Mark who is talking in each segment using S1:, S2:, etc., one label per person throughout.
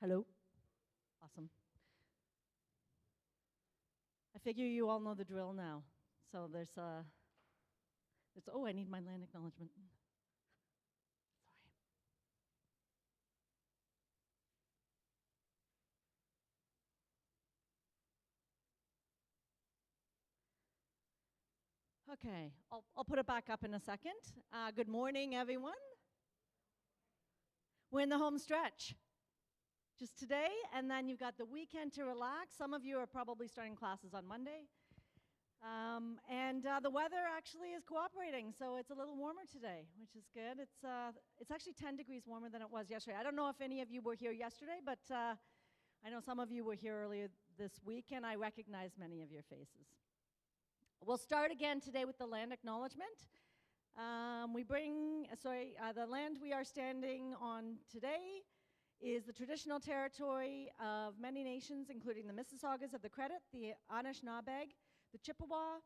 S1: Hello? Awesome. I figure you all know the drill now. So oh, I need my land acknowledgement. Sorry. Okay, I'll put it back up in a second. Good morning, everyone. We're in the home stretch. Just today, and then you've got the weekend to relax. Some of you are probably starting classes on Monday. The weather actually is cooperating, so it's a little warmer today, which is good. It's actually 10 degrees warmer than it was yesterday. I don't know if any of you were here yesterday, but I know some of you were here earlier this week, and I recognize many of your faces. We'll start again today with the land acknowledgement. The land we are standing on today is the traditional territory of many nations, including the Mississaugas of the Credit, the Anishinaabe, the Chippewa,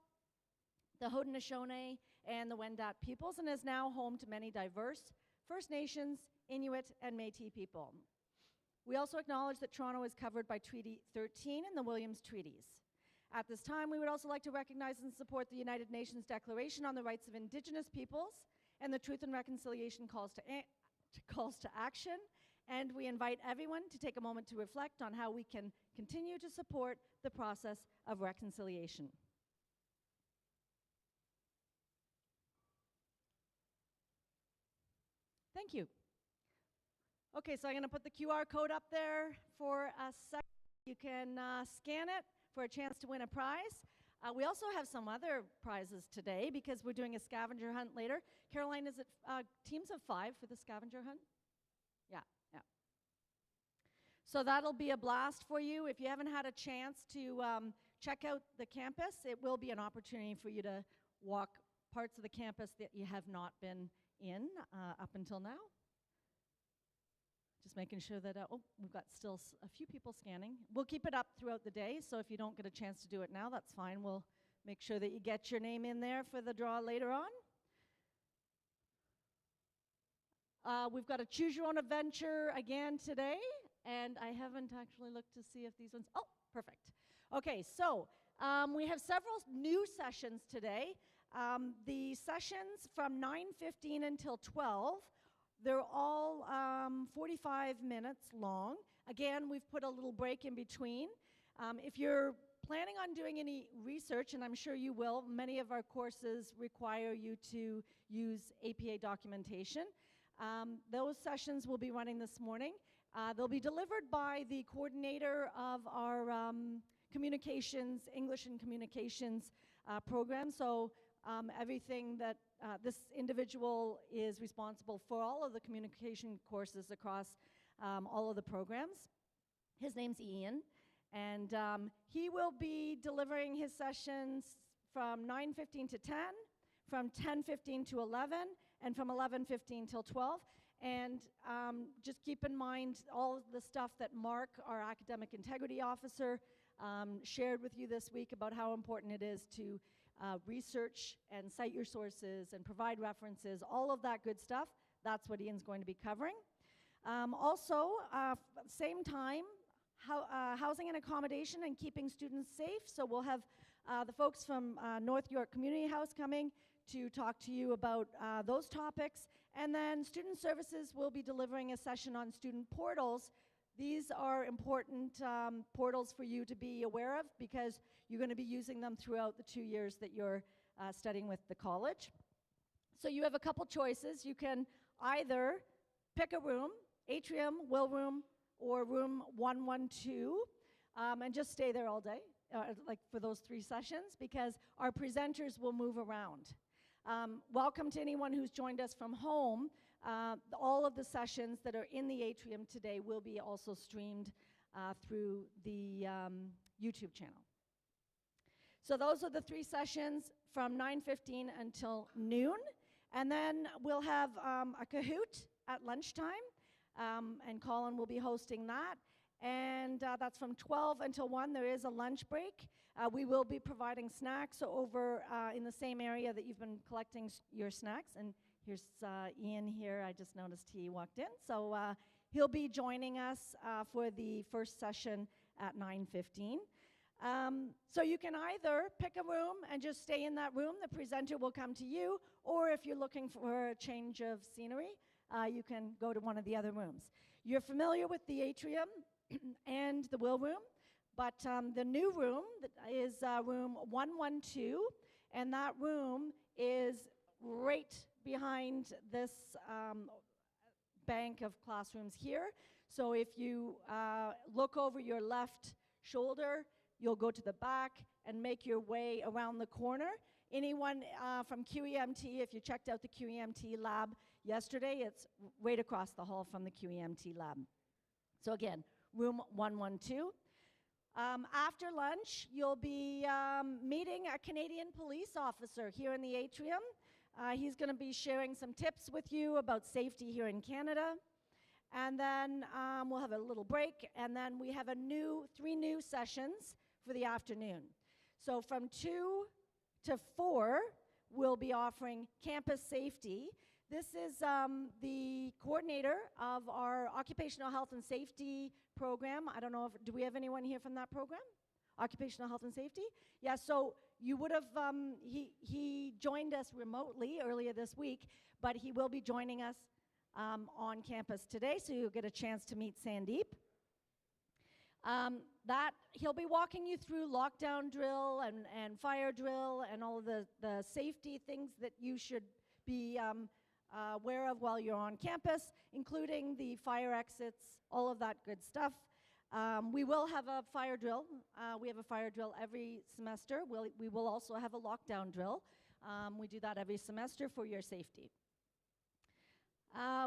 S1: the Haudenosaunee, and the Wendat peoples, and is now home to many diverse First Nations, Inuit, and Métis people. We also acknowledge that Toronto is covered by Treaty 13 and the Williams Treaties. At this time, we would also like to recognize and support the United Nations Declaration on the Rights of Indigenous Peoples and the Truth and Reconciliation calls to action. And we invite everyone to take a moment to reflect on how we can continue to support the process of reconciliation. Thank you. Okay, so I'm going to put the QR code up there for a second. You can scan it for a chance to win a prize. We also have some other prizes today because we're doing a scavenger hunt later. Caroline, is it teams of 5 for the scavenger hunt? Yeah. So that'll be a blast for you. If you haven't had a chance to check out the campus, it will be an opportunity for you to walk parts of the campus that you have not been in up until now. Just making sure that, we've got still a few people scanning. We'll keep it up throughout the day, so if you don't get a chance to do it now, that's fine. We'll make sure that you get your name in there for the draw later on. We've got a Choose Your Own Adventure again today. And I haven't actually looked to see if these ones, oh, perfect. Okay, so we have several new sessions today. The sessions from 9:15 until 12, they're all 45 minutes long. Again, we've put a little break in between. If you're planning on doing any research, and I'm sure you will, many of our courses require you to use APA documentation. Those sessions will be running this morning. They'll be delivered by the coordinator of our communications, English and communications program. So everything that this individual is responsible for all of the communication courses across all of the programs. His name's Ian, and he will be delivering his sessions from 9:15 to 10, from 10:15 to 11, and from 11:15 till 12. And just keep in mind all of the stuff that Mark, our academic integrity officer, shared with you this week about how important it is to research and cite your sources and provide references, all of that good stuff. That's what Ian's going to be covering. Same time, housing and accommodation and keeping students safe. So we'll have the folks from North York Community House coming to talk to you about those topics. And then Student Services will be delivering a session on student portals. These are important portals for you to be aware of because you're going to be using them throughout the 2 years that you're studying with the college. So you have a couple choices. You can either pick a room, atrium, will room, or room 112, and just stay there all day, like for those 3 sessions, because our presenters will move around. Welcome to anyone who's joined us from home. All of the sessions that are in the atrium today will be also streamed through the YouTube channel. So those are the 3 sessions from 9:15 until noon. And then we'll have a Kahoot at lunchtime, and Colin will be hosting that. And that's from 12 until 1. There is a lunch break. We will be providing snacks over in the same area that you've been collecting your snacks. And here's Ian here. I just noticed he walked in. So He'll be joining us for the first session at 9:15. So you can either pick a room and just stay in that room. The presenter will come to you, or if you're looking for a change of scenery, you can go to one of the other rooms. You're familiar with the atrium and the will room, but the new room is room 112, and that room is right behind this bank of classrooms here. So if you look over your left shoulder, you'll go to the back and make your way around the corner. Anyone from QEMT, if you checked out the QEMT lab yesterday, it's right across the hall from the QEMT lab. So again, room 112. After lunch, you'll be meeting a Canadian police officer here in the atrium. He's going to be sharing some tips with you about safety here in Canada. And then we'll have a little break, and then we have 3 new sessions for the afternoon. So from 2 to 4, we'll be offering campus safety. This is the coordinator of our occupational health and safety program. I don't know do we have anyone here from that program? Occupational health and safety? Yeah, so you would have, he joined us remotely earlier this week, but he will be joining us on campus today, so you'll get a chance to meet Sandeep. He'll be walking you through lockdown drill and fire drill and all of the safety things that you should be aware of while you're on campus, including the fire exits, all of that good stuff. We will have a fire drill. We have a fire drill every semester. We will also have a lockdown drill. We do that every semester for your safety.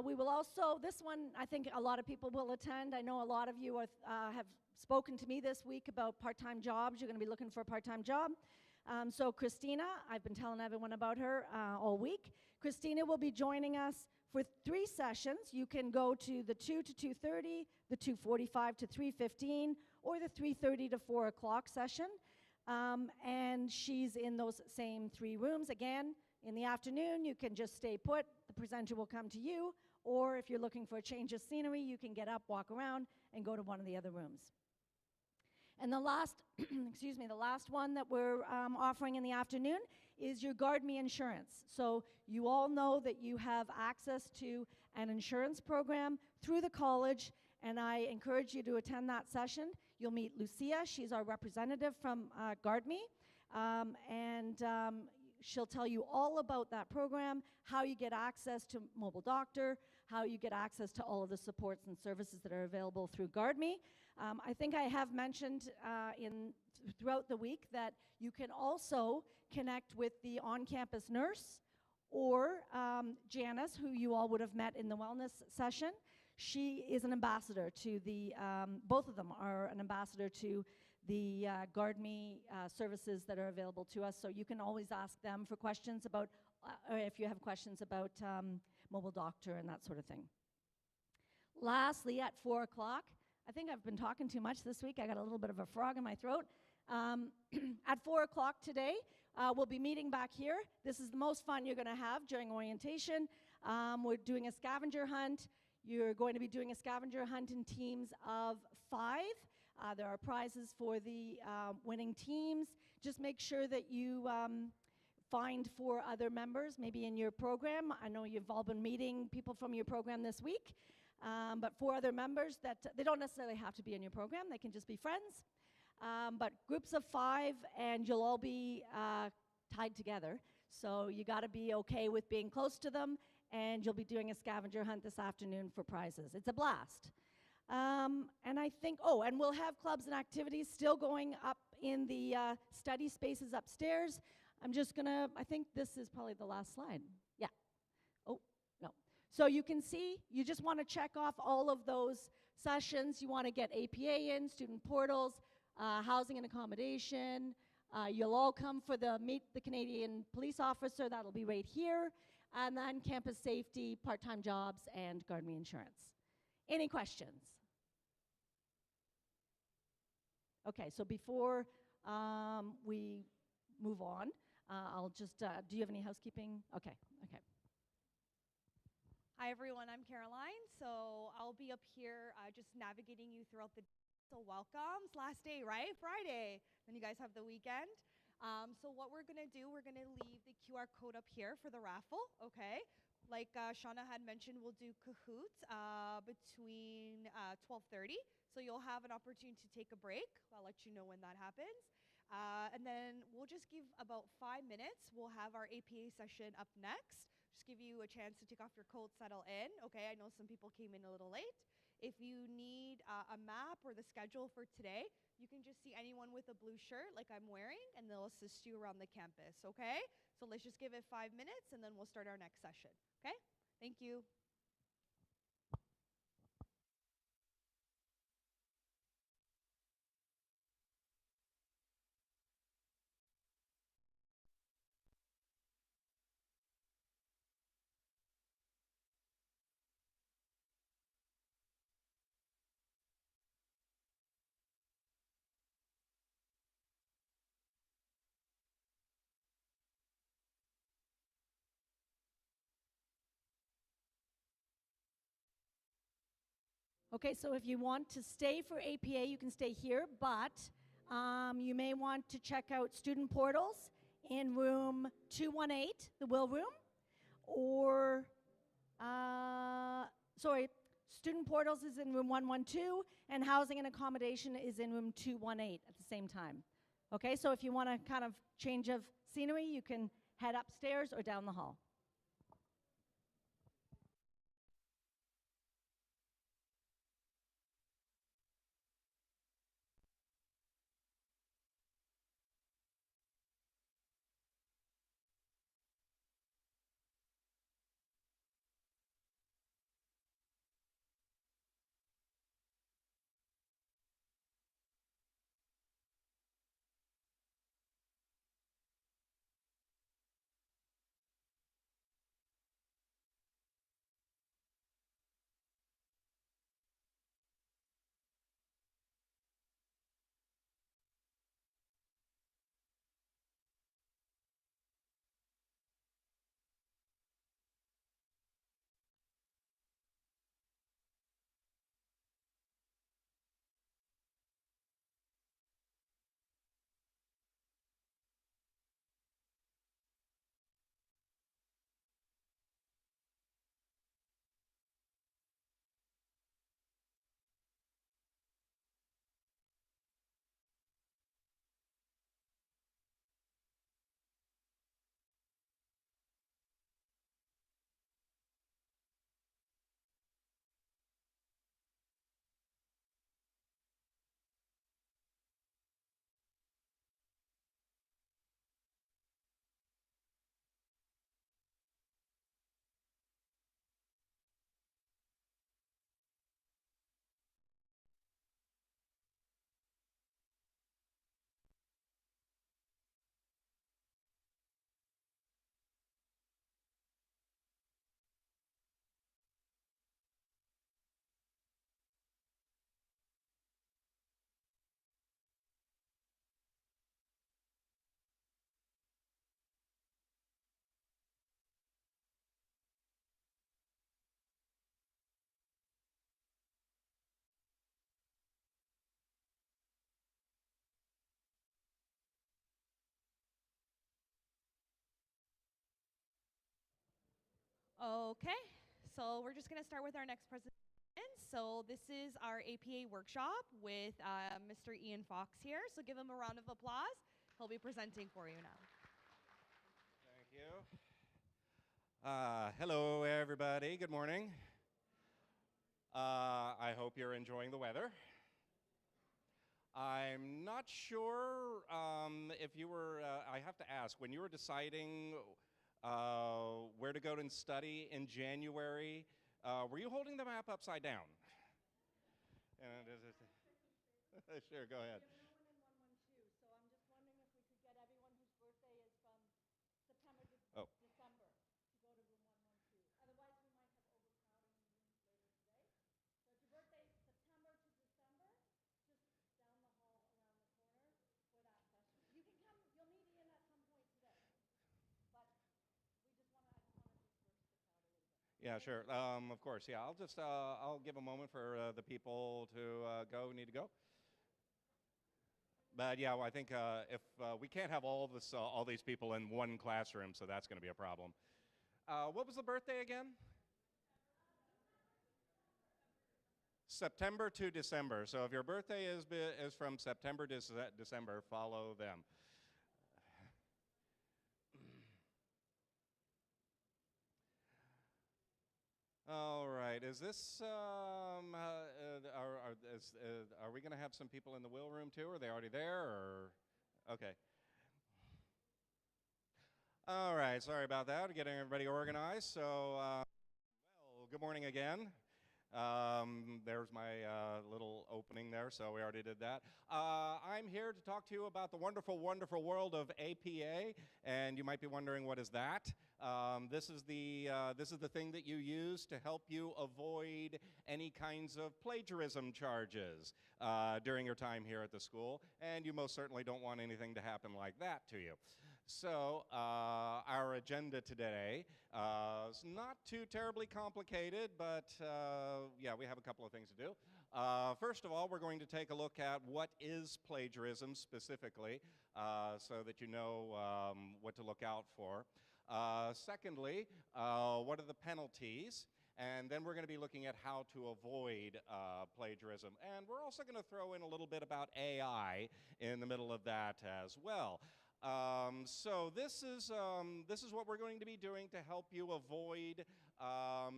S1: We will also, this one, I think a lot of people will attend. I know a lot of you have spoken to me this week about part-time jobs. You're going to be looking for a part-time job. So Christina, I've been telling everyone about her all week. Christina will be joining us for 3 sessions. You can go to the 2 to 2:30, the 2:45 to 3:15, or the 3:30 to 4 o'clock session. And she's in those same 3 rooms. Again, in the afternoon, you can just stay put. The presenter will come to you. Or if you're looking for a change of scenery, you can get up, walk around, and go to one of the other rooms. And the last, the last one that we're offering in the afternoon is your Guard Me insurance. So you all know that you have access to an insurance program through the college, and I encourage you to attend that session. You'll meet Lucia. She's our representative from Guard Me, and she'll tell you all about that program, how you get access to mobile doctor, how you get access to all of the supports and services that are available through Guard Me. I think I have mentioned throughout the week that you can also connect with the on-campus nurse or Janice, who you all would have met in the wellness session. She is an ambassador to the, both of them are an ambassador to the Guard Me services that are available to us. So you can always ask them for questions about, or if you have questions about mobile doctor and that sort of thing. Lastly, at 4 o'clock, I think I've been talking too much this week. I got a little bit of a frog in my throat. At 4 o'clock today, we'll be meeting back here. This is the most fun you're going to have during orientation. We're doing a scavenger hunt. You're going to be doing a scavenger hunt in teams of 5. There are prizes for the winning teams. Just make sure that you find 4 other members, maybe in your program. I know you've all been meeting people from your program this week. But 4 other members that they don't necessarily have to be in your program. They can just be friends. But groups of 5, and you'll all be tied together. So you got to be okay with being close to them, and you'll be doing a scavenger hunt this afternoon for prizes. It's a blast. And I think, and we'll have clubs and activities still going up in the study spaces upstairs. I'm just going to, I think this is probably the last slide. Yeah. Oh, no. So you can see, you just want to check off all of those sessions. You want to get APA in, student portals, housing and accommodation. You'll all come for the Meet the Canadian Police Officer. That'll be right here. And then campus safety, part-time jobs, and Guard Me insurance. Any questions? Okay, so before we move on, I'll just, do you have any housekeeping? Okay.
S2: Hi, everyone. I'm Caroline. So I'll be up here just navigating you throughout the day. So welcome. It's last day, right? Friday. Then you guys have the weekend. So what we're going to do, we're going to leave the QR code up here for the raffle, okay? Like Shauna had mentioned, we'll do Kahoots between 12:30. So you'll have an opportunity to take a break. I'll let you know when that happens. And then we'll just give about 5 minutes. We'll have our APA session up next. Just give you a chance to take off your coat, settle in. Okay, I know some people came in a little late. If you need a map or the schedule for today, you can just see anyone with a blue shirt like I'm wearing, and they'll assist you around the campus, okay? So let's just give it 5 minutes, and then we'll start our next session, okay? Thank you.
S1: Okay, so if you want to stay for APA, you can stay here, but you may want to check out student portals in room 218, the Will Room, or, sorry, student portals is in room 112, and housing and accommodation is in room 218 at the same time. Okay, so if you want a kind of change of scenery, you can head upstairs or down the hall.
S2: Okay, so we're just going to start with our next presentation. So this is our APA workshop with Mr. Ian Fox here. So give him a round of applause. He'll be presenting for you now.
S3: Thank you. Hello, everybody. Good morning. I hope you're enjoying the weather. I'm not sure if you were, I have to ask, when you were deciding where to go and study in January, were you holding the map upside down? Sure, go ahead.
S1: We have no one in 112, so I'm just wondering if we could get everyone whose birthday is from September to
S3: Oh.
S1: December to go to room 112. Otherwise, we might have overcrowding in the rooms later today. So it's your birthday, September to December, just down the hall around the corner for that session. You can come, you'll meet Ian at some point today. But we just want to, I just want to disperse the crowd a little bit.
S3: Yeah, sure. Of course, yeah. I'll give a moment for the people to go who need to go. But yeah, well, I think if we can't have all these people in one classroom, so that's going to be a problem. What was the birthday again? September to December. So if your birthday is from September to December, follow them. All right. Is this are we going to have some people in the wheel room too? Are they already there? Or okay. All right. Sorry about that. Getting everybody organized. So, well, good morning again. There's my little opening there, so we already did that. I'm here to talk to you about the wonderful, wonderful world of APA, and you might be wondering, what is that? This is the thing that you use to help you avoid any kinds of plagiarism charges during your time here at the school, and you most certainly don't want anything to happen like that to you. So our agenda today is not too terribly complicated, but yeah, we have a couple of things to do. First of all, we're going to take a look at what is plagiarism specifically, so that you know what to look out for. Secondly, what are the penalties? And then we're going to be looking at how to avoid plagiarism. And we're also going to throw in a little bit about AI in the middle of that as well. So this is what we're going to be doing to help you avoid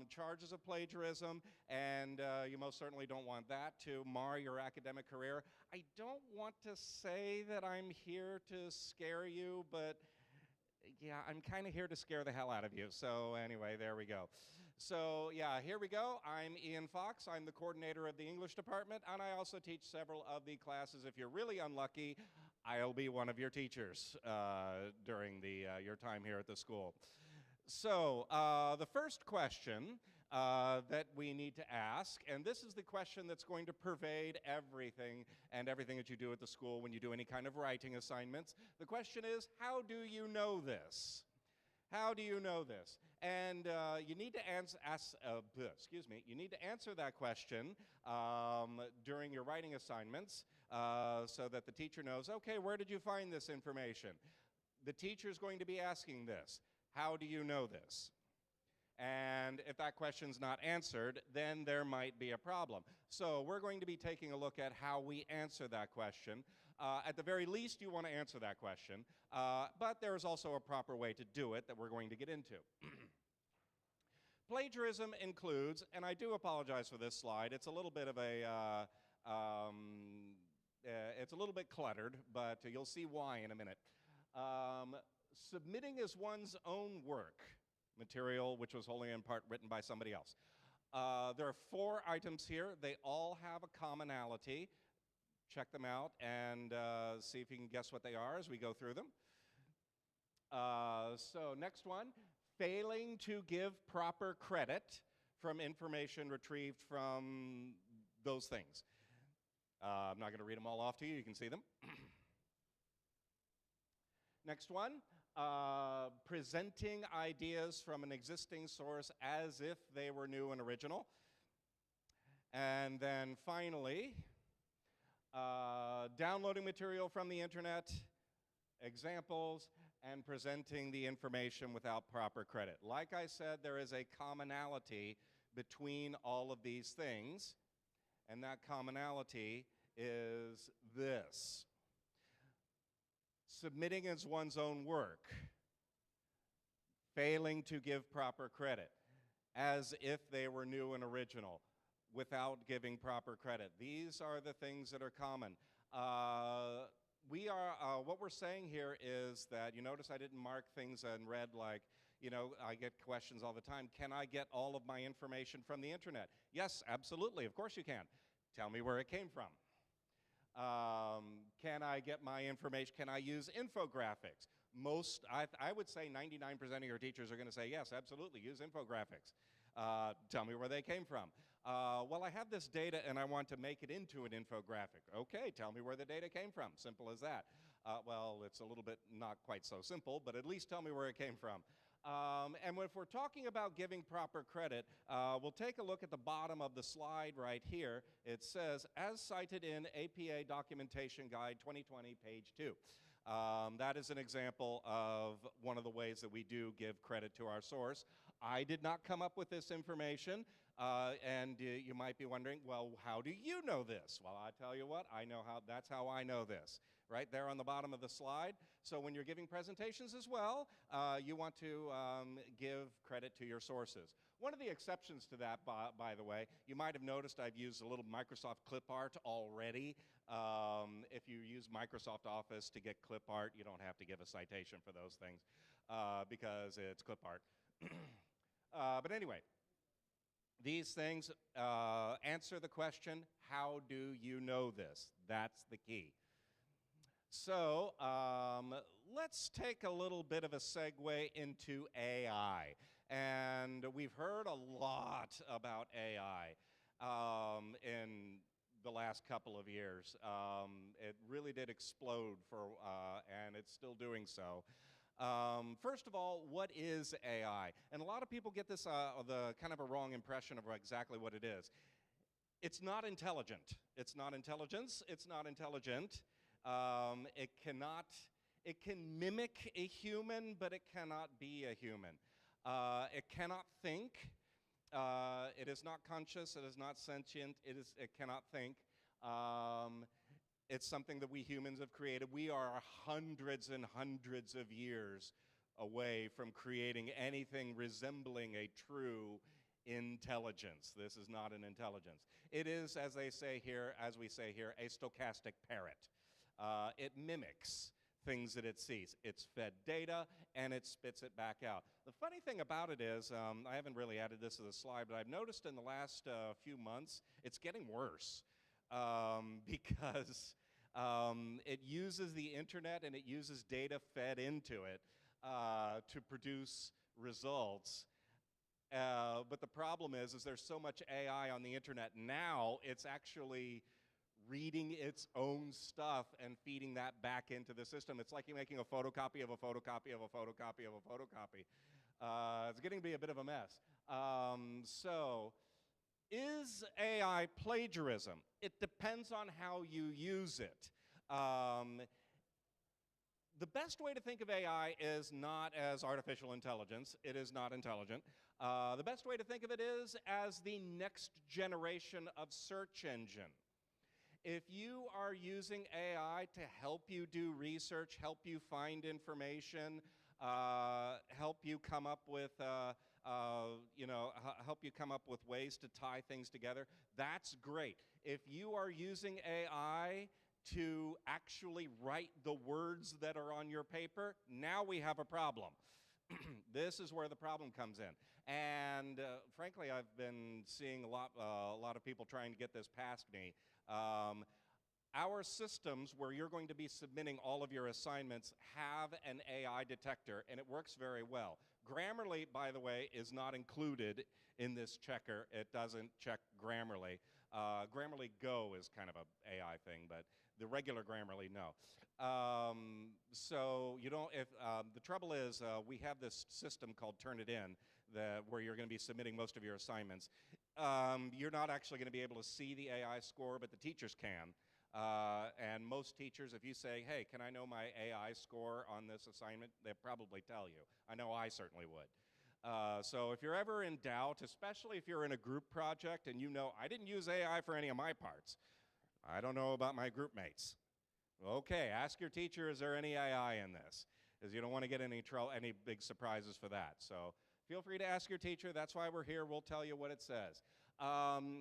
S3: charges of plagiarism, and you most certainly don't want that to mar your academic career. I don't want to say that I'm here to scare you, but yeah, I'm kind of here to scare the hell out of you. So anyway, there we go. So yeah, here we go. I'm Ian Fox. I'm the coordinator of the English department, and I also teach several of the classes. If you're really unlucky, I'll be one of your teachers during your time here at the school. So the first question that we need to ask, and this is the question that's going to pervade everything that you do at the school when you do any kind of writing assignments. The question is, how do you know this? How do you know this? And you need to you need to answer that question during your writing assignments so that the teacher knows, okay, where did you find this information? The teacher's going to be asking this. How do you know this? And if that question's not answered, then there might be a problem. So we're going to be taking a look at how we answer that question. At the very least, you want to answer that question, but there is also a proper way to do it that we're going to get into. Plagiarism includes, and I do apologize for this slide, it's a little bit of a, it's a little bit cluttered, but you'll see why in a minute. Submitting as one's own work, material which was wholly in part written by somebody else. There are 4 items here. They all have a commonality. Check them out and see if you can guess what they are as we go through them. So next one, failing to give proper credit from information retrieved from those things. I'm not going to read them all off to you. You can see them. Next one, presenting ideas from an existing source as if they were new and original. And then finally, downloading material from the internet, examples, and presenting the information without proper credit. Like I said, there is a commonality between all of these things, and that commonality is this. Submitting as one's own work, failing to give proper credit, as if they were new and original, without giving proper credit. These are the things that are common. What we're saying here is that, you notice I didn't mark things in red like, you know, I get questions all the time. Can I get all of my information from the internet? Yes, absolutely, of course you can. Tell me where it came from. Can I get my information? Can I use infographics? I would say 99% of your teachers are going to say, yes, absolutely, use infographics. Tell me where they came from. Well, I have this data and I want to make it into an infographic. Okay, tell me where the data came from. Simple as that. Well, it's a little bit not quite so simple, but at least tell me where it came from. And if we're talking about giving proper credit, we'll take a look at the bottom of the slide right here. It says, as cited in APA Documentation Guide 2020, page 2. That is an example of one of the ways that we do give credit to our source. I did not come up with this information, and you might be wondering, well, how do you know this? Well, I tell you what, that's how I know this. Right there on the bottom of the slide. So when you're giving presentations as well, you want to give credit to your sources. One of the exceptions to that, by the way, you might have noticed I've used a little Microsoft clip art already. If you use Microsoft Office to get clip art, you don't have to give a citation for those things because it's clip art. But anyway, these things answer the question, how do you know this? That's the key. So let's take a little bit of a segue into AI. And we've heard a lot about AI in the last couple of years. It really did explode and it's still doing so. First of all, what is AI? And a lot of people get this the kind of a wrong impression of exactly what it is. It's not intelligent. It's not intelligence. It's not intelligent. It can mimic a human, but it cannot be a human. It cannot think. It is not conscious. It is not sentient. It cannot think. It's something that we humans have created. We are hundreds and hundreds of years away from creating anything resembling a true intelligence. This is not an intelligence. It is, as we say here, a stochastic parrot. It mimics things that it sees. It's fed data, and it spits it back out. The funny thing about it is, I haven't really added this to the slide, but I've noticed in the last few months, it's getting worse because it uses the internet and it uses data fed into it to produce results. But the problem is there's so much AI on the internet now, it's actually reading its own stuff and feeding that back into the system. It's like you're making a photocopy of a photocopy of a photocopy of a photocopy. It's getting to be a bit of a mess. So, is AI plagiarism? It depends on how you use it. The best way to think of AI is not as artificial intelligence. It is not intelligent. The best way to think of it is as the next generation of search engine. If you are using AI to help you do research, help you find information, help you come up with, help you come up with ways to tie things together, that's great. If you are using AI to actually write the words that are on your paper, now we have a problem. This is where the problem comes in. And frankly, I've been seeing a lot of people trying to get this past me. Our systems where you're going to be submitting all of your assignments have an AI detector, and it works very well. Grammarly, by the way, is not included in this checker. It doesn't check Grammarly. Grammarly Go is kind of an AI thing, but the regular Grammarly, no. So you don't. The trouble is, we have this system called Turnitin, where you're going to be submitting most of your assignments. You're not actually going to be able to see the AI score, but the teachers can. And most teachers, if you say, hey, can I know my AI score on this assignment, they'll probably tell you. I know I certainly would. So if you're ever in doubt, especially if you're in a group project and you know, I didn't use AI for any of my parts. I don't know about my group mates. Okay, ask your teacher, is there any AI in this? Because you don't want to get any big surprises for that. So feel free to ask your teacher. That's why we're here. We'll tell you what it says.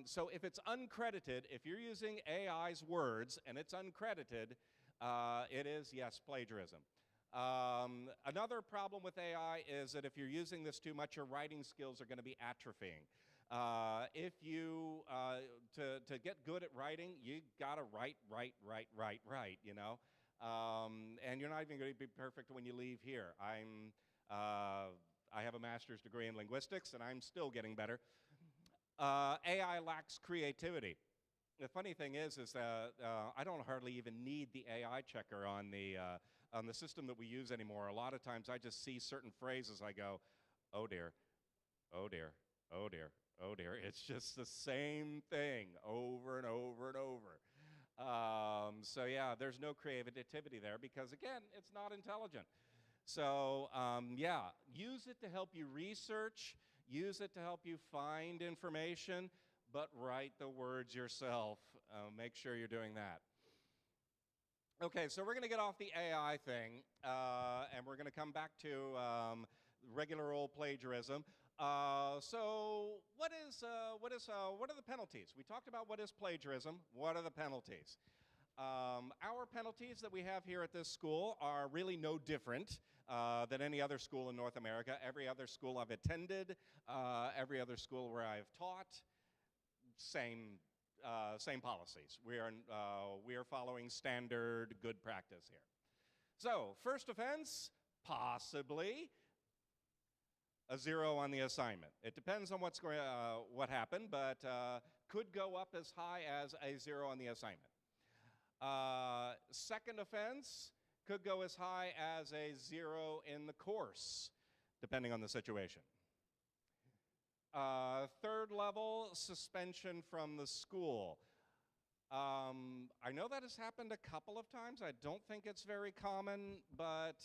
S3: So if it's uncredited, if you're using AI's words and it's uncredited, it is, yes, plagiarism. Another problem with AI is that if you're using this too much, your writing skills are going to be atrophying. If you, to get good at writing, you got to write, you know. And you're not even going to be perfect when you leave here. I have a master's degree in linguistics, and I'm still getting better. AI lacks creativity. The funny thing is that I don't hardly even need the AI checker on the system that we use anymore. A lot of times I just see certain phrases, I go, oh dear, oh dear, oh dear, oh dear. It's just the same thing over and over and over. So yeah, there's no creativity there because again, it's not intelligent. So yeah, use it to help you research, use it to help you find information, but write the words yourself. Make sure you're doing that. Okay, so we're going to get off the AI thing, and we're going to come back to regular old plagiarism. So what are the penalties? We talked about what is plagiarism. What are the penalties? Our penalties that we have here at this school are really no different than any other school in North America. Every other school I've attended, every other school where I've taught, same policies. We are following standard good practice here. So, first offense, possibly a 0 on the assignment. It depends on what happened, but could go up as high as a 0 on the assignment. Second offense could go as high as a 0 in the course, depending on the situation. Third level, suspension from the school. I know that has happened a couple of times. I don't think it's very common, but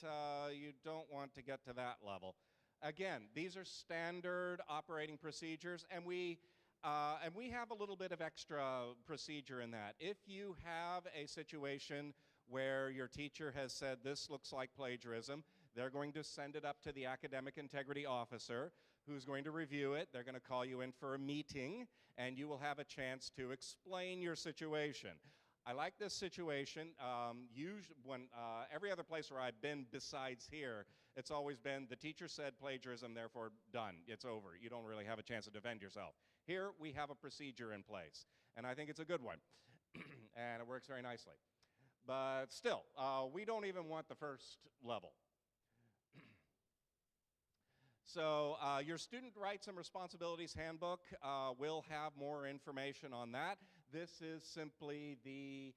S3: you don't want to get to that level. Again, these are standard operating procedures, and we have a little bit of extra procedure in that. If you have a situation where your teacher has said this looks like plagiarism, they're going to send it up to the academic integrity officer, who's going to review it. They're going to call you in for a meeting, and you will have a chance to explain your situation. I like this situation. Every other place where I've been besides here, it's always been the teacher said plagiarism, therefore done. It's over. You don't really have a chance to defend yourself. Here, we have a procedure in place, and I think it's a good one, and it works very nicely. But still, we don't even want the first level. So your Student Rights and Responsibilities Handbook will have more information on that. This is simply the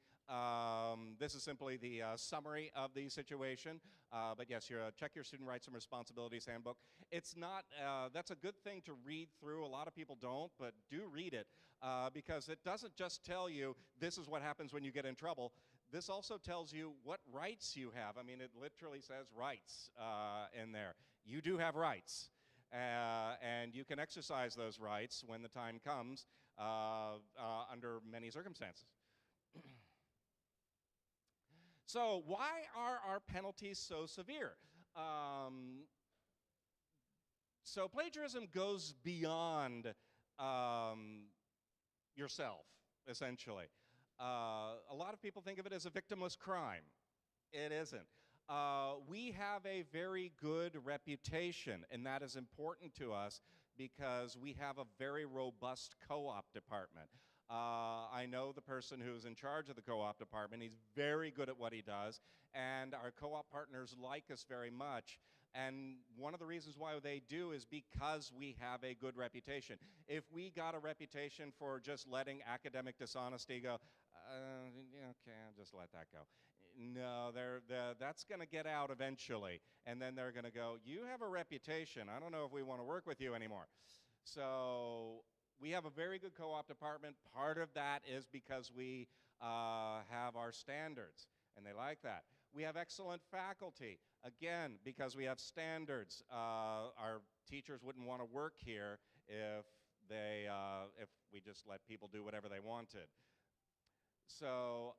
S3: summary of the situation. But yes, check your Student Rights and Responsibilities Handbook. It's not, that's a good thing to read through. A lot of people don't, but do read it because it doesn't just tell you this is what happens when you get in trouble. This also tells you what rights you have. I mean, it literally says rights in there. You do have rights, and you can exercise those rights when the time comes under many circumstances. So why are our penalties so severe? So plagiarism goes beyond yourself, essentially. A lot of people think of it as a victimless crime. It isn't. We have a very good reputation, and that is important to us because we have a very robust co-op department. I know the person who's in charge of the co-op department. He's very good at what he does, and our co-op partners like us very much. And one of the reasons why they do is because we have a good reputation. If we got a reputation for just letting academic dishonesty go, okay, I'll just let that go. No, that's going to get out eventually, and then they're going to go, you have a reputation. I don't know if we want to work with you anymore. So we have a very good co-op department. Part of that is because we have our standards, and they like that. We have excellent faculty, again, because we have standards. Our teachers wouldn't want to work here if we just let people do whatever they wanted. So,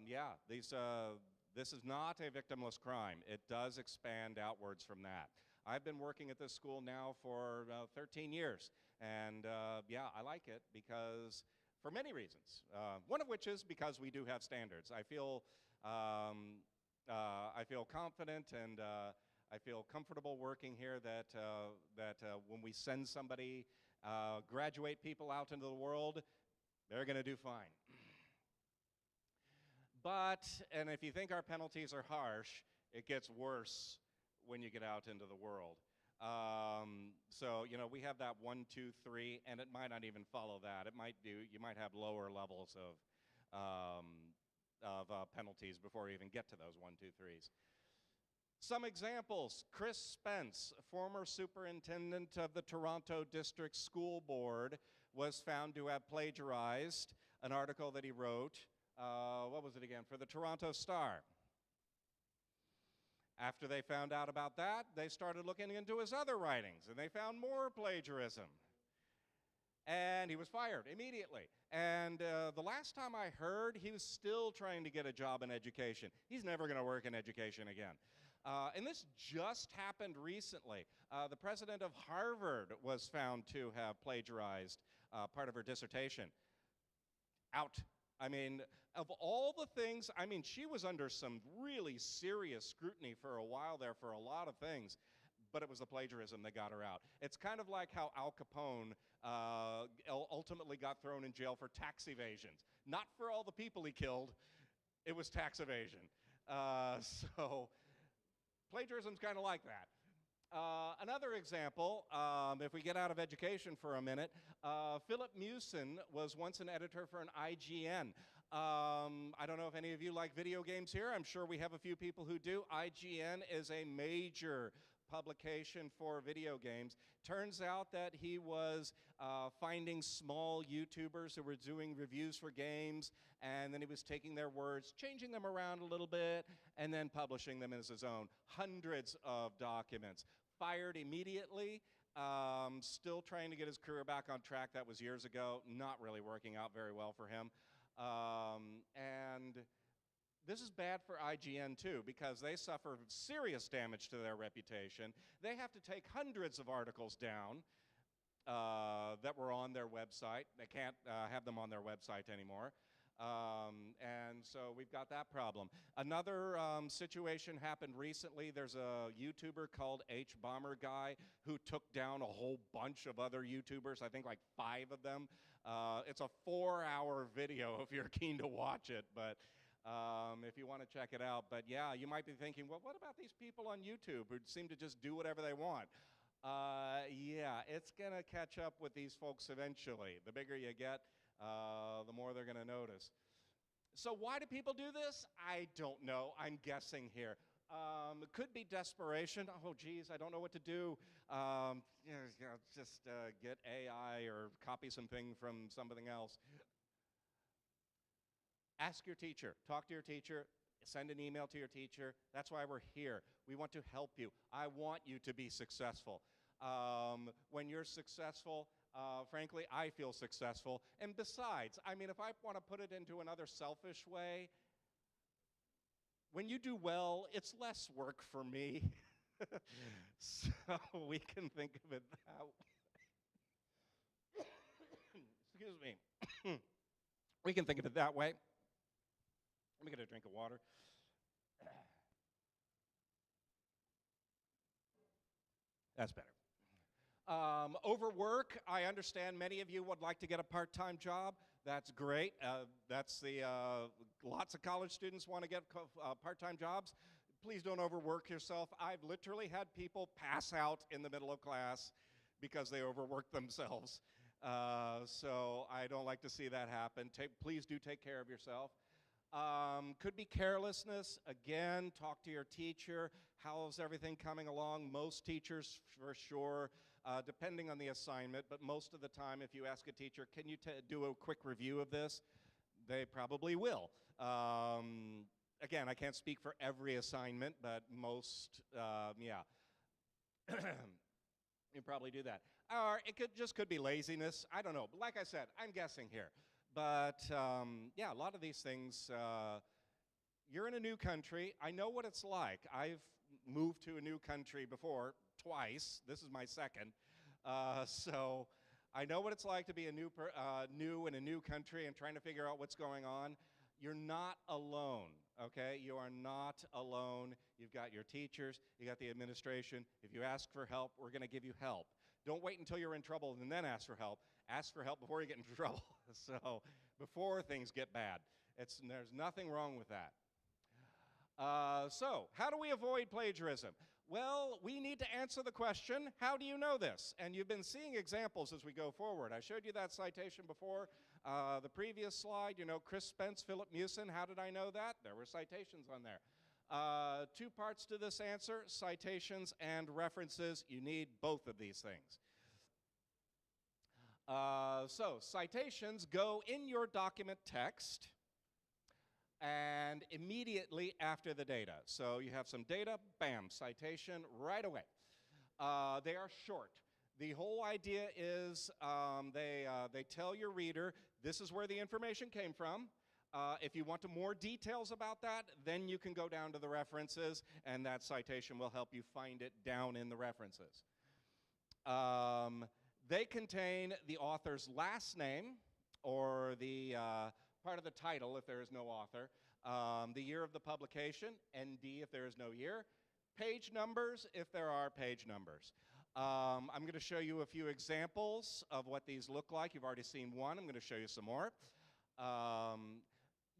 S3: yeah, this is not a victimless crime. It does expand outwards from that. I've been working at this school now for 13 years, and yeah, I like it because for many reasons. One of which is because we do have standards. I feel confident and I feel comfortable working here that when we send somebody, graduate people out into the world, they're going to do fine. But, and if you think our penalties are harsh, it gets worse when you get out into the world. So, you know, we have that 1, 2, 3, and it might not even follow that. You might have lower levels of penalties before you even get to those 1, 2, 3s. Some examples: Chris Spence, former superintendent of the Toronto District School Board, was found to have plagiarized an article that he wrote, what was it again, for the Toronto Star. After they found out about that, they started looking into his other writings, and they found more plagiarism. And he was fired immediately. And the last time I heard, he was still trying to get a job in education. He's never going to work in education again. And this just happened recently. The president of Harvard was found to have plagiarized part of her dissertation. Out. I mean, of all the things, I mean, she was under some really serious scrutiny for a while there for a lot of things, but it was the plagiarism that got her out. It's kind of like how Al Capone ultimately got thrown in jail for tax evasions. Not for all the people he killed, it was tax evasion. So plagiarism's kind of like that. Another example, if we get out of education for a minute, Philip Mewson was once an editor for an IGN. I don't know if any of you like video games here. I'm sure we have a few people who do. IGN is a major publication for video games. Turns out that he was finding small YouTubers who were doing reviews for games, and then he was taking their words, changing them around a little bit, and then publishing them as his own. Hundreds of documents. Fired immediately, still trying to get his career back on track. That was years ago, not really working out very well for him. And this is bad for IGN too, because they suffer serious damage to their reputation. They have to take hundreds of articles down that were on their website. They can't have them on their website anymore. And so we've got that problem. Another situation happened recently. There's a YouTuber called H Bomber Guy who took down a whole bunch of other YouTubers, I think like 5 of them. It's a 4-hour video if you're keen to watch it, but if you want to check it out. But yeah, you might be thinking, well, what about these people on YouTube who seem to just do whatever they want? Yeah, it's going to catch up with these folks eventually. The bigger you get, the more they're going to notice. So why do people do this? I don't know. I'm guessing here. It could be desperation. Oh, geez, I don't know what to do. Just get AI or copy something from something else. Ask your teacher. Talk to your teacher. Send an email to your teacher. That's why we're here. We want to help you. I want you to be successful. When you're successful, frankly, I feel successful. And besides, I mean, if I want to put it into another selfish way, when you do well, it's less work for me. So we can think of it that way. Excuse me. We can think of it that way. Let me get a drink of water. That's better. Overwork, I understand many of you would like to get a part-time job. That's great. Lots of college students want to get part-time jobs. Please don't overwork yourself. I've literally had people pass out in the middle of class because they overworked themselves. So I don't like to see that happen. Please do take care of yourself. Could be carelessness. Again, talk to your teacher. How's everything coming along? Most teachers, for sure, depending on the assignment, but most of the time, if you ask a teacher, can you do a quick review of this? They probably will. Again, I can't speak for every assignment, but most, yeah. You probably do that. Or it could be laziness. I don't know. But like I said, I'm guessing here. But yeah, a lot of these things, you're in a new country. I know what it's like. I've moved to a new country before, twice. This is my second. So I know what it's like to be new in a new country and trying to figure out what's going on. You're not alone, okay? You are not alone. You've got your teachers. You got the administration. If you ask for help, we're going to give you help. Don't wait until you're in trouble and then ask for help. Ask for help before you get into trouble. So before things get bad. There's nothing wrong with that. So how do we avoid plagiarism? Well, we need to answer the question, how do you know this? And you've been seeing examples as we go forward. I showed you that citation before. The previous slide, you know, Chris Spence, Philip Mewson, how did I know that? There were citations on there. Two parts to this answer, citations and references. You need both of these things. So citations go in your document text and immediately after the data. So you have some data, bam, citation right away. They are short. The whole idea is they tell your reader, this is where the information came from. If you want more details about that, then you can go down to the references, and that citation will help you find it down in the references. They contain the author's last name, or the part of the title if there is no author, the year of the publication, ND if there is no year, page numbers if there are page numbers. I'm going to show you a few examples of what these look like. You've already seen one. I'm going to show you some more.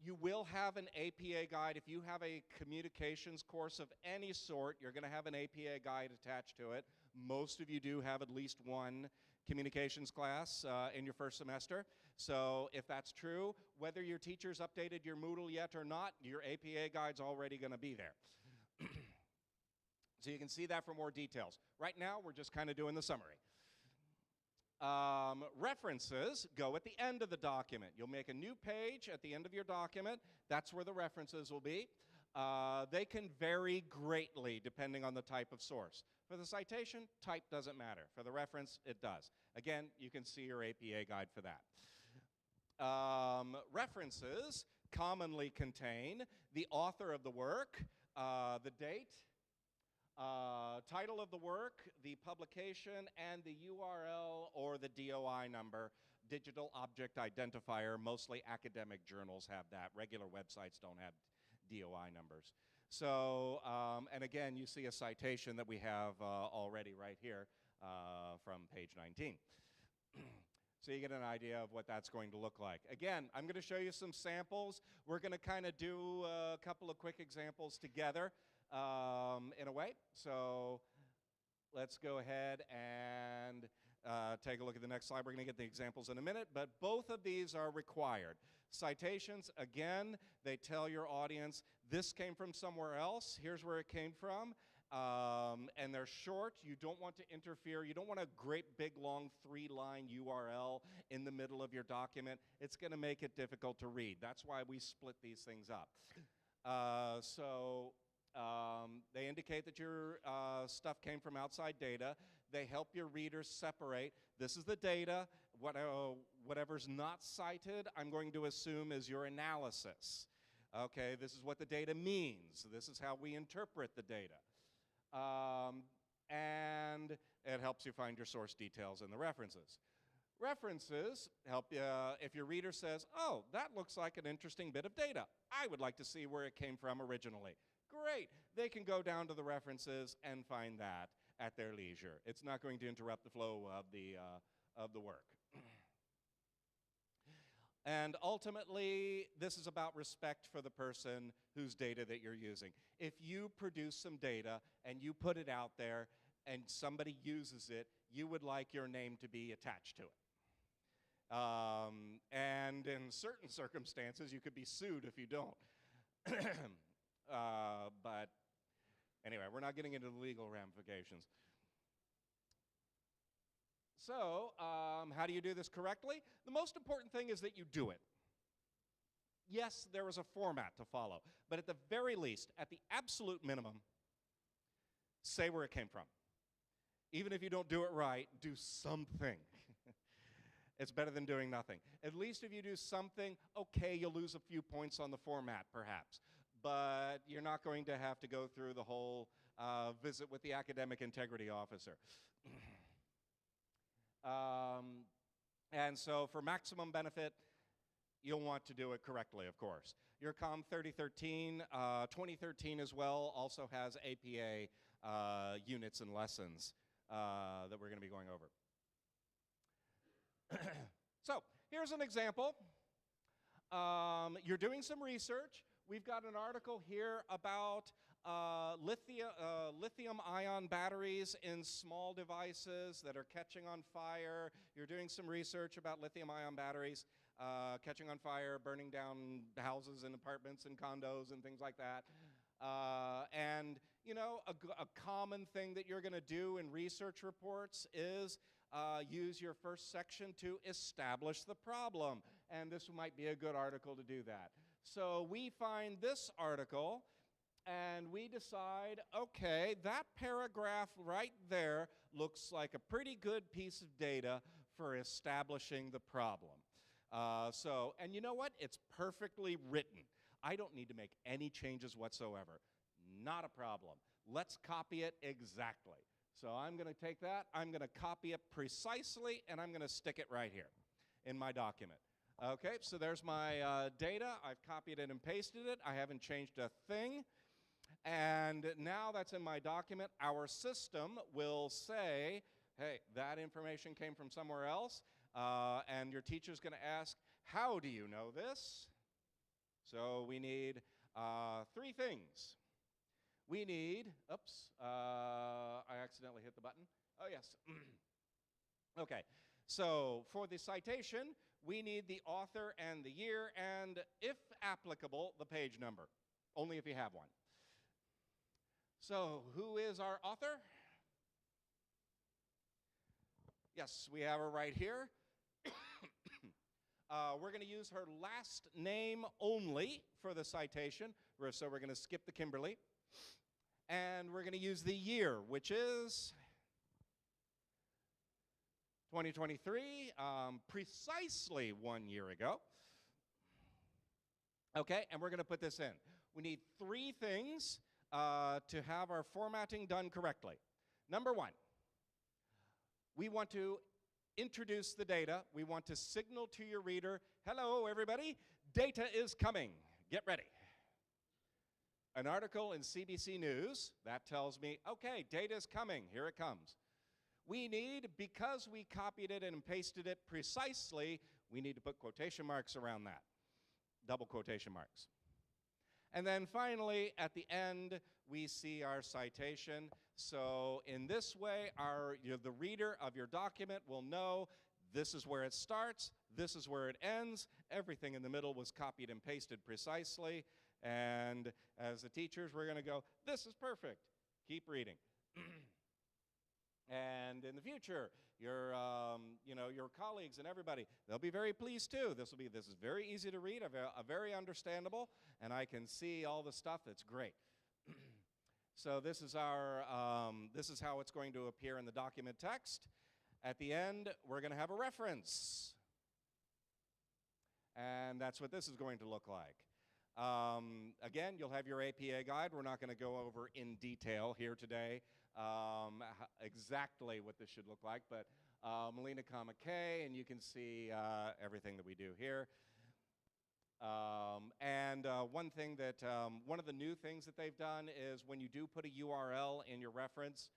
S3: You will have an APA guide. If you have a communications course of any sort, you're going to have an APA guide attached to it. Most of you do have at least one communications class in your first semester. So if that's true, whether your teacher's updated your Moodle yet or not, your APA guide's already going to be there. So you can see that for more details. Right now, we're just kind of doing the summary. References go at the end of the document. You'll make a new page at the end of your document. That's where the references will be. They can vary greatly depending on the type of source. For the citation, type doesn't matter. For the reference, it does. Again, you can see your APA guide for that. References commonly contain the author of the work, the date, title of the work, the publication, and the URL or the DOI number, Digital Object Identifier. Mostly academic journals have that. Regular websites don't have DOI numbers. So, and again, you see a citation that we have already right here from page 19. So you get an idea of what that's going to look like. Again, I'm going to show you some samples. We're going to kind of do a couple of quick examples together in a way. So let's go ahead and take a look at the next slide. We're going to get the examples in a minute, but both of these are required. Citations, again, they tell your audience, this came from somewhere else, here's where it came from, and they're short. You don't want to interfere. You don't want a great big long 3-line URL in the middle of your document. It's going to make it difficult to read. That's why we split these things up. They indicate that your stuff came from outside data. They help your readers separate. This is the data. Whatever's not cited, I'm going to assume is your analysis. Okay, this is what the data means. This is how we interpret the data. And it helps you find your source details in the references. References help you, if your reader says, oh, that looks like an interesting bit of data. I would like to see where it came from originally. Great. They can go down to the references and find that at their leisure. It's not going to interrupt the flow of the work. And ultimately, this is about respect for the person whose data that you're using. If you produce some data and you put it out there and somebody uses it, you would like your name to be attached to it. And in certain circumstances, you could be sued if you don't. But anyway, we're not getting into the legal ramifications. So, how do you do this correctly? The most important thing is that you do it. Yes, there is a format to follow, but at the very least, at the absolute minimum, say where it came from. Even if you don't do it right, do something. It's better than doing nothing. At least if you do something, okay, you'll lose a few points on the format, perhaps. But you're not going to have to go through the whole visit with the academic integrity officer. And so for maximum benefit, you'll want to do it correctly, of course. Your COM 3013, 2013 as well, also has APA units and lessons that we're going to be going over. So here's an example. You're doing some research. We've got an article here about lithium-ion batteries in small devices that are catching on fire. You're doing some research about lithium-ion batteries catching on fire, burning down houses and apartments and condos and things like that. And, you know, a common thing that you're going to do in research reports is use your first section to establish the problem. And this might be a good article to do that. So we find this article, and we decide, okay, that paragraph right there looks like a pretty good piece of data for establishing the problem. And you know what? It's perfectly written. I don't need to make any changes whatsoever. Not a problem. Let's copy it exactly. So I'm going to take that, I'm going to copy it precisely, and I'm going to stick it right here in my document. Okay, so there's my data. I've copied it and pasted it. I haven't changed a thing. And now that's in my document. Our system will say, hey, that information came from somewhere else. And your teacher's going to ask, how do you know this? So we need 3 things. We need, I accidentally hit the button. Oh, yes. Okay, so for the citation, we need the author and the year, and if applicable, the page number, only if you have one. So who is our author? Yes, we have her right here. We're going to use her last name only for the citation, so we're going to skip the Kimberly. And we're going to use the year, which is 2023, precisely 1 year ago. Okay, and we're going to put this in. We need 3 things to have our formatting done correctly. Number 1, we want to introduce the data. We want to signal to your reader, hello, everybody, data is coming. Get ready. An article in CBC News, that tells me, okay, data is coming. Here it comes. We need, because we copied it and pasted it precisely, we need to put quotation marks around that, double quotation marks. And then finally, at the end, we see our citation. So in this way, the reader of your document will know this is where it starts, this is where it ends. Everything in the middle was copied and pasted precisely. And as the teachers, we're going to go, this is perfect. Keep reading. And in the future, your colleagues and everybody, they'll be very pleased too. This is very easy to read, very understandable, and I can see all the stuff that's great. So this is how it's going to appear in the document text. At the end, we're going to have a reference. And that's what this is going to look like. Again, you'll have your APA guide. We're not going to go over in detail here today exactly what this should look like, but Melina, K, and you can see everything that we do here. One of the new things that they've done is when you do put a URL in your reference,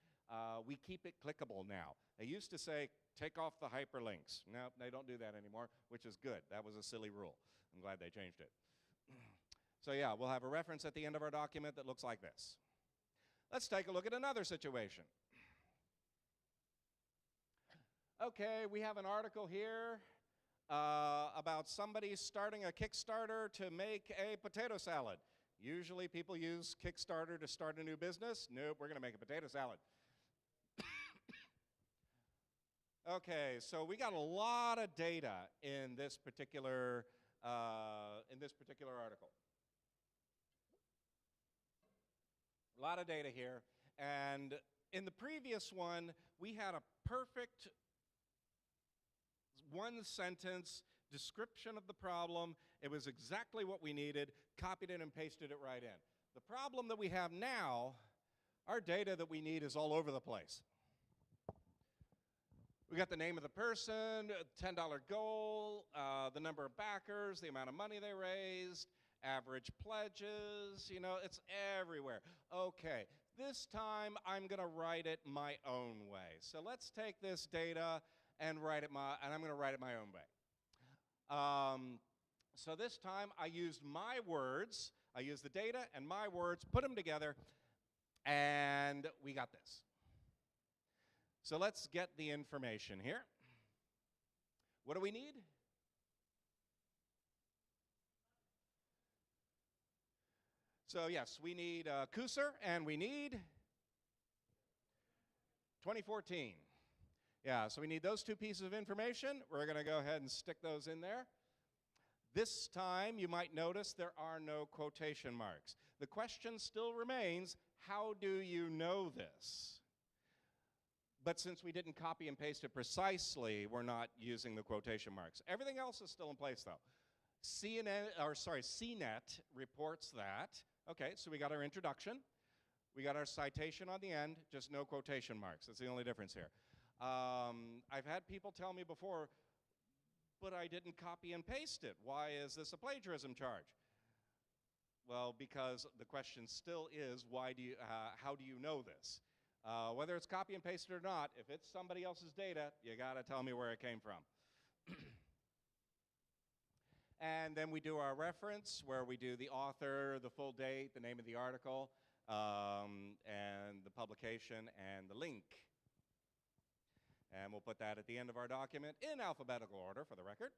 S3: we keep it clickable now. They used to say, take off the hyperlinks. No, they don't do that anymore, which is good. That was a silly rule. I'm glad they changed it. So yeah, we'll have a reference at the end of our document that looks like this. Let's take a look at another situation. Okay, we have an article here about somebody starting a Kickstarter to make a potato salad. Usually people use Kickstarter to start a new business. Nope, we're going to make a potato salad. Okay, so we got a lot of data in this particular article. A lot of data here. And in the previous one, we had a perfect 1-sentence description of the problem. It was exactly what we needed, copied it and pasted it right in. The problem that we have now, our data that we need is all over the place. We got the name of the person, $10 goal, the number of backers, the amount of money they raised, average pledges, it's everywhere. Okay, this time I'm going to write it my own way. So let's take this data and I'm going to write it my own way. So this time I used my words. I use the data and my words, put them together, and we got this. So let's get the information here. What do we need? So yes, we need Kusser, and we need 2014. Yeah, so we need those two pieces of information. We're going to go ahead and stick those in there. This time, you might notice there are no quotation marks. The question still remains, how do you know this? But since we didn't copy and paste it precisely, we're not using the quotation marks. Everything else is still in place, though. CNET reports that. Okay, so we got our introduction. We got our citation on the end, just no quotation marks. That's the only difference here. I've had people tell me before, but I didn't copy and paste it. Why is this a plagiarism charge? Well, because the question still is, how do you know this? Whether it's copy and pasted or not, if it's somebody else's data, you got to tell me where it came from. And then we do our reference, where we do the author, the full date, the name of the article, and the publication, and the link. And we'll put that at the end of our document in alphabetical order for the record.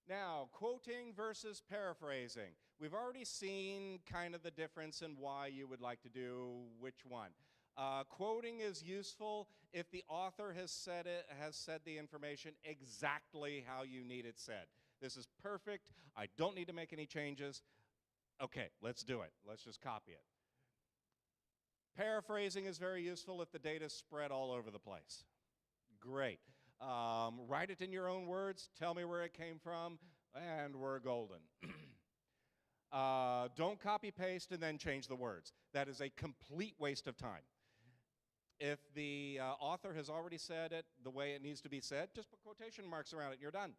S3: Now, quoting versus paraphrasing. We've already seen kind of the difference in why you would like to do which one. Quoting is useful if the author has said the information exactly how you need it said. This is perfect. I don't need to make any changes. Okay, let's do it. Let's just copy it. Paraphrasing is very useful if the data is spread all over the place. Great. Write it in your own words. Tell me where it came from, and we're golden. Don't copy paste and then change the words. That is a complete waste of time. If the author has already said it the way it needs to be said, just put quotation marks around it and you're done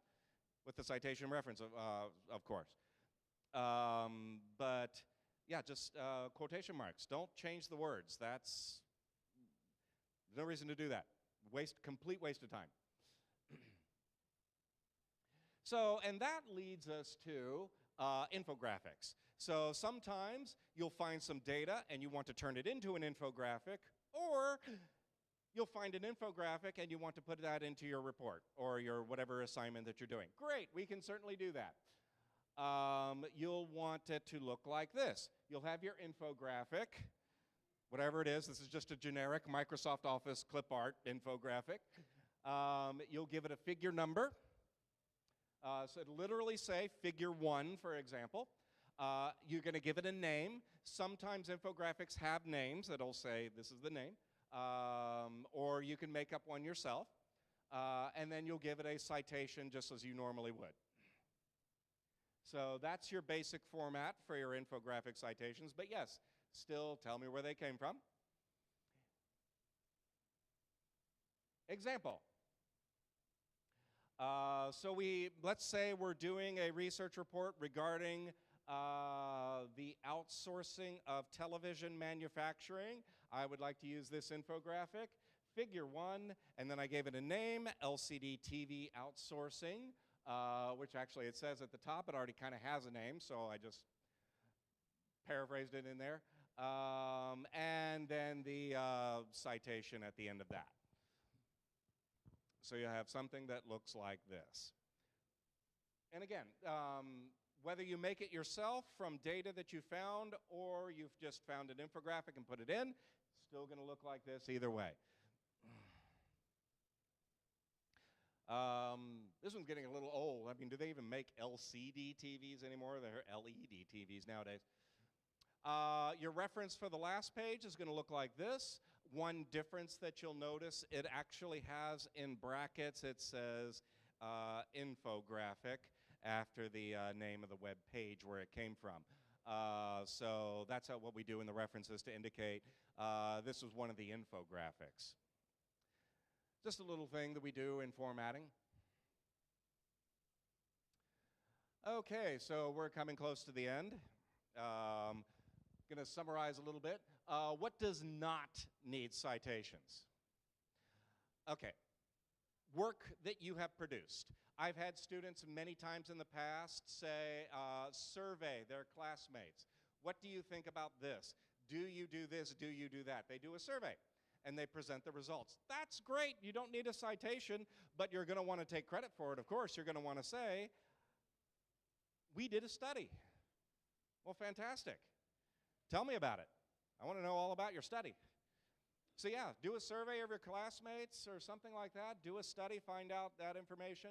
S3: with the citation reference, of course. But yeah, just quotation marks. Don't change the words. There's no reason to do that. Complete waste of time. So, and that leads us to infographics. So sometimes you'll find some data and you want to turn it into an infographic, or you'll find an infographic and you want to put that into your report or your whatever assignment that you're doing. Great, we can certainly do that. You'll want it to look like this. You'll have your infographic, whatever it is. This is just a generic Microsoft Office clip art infographic. You'll give it a figure number. So it'll literally say figure 1, for example. You're going to give it a name. Sometimes infographics have names that'll say this is the name. Or you can make up one yourself. And then you'll give it a citation just as you normally would. So that's your basic format for your infographic citations. But yes, still tell me where they came from. Example. Let's say we're doing a research report regarding the outsourcing of television manufacturing. I would like to use this infographic, figure 1, and then I gave it a name, LCD TV outsourcing, which actually it says at the top. It already kind of has a name, so I just paraphrased it in there. And then the citation at the end of that. So you have something that looks like this. And again, whether you make it yourself from data that you found or you've just found an infographic and put it in, it's still going to look like this either way. This one's getting a little old. I mean, do they even make LCD TVs anymore? They're LED TVs nowadays. Your reference for the last page is going to look like this. One difference that you'll notice, it actually has in brackets, it says infographic after the name of the web page where it came from. So that's what we do in the references to indicate this was one of the infographics. Just a little thing that we do in formatting. Okay, so we're coming close to the end. Going to summarize a little bit. What does not need citations? Okay, work that you have produced. I've had students many times in the past say, survey their classmates. What do you think about this? Do you do this? Do you do that? They do a survey, and they present the results. That's great. You don't need a citation, but you're going to want to take credit for it, of course. You're going to want to say, we did a study. Well, fantastic. Tell me about it. I want to know all about your study. So yeah, do a survey of your classmates or something like that. Do a study, find out that information.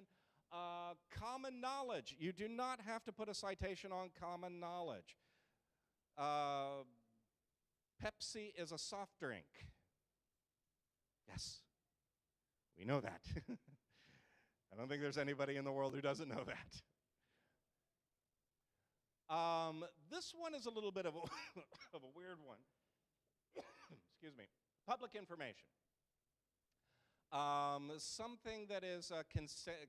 S3: Common knowledge. You do not have to put a citation on common knowledge. Pepsi is a soft drink. Yes, we know that. I don't think there's anybody in the world who doesn't know that. This one is a little bit of a, of a weird one. Excuse me. Public information. Something that is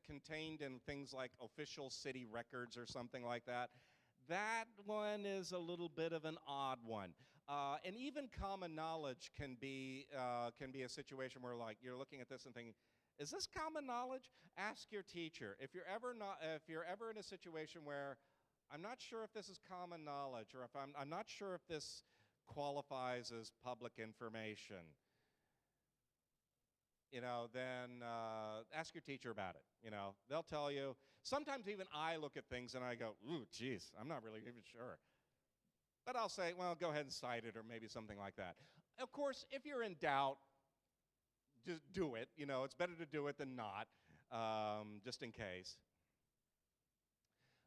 S3: contained in things like official city records or something like that. That one is a little bit of an odd one. And even common knowledge can be a situation where, like, you're looking at this and thinking, is this common knowledge? Ask your teacher. If you're ever in a situation where I'm not sure if this is common knowledge, or if I'm not sure if this qualifies as public information, then ask your teacher about it. They'll tell you. Sometimes even I look at things and I go, ooh, geez, I'm not really even sure. But I'll say, well, go ahead and cite it, or maybe something like that. Of course, if you're in doubt, just do it. It's better to do it than not, just in case.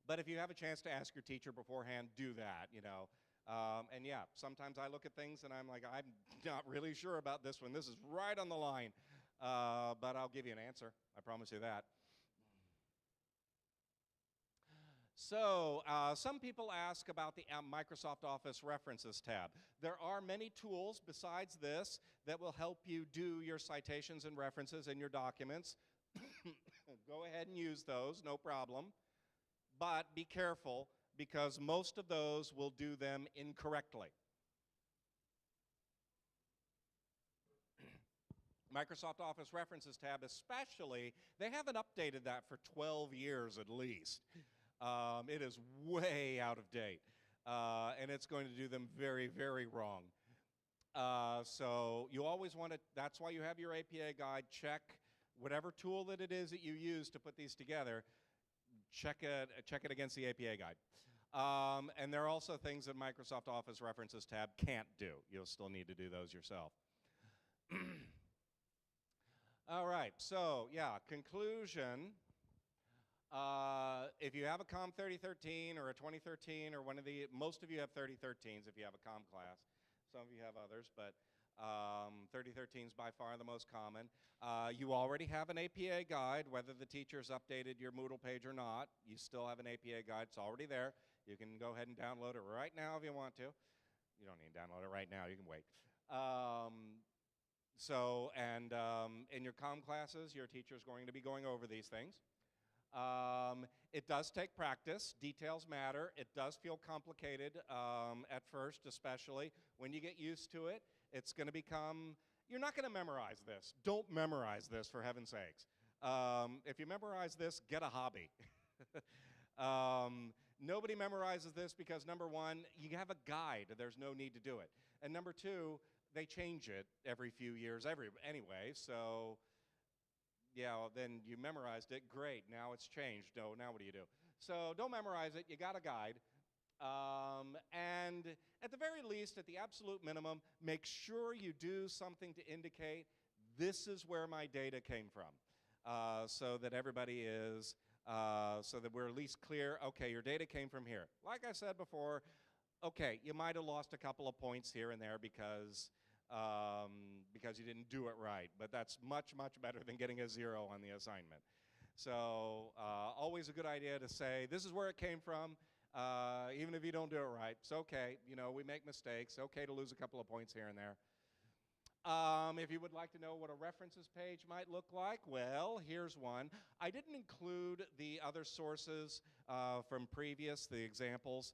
S3: But if you have a chance to ask your teacher beforehand, do that, And yeah, sometimes I look at things and I'm like, I'm not really sure about this one. This is right on the line. But I'll give you an answer. I promise you that. So some people ask about the Microsoft Office References tab. There are many tools besides this that will help you do your citations and references in your documents. Go ahead and use those, no problem. But be careful, because most of those will do them incorrectly. Microsoft Office References tab especially, they haven't updated that for 12 years at least. It is way out of date, and it's going to do them very, very wrong. So you always want to, that's why you have your APA guide. Check whatever tool that it is that you use to put these together. Check it against the APA guide. And there are also things that Microsoft Office References tab can't do. You'll still need to do those yourself. All right, so yeah, conclusion. If you have a COM 3013 or a 2013 or most of you have 3013s if you have a COM class. Some of you have others, but 3013 is by far the most common. You already have an APA guide, whether the teacher's updated your Moodle page or not. You still have an APA guide. It's already there. You can go ahead and download it right now if you want to. You don't need to download it right now. You can wait. In your COM classes, your teacher is going to be going over these things. It does take practice. Details matter. It does feel complicated at first, especially. When you get used to it, it's going to become, you're not going to memorize this. Don't memorize this, for heaven's sakes. If you memorize this, get a hobby. Nobody memorizes this because, number one, you have a guide. There's no need to do it. And number two, they change it every few years anyway, so yeah, then you memorized it, great, now it's changed. No, now what do you do? So don't memorize it, you got a guide. And at the very least, at the absolute minimum, make sure you do something to indicate this is where my data came from, so that everybody is, so that we're at least clear, okay, your data came from here. Like I said before, okay, you might have lost a couple of points here and there because you didn't do it right, but that's much, much better than getting a 0 on the assignment. So always a good idea to say, this is where it came from, even if you don't do it right. It's okay, we make mistakes, okay to lose a couple of points here and there. If you would like to know what a references page might look like, well, here's one. I didn't include the other sources from the examples,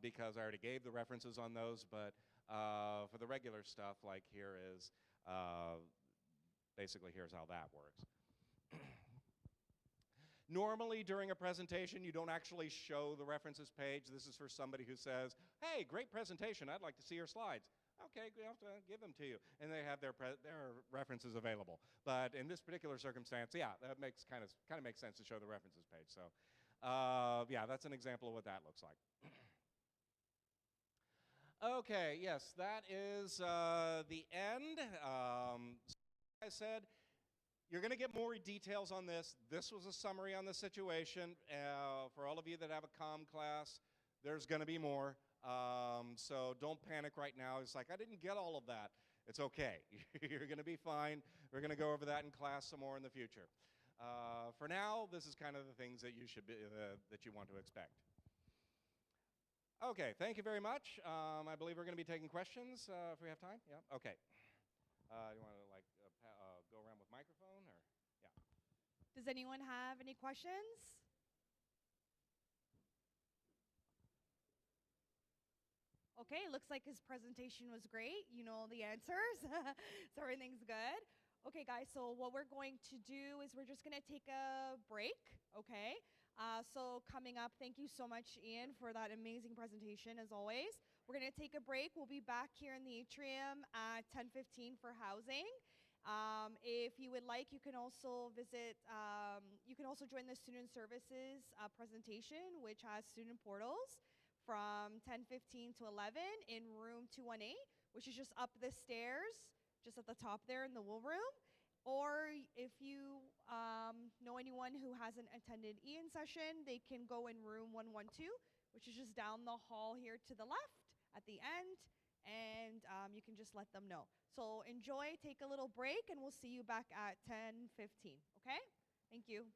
S3: because I already gave the references on those, but for the regular stuff, like here is, basically here's how that works. Normally, during a presentation, you don't actually show the references page. This is for somebody who says, hey, great presentation, I'd like to see your slides. Okay, we have to give them to you. And they have their references available. But in this particular circumstance, yeah, that makes kind of makes sense to show the references page. So yeah, that's an example of what that looks like. Okay, yes, that is the end. Like I said, you're going to get more details on this. This was a summary on the situation. For all of you that have a comm class, there's going to be more. So don't panic right now. It's like, I didn't get all of that. It's okay. You're going to be fine. We're going to go over that in class some more in the future. For now, this is kind of the things that you should be, that you want to expect. Okay, thank you very much. I believe we're going to be taking questions if we have time. Yeah. Okay. You want to like go around with microphone or yeah?
S2: Does anyone have any questions? Okay, looks like his presentation was great. You know the answers, so everything's good. Okay, guys, so what we're going to do is we're just going to take a break, okay? So coming up, thank you so much, Ian, for that amazing presentation, as always. We're going to take a break. We'll be back here in the atrium at 10:15 for housing. If you would like, you can also visit, you can also join the Student Services presentation, which has student portals, from 10:15 to 11 in room 218, which is just up the stairs, just at the top there in the wool room. Or if you know anyone who hasn't attended Ian's session, they can go in room 112, which is just down the hall here to the left at the end, and you can just let them know. So enjoy, take a little break, and we'll see you back at 10:15, okay? Thank you.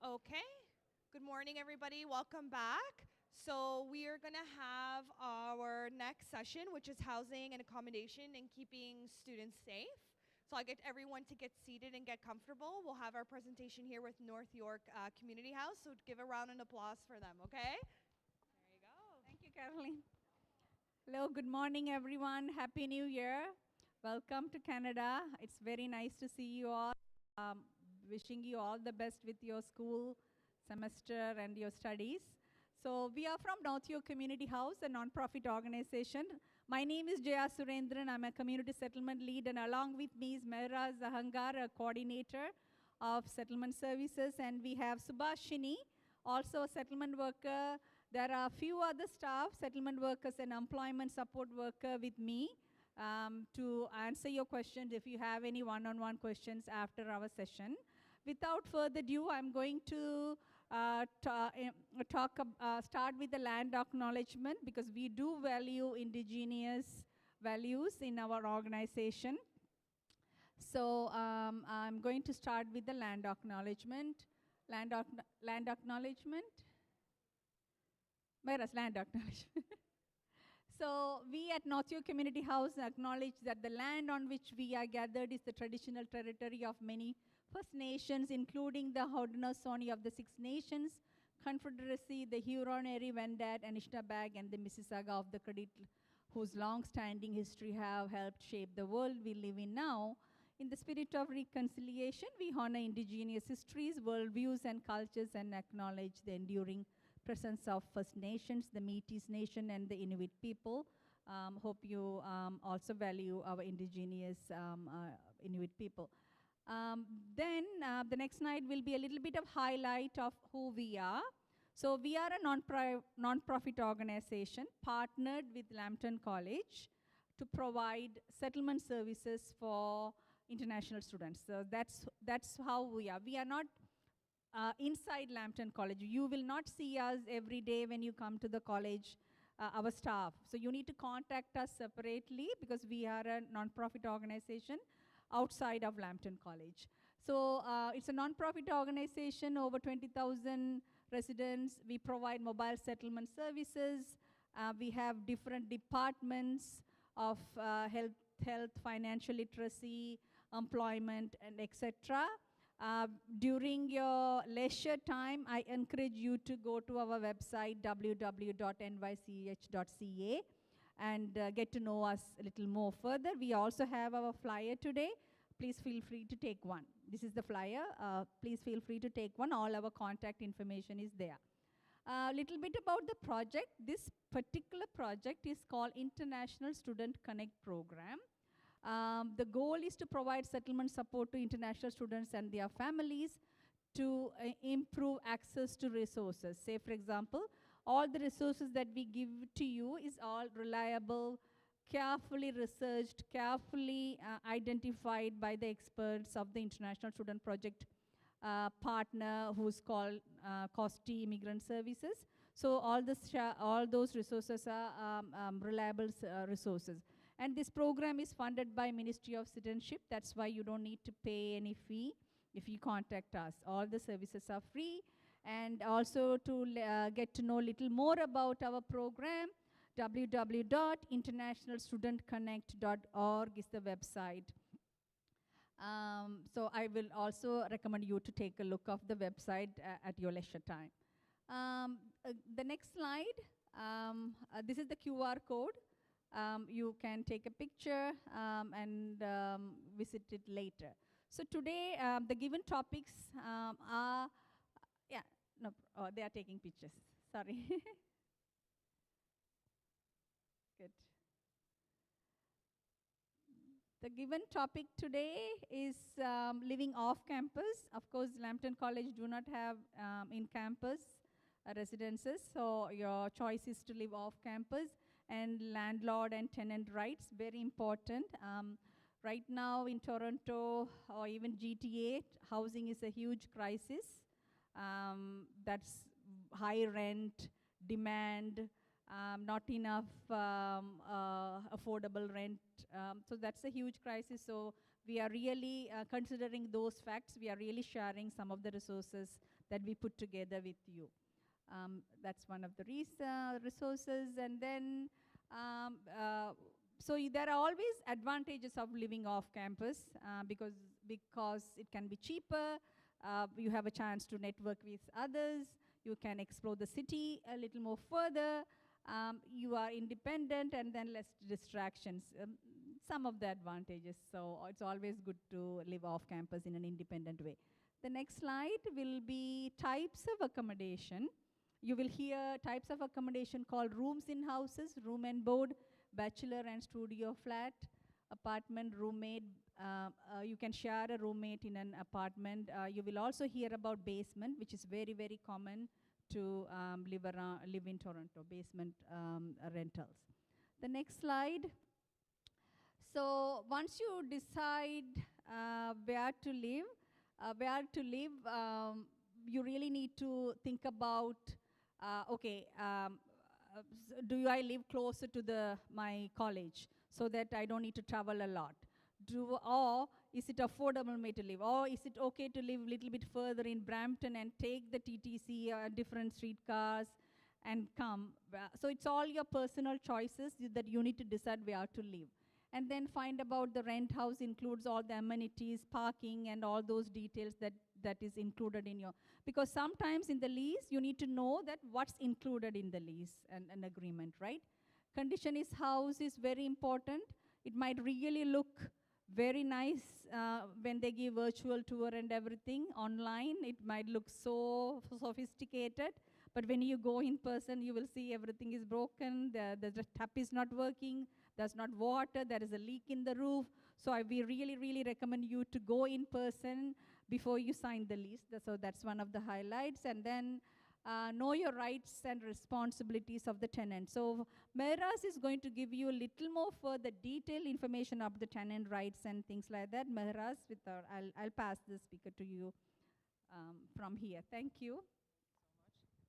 S2: Okay. Good morning, everybody. Welcome back. So we are going to have our next session, which is housing and accommodation and keeping students safe. So I'll get everyone to get seated and get comfortable. We'll have our presentation here with North York Community House. So give a round of applause for them, okay? There you go.
S4: Thank you, Caroline. Hello, good morning, everyone. Happy New Year. Welcome to Canada. It's very nice to see you all. Wishing you all the best with your school semester and your studies. So we are from North York Community House, a non-profit organization. My name is Jaya Surendran. I'm a community settlement lead, and along with me is Mehra Zahangar, a coordinator of settlement services, and we have Subhashini, also a settlement worker. There are a few other staff, settlement workers and employment support worker with me to answer your questions if you have any one-on-one questions after our session. Without further ado, I'm going to start with the land acknowledgement because we do value indigenous values in our organization. So I'm going to start with the land acknowledgement. Land acknowledgement. Where is land acknowledgement? So we at North York Community House acknowledge that the land on which we are gathered is the traditional territory of many First Nations, including the Haudenosaunee of the Six Nations, Confederacy, the Huron-Erie, Wendat, Anishinaabeg, and the Mississauga of the Credit, whose long-standing history have helped shape the world we live in now. In the spirit of reconciliation, we honor indigenous histories, worldviews, and cultures, and acknowledge the enduring presence of First Nations, the Métis Nation, and the Inuit people. Hope you also value our indigenous Inuit people. Then the next slide will be a little bit of highlight of who we are. So we are a non-profit organization partnered with Lambton College to provide settlement services for international students. So that's how we are. We are not inside Lambton College. You will not see us every day when you come to the college, our staff. So you need to contact us separately because we are a non-profit organization outside of Lambton College. So it's a non-profit organization, over 20,000 residents. We provide mobile settlement services. We have different departments of health, financial literacy, employment, and etc. During your leisure time, I encourage you to go to our website, www.nych.ca, and get to know us a little more further. We also have our flyer today. Please feel free to take one. This is the flyer. Please feel free to take one. All our contact information is there. A little bit about the project. This particular project is called International Student Connect Program. The goal is to provide settlement support to international students and their families to improve access to resources. Say, for example, all the resources that we give to you is all reliable, carefully researched, carefully identified by the experts of the International Student Project partner, who's called COSTI Immigrant Services. So all those resources are reliable resources. And this program is funded by Ministry of Citizenship. That's why you don't need to pay any fee if you contact us. All the services are free. And also to get to know a little more about our program, www.internationalstudentconnect.org is the website. So I will also recommend you to take a look of the website at your leisure time. The next slide, this is the QR code. You can take a picture and visit it later. So today, the given topics are, they are taking pictures, sorry. Good. The given topic today is living off campus. Of course, Lambton College do not have in-campus residences, so your choice is to live off campus. And landlord and tenant rights, very important. Right now in Toronto or even GTA, housing is a huge crisis. That's high rent, demand, not enough affordable rent. So that's a huge crisis. So we are really considering those facts. We are really sharing some of the resources that we put together with you. That's one of the resources. And then, there are always advantages of living off campus because it can be cheaper. You have a chance to network with others. You can explore the city a little more further. You are independent, and then less distractions. Some of the advantages. So it's always good to live off campus in an independent way. The next slide will be types of accommodation. You will hear types of accommodation called rooms in houses, room and board, bachelor and studio flat, apartment, roommate. You can share a roommate in an apartment. You will also hear about basement, which is very, very common to live in Toronto, basement rentals. The next slide. So once you decide where to live, you really need to think about, do I live closer to my college so that I don't need to travel a lot? Or is it affordable me to live? Or is it okay to live a little bit further in Brampton and take the TTC, different streetcars, and come? So it's all your personal choices that you need to decide where to live. And then find about the rent house includes all the amenities, parking, and all those details that is included in because sometimes in the lease, you need to know that what's included in the lease and an agreement, right? Condition is house is very important. It might really look very nice when they give virtual tour and everything online. It might look so sophisticated, but when you go in person, you will see everything is broken, the tap is not working, there's not water, there is a leak in the roof. So we really, really recommend you to go in person before you sign the lease. So that's one of the highlights. And then know your rights and responsibilities of the tenant. So Mehraz is going to give you a little more further detailed information of the tenant rights and things like that. Mehraz, I'll pass the speaker to you from here. Thank you.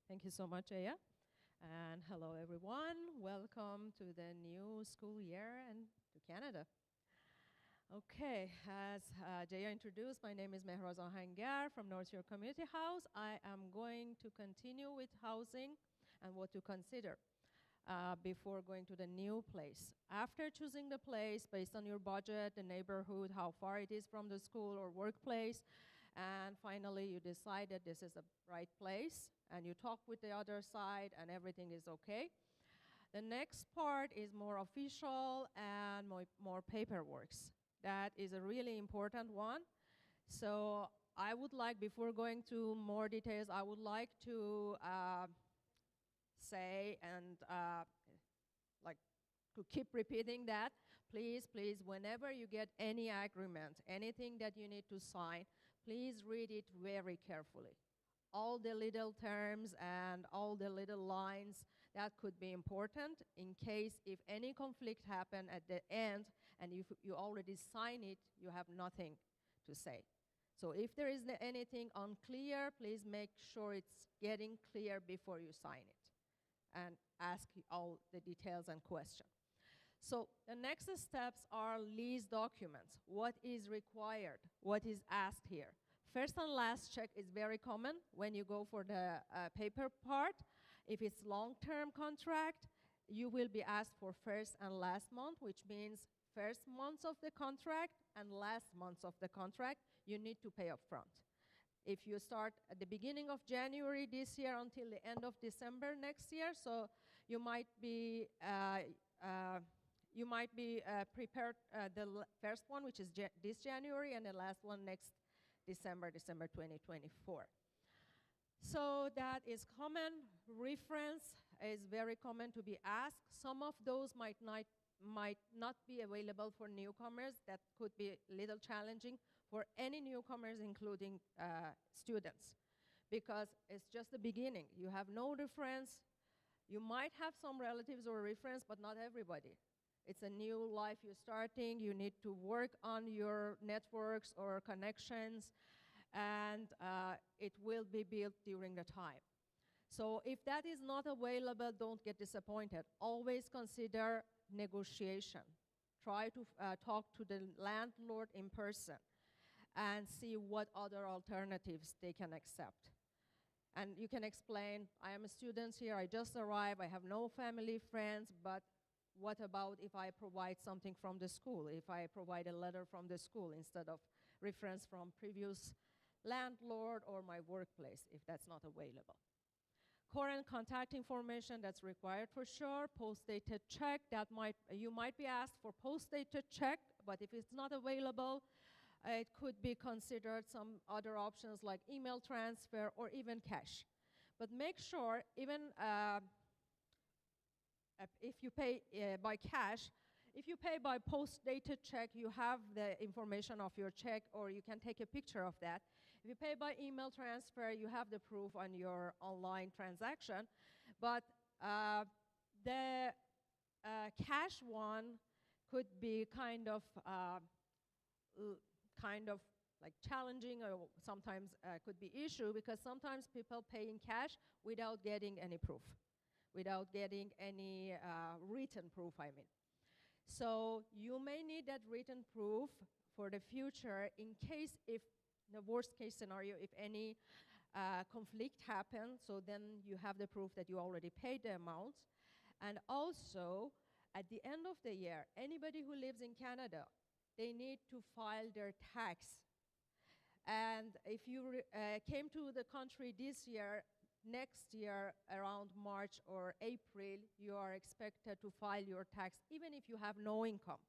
S5: Thank you so much, Aya. And hello, everyone. Welcome to the new school year and to Canada. Okay, as Jaya introduced, my name is Mehraz Ahangar from North York Community House. I am going to continue with housing and what to consider before going to the new place. After choosing the place based on your budget, the neighborhood, how far it is from the school or workplace, and finally you decide that this is the right place, and you talk with the other side and everything is okay. The next part is more official and more paperwork. That is a really important one. So I would like, before going to more details, I would like to say and to keep repeating that, please, whenever you get any agreement, anything that you need to sign, please read it very carefully. All the little terms and all the little lines, that could be important in case if any conflict happen at the end and if you already sign it, you have nothing to say. So if there is anything unclear, please make sure it's getting clear before you sign it and ask all the details and questions. So the next steps are lease documents. What is required? What is asked here? First and last check is very common when you go for the paper part. If it's long-term contract, you will be asked for first and last month, which means first months of the contract and last months of the contract, you need to pay upfront. If you start at the beginning of January this year until the end of December next year, so you might be prepared the first one, which is this January, and the last one next December 2024. So that is common. Reference is very common to be asked. Some of those might not be available for newcomers. That could be a little challenging for any newcomers, including students, because it's just the beginning. You have no reference. You might have some relatives or reference, but not everybody. It's a new life you're starting. You need to work on your networks or connections, and it will be built during the time. So if that is not available, don't get disappointed. Always consider negotiation. Try to talk to the landlord in person and see what other alternatives they can accept. And you can explain, I am a student here, I just arrived, I have no family, friends, but what about if I provide something from the school, if I provide a letter from the school instead of reference from previous landlord or my workplace, if that's not available. Current contact information, that's required for sure. Post-dated check, you might be asked for post-dated check, but if it's not available, it could be considered some other options like email transfer or even cash. But make sure, even if you pay by cash, if you pay by post-dated check, you have the information of your check, or you can take a picture of that. If you pay by email transfer, you have the proof on your online transaction. But the cash one could be kind of like challenging, or sometimes could be issue, because sometimes people pay in cash without getting any proof, without getting any written proof, I mean. So you may need that written proof for the future in case, if the worst case scenario, if any conflict happens, so then you have the proof that you already paid the amount. And also, at the end of the year, anybody who lives in Canada, they need to file their tax. And if you came to the country this year, next year, around March or April, you are expected to file your tax, even if you have no income.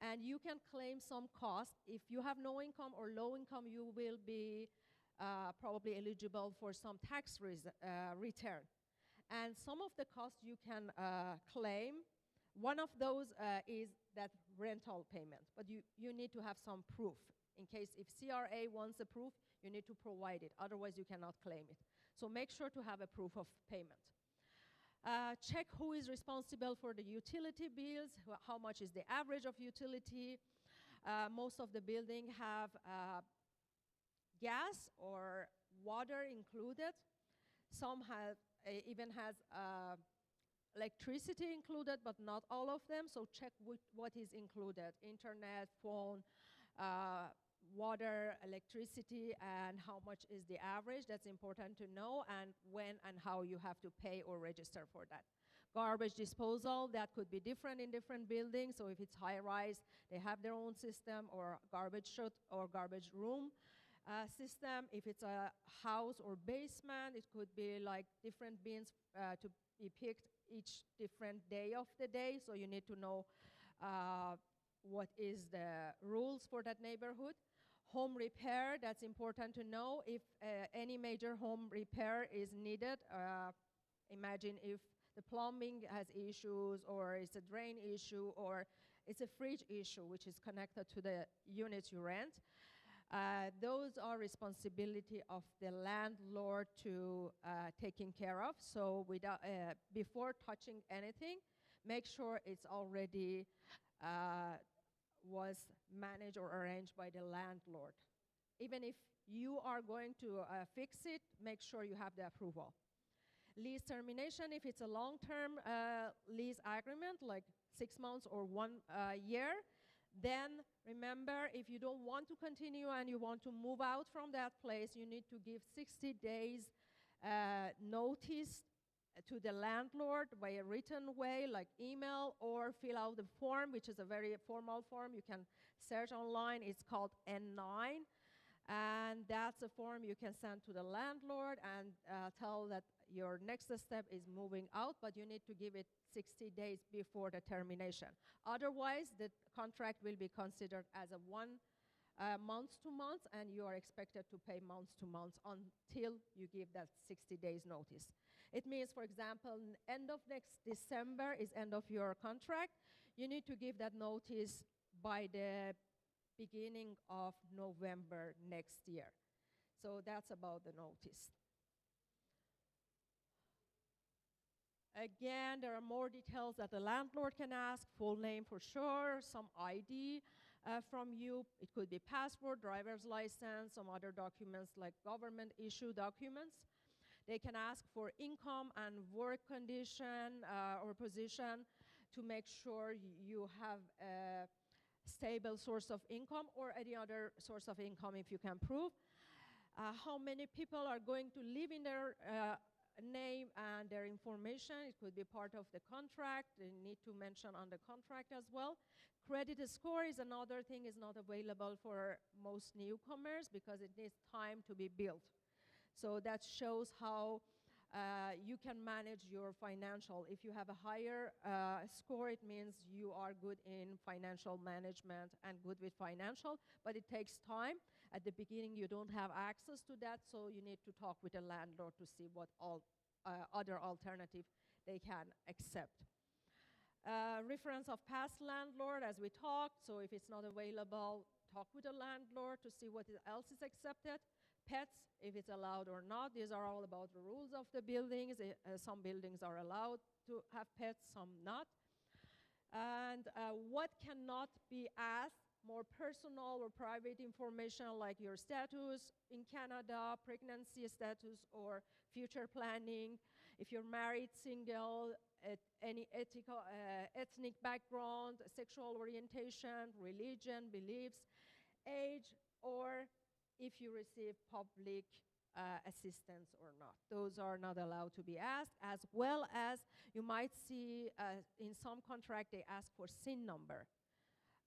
S5: And you can claim some cost. If you have no income or low income, you will be probably eligible for some tax return. And some of the costs you can claim, one of those is that rental payment. But you need to have some proof. In case if CRA wants a proof, you need to provide it. Otherwise, you cannot claim it. So make sure to have a proof of payment. Check who is responsible for the utility bills, how much is the average of utility. Most of the building have gas or water included. Some have even has electricity included, but not all of them. So check what is included: internet, phone, water, electricity, and how much is the average. That's important to know, and when and how you have to pay or register for that. Garbage disposal, that could be different in different buildings. So if it's high-rise, they have their own system, or garbage chute or garbage room system. If it's a house or basement, it could be like different bins to be picked each different day of the day. So you need to know what is the rules for that neighborhood. Home repair, that's important to know. If any major home repair is needed, imagine if the plumbing has issues, or it's a drain issue, or it's a fridge issue which is connected to the unit you rent. Those are responsibility of the landlord to taking care of. So without, before touching anything, make sure it's already was managed or arranged by the landlord. Even if you are going to fix it, make sure you have the approval. Lease termination, if it's a long-term lease agreement, like 6 months or 1 year, then remember, if you don't want to continue and you want to move out from that place, you need to give 60 days notice to the landlord by a written way, like email, or fill out the form, which is a very formal form. You can search online. It's called N9. And that's a form you can send to the landlord and tell that your next step is moving out, but you need to give it 60 days before the termination. Otherwise, the contract will be considered as a month to month, and you are expected to pay month to month until you give that 60 days notice. It means, for example, end of next December is end of your contract. You need to give that notice by the beginning of November next year. So that's about the notice. Again, there are more details that the landlord can ask: full name for sure, some ID from you. It could be passport, driver's license, some other documents like government issue documents. They can ask for income and work condition or position to make sure you have a stable source of income or any other source of income if you can prove. how many people are going to live in their name and their information. It could be part of the contract. They need to mention on the contract as well. Credit score is another thing, is not available for most newcomers because it needs time to be built. So that shows how you can manage your financial. If you have a higher score, it means you are good in financial management and good with financial, but it takes time. At the beginning, you don't have access to that, so you need to talk with the landlord to see what all other alternative they can accept. Reference of past landlord, as we talked, so if it's not available, talk with the landlord to see what else is accepted. Pets, if it's allowed or not. These are all about the rules of the buildings. Some buildings are allowed to have pets, some not. And what cannot be asked, more personal or private information like your status in Canada, pregnancy status, or future planning. If you're married, single, any ethnic background, sexual orientation, religion, beliefs, age, or if you receive public assistance or not. Those are not allowed to be asked, as well as you might see in some contract they ask for SIN number.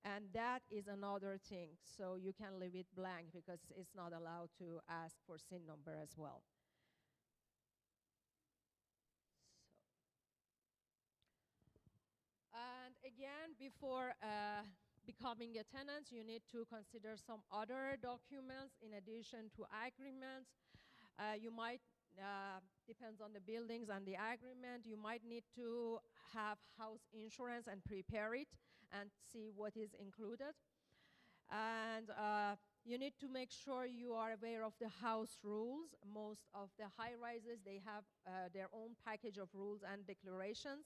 S5: And that is another thing. So you can leave it blank because it's not allowed to ask for SIN number as well. And again, before becoming a tenant, you need to consider some other documents in addition to agreements. You might, depends on the buildings and the agreement, you might need to have house insurance and prepare it and see what is included. And you need to make sure you are aware of the house rules. Most of the high-rises, they have their own package of rules and declarations.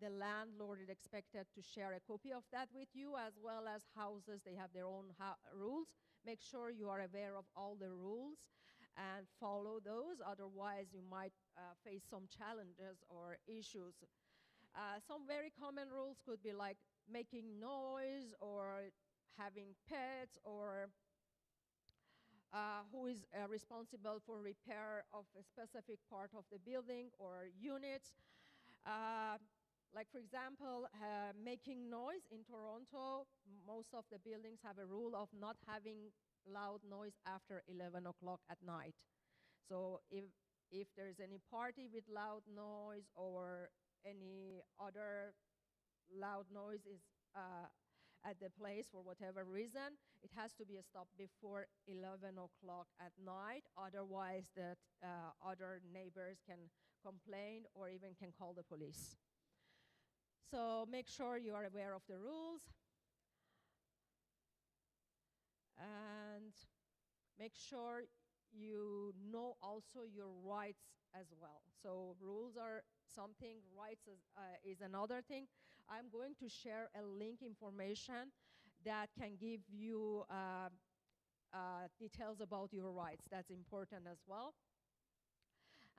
S5: The landlord is expected to share a copy of that with you, as well as houses, they have their own rules. Make sure you are aware of all the rules and follow those, otherwise you might face some challenges or issues. Some very common rules could be like making noise or having pets, or who is responsible for repair of a specific part of the building or units. Like for example, making noise in Toronto, most of the buildings have a rule of not having loud noise after 11 o'clock at night. So if there's any party with loud noise or any other loud noise is at the place for whatever reason, it has to be stopped before 11 o'clock at night. Otherwise, the other neighbors can complain or even can call the police. So make sure you are aware of the rules. And make sure you know also your rights as well. So rules are something, rights is another thing. I'm going to share a link information that can give you details about your rights. That's important as well.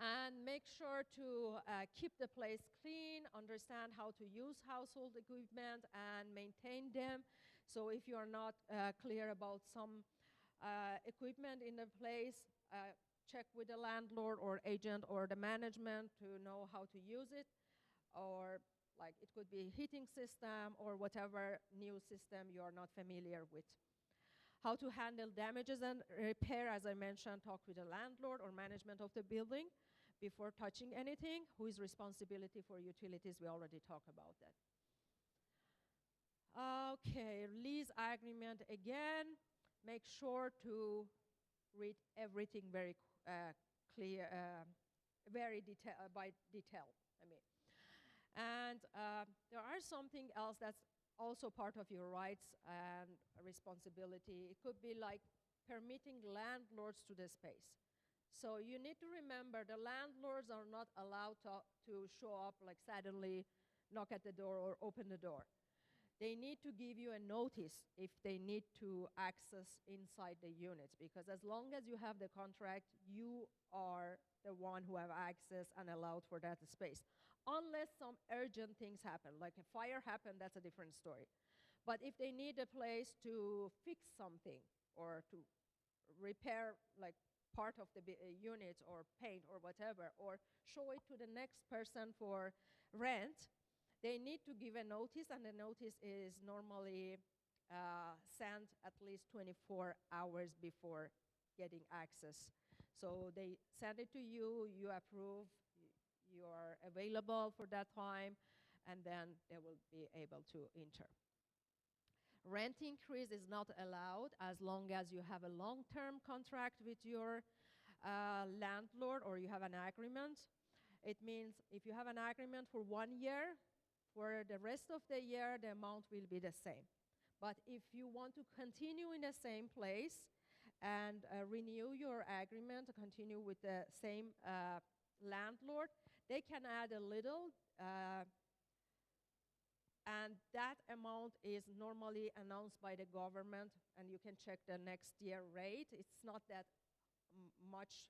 S5: And make sure to keep the place clean, understand how to use household equipment and maintain them. So if you are not clear about some equipment in the place, check with the landlord or agent or the management to know how to use it. Or like it could be heating system or whatever new system you are not familiar with. How to handle damages and repair, as I mentioned, talk with the landlord or management of the building before touching anything. Who is responsibility for utilities? We already talked about that. Okay, lease agreement again. Make sure to read everything very clear, very by detail, I mean. And there are something else that's also part of your rights and responsibility. It could be like permitting landlords to the space. So you need to remember the landlords are not allowed to show up like suddenly knock at the door or open the door. They need to give you a notice if they need to access inside the units, because as long as you have the contract, you are the one who have access and allowed for that space. Unless some urgent things happen, like a fire happened, that's a different story. But if they need a place to fix something or to repair like part of the unit or paint or whatever, or show it to the next person for rent, they need to give a notice, and the notice is normally sent at least 24 hours before getting access. So they send it to you, you approve, you are available for that time, and then they will be able to enter. Rent increase is not allowed as long as you have a long-term contract with your landlord or you have an agreement. It means if you have an agreement for 1 year, for the rest of the year, the amount will be the same. But if you want to continue in the same place and renew your agreement, continue with the same landlord, they can add a little, and that amount is normally announced by the government, and you can check the next year rate. It's not that much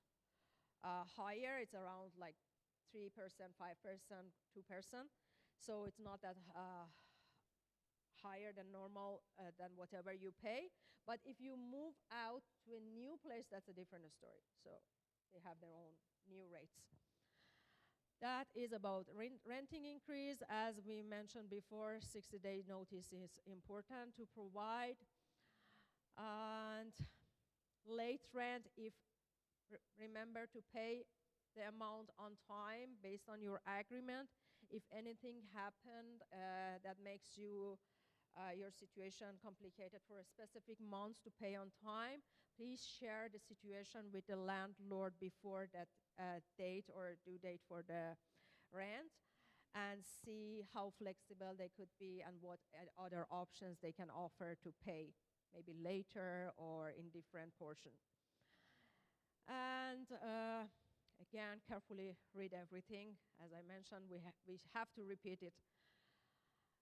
S5: higher. It's around like 3%, 5%, 2%. So it's not that higher than normal, than whatever you pay. But if you move out to a new place, that's a different story. So they have their own new rates. That is about renting increase. As we mentioned before, 60-day notice is important to provide. And late rent, if remember to pay the amount on time based on your agreement. If anything happened that makes you your situation complicated for a specific month to pay on time, please share the situation with the landlord before that date or due date for the rent, and see how flexible they could be and what other options they can offer to pay, maybe later or in different portions. And again, carefully read everything. As I mentioned, we have to repeat it.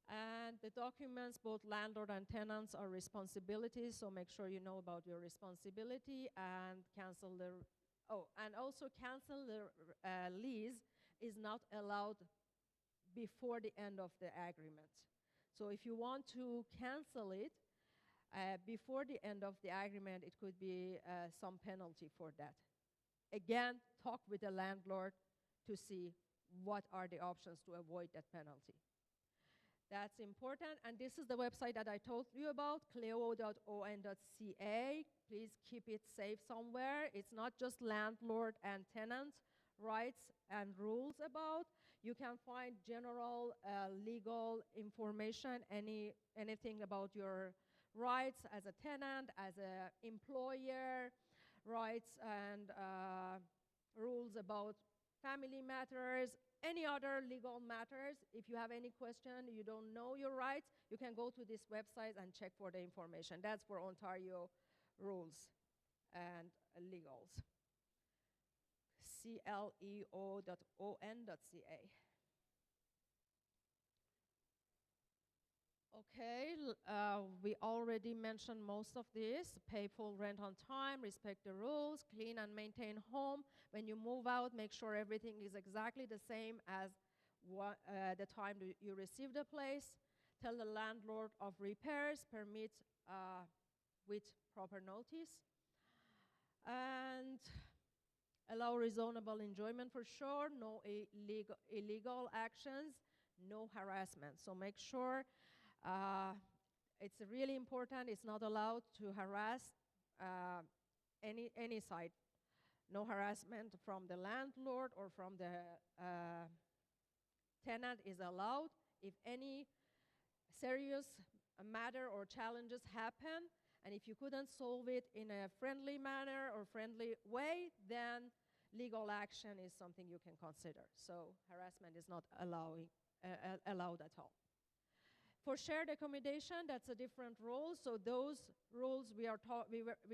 S5: And the documents, both landlord and tenants, are responsibilities, so make sure you know about your responsibility and cancel the, and also cancel the lease is not allowed before the end of the agreement. So if you want to cancel it before the end of the agreement, it could be some penalty for that. Again, talk with the landlord to see what are the options to avoid that penalty. That's important, and this is the website that I told you about, cleo.on.ca. Please keep it safe somewhere. It's not just landlord and tenant rights and rules about. You can find general legal information, anything about your rights as a tenant, as an employer, rights and rules about family matters, any other legal matters. If you have any question, you don't know your rights, you can go to this website and check for the information. That's for Ontario rules and legals. cleo.on.ca. Okay, we already mentioned most of this. Pay full rent on time, respect the rules, clean and maintain home. When you move out, make sure everything is exactly the same as the time you received the place. Tell the landlord of repairs, permit with proper notice. And allow reasonable enjoyment for sure, no illegal actions, no harassment. So make sure it's really important. It's not allowed to harass any side. No harassment from the landlord or from the tenant is allowed. If any serious matter or challenges happen, and if you couldn't solve it in a friendly manner or friendly way, then legal action is something you can consider. So harassment is not allowed at all. For shared accommodation, that's a different rule. So those rules we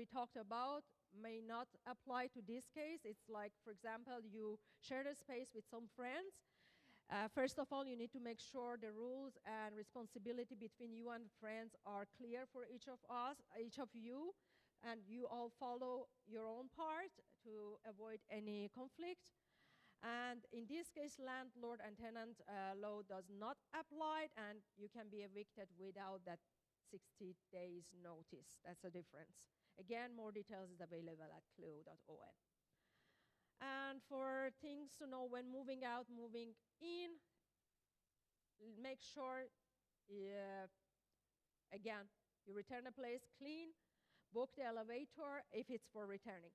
S5: talked about may not apply to this case. It's like, for example, you share a space with some friends. First of all, you need to make sure the rules and responsibility between you and friends are clear for each of you, and you all follow your own part to avoid any conflict. And in this case, landlord and tenant law does not apply, and you can be evicted without that 60 days notice. That's a difference. Again, more details is available at clue.on. And for things to know when moving out, moving in, make sure, again, you return a place clean, book the elevator if it's for returning.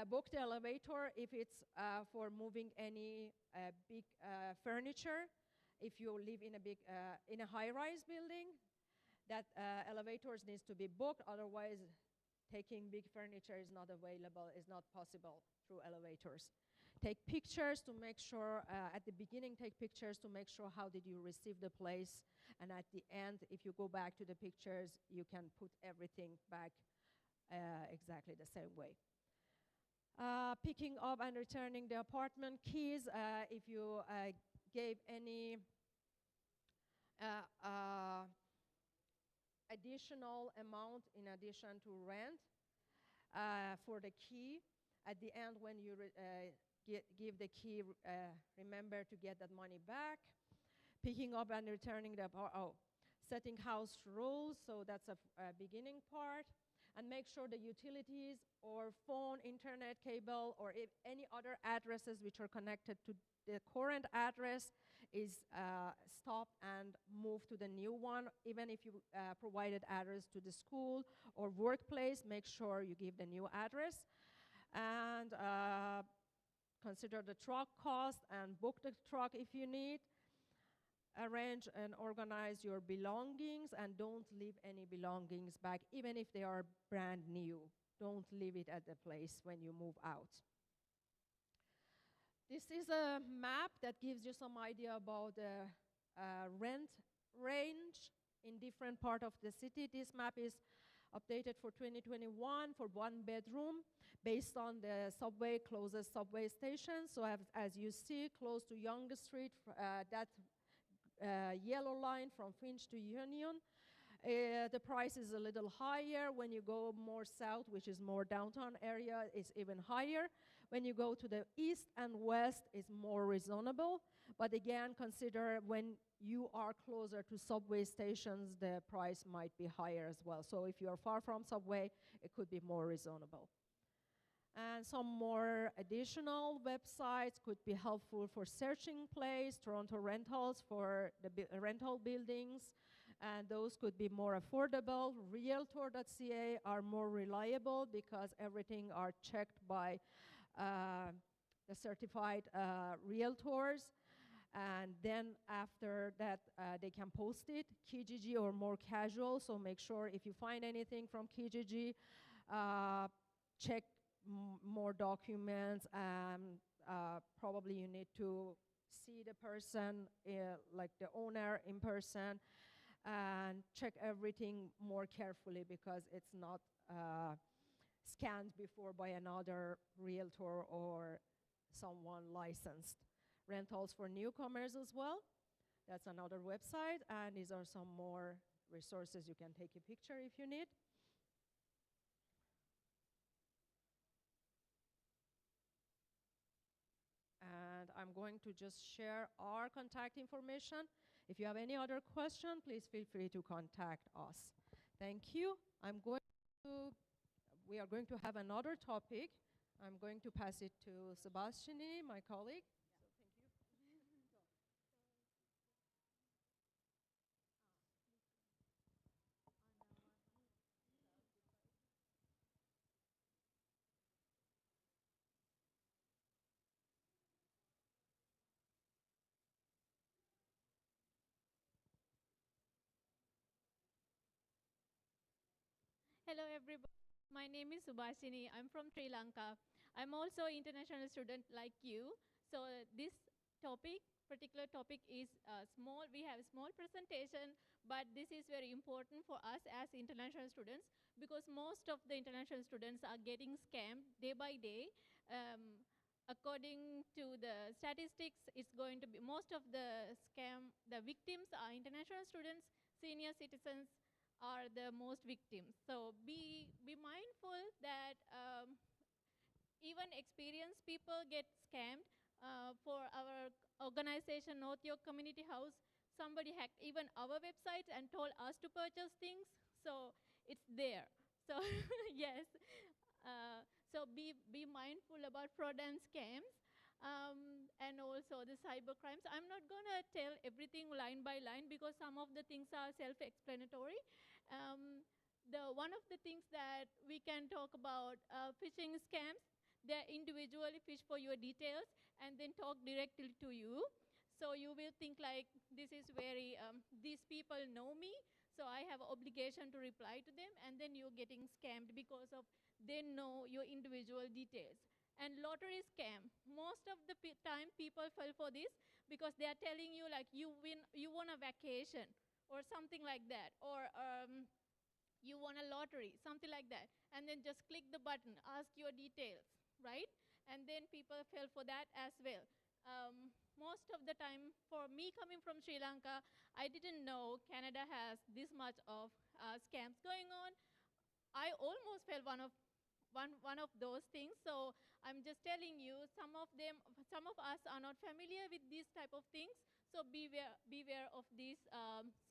S5: Book the elevator if it's for moving any big furniture. If you live in a high-rise building, that elevators needs to be booked. Otherwise, taking big furniture is not available, is not possible through elevators. Take pictures to make sure, at the beginning, take pictures to make sure how did you receive the place. And at the end, if you go back to the pictures, you can put everything back exactly the same way. Picking up and returning the apartment keys, if you gave any additional amount in addition to rent for the key, at the end when you give the key, remember to get that money back. Picking up and returning the setting house rules, so that's a beginning part. And make sure the utilities or phone, internet cable, or if any other addresses which are connected to the current address is stopped and moved to the new one. Even if you provided address to the school or workplace, make sure you give the new address. And consider the truck cost and book the truck if you need. Arrange and organize your belongings and don't leave any belongings back, even if they are brand new. Don't leave it at the place when you move out. This is a map that gives you some idea about the rent range in different part of the city. This map is updated for 2021 for 1 bedroom based on the closest subway station. So as you see, close to Young Street, that yellow line from Finch to Union. The price is a little higher. When you go more south, which is more downtown area, it's even higher. When you go to the east and west, it's more reasonable. But again, consider when you are closer to subway stations, the price might be higher as well. So if you are far from subway, it could be more reasonable. And some more additional websites could be helpful for searching place, Toronto rentals for the rental buildings, and those could be more affordable. Realtor.ca are more reliable because everything are checked by the certified realtors. And then after that, they can post it. Kijiji or more casual, so make sure if you find anything from Kijiji, check more documents, and probably you need to see the person, like the owner in person, and check everything more carefully because it's not scanned before by another realtor or someone licensed. Rentals for newcomers as well. That's another website, and these are some more resources. You can take a picture if you need. And I'm going to just share our contact information. If you have any other question, please feel free to contact us. Thank you. We are going to have another topic. I'm going to pass it to Sebastiani, my colleague.
S6: Hello everybody, my name is Subhashini. I'm from Sri Lanka. I'm also an international student like you. So this particular topic is small. We have a small presentation, but this is very important for us as international students because most of the international students are getting scammed day by day. According to the statistics, it's going to be most of the victims are international students, senior citizens, are the most victims. So be mindful that even experienced people get scammed. For our organization, North York Community House, somebody hacked even our website and told us to purchase things. So it's there. So yes, so be mindful about fraud and scams, and also the cyber crimes. I'm not gonna tell everything line by line because some of the things are self-explanatory. Um, the one of the things that we can talk about, phishing scams, they individually fish for your details and then talk directly to you. So you will think like this is very, these people know me, so I have obligation to reply to them, and then you're getting scammed because of they know your individual details. And lottery scam, most of the time people fall for this because they are telling you like you won a vacation or something like that, or you won a lottery, something like that, and then just click the button, ask your details, right? And then people fell for that as well. Most of the time, for me coming from Sri Lanka, I didn't know Canada has this much of scams going on. I almost fell one of those things. So I'm just telling you, some of us are not familiar with these type of things. So beware of these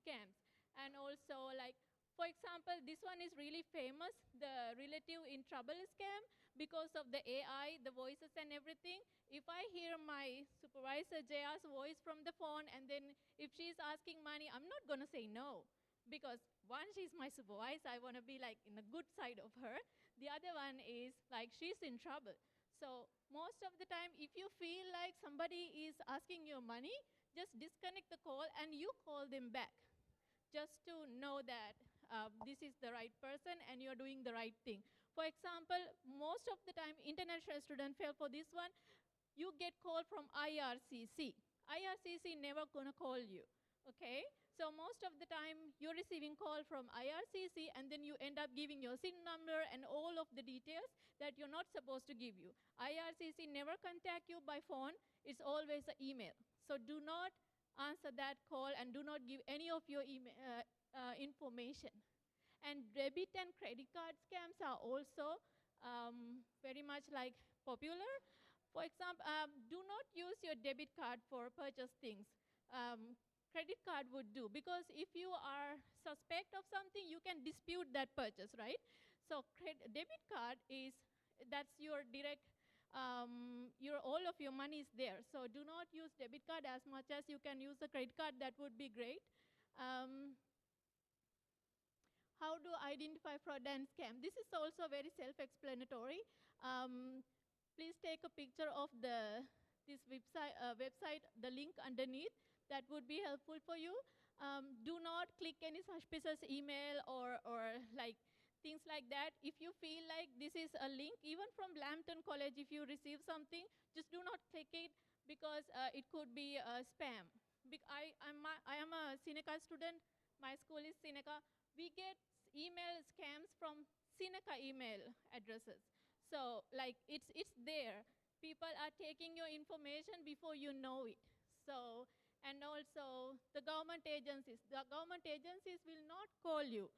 S6: scams. And also, like, for example, this one is really famous, the relative in trouble scam, because of the AI, the voices and everything. If I hear my supervisor JR's voice from the phone, and then if she's asking money, I'm not gonna say no. Because one, she's my supervisor, I wanna be like in the good side of her. The other one is like she's in trouble. So most of the time, if you feel like somebody is asking you money, just disconnect the call and you call them back, just to know that this is the right person and you're doing the right thing. For example, most of the time, international students fail for this one. You get call from IRCC. IRCC never gonna call you, okay? So most of the time, you're receiving call from IRCC, and then you end up giving your SIN number and all of the details that you're not supposed to give you. IRCC never contact you by phone. It's always an email. So do not answer that call and do not give any of your email, information. And debit and credit card scams are also very much like popular. For example, do not use your debit card for purchase things. Credit card would do, because if you are suspect of something, you can dispute that purchase, right? So debit card is, that's your direct, all of your money is there. So do not use debit card. As much as you can use the credit card, that would be great. How to identify fraud and scam? This is also very self-explanatory. Please take a picture of this website, the link underneath. That would be helpful for you. Do not click any suspicious email or like things like that. If you feel like this is a link, even from Lambton College, if you receive something, just do not click it, because it could be spam. I am a Seneca student. My school is Seneca. We get email scams from Seneca email addresses. So like it's there. People are taking your information before you know it. So, and also the government agencies. The government agencies will not call you.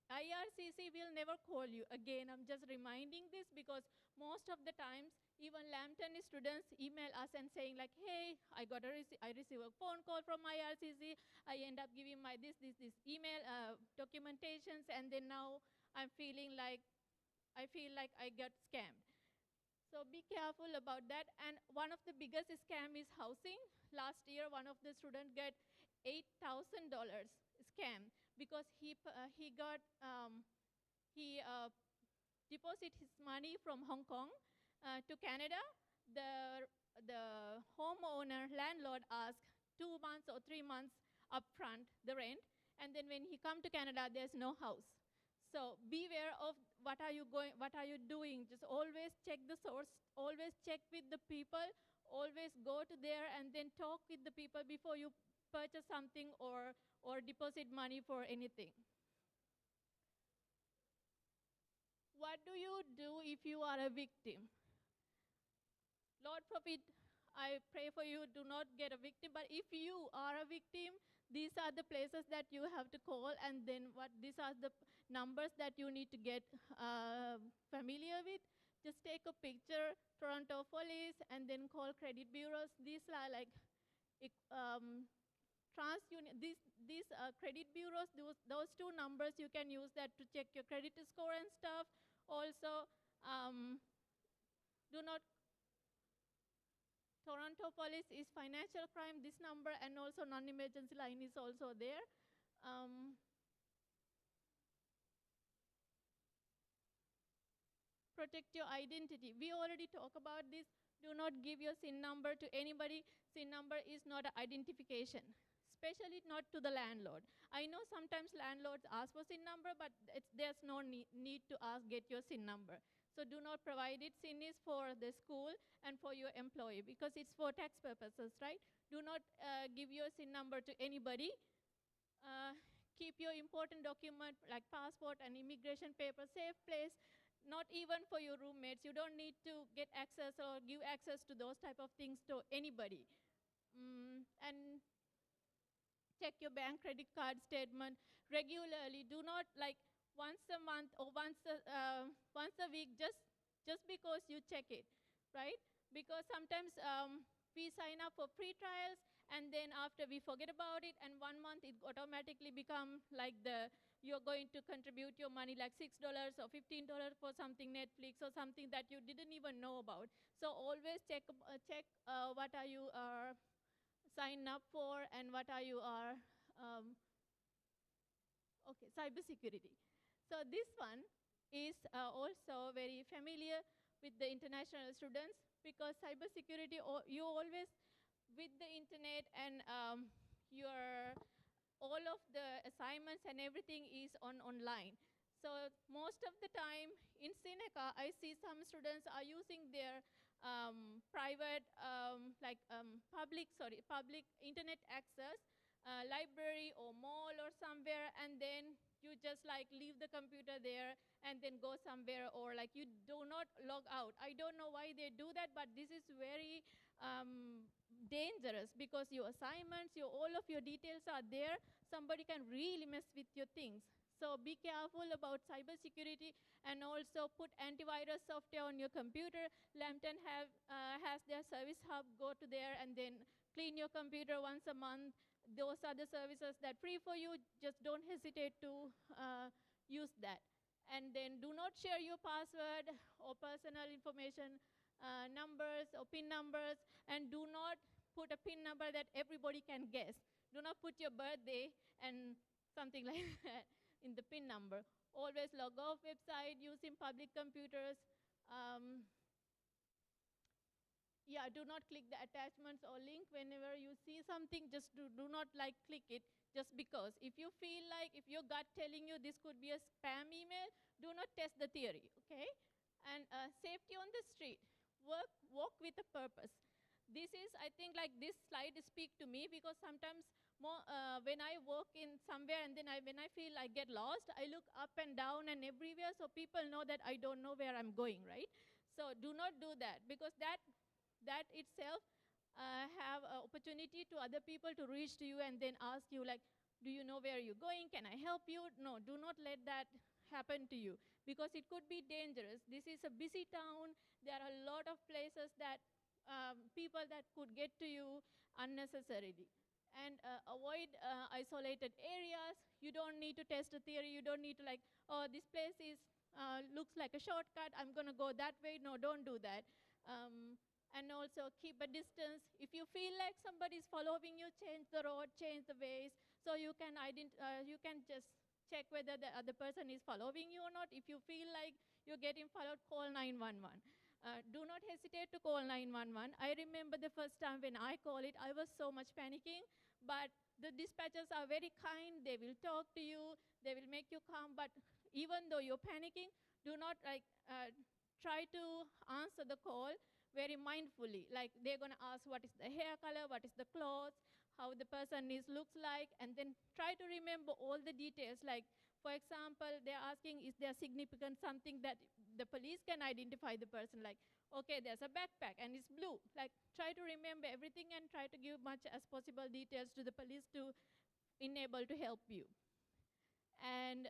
S6: IRCC will never call you. Again, I'm just reminding this because most of the times, even Lambton students email us and saying like, hey, I receive a phone call from IRCC. I end up giving my this email documentations, and then now I feel like I got scammed. So be careful about that. And one of the biggest scam is housing. Last year, one of the students got $8,000 scam because he deposited his money from Hong Kong to Canada. The homeowner, landlord asked 2 months or 3 months upfront the rent, and then when he come to Canada, there's no house. So beware of what are you doing. Just always check the source, always check with the people, always go to there and then talk with the people before you purchase something or deposit money for anything. What do you do if you are a victim? Lord forbid, I pray for you, do not get a victim, but if you are a victim, these are the places that you have to call, and then these are the numbers that you need to get familiar with. Just take a picture, Toronto Police, and then call credit bureaus. These are like these credit bureaus, those two numbers, you can use that to check your credit score and stuff. Also, do not, Toronto Police is financial crime, this number, and also non-emergency line is also there. Protect your identity. We already talked about this. Do not give your SIN number to anybody. SIN number is not an identification, especially not to the landlord. I know sometimes landlords ask for SIN number, but there's no need to get your SIN number. So do not provide it. SIN is for the school and for your employee because it's for tax purposes, right? Do not give your SIN number to anybody. Keep your important document like passport and immigration paper safe place. Not even for your roommates. You don't need to get access or give access to those type of things to anybody. And check your bank credit card statement regularly. Do not like once a month or once a week just because you check it, right? Because sometimes we sign up for free trials and then after we forget about it and 1 month it automatically become like you're going to contribute your money like $6 or $15 for something Netflix or something that you didn't even know about. So always check what are you signed up for and what are you okay, cybersecurity. So this one is also very familiar with the international students because cybersecurity, you always with the internet and all of the assignments and everything is online. So most of the time in Seneca, I see some students are using their private, public internet access, library or mall or somewhere, and then you just like leave the computer there and then go somewhere, or like you do not log out. I don't know why they do that, but this is very dangerous because your assignments, all of your details are there. Somebody can really mess with your things. So be careful about cybersecurity and also put antivirus software on your computer. Lambton has their service hub. Go to there and then clean your computer once a month. Those are the services that free for you. Just don't hesitate to use that. And then do not share your password or personal information numbers or PIN numbers, and do not put a PIN number that everybody can guess. Do not put your birthday and something like that in the PIN number. Always log off website using public computers. Do not click the attachments or link whenever you see something. Just do not like click it just because. If you feel like, if your gut telling you this could be a spam email, do not test the theory, okay? And safety on the street. Walk with a purpose. This is, I think, like this slide speak to me because sometimes when I walk in somewhere and then when I feel I get lost, I look up and down and everywhere so people know that I don't know where I'm going, right? So do not do that because that itself have an opportunity to other people to reach to you and then ask you like, do you know where you're going? Can I help you? No, do not let that happen to you because it could be dangerous. This is a busy town. There are a lot of places that people that could get to you unnecessarily. And avoid isolated areas. You don't need to test a theory. You don't need to like, oh, this place looks like a shortcut. I'm going to go that way. No, don't do that. And also keep a distance. If you feel like somebody's following you, change the road, change the ways. So you can just check whether the other person is following you or not. If you feel like you're getting followed, call 911. Do not hesitate to call 911. I remember the first time when I called it, I was so much panicking, but the dispatchers are very kind. They will talk to you. They will make you calm, but even though you're panicking, do not try to answer the call very mindfully. Like they're gonna ask what is the hair color, what is the clothes, how the person looks like, and then try to remember all the details. Like, for example, they're asking, is there significant something that the police can identify the person? Like, okay, there's a backpack and it's blue. Like, try to remember everything and try to give much as possible details to the police to enable to help you. And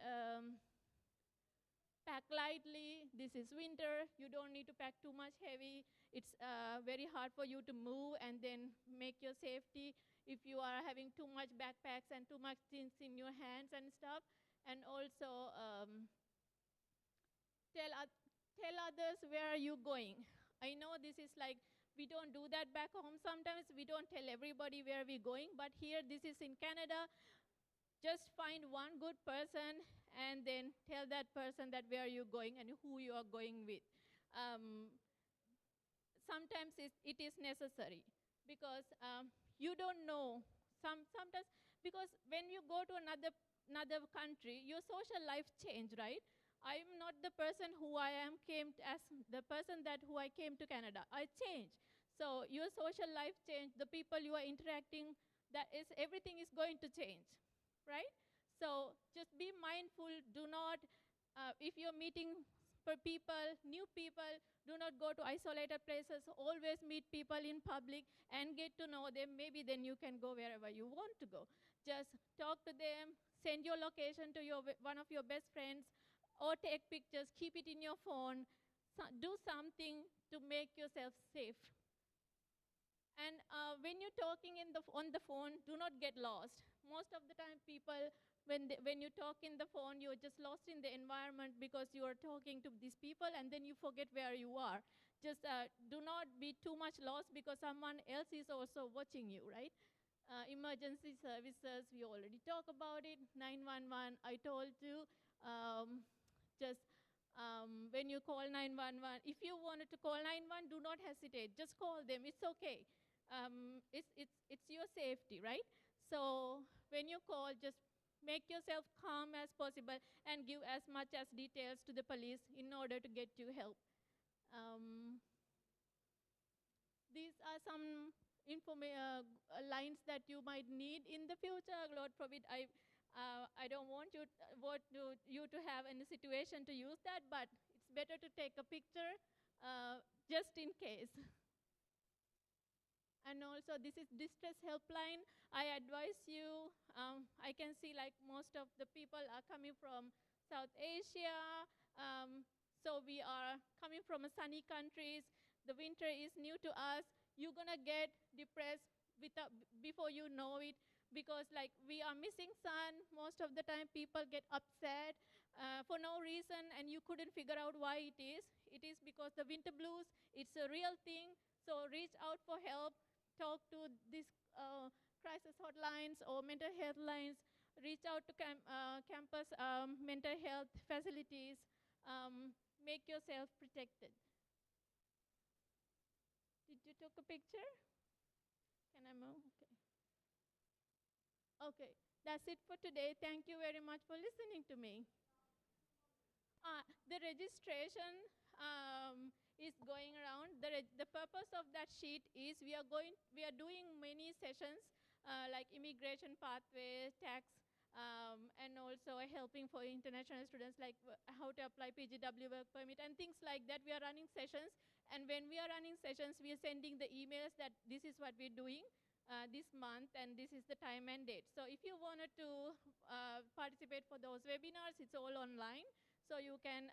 S6: pack lightly. This is winter. You don't need to pack too much heavy. It's very hard for you to move and then make your safety if you are having too much backpacks and too much things in your hands and stuff. And also tell others where are you going. I know this is like, we don't do that back home sometimes. We don't tell everybody where we're going, but here, this is in Canada. Just find one good person and then tell that person that where you're going and who you are going with. Sometimes it is necessary because you don't know. Sometimes, because when you go to another country, your social life change, right? I'm not the person who I am as the person who I came to Canada. I changed. So your social life changed. The people you are interacting, everything is going to change, right? So just be mindful. Do not, if you're meeting new people, do not go to isolated places. Always meet people in public and get to know them. Maybe then you can go wherever you want to go. Just talk to them, send your location to one of your best friends, or take pictures, keep it in your phone. Do something to make yourself safe. And when you're talking on the phone, do not get lost. Most of the time people, when you talk in the phone, you're just lost in the environment because you are talking to these people and then you forget where you are. Just do not be too much lost because someone else is also watching you, right? Emergency services, we already talked about it. 911, I told you. When you call 911, if you wanted to call 911, do not hesitate. Just call them. It's okay. It's your safety, right? So when you call, just make yourself calm as possible and give as much as details to the police in order to get you help. These are some lines that you might need in the future. Lord forbid, I don't want you to have any situation to use that, but it's better to take a picture just in case. And also, this is distress helpline. I advise you, I can see like most of the people are coming from South Asia. So we are coming from sunny countries. The winter is new to us. You're gonna get depressed before you know it, because like we are missing sun. Most of the time people get upset for no reason and you couldn't figure out why it is. It is because the winter blues, it's a real thing. So reach out for help. Talk to these crisis hotlines or mental health lines. Reach out to campus mental health facilities. Make yourself protected. Did you take a picture? Can I move? Okay. Okay, that's it for today. Thank you very much for listening to me. The registration is going around. The purpose of that sheet is we are doing many sessions like immigration pathways, tax, and also helping for international students, like how to apply PGW work permit and things like that. We are running sessions, and when we are running sessions, we are sending the emails that this is what we're doing this month, and this is the time and date. So if you wanted to participate for those webinars, it's all online, so you can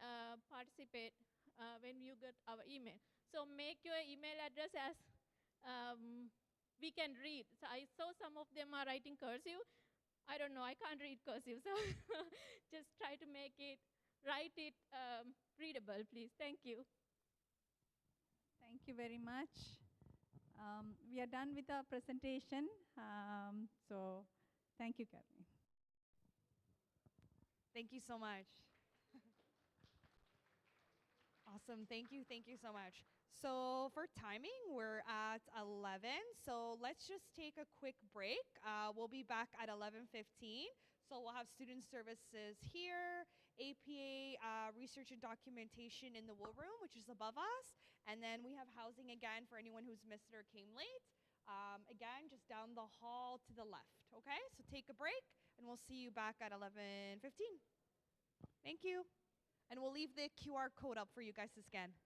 S6: participate when you get our email. So make your email address as we can read. So I saw some of them are writing cursive. I don't know, I can't read cursive, so just try to write it readable, please. Thank you.
S4: Thank you very much. We are done with our presentation. So thank you, Kathleen.
S2: Thank you so much. Awesome. Thank you so much. So for timing, we're at 11. So let's just take a quick break. We'll be back at 11:15. So we'll have student services here, APA research and documentation in the wool room, which is above us. And then we have housing again for anyone who's missed it or came late. Again, just down the hall to the left. Okay, so take a break and we'll see you back at 11:15. Thank you. And we'll leave the QR code up for you guys to scan.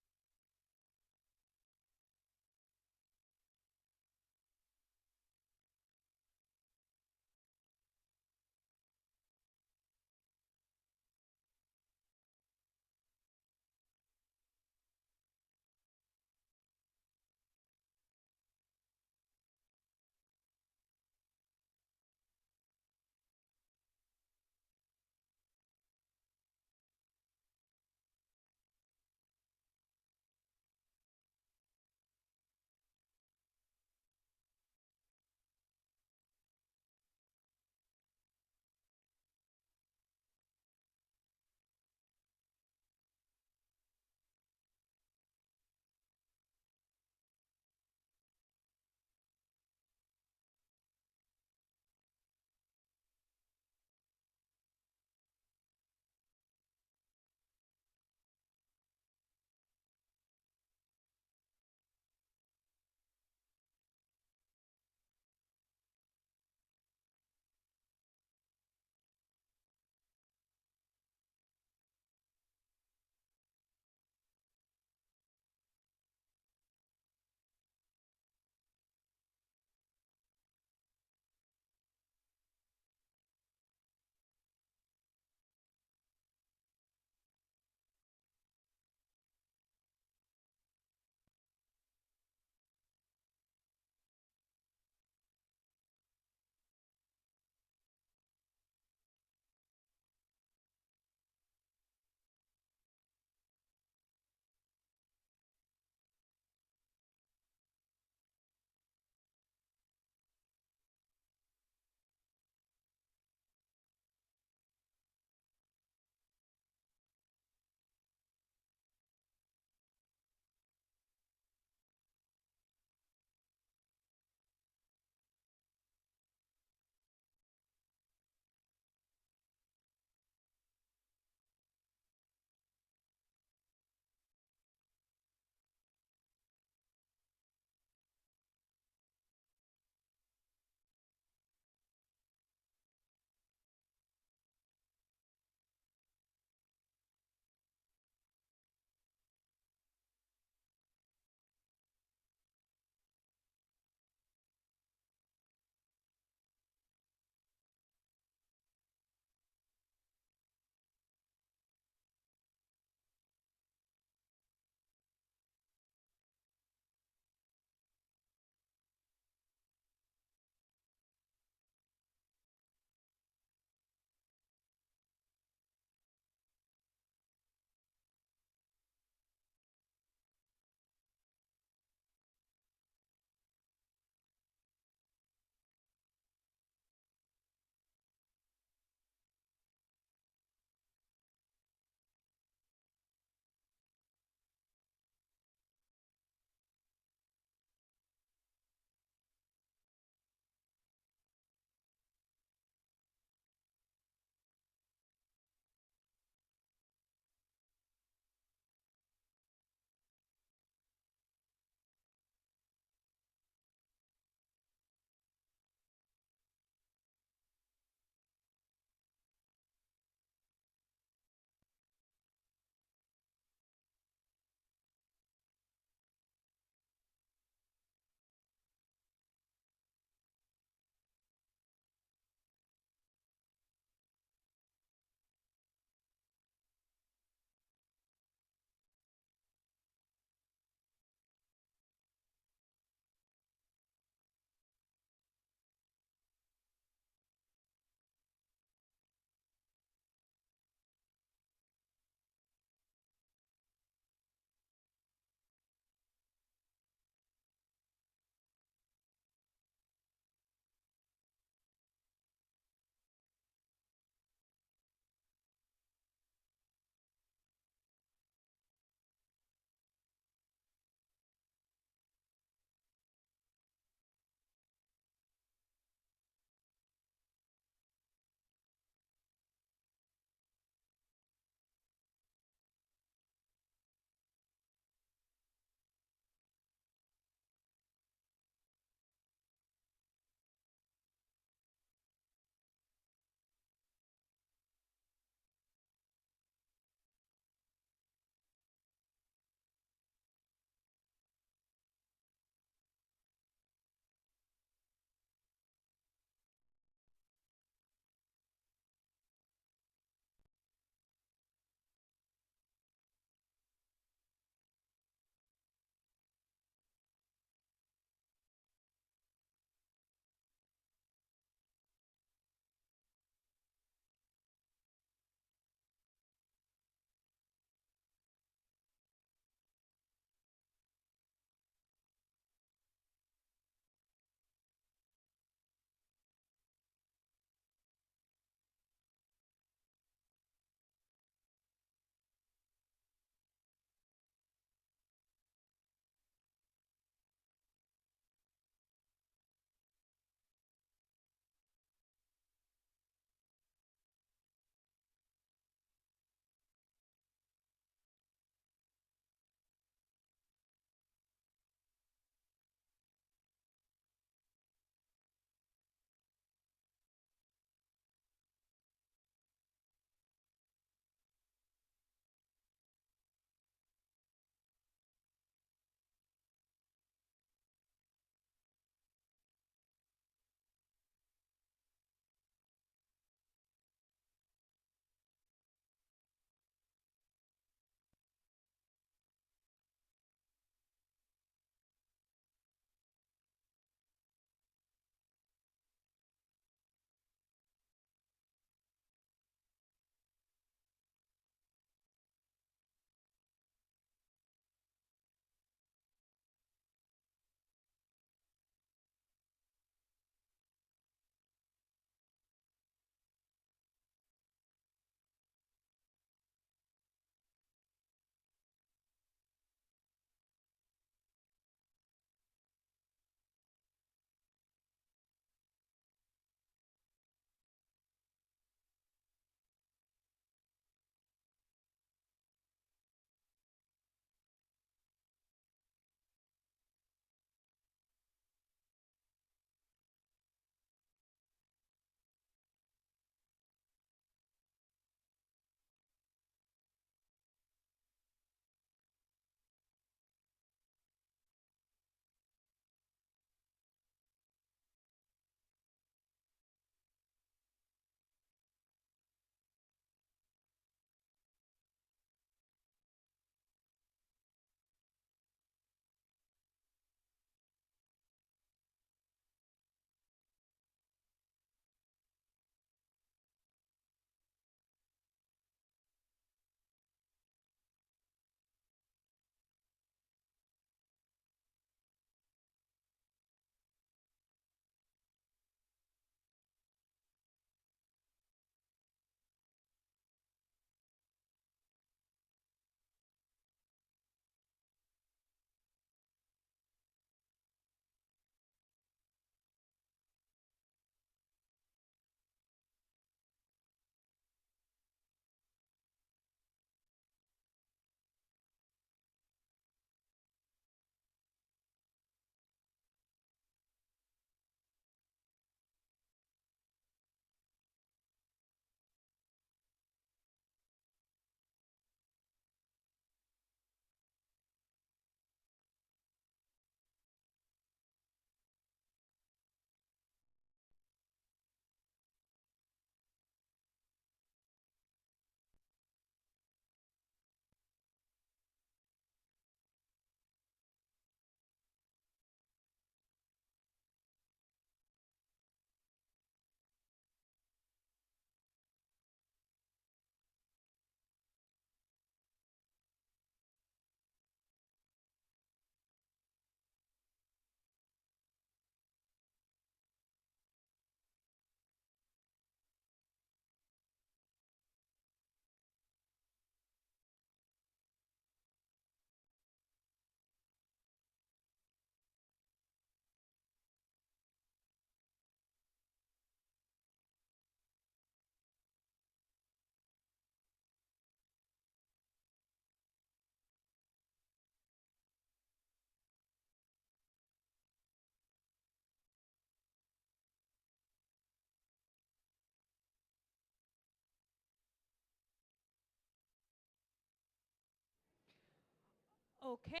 S2: Okay.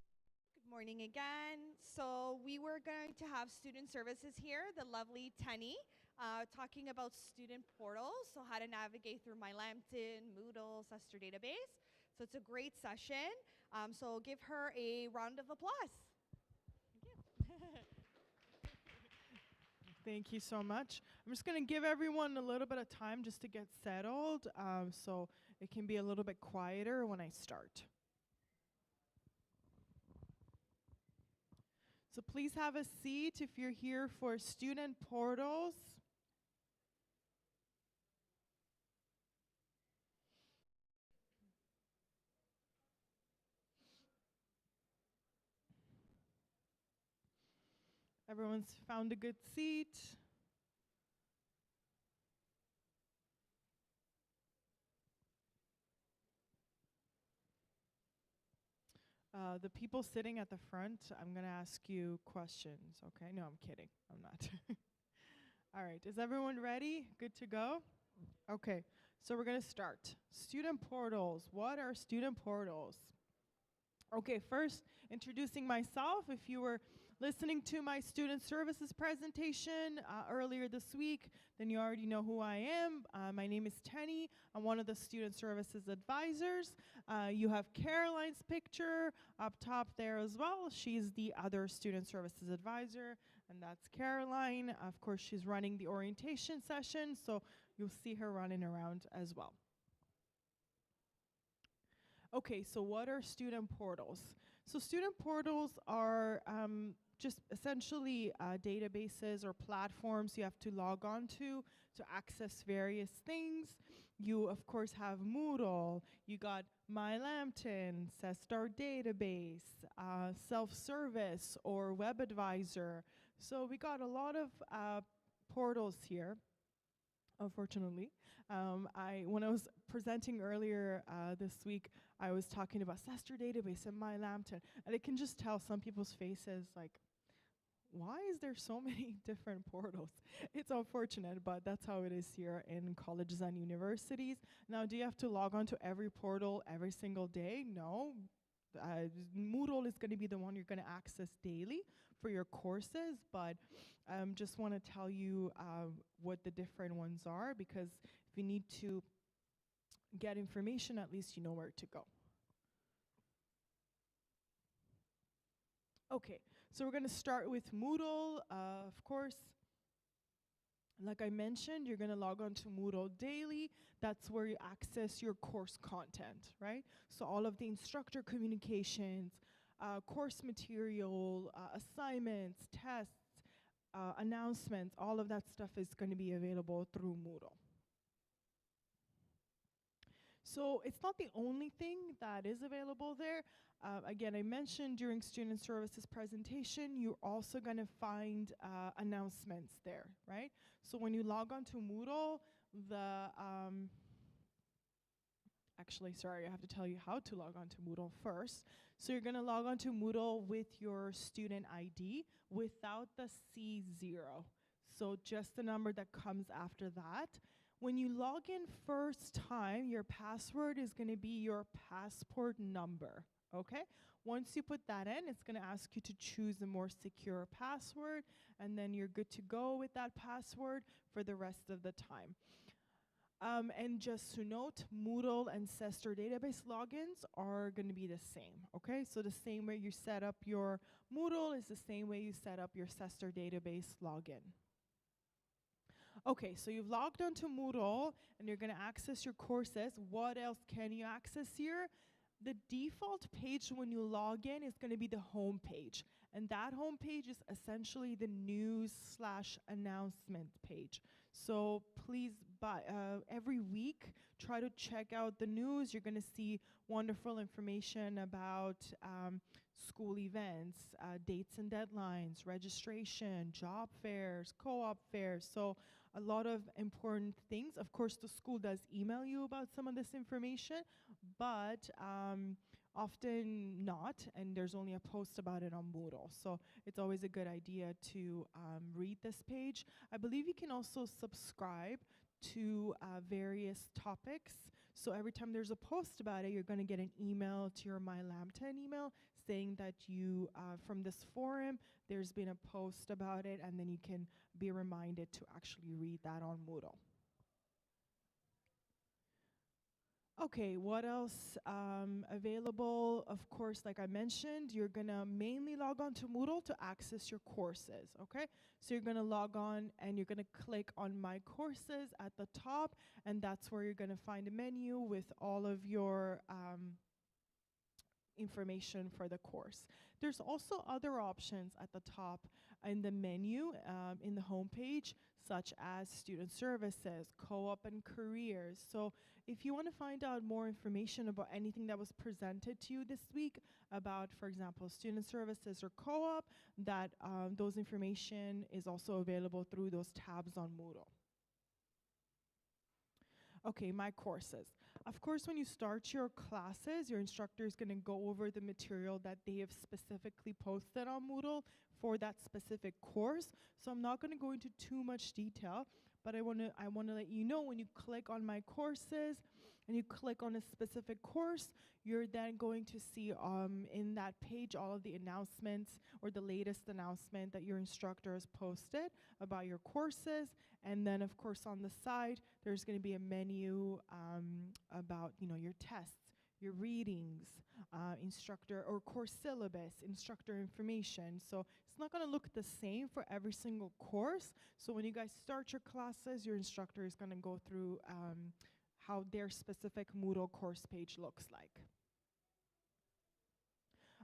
S2: Good morning again. So we were going to have student services here, the lovely Tenny, talking about student portals, so how to navigate through My Lambton, Moodle, Sester database. So it's a great session. So give her a round of applause. Thank you.
S7: Thank you so much. I'm just going to give everyone a little bit of time just to get settled, so it can be a little bit quieter when I start. So please have a seat if you're here for student portals. Everyone's found a good seat. The people sitting at the front, I'm going to ask you questions, okay? No, I'm kidding. I'm not. All right, is everyone ready? Good to go? Okay, so we're going to start. Student portals. What are student portals? Okay, first, introducing myself. If you were listening to my student services presentation earlier this week, then you already know who I am. My name is Tenny. I'm one of the student services advisors. You have Caroline's picture up top there as well. She's the other student services advisor, and that's Caroline. Of course, she's running the orientation session, so you'll see her running around as well. Okay, so what are student portals? So student portals are just essentially databases or platforms you have to log on to access various things. You, of course, have Moodle, you got My Lambton, Sestar database, self-service, or web advisor. So we got a lot of portals here. Unfortunately, when I was presenting earlier this week, I was talking about Sestar database and My Lambton, and I can just tell some people's faces like, why is there so many different portals? It's unfortunate, but that's how it is here in colleges and universities. Now, do you have to log on to every portal every single day? No. Moodle is going to be the one you're going to access daily for your courses, but just want to tell you what the different ones are, because if you need to get information, at least you know where to go. Okay, so we're going to start with Moodle. Of course, like I mentioned, you're going to log on to Moodle daily. That's where you access your course content, right? So all of the instructor communications, course material, assignments, tests, announcements, all of that stuff is going to be available through Moodle. So it's not the only thing that is available there. Again, I mentioned during student services presentation, you're also going to find announcements there, right? So when you log on to Moodle, actually, sorry, I have to tell you how to log on to Moodle first. So you're going to log on to Moodle with your student ID without the C0. So just the number that comes after that. When you log in first time, your password is going to be your passport number, okay? Once you put that in, it's going to ask you to choose a more secure password, and then you're good to go with that password for the rest of the time. And just to note, Moodle and Sestar database logins are going to be the same, okay? So the same way you set up your Moodle is the same way you set up your Sestar database login. Okay, so you've logged onto Moodle and you're going to access your courses. What else can you access here? The default page when you log in is going to be the home page. And that home page is essentially the news/announcement page. So please, every week, try to check out the news. You're going to see wonderful information about school events, dates and deadlines, registration, job fairs, co-op fairs. So a lot of important things. Of course, the school does email you about some of this information, but often not, and there's only a post about it on Moodle. So it's always a good idea to read this page. I believe you can also subscribe to various topics. So every time there's a post about it, you're going to get an email to your My Lambton email saying that you, from this forum, there's been a post about it, and then you can be reminded to actually read that on Moodle. Okay, what else available? Of course, like I mentioned, you're gonna mainly log on to Moodle to access your courses, okay? So you're gonna log on and you're gonna click on My Courses at the top, and that's where you're gonna find a menu with all of your information for the course. There's also other options at the top in the menu, in the homepage, such as student services, co-op, and careers. So if you want to find out more information about anything that was presented to you this week about, for example, student services or co-op, that those information is also available through those tabs on Moodle. Okay, My Courses. Of course, when you start your classes, your instructor is going to go over the material that they have specifically posted on Moodle for that specific course. So I'm not going to go into too much detail, but I want to let you know, when you click on My Courses and you click on a specific course, you're then going to see in that page all of the announcements or the latest announcement that your instructor has posted about your courses. And then, of course, on the side, there's going to be a menu about, your tests, your readings, instructor or course syllabus, instructor information. So it's not going to look the same for every single course. So when you guys start your classes, your instructor is going to go through how their specific Moodle course page looks like.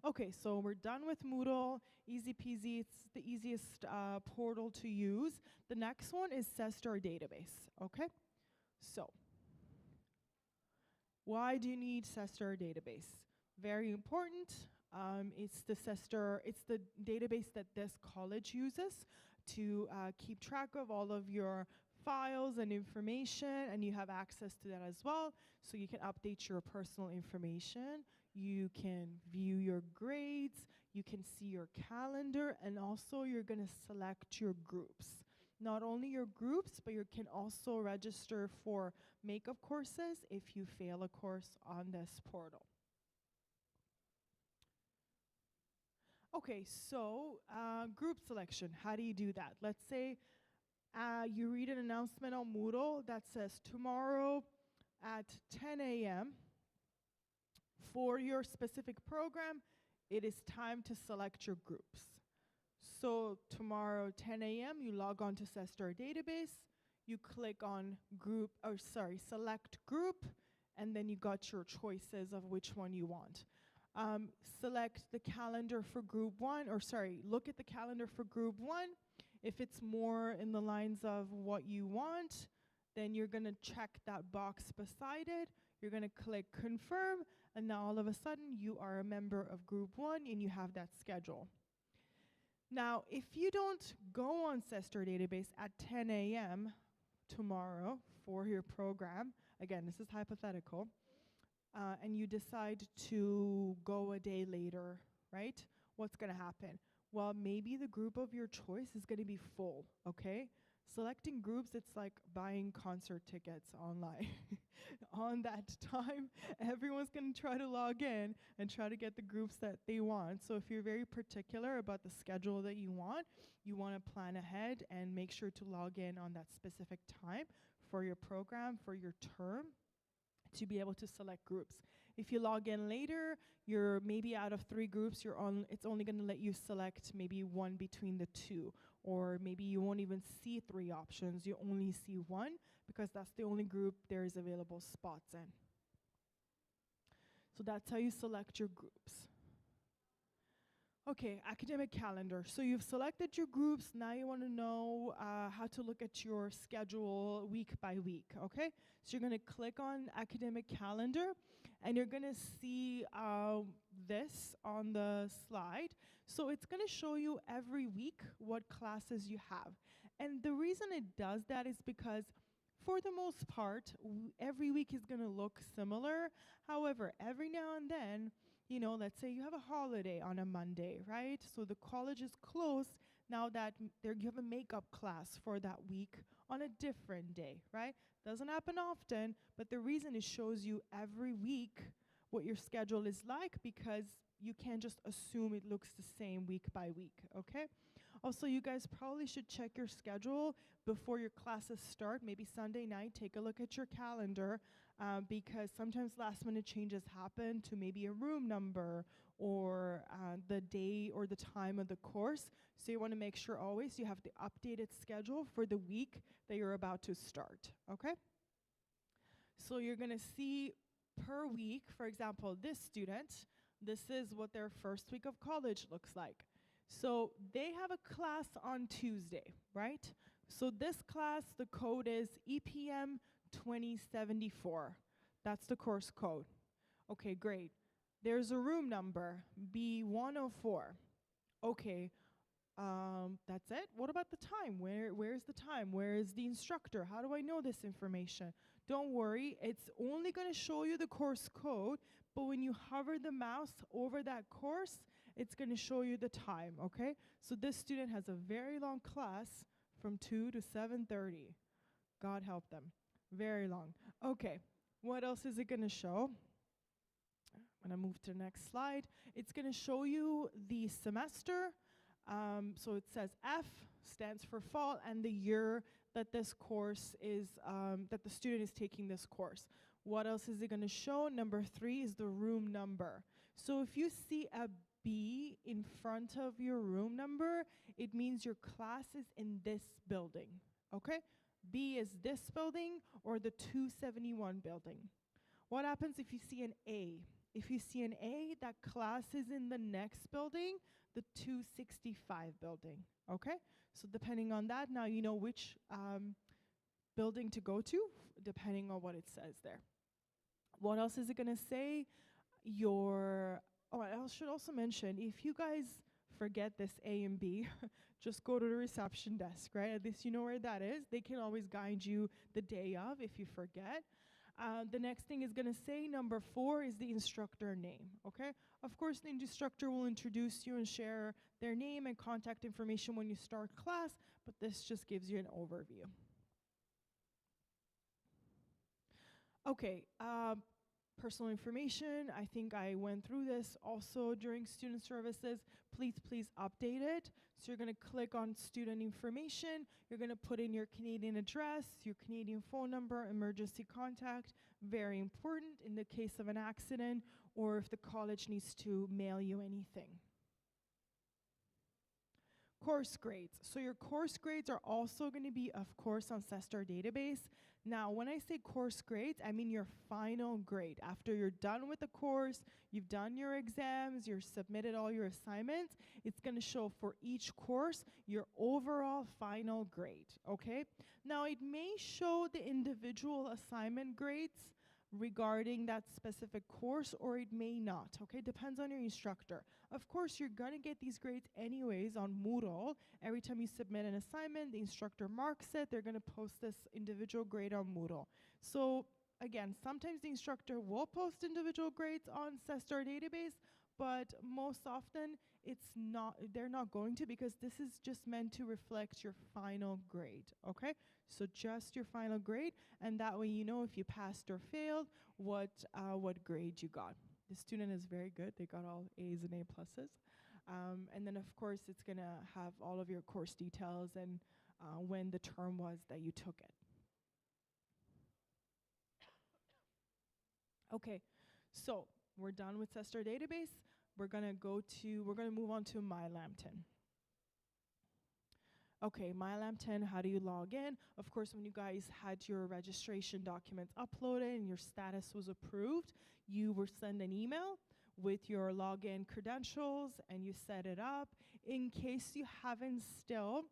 S7: Okay, so we're done with Moodle. Easy peasy, it's the easiest portal to use. The next one is CESTAR database, okay? So, why do you need CESTAR database? Very important. It's the database that this college uses to keep track of all of your files and information, and you have access to that as well. So you can update your personal information, you can view your grades, you can see your calendar, and also you're gonna select your groups. Not only your groups, but you can also register for makeup courses if you fail a course on this portal. Okay, so group selection, how do you do that? Let's say you read an announcement on Moodle that says tomorrow at 10 a.m. for your specific program, it is time to select your groups. So tomorrow 10 a.m. you log on to CESTAR database, you click on select group, and then you got your choices of which one you want. Select the calendar for group one, look at the calendar for group one. If it's more in the lines of what you want, then you're gonna check that box beside it. You're gonna click confirm, and now all of a sudden you are a member of group one and you have that schedule. Now, if you don't go on CESTAR database at 10 a.m. tomorrow for your program, again, this is hypothetical, and you decide to go a day later, right? What's gonna happen? Well, maybe the group of your choice is gonna be full, okay? Selecting groups, it's like buying concert tickets online. On that time, everyone's gonna try to log in and try to get the groups that they want. So if you're very particular about the schedule that you wanna plan ahead and make sure to log in on that specific time for your program, for your term, to be able to select groups. If you log in later, you're maybe out of 3 groups, it's only gonna let you select maybe one between the 2, or maybe you won't even see 3 options, you only see 1, because that's the only group there is available spots in. So that's how you select your groups. Okay, academic calendar. So you've selected your groups, now you wanna know how to look at your schedule week by week, okay? So you're gonna click on academic calendar, and you're gonna see this on the slide. So it's gonna show you every week what classes you have. And the reason it does that is because for the most part, every week is gonna look similar. However, every now and then, let's say you have a holiday on a Monday, right? So the college is closed, now that you have a makeup class for that week on a different day, right? Doesn't happen often, but the reason it shows you every week what your schedule is like, because you can't just assume it looks the same week by week, okay? Also, you guys probably should check your schedule before your classes start. Maybe Sunday night, take a look at your calendar, because sometimes last minute changes happen to maybe a room number or the day or the time of the course. So you want to make sure always you have the updated schedule for the week that you're about to start, okay? So you're going to see per week, for example, this student, this is what their first week of college looks like. So they have a class on Tuesday, right? So this class, the code is EPM 2074. That's the course code. Okay, great. There's a room number, B104. Okay, that's it. What about the time? Where's the time? Where is the instructor? How do I know this information? Don't worry, it's only going to show you the course code, but when you hover the mouse over that course, it's going to show you the time, okay? So this student has a very long class from 2 to 7:30. God help them. Very long. Okay, what else is it going to show? I'm going to move to the next slide. It's going to show you the semester. So it says F stands for fall and the year that this course is, that the student is taking this course. What else is it going to show? Number 3 is the room number. So if you see a B in front of your room number, it means your class is in this building, okay? B is this building or the 271 building. What happens if you see an A? If you see an A, that class is in the next building, the 265 building, okay? So depending on that, now you know which building to go to, depending on what it says there. What else is it going to say? I should also mention, if you guys forget this A and B, just go to the reception desk, right? At least you know where that is. They can always guide you the day of if you forget. The next thing is going to say, number 4 is the instructor name, okay? Of course, the instructor will introduce you and share their name and contact information when you start class, but this just gives you an overview. Okay, personal information. I think I went through this also during student services. Please update it. So you're going to click on student information. You're going to put in your Canadian address, your Canadian phone number, emergency contact. Very important in the case of an accident or if the college needs to mail you anything. Course grades. So your course grades are also going to be, of course, on CESTAR database. Now, when I say course grades, I mean your final grade. After you're done with the course, you've done your exams, you've submitted all your assignments, it's going to show for each course your overall final grade, okay? Now, it may show the individual assignment grades regarding that specific course, or it may not, okay? Depends on your instructor. Of course, you're gonna get these grades anyways on Moodle. Every time you submit an assignment, the instructor marks it, they're gonna post this individual grade on Moodle. So again, sometimes the instructor will post individual grades on CESTAR database, but most often they're not going to, because this is just meant to reflect your final grade, okay? So just your final grade, and that way you know if you passed or failed, what grade you got. The student is very good. They got all A's and A pluses. And then of course it's gonna have all of your course details and when the term was that you took it. Okay, so we're done with CESTAR database. We're gonna move on to My Lambton. Okay, My Lambton, how do you log in? Of course, when you guys had your registration documents uploaded and your status was approved, you were sent an email with your login credentials and you set it up. In case you haven't still,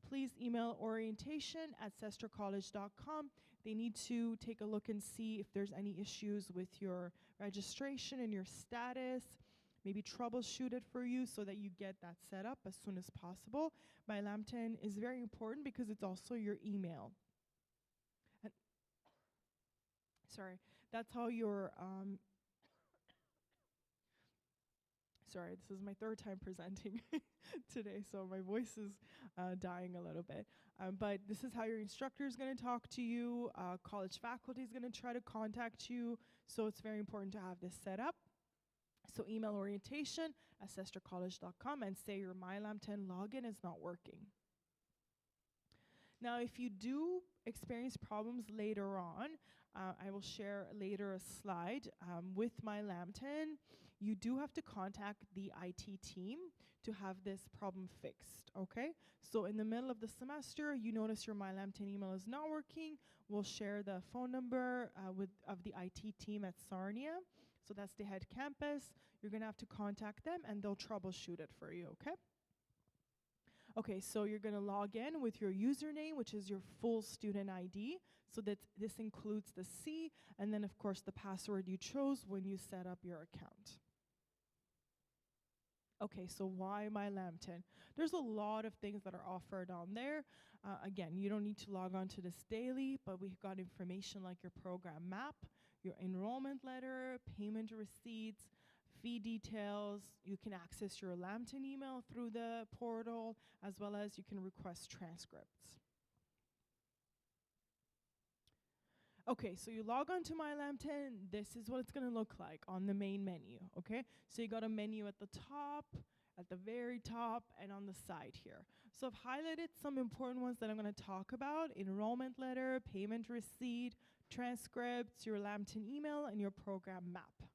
S7: please email orientation@cestarcollege.com. They need to take a look and see if there's any issues with your registration and your status, maybe troubleshoot it for you so that you get that set up as soon as possible. My Lambton is very important because it's also your email. And that's how your Sorry, this is my third time presenting today, so my voice is dying a little bit. But this is how your instructor is going to talk to you. College faculty is going to try to contact you. So it's very important to have this set up. So email orientation at sestercollege.com and say your MyLambton login is not working. Now, if you do experience problems later on, I will share later a slide with MyLambton. You do have to contact the IT team to have this problem fixed, okay? So in the middle of the semester, you notice your MyLambton email is not working. We'll share the phone number of the IT team at Sarnia. So that's the head campus. You're gonna have to contact them and they'll troubleshoot it for you, okay? Okay, so you're gonna log in with your username, which is your full student ID. So that this includes the C, and then of course the password you chose when you set up your account. Okay, so why MyLambton? There's a lot of things that are offered on there. Again, you don't need to log on to this daily, but we've got information like your program map, your enrollment letter, payment receipts, fee details. You can access your Lambton email through the portal, as well as you can request transcripts. Okay, so you log on to MyLambton. This is what it's gonna look like on the main menu, okay? So you got a menu at the top, at the very top, and on the side here. So I've highlighted some important ones that I'm gonna talk about: enrollment letter, payment receipt, transcripts, your Lambton email, and your program map.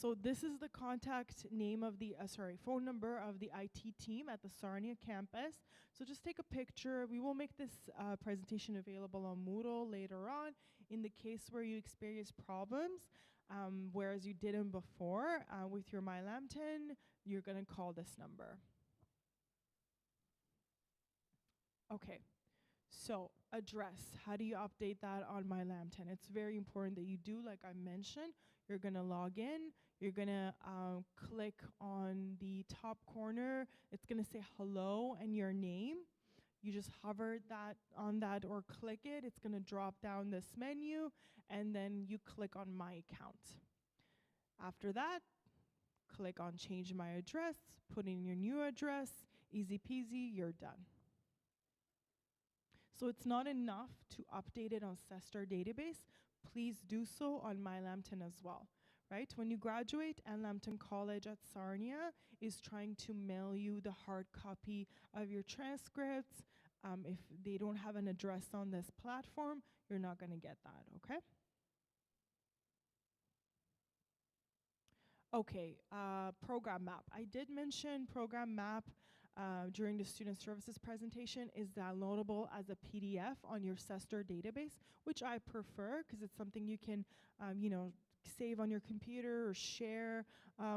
S7: So this is the contact name of the, phone number of the IT team at the Sarnia campus. So just take a picture. We will make this presentation available on Moodle later on. In the case where you experience problems, whereas you didn't before, with your MyLambton, you're gonna call this number. Okay, so address, how do you update that on MyLambton? It's very important that you do, like I mentioned. You're gonna log in, you're gonna click on the top corner. It's gonna say hello and your name. You just hover on that or click it. It's gonna drop down this menu, and then you click on My Account. After that, click on Change My Address, put in your new address, easy peasy, you're done. So it's not enough to update it on Sester database. Please do so on MyLambton as well, right? When you graduate, and Lambton College at Sarnia is trying to mail you the hard copy of your transcripts. If they don't have an address on this platform, you're not gonna get that, okay? Okay, program map. I did mention program map during the student services presentation is downloadable as a PDF on your Sester database, which I prefer because it's something you can, save on your computer or share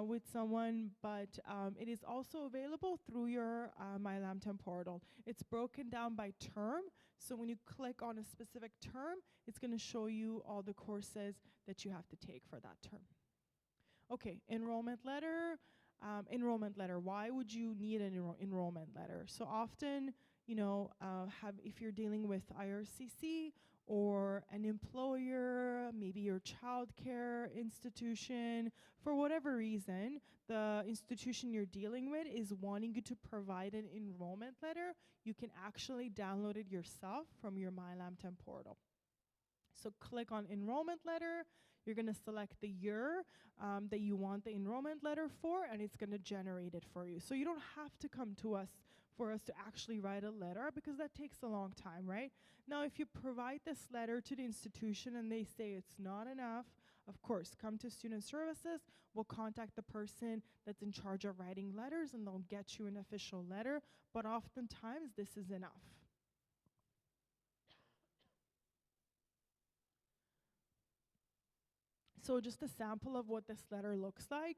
S7: with someone, but it is also available through your MyLambton portal. It's broken down by term, so when you click on a specific term, it's gonna show you all the courses that you have to take for that term. Okay, enrollment letter. Why would you need an enrollment letter? So often, if you're dealing with IRCC or an employer, maybe your childcare institution, for whatever reason, the institution you're dealing with is wanting you to provide an enrollment letter, you can actually download it yourself from your MyLambton portal. So click on enrollment letter. You're gonna select the year that you want the enrollment letter for, and it's gonna generate it for you. So you don't have to come to us for us to actually write a letter, because that takes a long time, right? Now, if you provide this letter to the institution and they say it's not enough, of course, come to student services. We'll contact the person that's in charge of writing letters, and they'll get you an official letter, but oftentimes this is enough. So just a sample of what this letter looks like.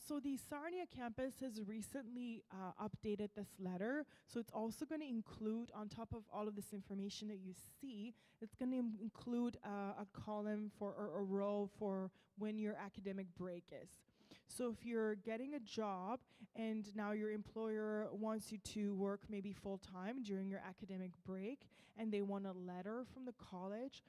S7: So the Sarnia campus has recently updated this letter. So it's also going to include, on top of all of this information that you see, it's going to include a column or a row for when your academic break is. So if you're getting a job and now your employer wants you to work maybe full-time during your academic break, and they want a letter from the college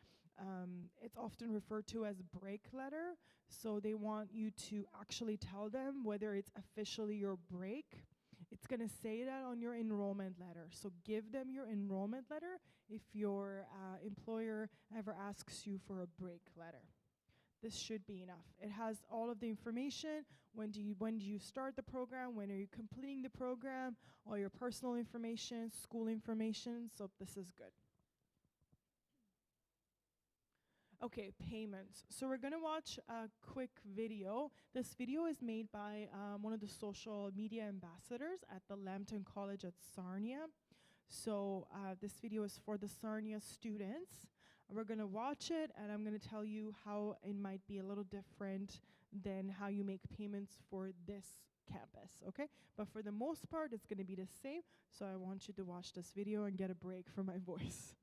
S7: It's often referred to as break letter. So they want you to actually tell them whether it's officially your break. It's going to say that on your enrollment letter. So give them your enrollment letter if your employer ever asks you for a break letter. This should be enough. It has all of the information. When do you start the program? When are you completing the program? All your personal information, school information. So this is good. Okay, payments. So we're gonna watch a quick video. This video is made by one of the social media ambassadors at the Lambton College at Sarnia. So this video is for the Sarnia students. We're gonna watch it, and I'm gonna tell you how it might be a little different than how you make payments for this campus, okay? But for the most part, it's gonna be the same. So I want you to watch this video and get a break from my voice.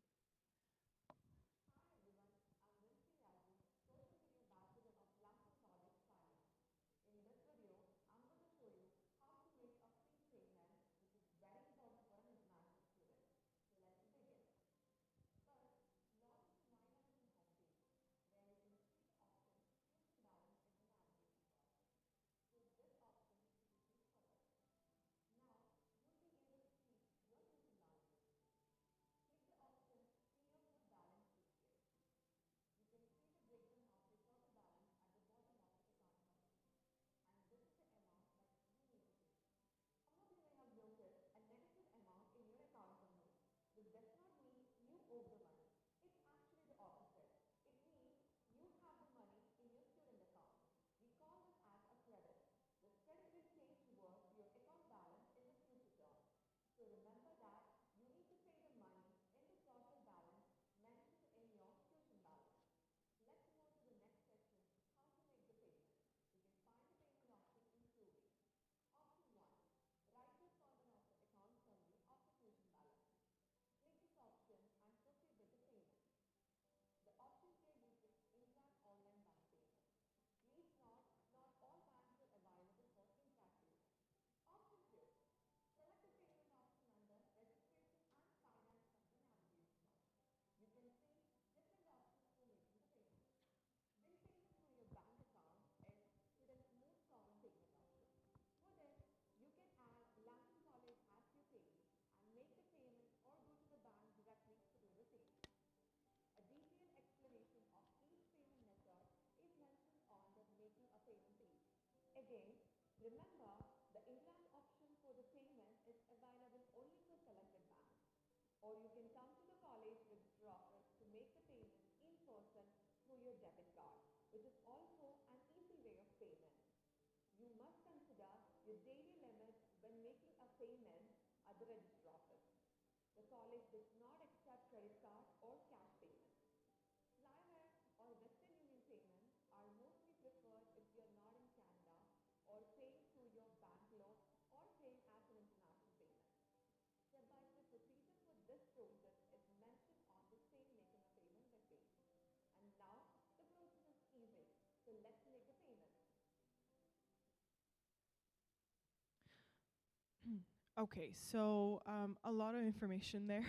S7: Okay, so a lot of information there.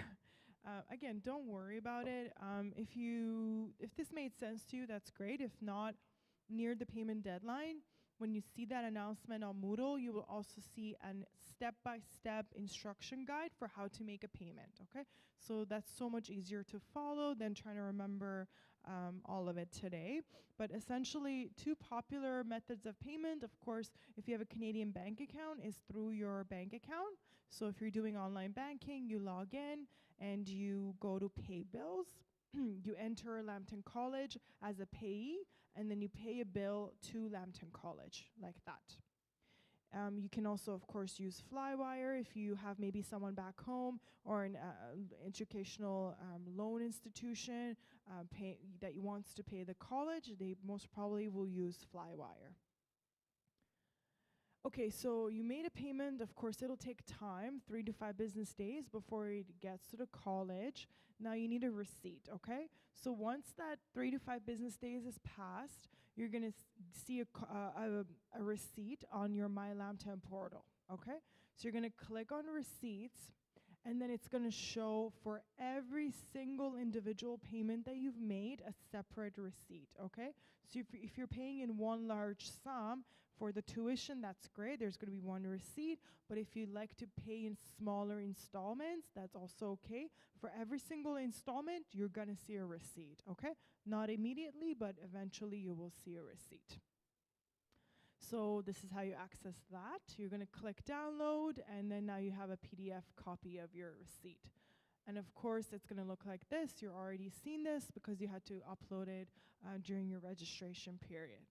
S7: Again, don't worry about it. If this made sense to you, that's great. If not, near the payment deadline, when you see that announcement on Moodle, you will also see a step-by-step instruction guide for how to make a payment, okay? So that's so much easier to follow than trying to remember all of it today. But essentially, two popular methods of payment, of course, if you have a Canadian bank account, is through your bank account. So if you're doing online banking, you log in and you go to pay bills. You enter Lambton College as a payee, and then you pay a bill to Lambton College, like that. You can also, of course, use Flywire if you have maybe someone back home or an educational loan institution that wants to pay the college. They most probably will use Flywire. Okay, so you made a payment. Of course, it'll take time, 3 to 5 business days before it gets to the college. Now you need a receipt, okay? So once that 3 to 5 business days is passed, you're gonna see a receipt on your My Lambton portal, okay? So you're gonna click on receipts, and then it's going to show for every single individual payment that you've made a separate receipt, okay? So if you're paying in one large sum for the tuition, that's great. There's going to be one receipt. But if you'd like to pay in smaller installments, that's also okay. For every single installment, you're going to see a receipt, okay? Not immediately, but eventually you will see a receipt. So this is how you access that. You're going to click download, and then now you have a PDF copy of your receipt. And of course, it's going to look like this. You're already seen this because you had to upload it during your registration period.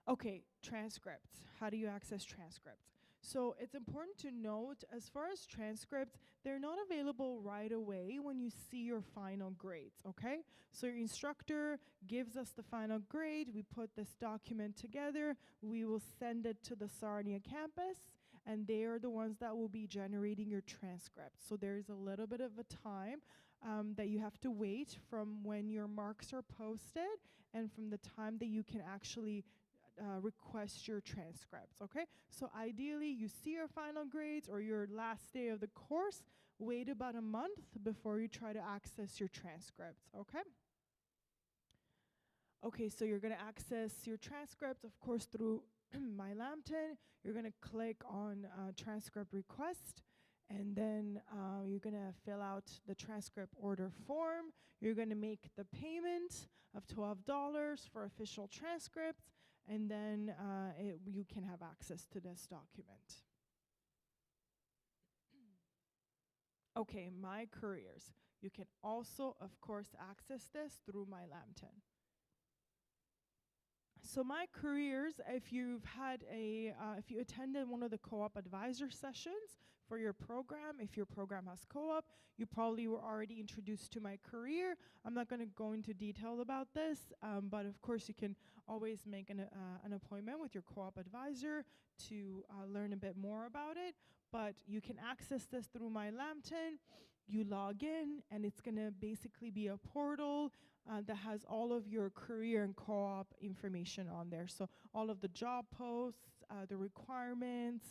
S7: Okay, transcripts. How do you access transcripts? So it's important to note, as far as transcripts, they're not available right away when you see your final grades, okay? So your instructor gives us the final grade, we put this document together, we will send it to the Sarnia campus, and they are the ones that will be generating your transcripts. So there's a little bit of a time that you have to wait from when your marks are posted and from the time that you can actually request your transcripts, okay? So ideally, you see your final grades or your last day of the course, wait about a month before you try to access your transcripts, okay? Okay, so you're going to access your transcripts, of course, through My Lambton. You're going to click on transcript request, and then you're going to fill out the transcript order form. You're going to make the payment of $12 for official transcripts, and then you can have access to this document. Okay, My Careers. You can also, of course, access this through My Lambton. So My Careers, if you attended one of the co-op advisor sessions for your program, if your program has co-op, you probably were already introduced to My Career. I'm not going to go into detail about this, but of course you can always make an appointment with your co-op advisor to learn a bit more about it. But you can access this through My Lambton. You log in, and it's going to basically be a portal that has all of your career and co-op information on there. So all of the job posts, the requirements,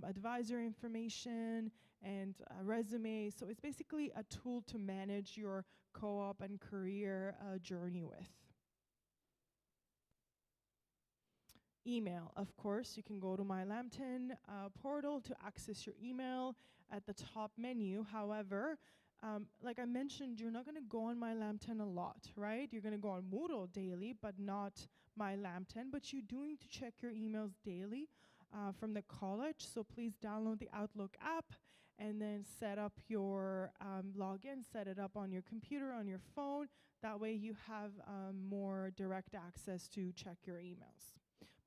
S7: advisor information, and resume. So it's basically a tool to manage your co-op and career journey with. Email, of course, you can go to My Lambton portal to access your email at the top menu. However, like I mentioned, you're not going to go on My Lambton a lot, right? You're going to go on Moodle daily, but not My Lambton. But you do need to check your emails daily from the college. So please download the Outlook app and then set up your login, set it up on your computer, on your phone. That way you have more direct access to check your emails.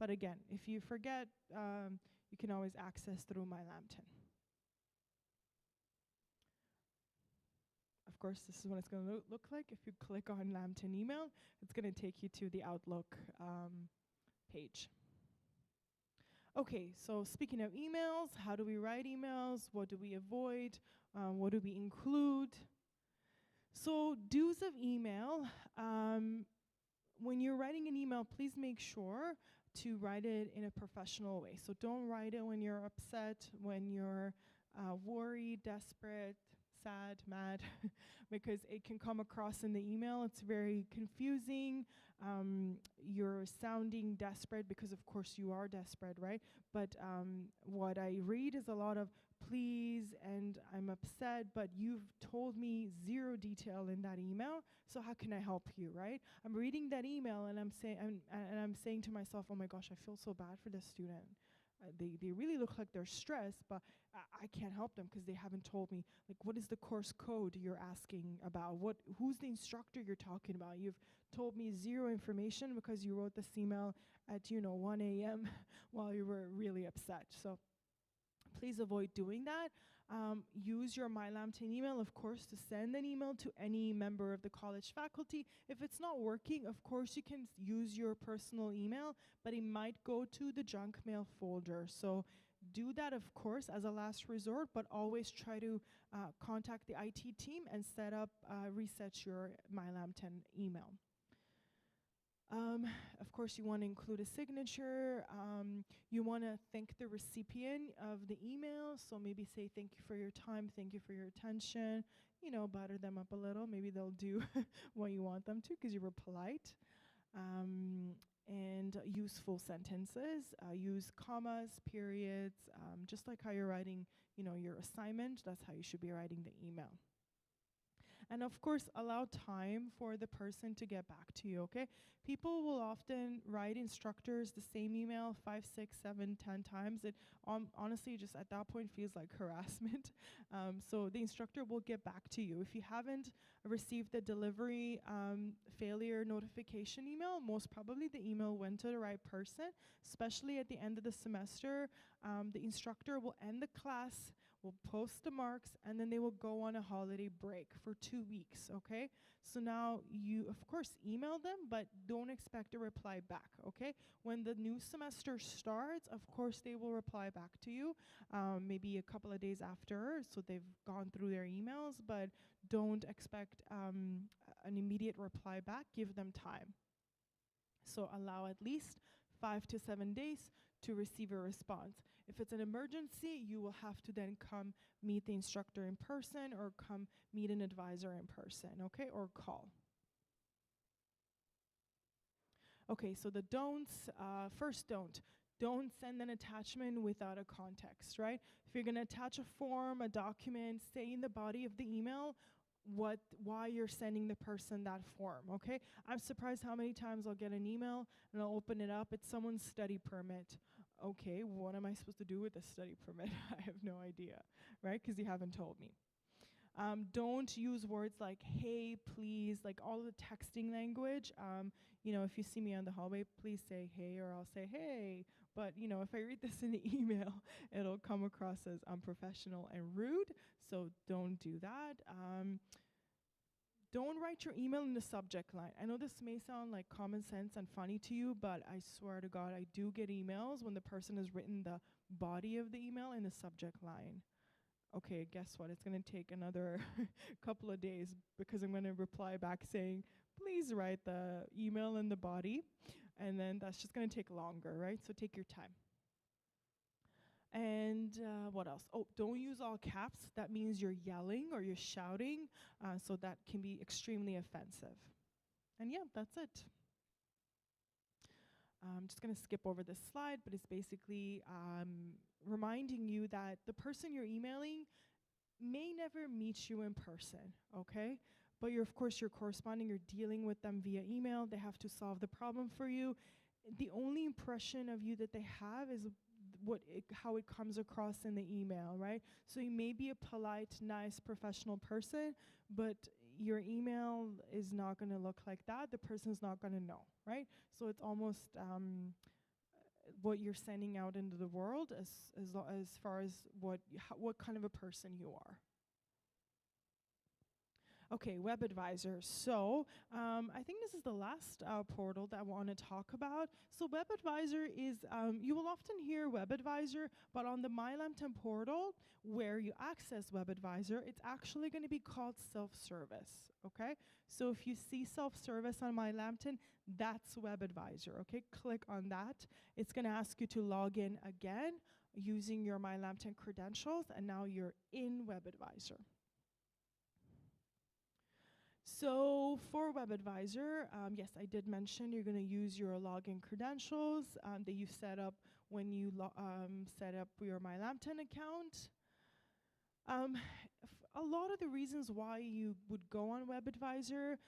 S7: But again, if you forget, you can always access through My Lambton. Of course, this is what it's going to look like. If you click on Lambton email, it's going to take you to the Outlook page. Okay, so speaking of emails, how do we write emails? What do we avoid? What do we include? So do's of email. When you're writing an email, please make sure to write it in a professional way. So don't write it when you're upset, when you're worried, desperate, sad, mad, because it can come across in the email. It's very confusing. You're sounding desperate because, of course, you are desperate, right? But what I read is a lot of please and I'm upset, but you've told me zero detail in that email, so how can I help you, right? I'm reading that email and I'm saying to myself, oh my gosh, I feel so bad for this student. They really look like they're stressed, but I can't help them because they haven't told me, like, what is the course code you're asking about? Who's the instructor you're talking about? You've told me zero information because you wrote this email at 1 a.m. while you were really upset. So please avoid doing that. Use your My Lambton email, of course, to send an email to any member of the college faculty. If it's not working, of course, you can use your personal email, but it might go to the junk mail folder. So do that, of course, as a last resort, but always try to contact the IT team and reset your My Lambton email. Of course, you want to include a signature. You want to thank the recipient of the email. So maybe say, thank you for your time, thank you for your attention. You know, butter them up a little. Maybe they'll do what you want them to because you were polite. And useful sentences. Use commas, periods, just like how you're writing, you know, your assignment. That's how you should be writing the email. And of course, allow time for the person to get back to you, okay? People will often write instructors the same email 5, 6, 7, 10 times. It honestly just at that point feels like harassment. So the instructor will get back to you. If you haven't received the delivery failure notification email, most probably the email went to the right person, especially at the end of the semester. The instructor will end the class, will post the marks, and then they will go on a holiday break for 2 weeks, okay? So now you, of course, email them, but don't expect a reply back, okay? When the new semester starts, of course, they will reply back to you, maybe a couple of days after, so they've gone through their emails, but don't expect an immediate reply back. Give them time. So allow at least 5 to 7 days to receive a response. If it's an emergency, you will have to then come meet the instructor in person or come meet an advisor in person, okay, or call. Okay, so the don'ts. First don't. Don't send an attachment without a context, right? If you're going to attach a form, a document, say in the body of the email why you're sending the person that form, okay? I'm surprised how many times I'll get an email and I'll open it up. It's someone's study permit. Okay, what am I supposed to do with this study permit? I have no idea, right? Because you haven't told me. Don't use words like hey, please, like all the texting language. You know, if you see me on the hallway, please say hey, or I'll say hey. But, you know, if I read this in the email, it'll come across as unprofessional and rude, so don't do that. Don't write your email in the subject line. I know this may sound like common sense and funny to you, but I swear to God, I do get emails when the person has written the body of the email in the subject line. Okay, guess what? It's going to take another couple of days because I'm going to reply back saying, please write the email in the body. And then that's just going to take longer, right? So take your time. And what else? Oh, don't use all caps. That means you're yelling or you're shouting. So that can be extremely offensive. And yeah, that's it. I'm just going to skip over this slide, but it's basically reminding you that the person you're emailing may never meet you in person, okay? But of course, you're corresponding, you're dealing with them via email. They have to solve the problem for you. The only impression of you that they have is how it comes across in the email, right? So you may be a polite, nice, professional person, but your email is not going to look like that. The person's not going to know, right? So it's almost what you're sending out into the world as far as what kind of a person you are. Okay, Web Advisor. So I think this is the last portal that I want to talk about. So Web Advisor is, you will often hear Web Advisor, but on the My Lambton portal, where you access Web Advisor, it's actually going to be called self-service, okay? So if you see self-service on My Lambton, that's Web Advisor, okay? Click on that. It's going to ask you to log in again using your My Lambton credentials, and now you're in Web Advisor. So for Web Advisor, yes, I did mention you're going to use your login credentials that you set up when you set up your My Lambton account. A lot of the reasons why you would go on Web Advisor,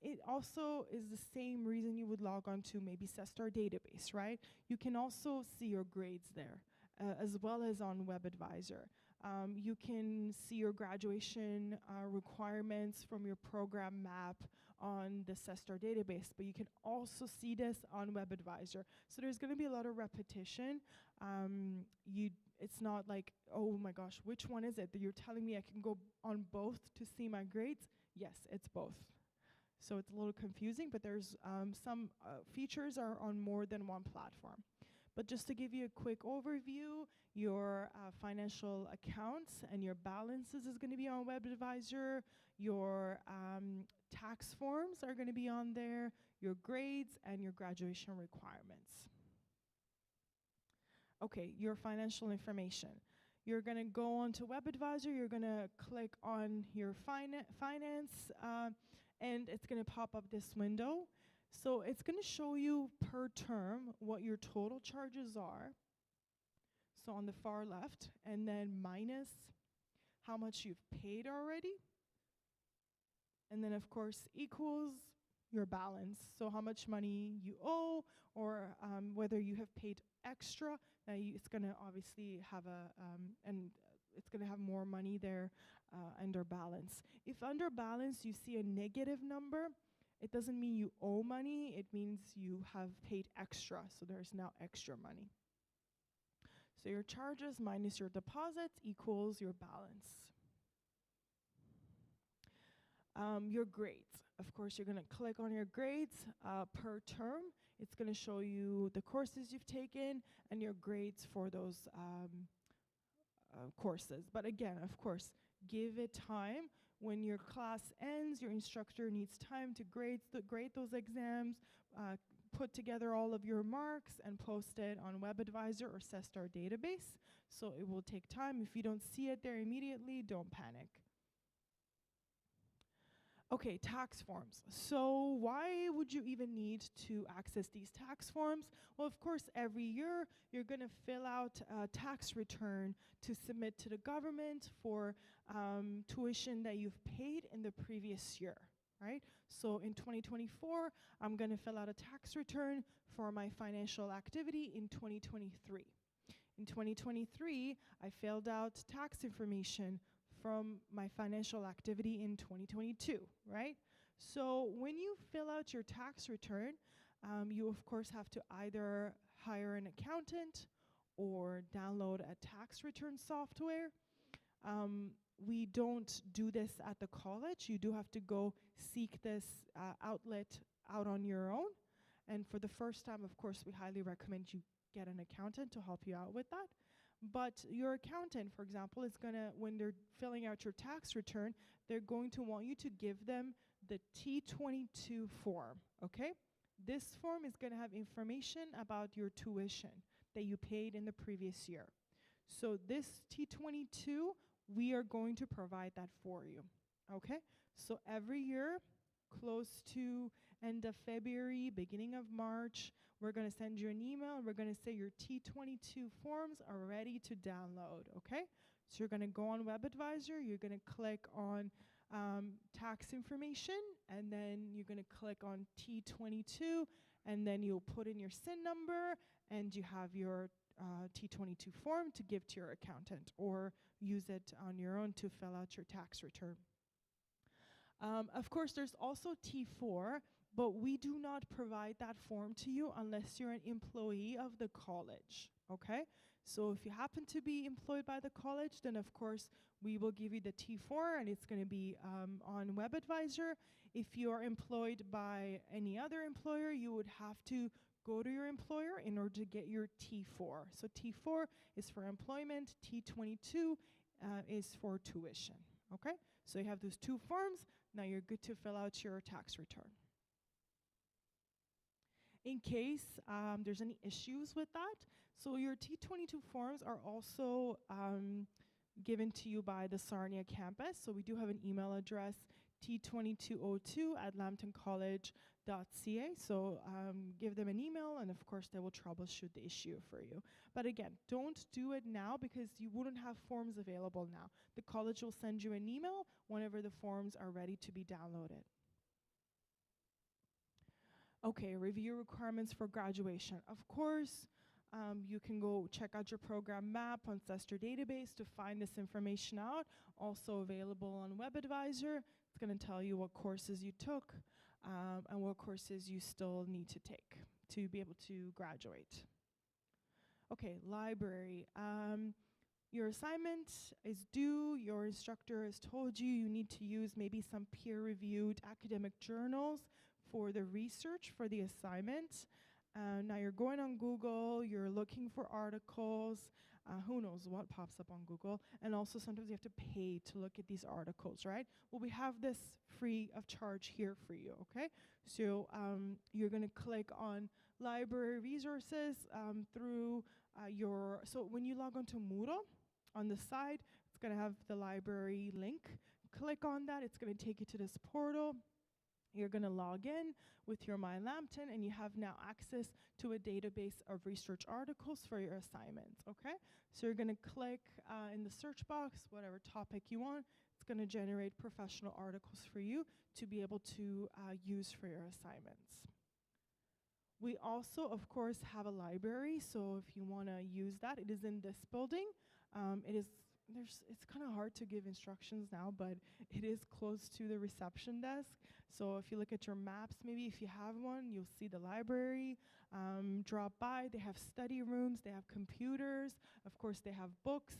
S7: it also is the same reason you would log on to maybe CESTAR database, right? You can also see your grades there, as well as on Web Advisor. You can see your graduation requirements from your program map on the CESTAR database, but you can also see this on Web Advisor. So there's going to be a lot of repetition. It's not like, oh my gosh, which one is it? That you're telling me I can go on both to see my grades? Yes, it's both. So it's a little confusing, but there's some features are on more than one platform. But just to give you a quick overview, your financial accounts and your balances is going to be on WebAdvisor. Your tax forms are going to be on there, your grades, and your graduation requirements. Okay, your financial information. You're going to go onto WebAdvisor, you're going to click on your finance, and it's going to pop up this window. So it's going to show you per term what your total charges are. So on the far left, and then minus how much you've paid already. And then of course equals your balance. So how much money you owe, or whether you have paid extra. Now it's going to obviously have it's going to have more money there under balance. If under balance you see a negative number, it doesn't mean you owe money, it means you have paid extra, so there's now extra money. So your charges minus your deposits equals your balance. Your grades. Of course, you're going to click on your grades per term. It's going to show you the courses you've taken and your grades for those courses. But again, of course, give it time. When your class ends, your instructor needs time to grade those exams, put together all of your marks, and post it on WebAdvisor or SESTAR database. So it will take time. If you don't see it there immediately, don't panic. Okay, tax forms. So why would you even need to access these tax forms? Well, of course, every year you're going to fill out a tax return to submit to the government for tuition that you've paid in the previous year, right? So in 2024, I'm going to fill out a tax return for my financial activity in 2023. In 2023, I filled out tax information from my financial activity in 2022, right? So when you fill out your tax return, you of course have to either hire an accountant or download a tax return software. We don't do this at the college. You do have to go seek this outlet out on your own. And for the first time, of course, we highly recommend you get an accountant to help you out with that. But your accountant, for example, is going to, when they're filling out your tax return, they're going to want you to give them the T22 form, okay? This form is going to have information about your tuition that you paid in the previous year. So this T22, we are going to provide that for you, okay? So every year, close to end of February, beginning of March, we're going to send you an email. We're going to say your T22 forms are ready to download, okay? So you're going to go on WebAdvisor. You're going to click on tax information, and then you're going to click on T22, and then you'll put in your SIN number, and you have your T22 form to give to your accountant, or use it on your own to fill out your tax return. Of course, there's also T4, but we do not provide that form to you unless you're an employee of the college, okay? So if you happen to be employed by the college, then of course we will give you the T4, and it's going to be on WebAdvisor. If you're employed by any other employer, you would have to go to your employer in order to get your T4. So T4 is for employment, T22 is for tuition, okay? So you have those two forms. Now you're good to fill out your tax return. In case there's any issues with that, so your T22 forms are also given to you by the Sarnia campus. So we do have an email address, t2202@lambtoncollege.ca. So give them an email, and of course they will troubleshoot the issue for you. But again, don't do it now because you wouldn't have forms available now. The college will send you an email whenever the forms are ready to be downloaded. Okay, review requirements for graduation. Of course, you can go check out your program map on SESTAR database to find this information out. Also available on WebAdvisor. It's going to tell you what courses you took and what courses you still need to take to be able to graduate. Okay, library. Your assignment is due. Your instructor has told you you need to use maybe some peer-reviewed academic journals for the research for the assignment. Now you're going on Google, you're looking for articles, who knows what pops up on Google, and also sometimes you have to pay to look at these articles, right? Well, we have this free of charge here for you, okay? So you're gonna click on library resources through so when you log onto Moodle, on the side, it's gonna have the library link. Click on that, it's gonna take you to this portal. You're going to log in with your My Lambton, and you have now access to a database of research articles for your assignments, okay? So you're going to click in the search box, whatever topic you want. It's going to generate professional articles for you to be able to use for your assignments. We also, of course, have a library, so if you want to use that, it is in this building. It's kind of hard to give instructions now, but it is close to the reception desk. So if you look at your maps, maybe if you have one, you'll see the library. Drop by, they have study rooms, they have computers, of course they have books,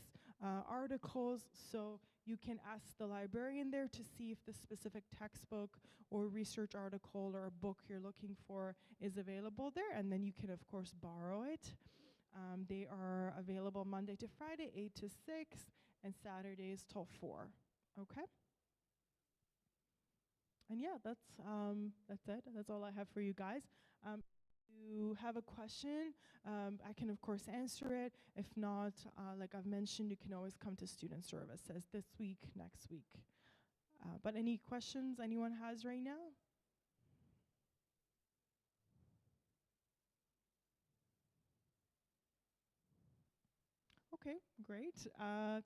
S7: articles, so you can ask the librarian there to see if the specific textbook or research article or a book you're looking for is available there, and then you can of course borrow it. They are available Monday to Friday, 8 to 6, and Saturdays till 4. Okay? And yeah, that's it. That's all I have for you guys. If you have a question, I can of course answer it. If not, like I've mentioned, you can always come to student services this week, next week. But any questions anyone has right now? Okay, great.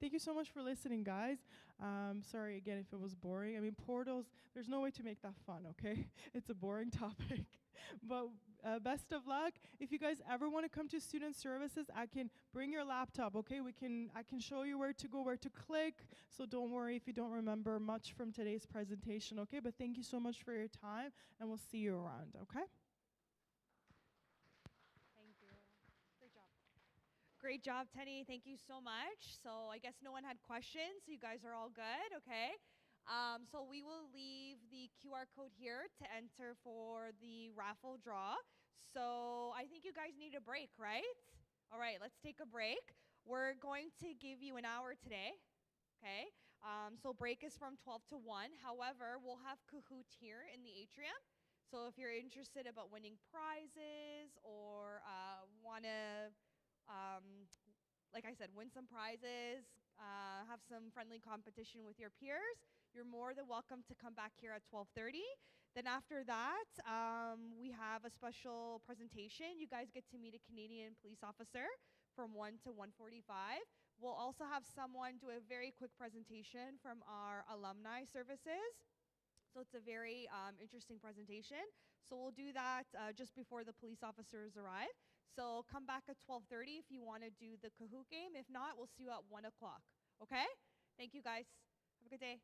S7: Thank you so much for listening, guys. Sorry again if it was boring. I mean, portals, there's no way to make that fun, okay? It's a boring topic. But best of luck. If you guys ever want to come to student services, I can bring your laptop, okay? I can show you where to go, where to click. So don't worry if you don't remember much from today's presentation, okay? But thank you so much for your time, and we'll see you around, okay?
S2: Thank you. Great job. Great job, Tenny. Thank you so much. So I guess no one had questions. So you guys are all good, okay? So we will leave the QR code here to enter for the raffle draw. So I think you guys need a break, right? All right, let's take a break. We're going to give you an hour today, okay? So break is from 12 to 1. However, we'll have Kahoot here in the atrium. So if you're interested about winning prizes or want to, like I said, win some prizes, have some friendly competition with your peers, you're more than welcome to come back here at 12:30. Then after that, we have a special presentation. You guys get to meet a Canadian police officer from 1 to 1:45. We'll also have someone do a very quick presentation from our alumni services. So it's a very interesting presentation. So we'll do that just before the police officers arrive. So come back at 12:30 if you want to do the Kahoot game. If not, we'll see you at 1 o'clock. Okay? Thank you, guys. Have a good day.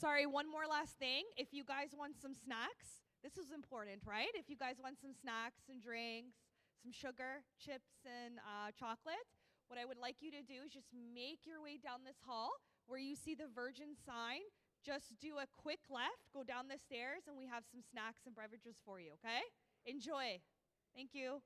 S2: Sorry, one more last thing. If you guys want some snacks, this is important, right? If you guys want some snacks and drinks, some sugar, chips, and chocolate, what I would like you to do is just make your way down this hall where you see the Virgin sign. Just do a quick left, go down the stairs, and we have some snacks and beverages for you, okay? Enjoy. Thank you.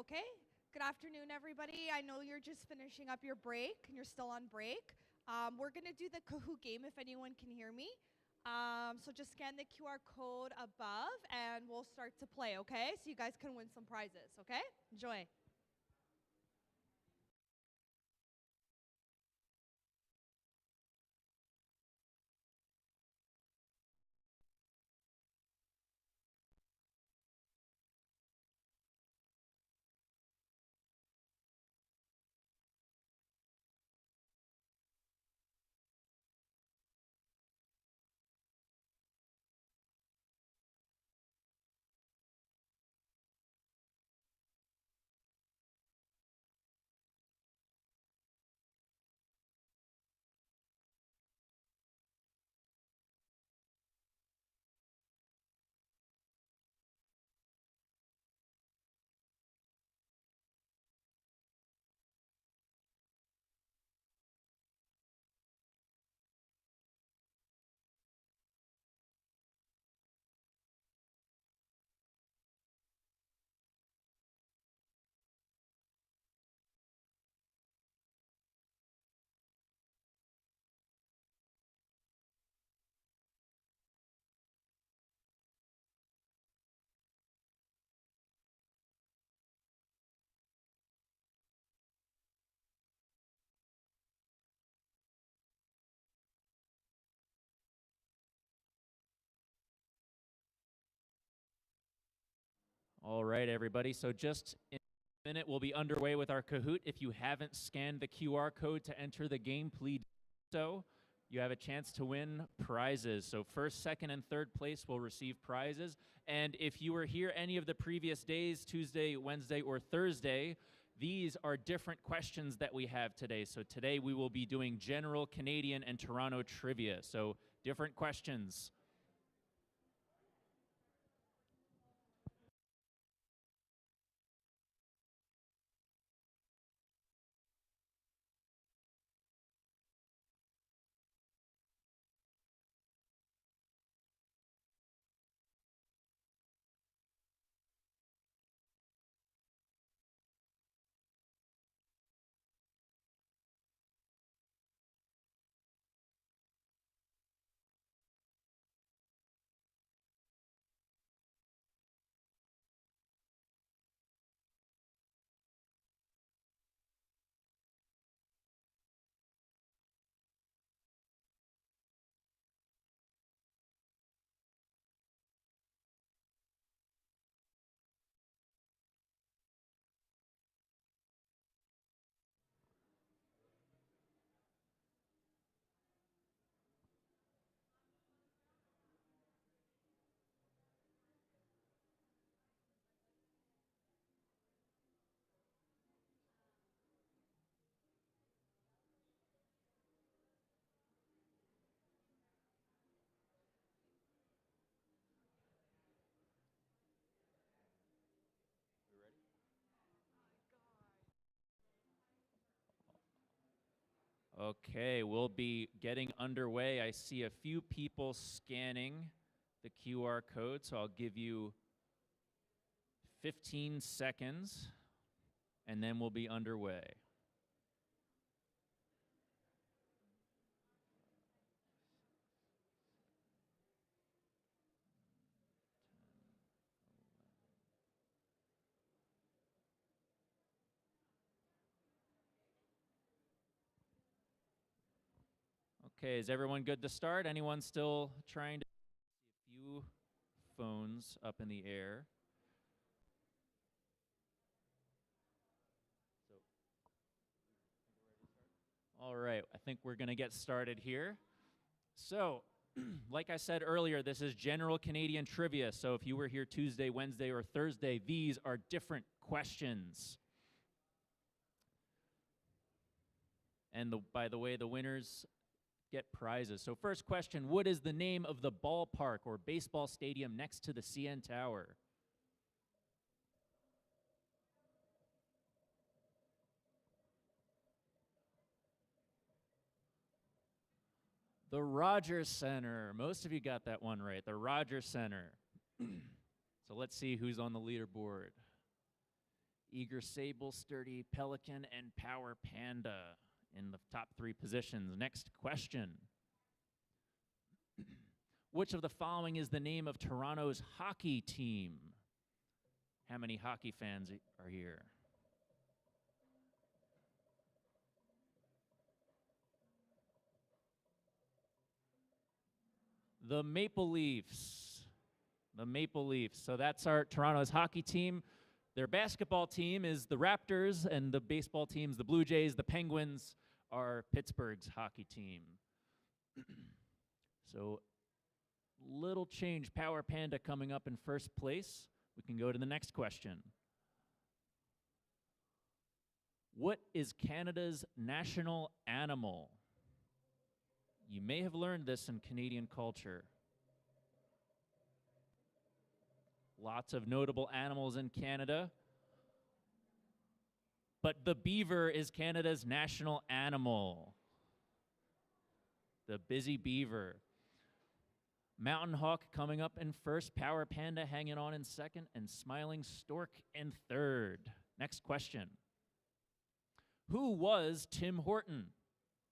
S2: Okay. Good afternoon, everybody. I know you're just finishing up your break and you're still on break. We're going to do the Kahoot game if anyone can hear me. So just scan the QR code above and we'll start to play, okay? So you guys can win some prizes, okay? Enjoy.
S8: All right, everybody. So just in a minute, we'll be underway with our Kahoot. If you haven't scanned the QR code to enter the game, please do so. You have a chance to win prizes. So first, second, and third place will receive prizes. And if you were here any of the previous days, Tuesday, Wednesday, or Thursday, these are different questions that we have today. So today we will be doing general Canadian and Toronto trivia. So different questions. Okay, we'll be getting underway. I see a few people scanning the QR code, so I'll give you 15 seconds, and then we'll be underway. Okay, is everyone good to start? Anyone still trying to see a few phones up in the air? All right, I think we're going to get started here. So, like I said earlier, this is general Canadian trivia. So if you were here Tuesday, Wednesday, or Thursday, these are different questions. And by the way, the winners get prizes. So first question, what is the name of the ballpark or baseball stadium next to the CN Tower? The Rogers Center. Most of you got that one right, the Rogers Center. So let's see who's on the leaderboard. Eager Sable, Sturdy Pelican, and Power Panda in the top 3 positions. Next question. Which of the following is the name of Toronto's hockey team? How many hockey fans are here? The Maple Leafs. The Maple Leafs. So that's our Toronto's hockey team. Their basketball team is the Raptors, and the baseball team's the Blue Jays. The Penguins are Pittsburgh's hockey team. So little change. Power Panda coming up in first place. We can go to the next question. What is Canada's national animal? You may have learned this in Canadian culture. Lots of notable animals in Canada. But the beaver is Canada's national animal. The busy beaver. Mountain hawk coming up in first, Power Panda hanging on in second, and smiling stork in third. Next question. Who was Tim Horton?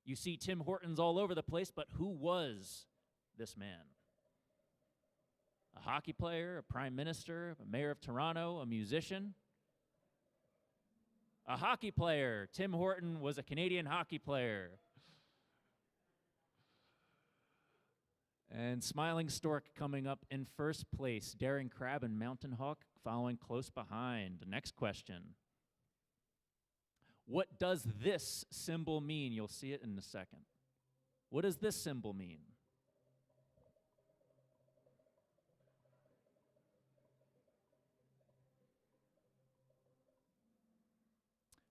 S8: You see Tim Hortons all over the place, but who was this man? A hockey player, a prime minister, a mayor of Toronto, a musician? A hockey player. Tim Horton was a Canadian hockey player. And Smiling Stork coming up in first place. Daring Crab and Mountain Hawk following close behind. Next question. What does this symbol mean? You'll see it in a second. What does this symbol mean?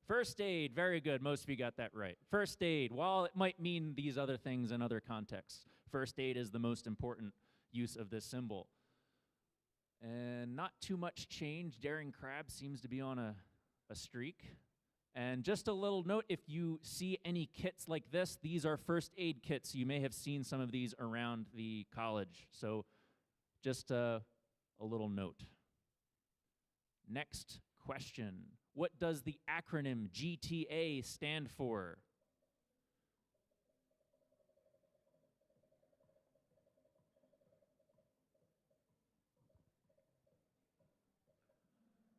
S8: First aid, very good. Most of you got that right. First aid, while it might mean these other things in other contexts, first aid is the most important use of this symbol. And not too much change. Daring Crab seems to be on a streak. And just a little note, if you see any kits like this, these are first aid kits. You may have seen some of these around the college. So just a little note. Next question. What does the acronym GTA stand for?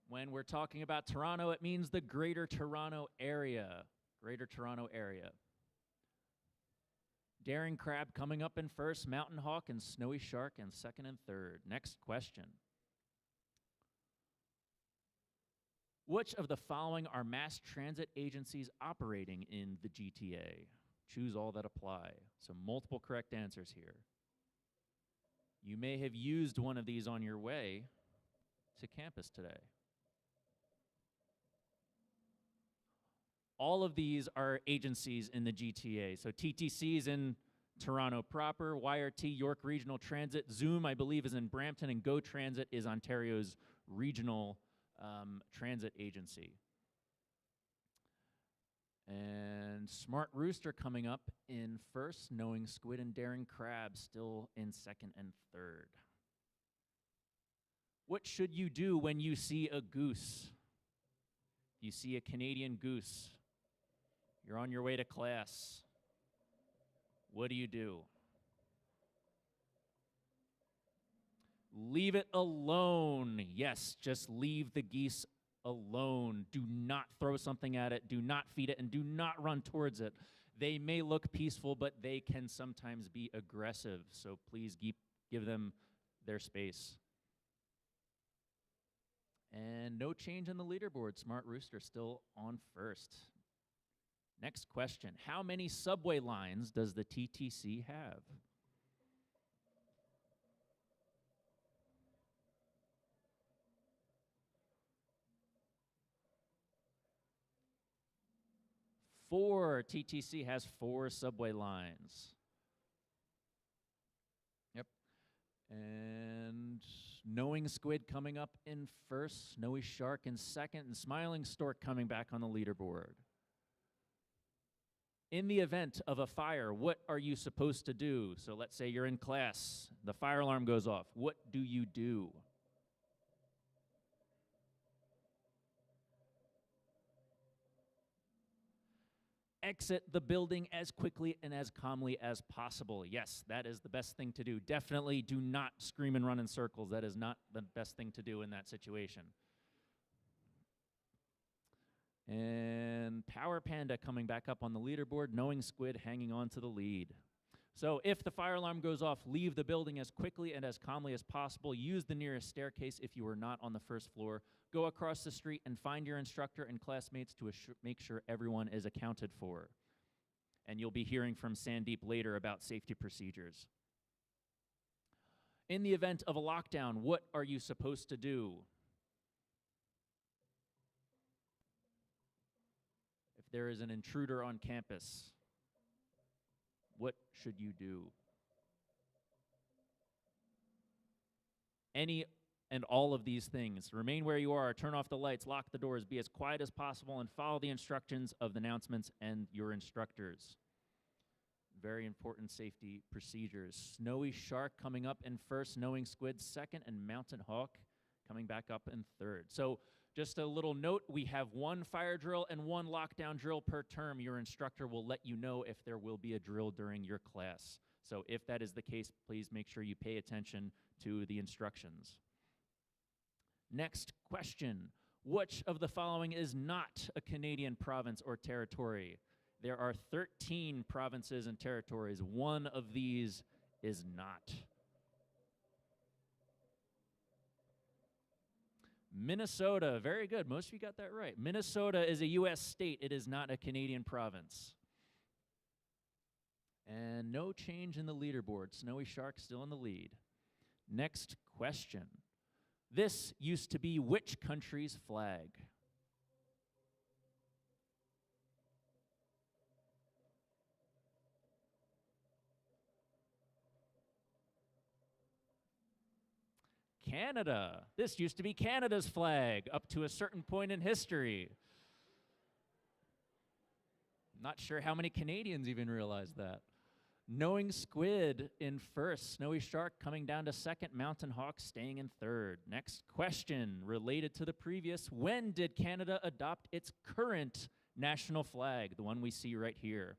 S8: When we're talking about Toronto, it means the Greater Toronto Area. Greater Toronto Area. Daring Crab coming up in first, Mountain Hawk and Snowy Shark in second and third. Next question. Which of the following are mass transit agencies operating in the GTA? Choose all that apply. So multiple correct answers here. You may have used one of these on your way to campus today. All of these are agencies in the GTA. So TTC is in Toronto proper, YRT, York Regional Transit, Zoom, I believe, is in Brampton, and Go Transit is Ontario's regional transit agency. And Smart Rooster coming up in first, Knowing Squid and Daring Crab still in second and third. What should you do when you see a goose? You see a Canadian goose. You're on your way to class. What do? Leave it alone. Yes, just leave the geese alone. Do not throw something at it. Do not feed it, and do not run towards it. They may look peaceful, but they can sometimes be aggressive. So please give them their space. And no change on the leaderboard. Smart Rooster still on first. Next question. How many subway lines does the TTC have? Four. TTC has 4 subway lines. Yep. And Knowing Squid coming up in first, Snowy Shark in second, and Smiling Stork coming back on the leaderboard. In the event of a fire, what are you supposed to do? So let's say you're in class, the fire alarm goes off. What do you do? exit the building as quickly and as calmly as possible. Yes, that is the best thing to do. Definitely do not scream and run in circles. That is not the best thing to do in that situation. And Power Panda coming back up on the leaderboard, Knowing Squid hanging on to the lead. So if the fire alarm goes off, leave the building as quickly and as calmly as possible. Use the nearest staircase if you are not on the first floor. Go across the street and find your instructor and classmates to make sure everyone is accounted for. And you'll be hearing from Sandeep later about safety procedures. In the event of a lockdown, what are you supposed to do? If there is an intruder on campus, what should you do? Any and all of these things. Remain where you are, turn off the lights, lock the doors, be as quiet as possible, and follow the instructions of the announcements and your instructors. Very important safety procedures. Snowy Shark coming up in first, Knowing Squid second, and Mountain Hawk coming back up in third. So just a little note, we have one fire drill and one lockdown drill per term. Your instructor will let you know if there will be a drill during your class. So if that is the case, please make sure you pay attention to the instructions. Next question. Which of the following is not a Canadian province or territory? There are 13 provinces and territories. One of these is not. Minnesota, very good. Most of you got that right. Minnesota is a U.S. state. It is not a Canadian province. And no change in the leaderboard. Snowy Shark still in the lead. Next question. This used to be which country's flag? Canada. This used to be Canada's flag up to a certain point in history. Not sure how many Canadians even realize that. Knowing Squid in first, Snowy Shark coming down to second, Mountain Hawk staying in third. Next question, related to the previous, when did Canada adopt its current national flag, the one we see right here?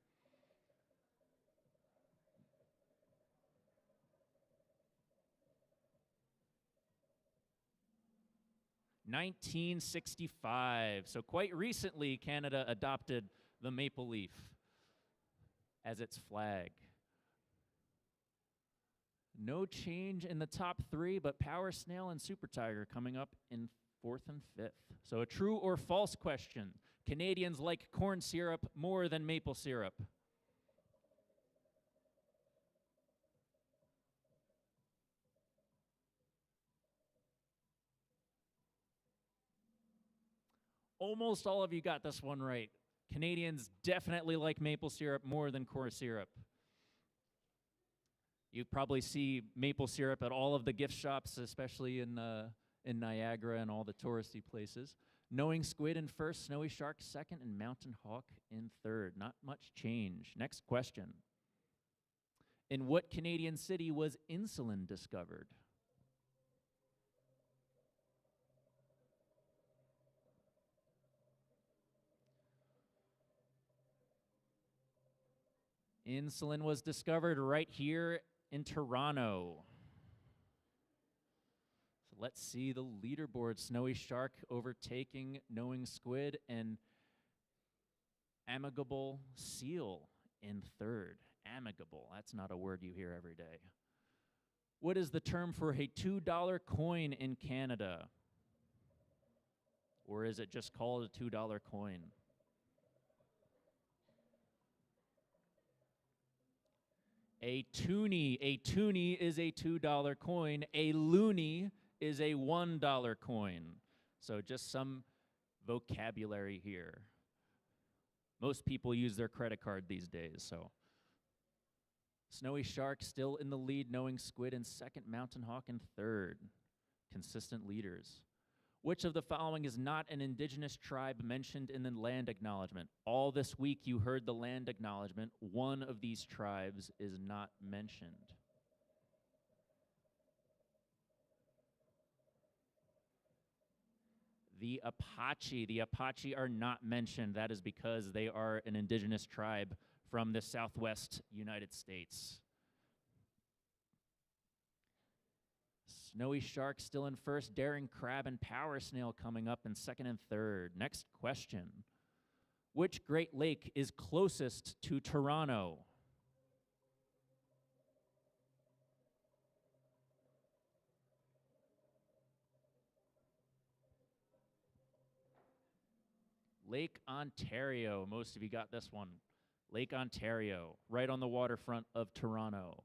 S8: (1965). So quite recently, Canada adopted the maple leaf as its flag. No change in the top three, but Power Snail and Super Tiger coming up in fourth and fifth. So a true or false question. Canadians like corn syrup more than maple syrup. Almost all of you got this one right. Canadians definitely like maple syrup more than corn syrup. You probably see maple syrup at all of the gift shops, especially in Niagara and all the touristy places. Knowing Squid in first, Snowy Shark second, and Mountain Hawk in third. Not much change. Next question. In what Canadian city was insulin discovered? Insulin was discovered right here in Toronto. So let's see the leaderboard. Snowy Shark overtaking Knowing Squid, and Amicable Seal in third. Amicable, that's not a word you hear every day. What is the term for a $2 coin in Canada? Or is it just called a $2 coin? A toonie. A toonie is a $2 coin. A loonie is a $1 coin. So just some vocabulary here. Most people use their credit card these days, so. Snowy Shark still in the lead, Knowing Squid in second, Mountain Hawk in third. Consistent leaders. Which of the following is not an indigenous tribe mentioned in the land acknowledgement? All this week you heard the land acknowledgement. One of these tribes is not mentioned. The Apache. The Apache are not mentioned. That is because they are an indigenous tribe from the southwest United States. Snowy shark still in first, daring crab and power snail coming up in second and third. Next question. Which Great Lake is closest to Toronto? Lake Ontario. Most of you got this one. Lake Ontario, right on the waterfront of Toronto.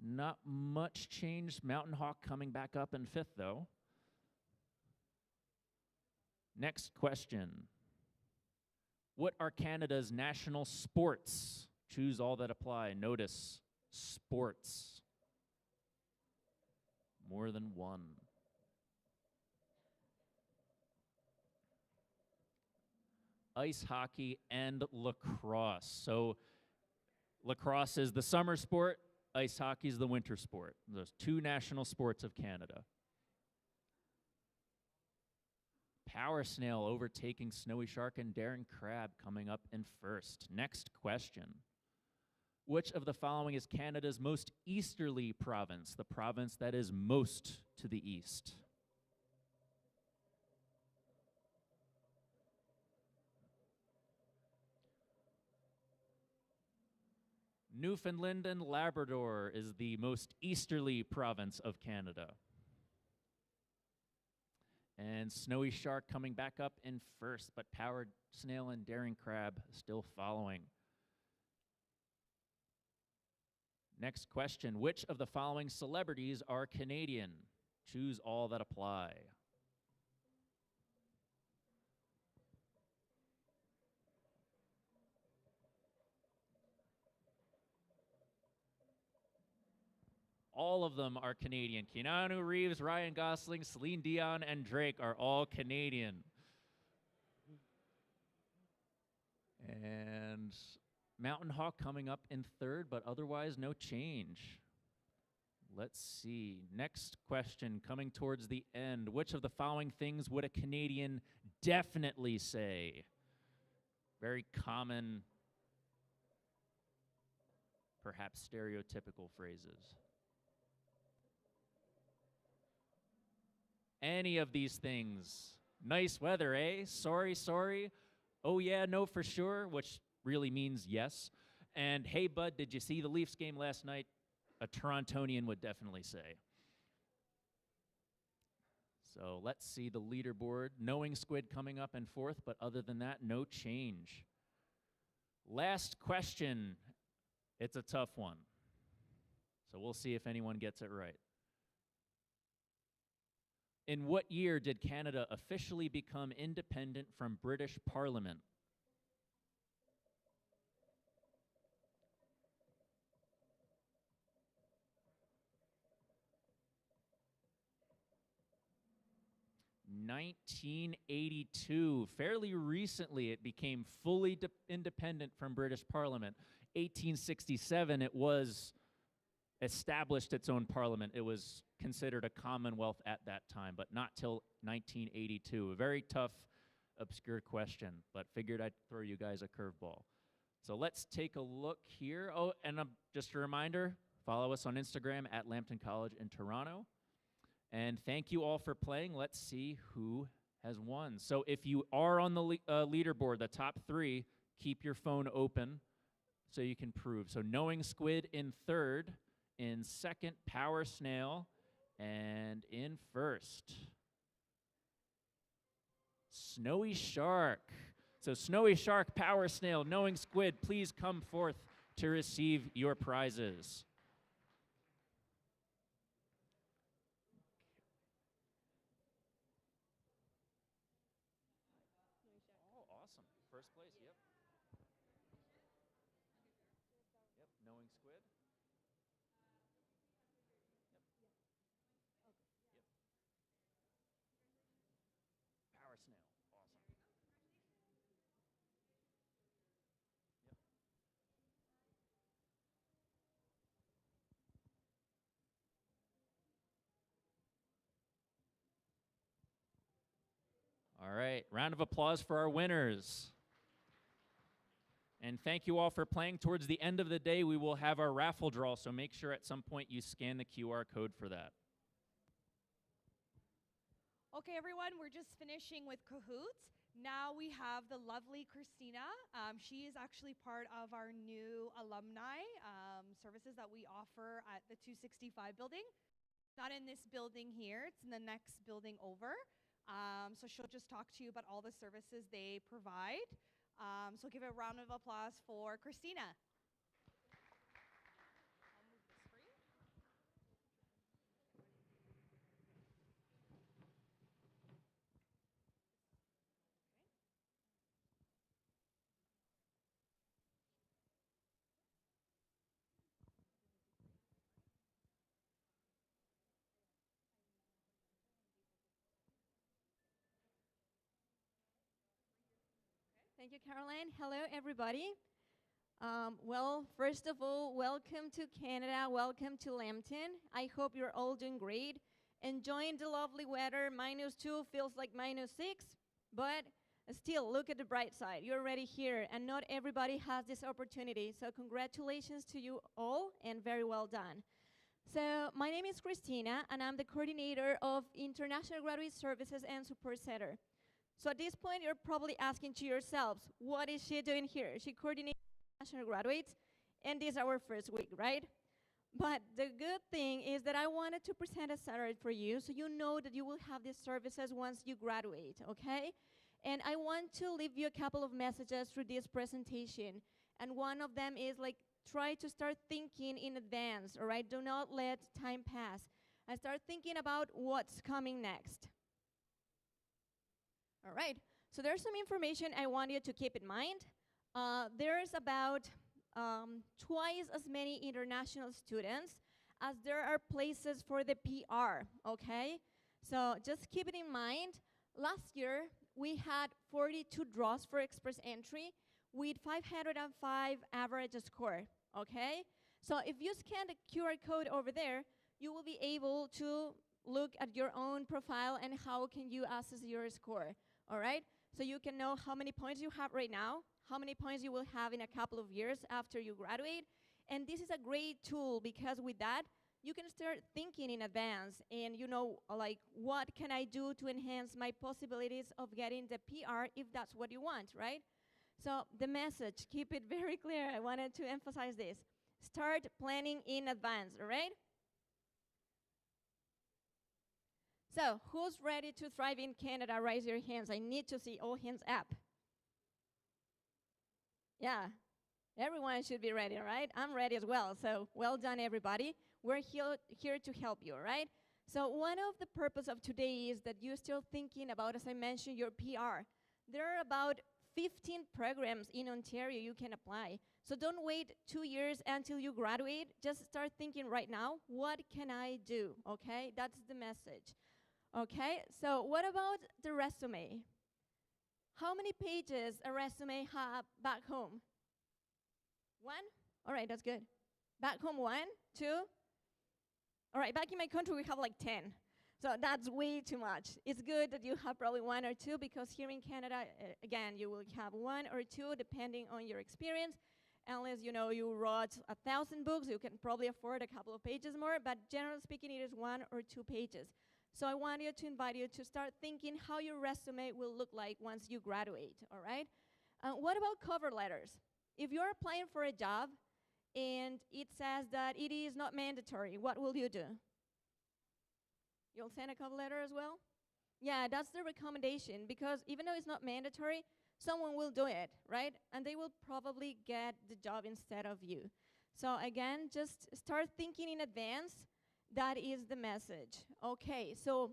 S8: Not much change. Mountain Hawk coming back up in fifth, though. Next question. What are Canada's national sports? Choose all that apply. Notice sports. More than one. Ice hockey and lacrosse. So lacrosse is the summer sport. Ice hockey is the winter sport. Those two national sports of Canada. Power snail overtaking snowy shark and daring crab coming up in first. Next question. Which of the following is Canada's most easterly province? The province that is most to the east. Newfoundland and Labrador is the most easterly province of Canada. And snowy shark coming back up in first, but powered snail and daring crab still following. Next question. Which of the following celebrities are Canadian? Choose all that apply. All of them are Canadian. Keanu Reeves, Ryan Gosling, Celine Dion, and Drake are all Canadian. And Mountain Hawk coming up in third, but otherwise no change. Let's see. Next question coming towards the end. Which of the following things would a Canadian definitely say? Very common, perhaps stereotypical phrases. Any of these things. Nice weather, eh? Sorry, sorry. Oh yeah, no for sure, which really means yes. And hey bud, did you see the Leafs game last night? A Torontonian would definitely say. So let's see the leaderboard. Knowing Squid coming up in fourth, but other than that, no change. Last question. It's a tough one. So we'll see if anyone gets it right. In what year did Canada officially become independent from British Parliament? (1982). Fairly recently, it became fully independent from British Parliament. 1867, it was established its own parliament. It was considered a commonwealth at that time, but not till 1982. A very tough, obscure question, but figured I'd throw you guys a curveball. So let's take a look here. Oh, and just a reminder, follow us on Instagram at Lambton College in Toronto. And thank you all for playing. Let's see who has won. So if you are on the leaderboard, the top three, keep your phone open so you can prove. So Knowing Squid in third, in second, Power Snail, and in first, Snowy Shark. So Snowy Shark, Power Snail, Knowing Squid, please come forth to receive your prizes. Oh, awesome. First place, yep. Yep, Knowing Squid. Power Snail, awesome. Yep. All right, round of applause for our winners. And thank you all for playing. Towards the end of the day, we will have our raffle draw, so make sure at some point you scan the QR code for that.
S2: Okay, everyone, we're just finishing with Cahoots. Now we have the lovely Christina. She is actually part of our new alumni services that we offer at the 265 building. Not in this building here, it's in the next building over. So she'll just talk to you about all the services they provide. So give a round of applause for Christina.
S9: Thank you, Caroline. Hello, everybody. Well, first of all, welcome to Canada. Welcome to Lambton. I hope you're all doing great. Enjoying the lovely weather. -2 feels like -6, but still, look at the bright side. You're already here, and not everybody has this opportunity. So congratulations to you all, and very well done. So my name is Christina, and I'm the coordinator of International Graduate Services and Support Center. So at this point, you're probably asking to yourselves, what is she doing here? She coordinates international graduates, and this is our first week, right? But the good thing is that I wanted to present a Saturday for you, so you know that you will have these services once you graduate, okay? And I want to leave you a couple of messages through this presentation. And one of them is like, try to start thinking in advance, all right? Do not let time pass. And start thinking about what's coming next. All right, so there's some information I want you to keep in mind. There's about twice as many international students as there are places for the PR, okay? So just keep it in mind. Last year, we had 42 draws for express entry with 505 average score, okay? So if you scan the QR code over there, you will be able to look at your own profile and how can you assess your score. All right, so you can know how many points you have right now, how many points you will have in a couple of years after you graduate. And this is a great tool because with that, you can start thinking in advance and you know, like, what can I do to enhance my possibilities of getting the PR if that's what you want, right? So the message, keep it very clear. I wanted to emphasize this. Start planning in advance, all right? So, who's ready to thrive in Canada? Raise your hands. I need to see all hands up. Yeah, everyone should be ready, right? I'm ready as well. So, well done, everybody. We're here to help you, right? So, one of the purpose of today is that you're still thinking about, as I mentioned, your PR. There are about 15 programs in Ontario you can apply. So, don't wait 2 years until you graduate. Just start thinking right now, what can I do, okay? That's the message. Okay, so what about the resume? How many pages a resume have back home? 1? All right, that's good. Back home 1, 2? All right, back in my country we have like 10. So that's way too much. It's good that you have probably 1 or 2 because here in Canada, again, you will have 1 or 2 depending on your experience. Unless you know you wrote 1,000 books, you can probably afford a couple of pages more, but generally speaking, it is 1 or 2 pages. So I want you to invite you to start thinking how your resume will look like once you graduate, all right? What about cover letters? If you're applying for a job and it says that it is not mandatory, what will you do? You'll send a cover letter as well? Yeah, that's the recommendation because even though it's not mandatory, someone will do it, right? And they will probably get the job instead of you. So again, just start thinking in advance. That is the message. Okay, so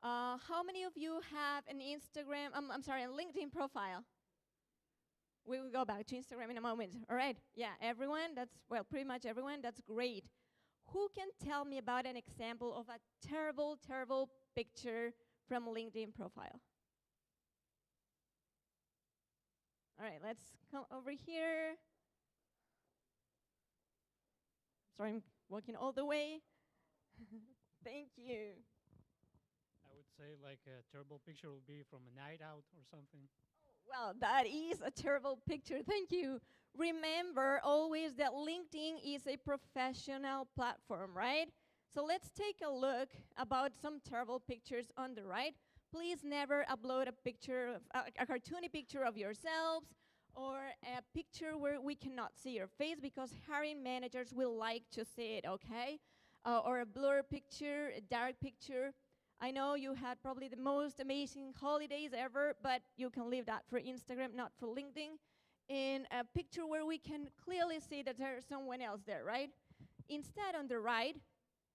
S9: how many of you have an Instagram, a LinkedIn profile? We will go back to Instagram in a moment. All right, yeah, everyone, pretty much everyone, that's great. Who can tell me about an example of a terrible, terrible picture from a LinkedIn profile? All right, let's come over here. Sorry, I'm walking all the way. Thank you.
S10: I would say like a terrible picture will be from a night out or something?
S9: Well, that is a terrible picture. Thank you. Remember always that LinkedIn is a professional platform, right? So let's take a look about some terrible pictures on the right. Please never upload a picture, a cartoony picture of yourselves or a picture where we cannot see your face because hiring managers will like to see it, okay? Or a blur picture, a dark picture. I know you had probably the most amazing holidays ever, but you can leave that for Instagram, not for LinkedIn. In a picture where we can clearly see that there's someone else there, right? Instead, on the right,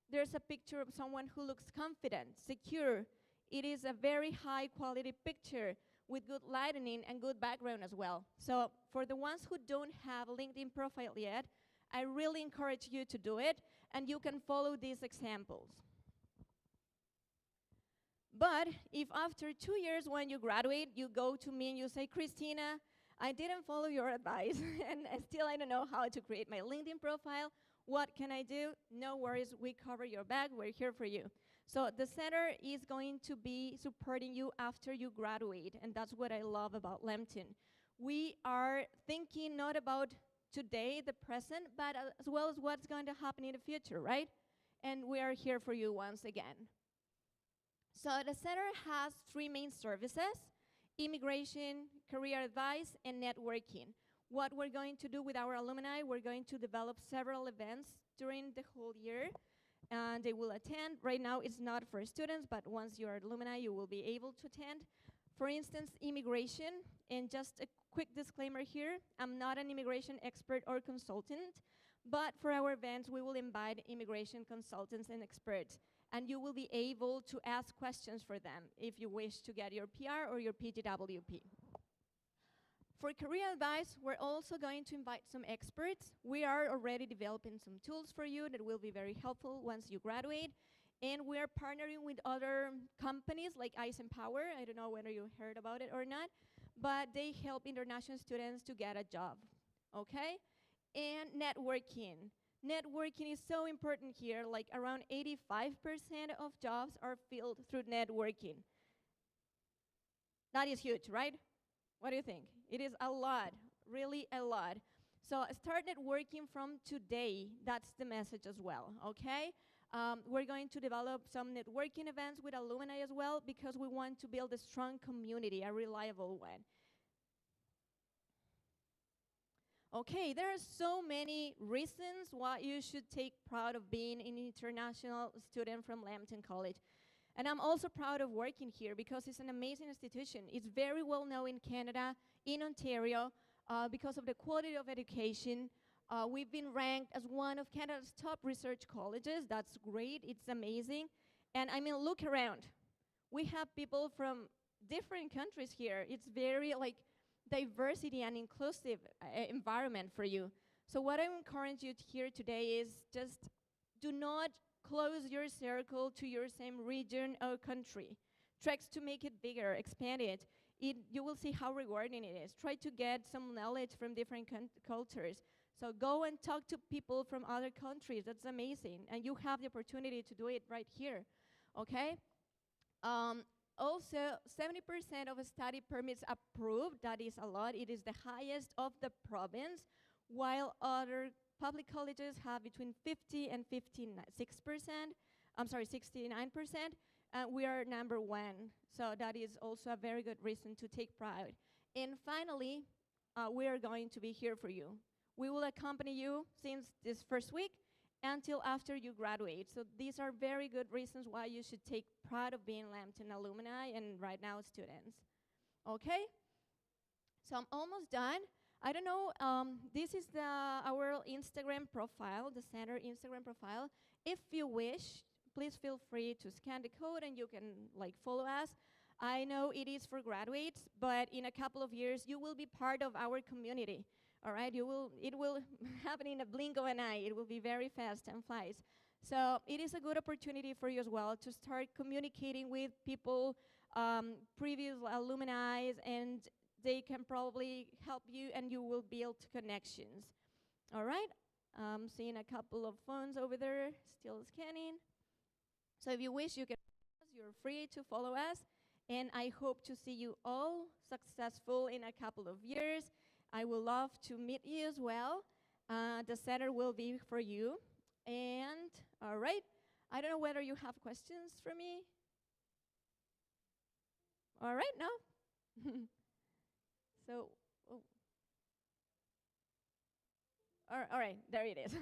S9: there's a picture of someone who looks confident, secure. It is a very high quality picture with good lighting and good background as well. So for the ones who don't have a LinkedIn profile yet, I really encourage you to do it, and you can follow these examples. But if after 2 years when you graduate, you go to me and you say, Christina, I didn't follow your advice, and still I don't know how to create my LinkedIn profile, what can I do? No worries, we cover your back, we're here for you. So the center is going to be supporting you after you graduate, and that's what I love about Lambton. We are thinking not about today, the present, but as well as what's going to happen in the future, right? And we are here for you once again. So the center has 3 main services: immigration, career advice, and networking. What we're going to do with our alumni, we're going to develop several events during the whole year, and they will attend. Right now, it's not for students, but once you're alumni, you will be able to attend. For instance, immigration, and just a quick disclaimer here, I'm not an immigration expert or consultant, but for our events, we will invite immigration consultants and experts, and you will be able to ask questions for them if you wish to get your PR or your PGWP. For career advice, we're also going to invite some experts. We are already developing some tools for you that will be very helpful once you graduate. And we're partnering with other companies like Eisenhower. I don't know whether you heard about it or not, but they help international students to get a job, okay? And networking. Networking is so important here, like around 85% of jobs are filled through networking. That is huge, right? What do you think? It is a lot, really a lot. So start networking from today. That's the message as well, okay? We're going to develop some networking events with alumni as well because we want to build a strong community, a reliable one. Okay, there are so many reasons why you should take pride of being an international student from Lambton College. And I'm also proud of working here because it's an amazing institution. It's very well known in Canada, in Ontario, because of the quality of education. We've been ranked as one of Canada's top research colleges. That's great, it's amazing. And I mean, look around. We have people from different countries here. It's very like diversity and inclusive environment for you. So what I encourage you to hear today is just do not close your circle to your same region or country. Try to make it bigger, expand it. You will see how rewarding it is. Try to get some knowledge from different cultures. So go and talk to people from other countries. That's amazing. And you have the opportunity to do it right here, okay? Also, 70% of study permits approved. That is a lot. It is the highest of the province, while other public colleges have between 50 and 69%. We are number 1. So that is also a very good reason to take pride. And finally, we are going to be here for you. We will accompany you since this first week until after you graduate. So these are very good reasons why you should take pride of being Lambton alumni and right now students. Okay? So I'm almost done. I don't know, this is our Instagram profile, the center Instagram profile. If you wish, please feel free to scan the code and you can like follow us. I know it is for graduates, but in a couple of years, you will be part of our community. All right, it will happen in a blink of an eye. It will be very fast and flies. So it is a good opportunity for you as well to start communicating with people, previous alumni, and they can probably help you and you will build connections. All right, seeing a couple of phones over there, still scanning. So if you wish, you can you're free to follow us. And I hope to see you all successful in a couple of years. I would love to meet you as well. The center will be for you. And all right, I don't know whether you have questions for me. All right, no? So, oh. All right, there it is.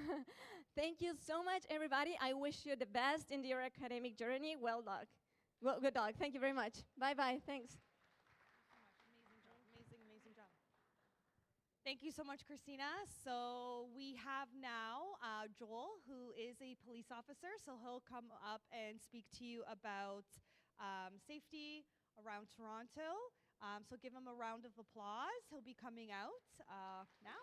S9: Thank you so much, everybody. I wish you the best in your academic journey. Well done. Well, good dog. Thank you very much. Bye-bye. Thanks.
S2: Amazing job. Amazing, amazing job. Thank you so much, Christina. So we have now Joel, who is a police officer. So he'll come up and speak to you about safety around Toronto. So give him a round of applause. He'll be coming out now.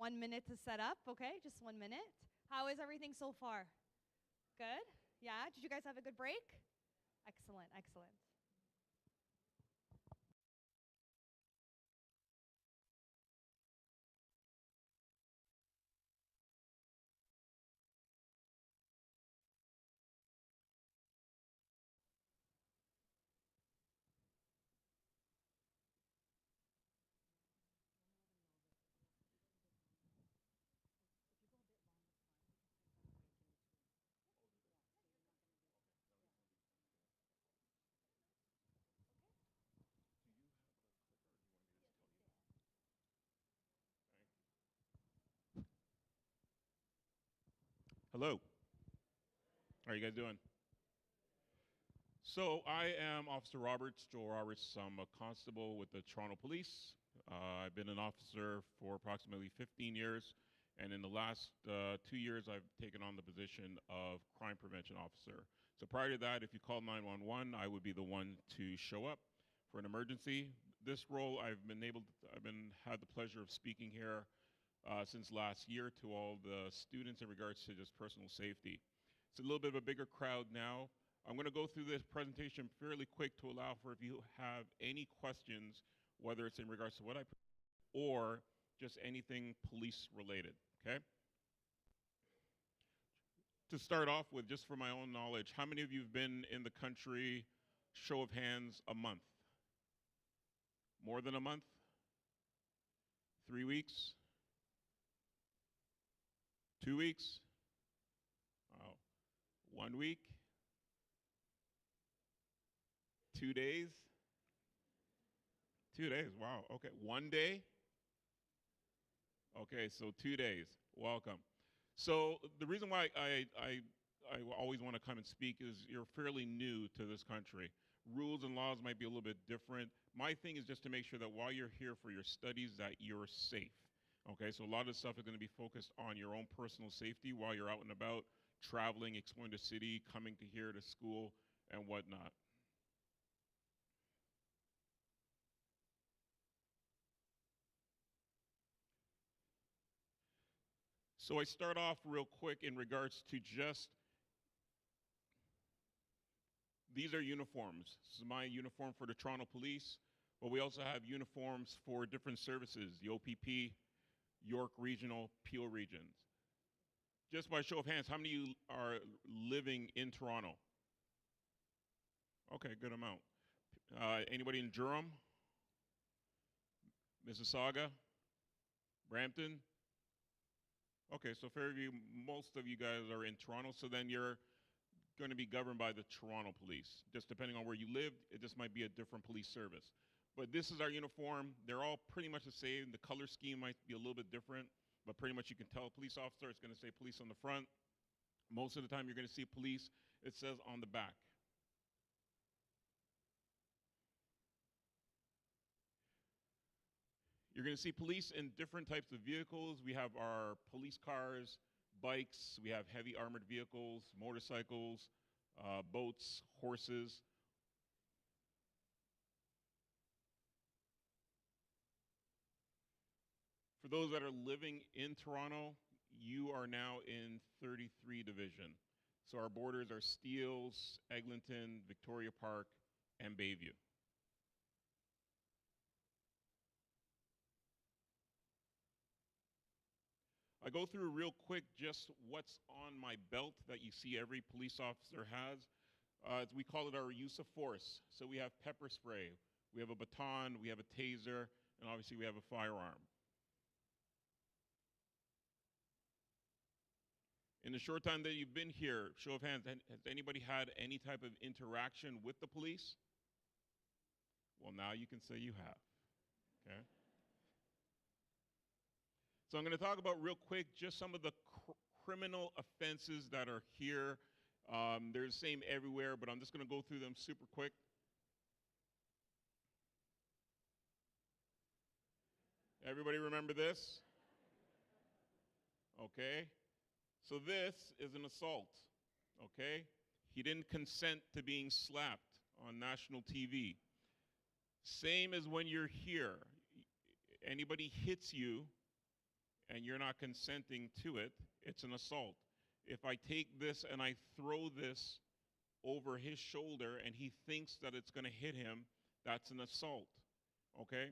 S2: One minute to set up, okay? Just 1 minute. How is everything so far? Good? Yeah? Did you guys have a good break? Excellent, excellent.
S11: Hello. How are you guys doing? So I am Officer Roberts, Joel Roberts. I'm a constable with the Toronto Police. I've been an officer for approximately 15 years, and in the last 2 years, I've taken on the position of crime prevention officer. So prior to that, if you called 911, I would be the one to show up for an emergency. This role, I've had the pleasure of speaking here since last year to all the students in regards to just personal safety. It's a little bit of a bigger crowd now. I'm going to go through this presentation fairly quick to allow for if you have any questions, whether it's in regards to what I or just anything police related, okay? To start off with, just for my own knowledge, how many of you have been in the country, show of hands, a month? More than a month? 3 weeks? 2 weeks? Wow. 1 week? 2 days? 2 days, wow, okay. 1 day? Okay, so 2 days, welcome. So the reason why I always want to come and speak is you're fairly new to this country. Rules and laws might be a little bit different. My thing is just to make sure that while you're here for your studies that you're safe. Okay, so a lot of stuff is going to be focused on your own personal safety while you're out and about, traveling, exploring the city, coming to here to school, and whatnot. So I start off real quick in regards to just, these are uniforms. This is my uniform for the Toronto Police, but we also have uniforms for different services, the OPP, York Regional, Peel Regions. Just by show of hands, how many of you are living in Toronto? Okay, good amount. Anybody in Durham? Mississauga? Brampton? Okay, so fair view, most of you guys are in Toronto, so then you're going to be governed by the Toronto Police. Just depending on where you live, it just might be a different police service. But this is our uniform. They're all pretty much the same. The color scheme might be a little bit different, but pretty much you can tell a police officer, it's going to say police on the front. Most of the time you're going to see police, it says on the back. You're going to see police in different types of vehicles. We have our police cars, bikes, we have heavy armored vehicles, motorcycles, boats, horses. For those that are living in Toronto, you are now in 33 Division. So our borders are Steeles, Eglinton, Victoria Park, and Bayview. I go through real quick just what's on my belt that you see every police officer has. We call it our use of force. So we have pepper spray, we have a baton, we have a taser, and obviously we have a firearm. In the short time that you've been here, show of hands, has anybody had any type of interaction with the police? Well, now you can say you have, okay? So I'm going to talk about real quick just some of the criminal offenses that are here. They're the same everywhere, but I'm just going to go through them super quick. Everybody remember this? Okay. So this is an assault, okay? He didn't consent to being slapped on national TV. Same as when you're here. Anybody hits you and you're not consenting to it, it's an assault. If I take this and I throw this over his shoulder and he thinks that it's going to hit him, that's an assault, okay?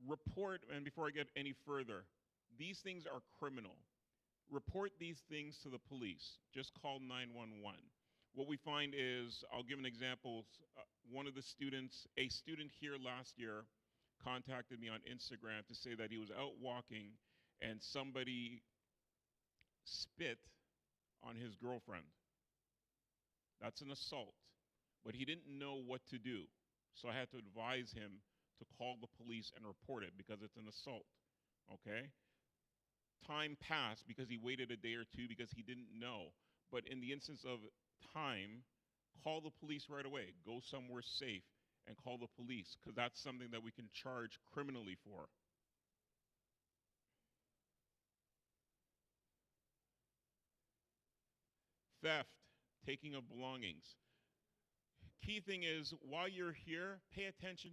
S11: Report, and before I get any further, these things are criminal. Report these things to the police. Just call 911. What we find is, I'll give an example. One of the students, a student here last year, contacted me on Instagram to say that he was out walking and somebody spit on his girlfriend. That's an assault. But he didn't know what to do. So I had to advise him to call the police and report it because it's an assault, okay? Time passed because he waited a day or two because he didn't know. But in the instance of time, call the police right away. Go somewhere safe and call the police because that's something that we can charge criminally for. Theft, taking of belongings. Key thing is, while you're here, pay attention.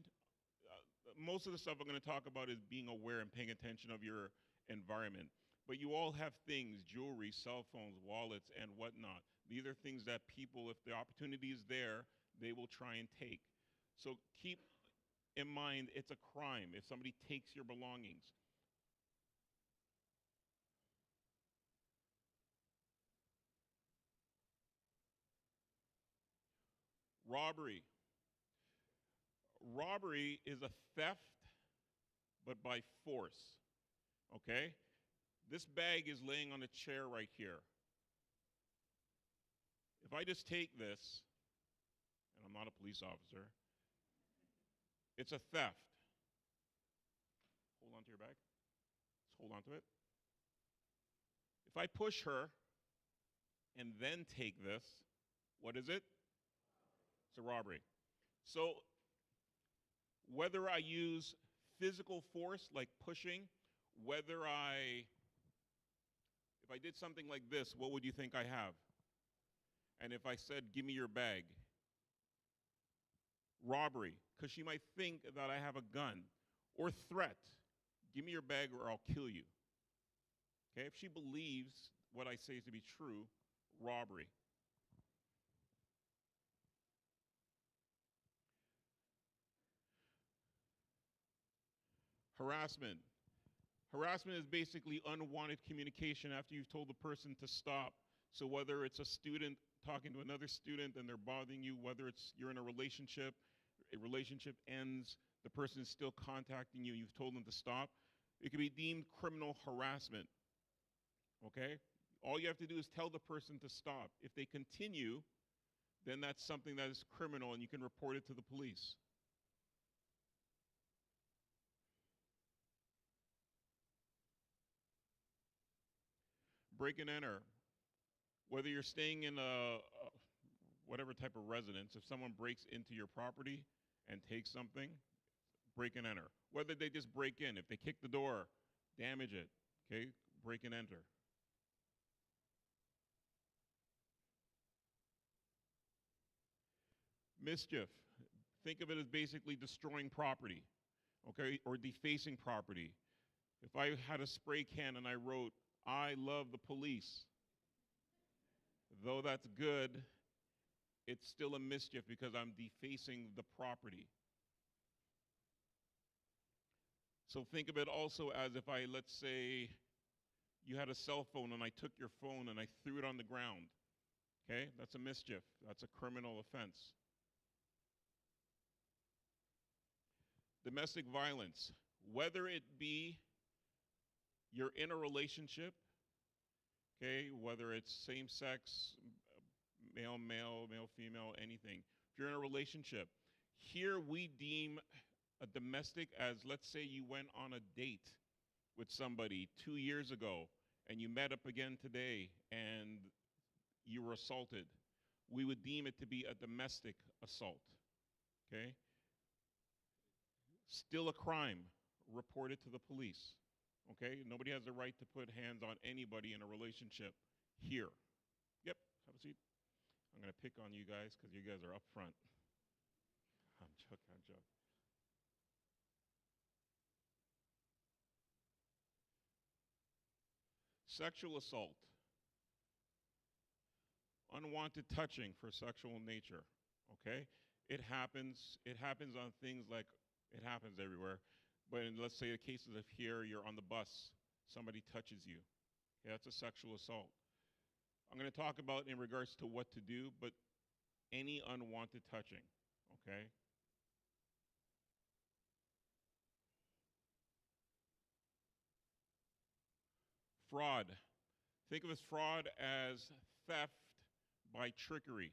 S11: Most of the stuff I'm going to talk about is being aware and paying attention of your environment. But you all have things, jewelry, cell phones, wallets, and whatnot. These are things that people, if the opportunity is there, they will try and take. So keep in mind, it's a crime if somebody takes your belongings. Robbery. Robbery is a theft, but by force, okay? This bag is laying on a chair right here. If I just take this, and I'm not a police officer, it's a theft. Hold on to your bag. Just hold on to it. If I push her and then take this, what is it? It's a robbery. So whether I use physical force like pushing, if I did something like this, what would you think I have? And if I said, give me your bag? Robbery, because she might think that I have a gun. Or threat, give me your bag or I'll kill you. Okay, if she believes what I say to be true, robbery. Harassment. Harassment is basically unwanted communication after you've told the person to stop. So whether it's a student talking to another student and they're bothering you, whether it's you're in a relationship ends, the person is still contacting you, you've told them to stop, it can be deemed criminal harassment, okay? All you have to do is tell the person to stop. If they continue, then that's something that is criminal and you can report it to the police. Break and enter. Whether you're staying in whatever type of residence, if someone breaks into your property and takes something, break and enter. Whether they just break in, if they kick the door, damage it, okay? Break and enter. Mischief. Think of it as basically destroying property, okay, or defacing property. If I had a spray can and I wrote, "I love the police," though that's good, it's still a mischief because I'm defacing the property. So think of it also as if I, let's say, you had a cell phone and I took your phone and I threw it on the ground. Okay? That's a mischief. That's a criminal offense. Domestic violence, whether it be you're in a relationship, okay, whether it's same sex, male, male, male, female, anything. If you're in a relationship, here we deem a domestic as, let's say you went on a date with somebody 2 years ago and you met up again today and you were assaulted. We would deem it to be a domestic assault, okay? Still a crime. Report it to the police, okay? Nobody has the right to put hands on anybody in a relationship here. Yep, have a seat. I'm going to pick on you guys because you guys are up front. I'm joking, I'm joking. Sexual assault. Unwanted touching for sexual nature, okay? It happens on things like, it happens everywhere. But in, let's say, the cases of here, you're on the bus, somebody touches you. Okay, that's a sexual assault. I'm going to talk about in regards to what to do, but any unwanted touching, okay? Fraud. Think of as fraud as theft by trickery.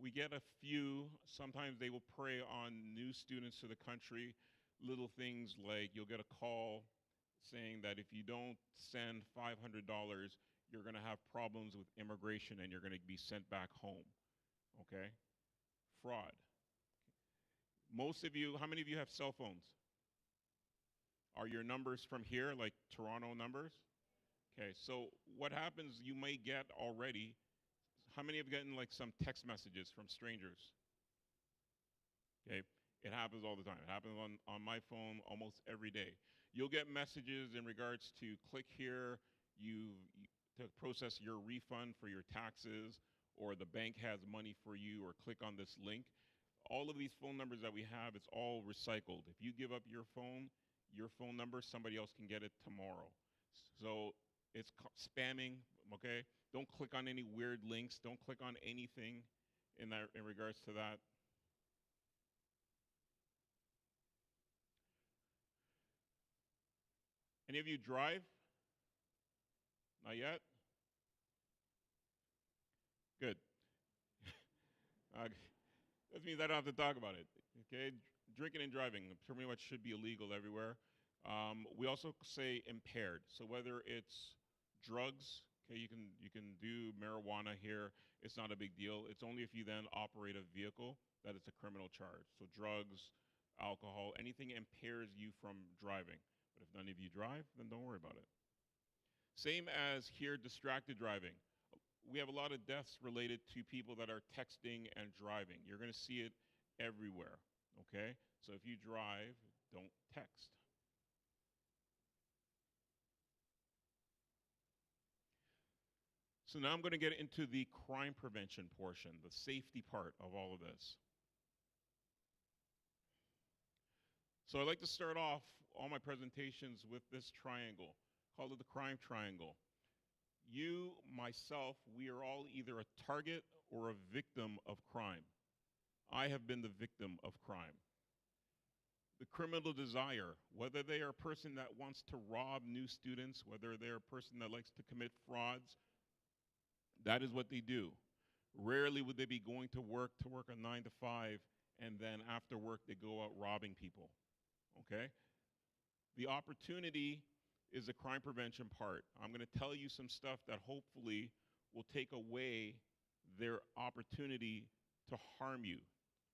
S11: We get a few, sometimes they will prey on new students to the country, little things like you'll get a call saying that if you don't send $500, you're going to have problems with immigration and you're going to be sent back home, okay? Fraud. Most of you, how many of you have cell phones? Are your numbers from here, like Toronto numbers? Okay, so what happens, you may get already, how many have gotten like some text messages from strangers? Okay, it happens all the time. It happens on my phone almost every day. You'll get messages in regards to click here, to process your refund for your taxes, or the bank has money for you, or click on this link. All of these phone numbers that we have, it's all recycled. If you give up your phone number, somebody else can get it tomorrow. So it's spamming, okay? Don't click on any weird links. Don't click on anything in regards to that. Any of you drive? Not yet? Good. That means I don't have to talk about it, okay? Drinking and driving pretty much should be illegal everywhere. We also say impaired. So whether it's drugs, okay, you can do marijuana here. It's not a big deal. It's only if you then operate a vehicle that it's a criminal charge. So drugs, alcohol, anything impairs you from driving. But if none of you drive, then don't worry about it. Same as here, distracted driving. We have a lot of deaths related to people that are texting and driving. You're going to see it everywhere, okay? So if you drive, don't text. So now I'm going to get into the crime prevention portion, the safety part of all of this. So I'd like to start off all my presentations with this triangle, called it the crime triangle. You, myself, we are all either a target or a victim of crime. I have been the victim of crime. The criminal desire, whether they are a person that wants to rob new students, whether they're a person that likes to commit frauds, that is what they do. Rarely would they be going to work a 9 to 5, and then after work they go out robbing people, okay? The opportunity is the crime prevention part. I'm going to tell you some stuff that hopefully will take away their opportunity to harm you,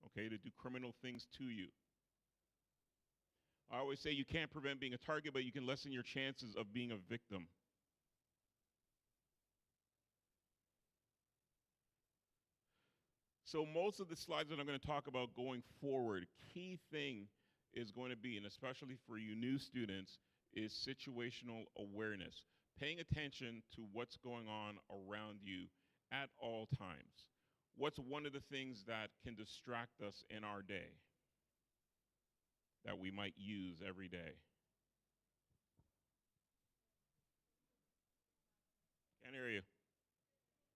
S11: okay, to do criminal things to you. I always say you can't prevent being a target, but you can lessen your chances of being a victim. So most of the slides that I'm going to talk about going forward, key thing is going to be, and especially for you new students, is situational awareness. Paying attention to what's going on around you at all times. What's one of the things that can distract us in our day that we might use every day? Can't hear you.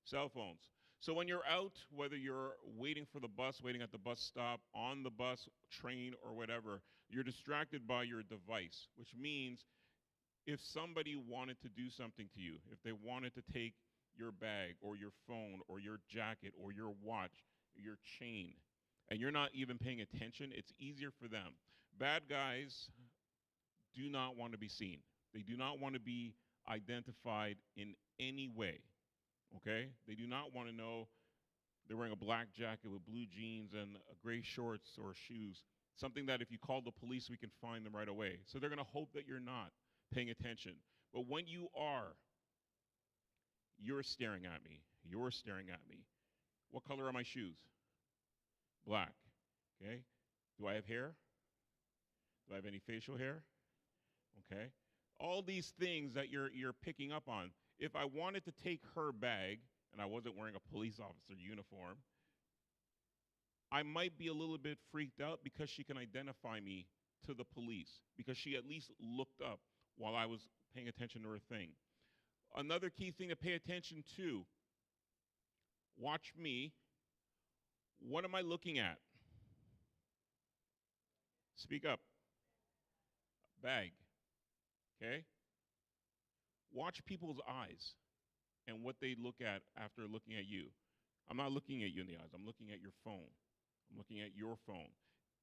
S11: Cell phones. So when you're out, whether you're waiting for the bus, waiting at the bus stop, on the bus, train, or whatever, you're distracted by your device, which means if somebody wanted to do something to you, if they wanted to take your bag or your phone or your jacket or your watch, your chain, and you're not even paying attention, it's easier for them. Bad guys do not want to be seen. They do not want to be identified in any way. Okay? They do not want to know they're wearing a black jacket with blue jeans and gray shorts or shoes, something that if you call the police, we can find them right away. So they're going to hope that you're not paying attention. But when you are, you're staring at me. You're staring at me. What color are my shoes? Black. Okay? Do I have hair? Do I have any facial hair? Okay? All these things that you're picking up on. If I wanted to take her bag, and I wasn't wearing a police officer uniform, I might be a little bit freaked out because she can identify me to the police, because she at least looked up while I was paying attention to her thing. Another key thing to pay attention to, watch me. What am I looking at? Speak up. Bag. Okay? Watch people's eyes and what they look at after looking at you. I'm not looking at you in the eyes. I'm looking at your phone. I'm looking at your phone.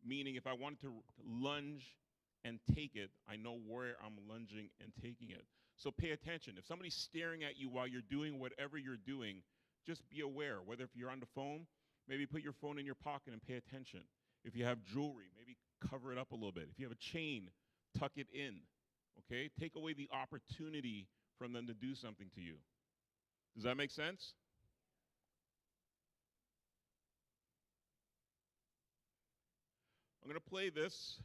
S11: Meaning if I wanted to lunge and take it, I know where I'm lunging and taking it. So pay attention. If somebody's staring at you while you're doing whatever you're doing, just be aware. Whether if you're on the phone, maybe put your phone in your pocket and pay attention. If you have jewelry, maybe cover it up a little bit. If you have a chain, tuck it in. Okay? Take away the opportunity from them to do something to you. Does that make sense? I'm going to play this.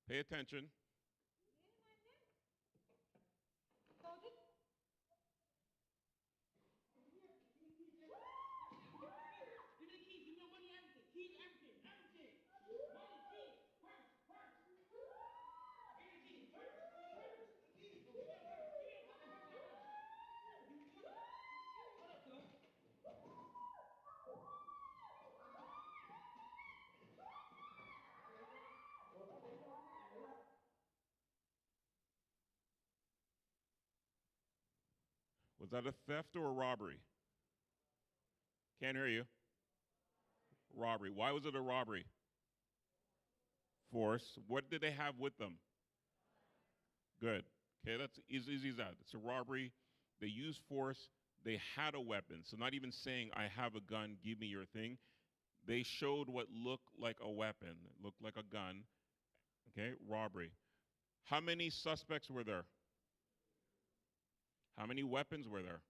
S11: Pay attention. Was that a theft or a robbery? Can't hear you. Robbery. Why was it a robbery? Force. What did they have with them? Good. Okay, that's as easy as that. It's a robbery. They used force. They had a weapon. So not even saying, I have a gun, give me your thing. They showed what looked like a weapon. It looked like a gun. Okay, robbery. How many suspects were there? How many weapons were there?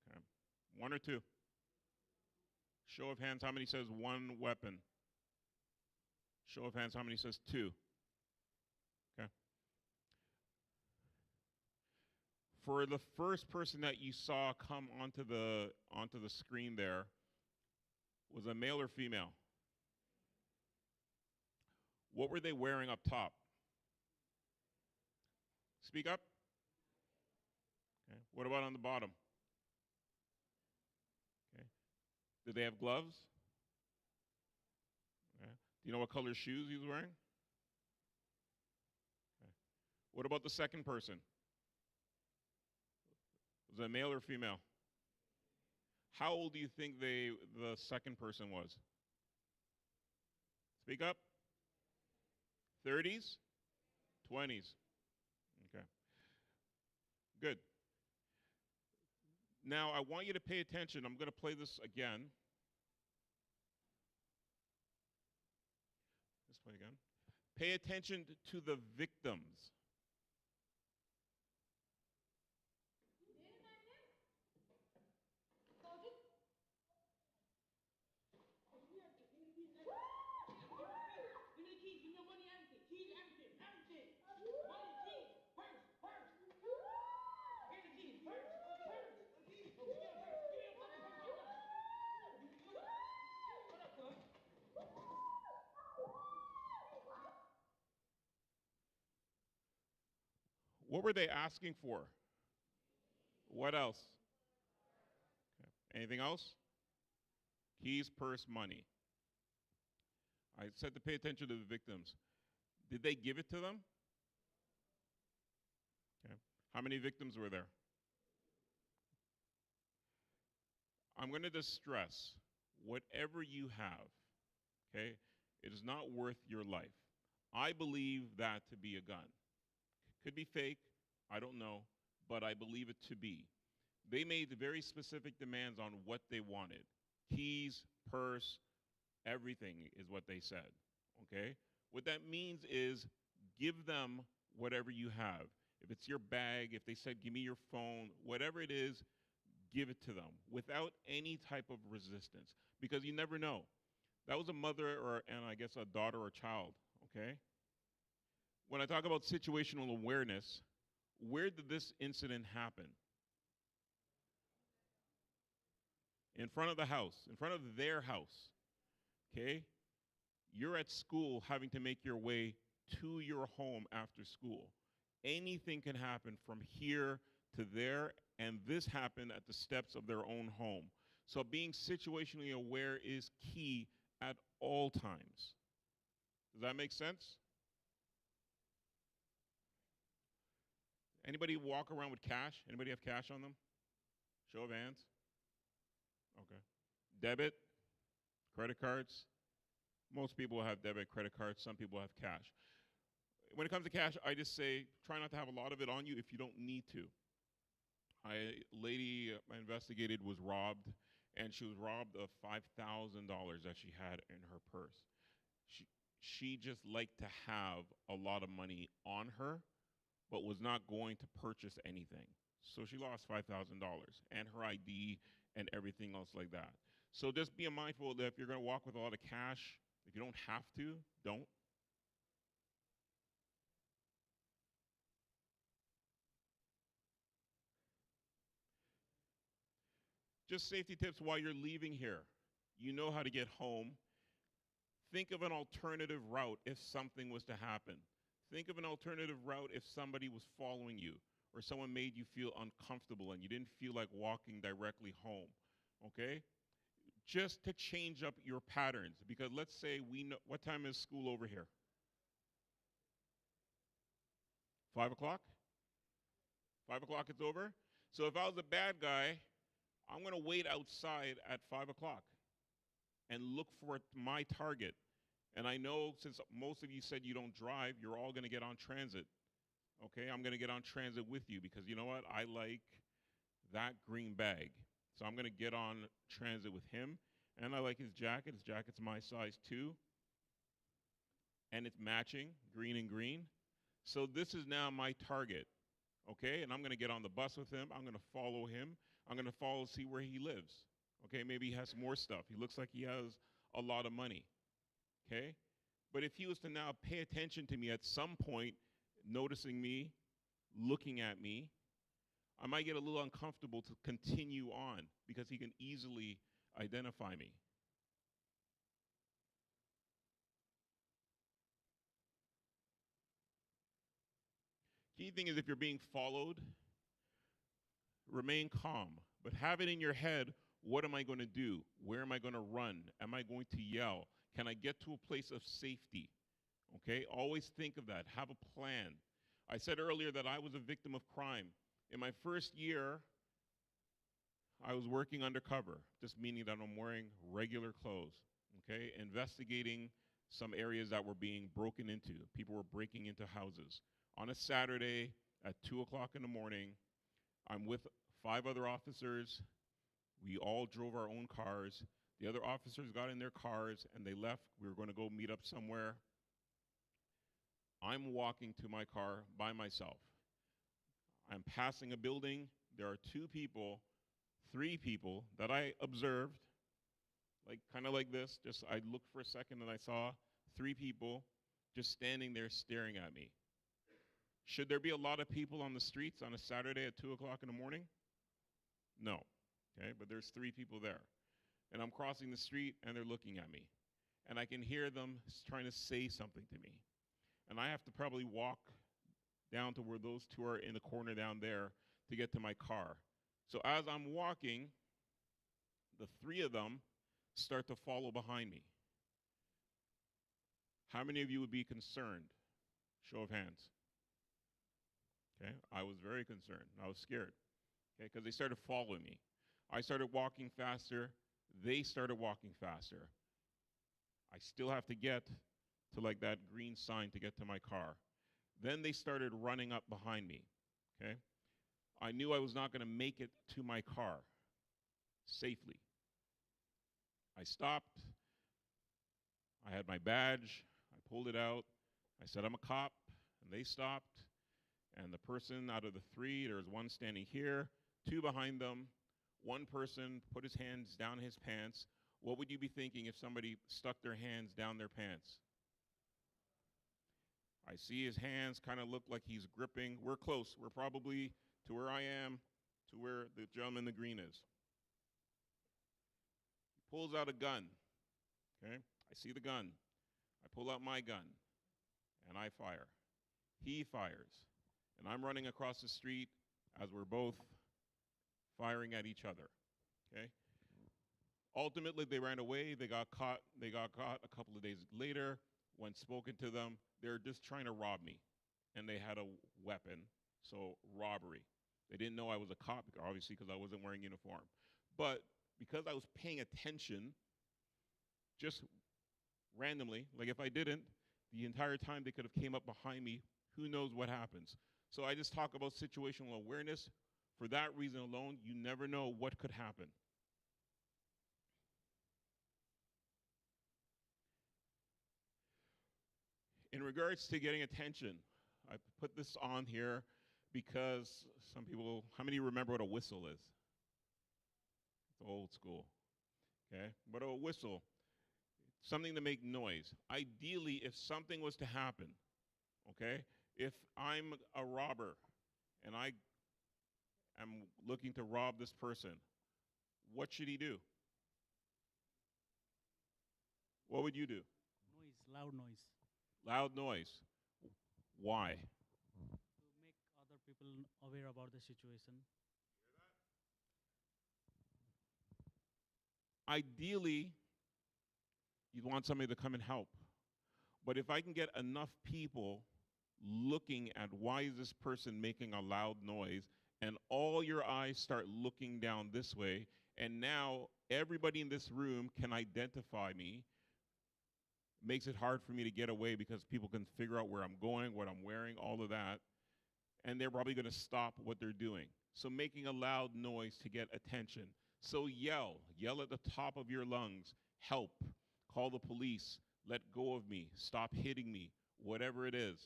S11: Okay. One or two? Show of hands, how many says one weapon? Show of hands, how many says two? Okay. For the first person that you saw come onto the screen there, was a male or female? What were they wearing up top? Speak up. Okay. What about on the bottom? Okay. Did they have gloves? Okay. Do you know what color shoes he was wearing? Okay. What about the second person? Was it male or female? How old do you think the second person was? Speak up. 30s? 20s? Okay. Good. Now, I want you to pay attention. I'm going to play this again. Let's play again. Pay attention to the victims. What were they asking for? What else? Okay. Anything else? Keys, purse, money. I said to pay attention to the victims. Did they give it to them? Okay. How many victims were there? I'm going to just stress, whatever you have, okay, it is not worth your life. I believe that to be a gun. Could be fake, I don't know, but I believe it to be. They made very specific demands on what they wanted. Keys, purse, everything is what they said, okay? What that means is give them whatever you have. If it's your bag, if they said, give me your phone, whatever it is, give it to them without any type of resistance, because you never know. That was a mother and I guess a daughter or child, okay? When I talk about situational awareness, where did this incident happen? In front of the house, in front of their house, okay? You're at school having to make your way to your home after school. Anything can happen from here to there, and this happened at the steps of their own home. So being situationally aware is key at all times. Does that make sense? Anybody walk around with cash? Anybody have cash on them? Show of hands. Okay. Debit, credit cards. Most people have debit, credit cards. Some people have cash. When it comes to cash, I just say try not to have a lot of it on you if you don't need to. A lady I investigated was robbed, and she was robbed of $5,000 that she had in her purse. She just liked to have a lot of money on her, but was not going to purchase anything. So she lost $5,000 and her ID and everything else like that. So just be mindful that if you're going to walk with a lot of cash, if you don't have to, don't. Just safety tips while you're leaving here. You know how to get home. Think of an alternative route if something was to happen. Think of an alternative route if somebody was following you or someone made you feel uncomfortable and you didn't feel like walking directly home, okay? Just to change up your patterns, because let's say we know, what time is school over here? 5 o'clock? 5 o'clock it's over? So if I was a bad guy, I'm going to wait outside at 5 o'clock and look for my target. And I know since most of you said you don't drive, you're all going to get on transit. Okay, I'm going to get on transit with you because you know what? I like that green bag. So I'm going to get on transit with him. And I like his jacket. His jacket's my size too. And it's matching, green and green. So this is now my target. Okay, and I'm going to get on the bus with him. I'm going to follow him. I'm going to follow, see where he lives. Okay, maybe he has more stuff. He looks like he has a lot of money. Okay, but if he was to now pay attention to me at some point, noticing me, looking at me, I might get a little uncomfortable to continue on because he can easily identify me. Key thing is if you're being followed, remain calm, but have it in your head, what am I going to do? Where am I going to run? Am I going to yell? Can I get to a place of safety? Okay, always think of that. Have a plan. I said earlier that I was a victim of crime. In my first year, I was working undercover, just meaning that I'm wearing regular clothes, okay, investigating some areas that were being broken into. People were breaking into houses. On a Saturday at 2 o'clock in the morning, I'm with 5 other officers. We all drove our own cars. The other officers got in their cars and they left. We were going to go meet up somewhere. I'm walking to my car by myself. I'm passing a building. There are 2 people, 3 people that I observed, like kind of like this. Just I looked for a second and I saw 3 people just standing there staring at me. Should there be a lot of people on the streets on a Saturday at 2 o'clock in the morning? No. Okay, but there's 3 people there. And I'm crossing the street and they're looking at me. And I can hear them trying to say something to me. And I have to probably walk down to where those two are in the corner down there to get to my car. So as I'm walking, the three of them start to follow behind me. How many of you would be concerned? Show of hands. Okay, I was very concerned. I was scared. Okay, because they started following me. I started walking faster. They started walking faster. I still have to get to like that green sign to get to my car. Then they started running up behind me. Okay, I knew I was not going to make it to my car safely. I stopped. I had my badge. I pulled it out. I said, I'm a cop. And they stopped. And the person out of the three, there was one standing here, two behind them. One person put his hands down his pants. What would you be thinking if somebody stuck their hands down their pants? I see his hands kind of look like he's gripping. We're close. We're probably to where I am, to where the gentleman in the green is. He pulls out a gun. Okay? I see the gun. I pull out my gun, and I fire. He fires. And I'm running across the street as we're both firing at each other. Okay? Ultimately, they ran away. They got caught. They got caught a couple of days later. When spoken to them, they're just trying to rob me. And they had a weapon, so robbery. They didn't know I was a cop, obviously, because I wasn't wearing uniform. But because I was paying attention, just randomly, like if I didn't, the entire time they could have came up behind me. Who knows what happens? So I just talk about situational awareness. For that reason alone, you never know what could happen. In regards to getting attention, I put this on here because some people, how many remember what a whistle is? It's old school, okay? But a whistle, something to make noise. Ideally, if something was to happen, okay? If I'm a robber and I am looking to rob this person, what should he do? What would you do?
S10: Noise, loud noise.
S11: Loud noise. Why?
S10: To make other people aware about the situation.
S11: Ideally, you'd want somebody to come and help. But if I can get enough people looking at why is this person making a loud noise, and all your eyes start looking down this way, and now everybody in this room can identify me, makes it hard for me to get away because people can figure out where I'm going, what I'm wearing, all of that, and they're probably going to stop what they're doing. So making a loud noise to get attention. So yell at the top of your lungs, help, call the police, let go of me, stop hitting me, whatever it is.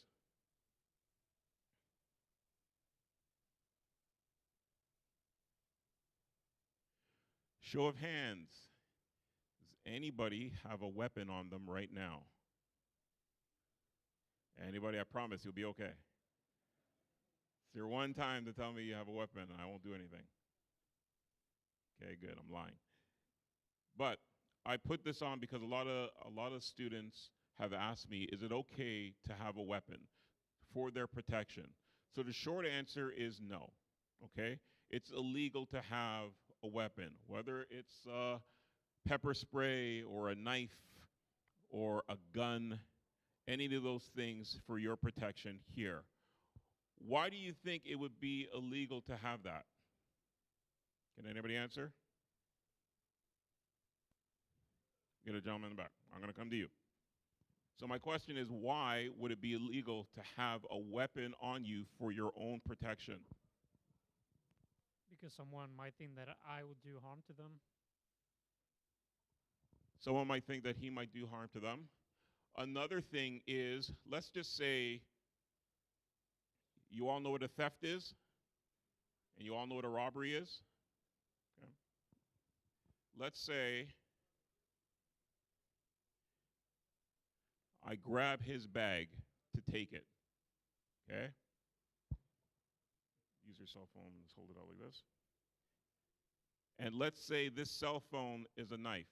S11: Show of hands. Does anybody have a weapon on them right now? Anybody? I promise you'll be okay. It's your one time to tell me you have a weapon and I won't do anything. Okay, good, I'm lying. But I put this on because a lot of students have asked me, is it okay to have a weapon for their protection? So the short answer is no, okay? It's illegal to have a weapon, whether it's a pepper spray or a knife or a gun, any of those things for your protection here. Why do you think it would be illegal to have that? Can anybody answer? Get a gentleman in the back. I'm going to come to you. So my question is, why would it be illegal to have a weapon on you for your own protection?
S10: Because someone might think that I would do harm to them.
S11: Someone might think that he might do harm to them. Another thing is, let's just say you all know what a theft is, and you all know what a robbery is. Okay. Let's say I grab his bag to take it, okay? Use your cell phone and just hold it out like this. And let's say this cell phone is a knife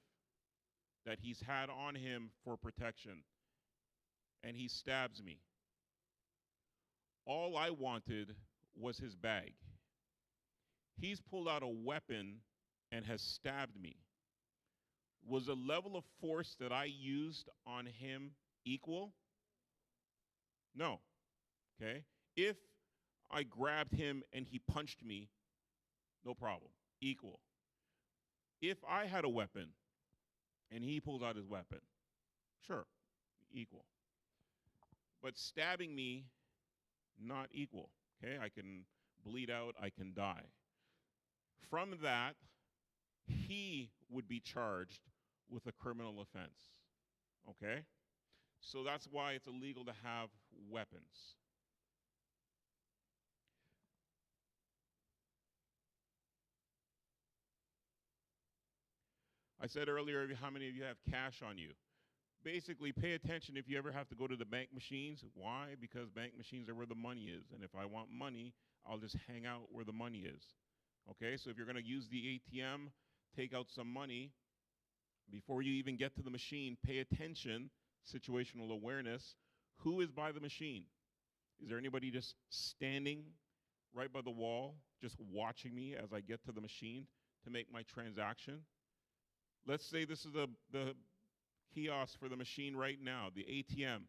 S11: that he's had on him for protection, and he stabs me. All I wanted was his bag. He's pulled out a weapon and has stabbed me. Was the level of force that I used on him equal? No. Okay? If I grabbed him and he punched me, no problem. Equal. If I had a weapon and he pulls out his weapon, sure, equal. But stabbing me, not equal. Okay? I can bleed out, I can die. From that, he would be charged with a criminal offense. Okay? So that's why it's illegal to have weapons. I said earlier how many of you have cash on you. Basically, pay attention if you ever have to go to the bank machines. Why? Because bank machines are where the money is. And if I want money, I'll just hang out where the money is. Okay, so if you're going to use the ATM, take out some money. Before you even get to the machine, pay attention, situational awareness. Who is by the machine? Is there anybody just standing right by the wall, just watching me as I get to the machine to make my transaction? Let's say this is the kiosk for the machine right now, the ATM.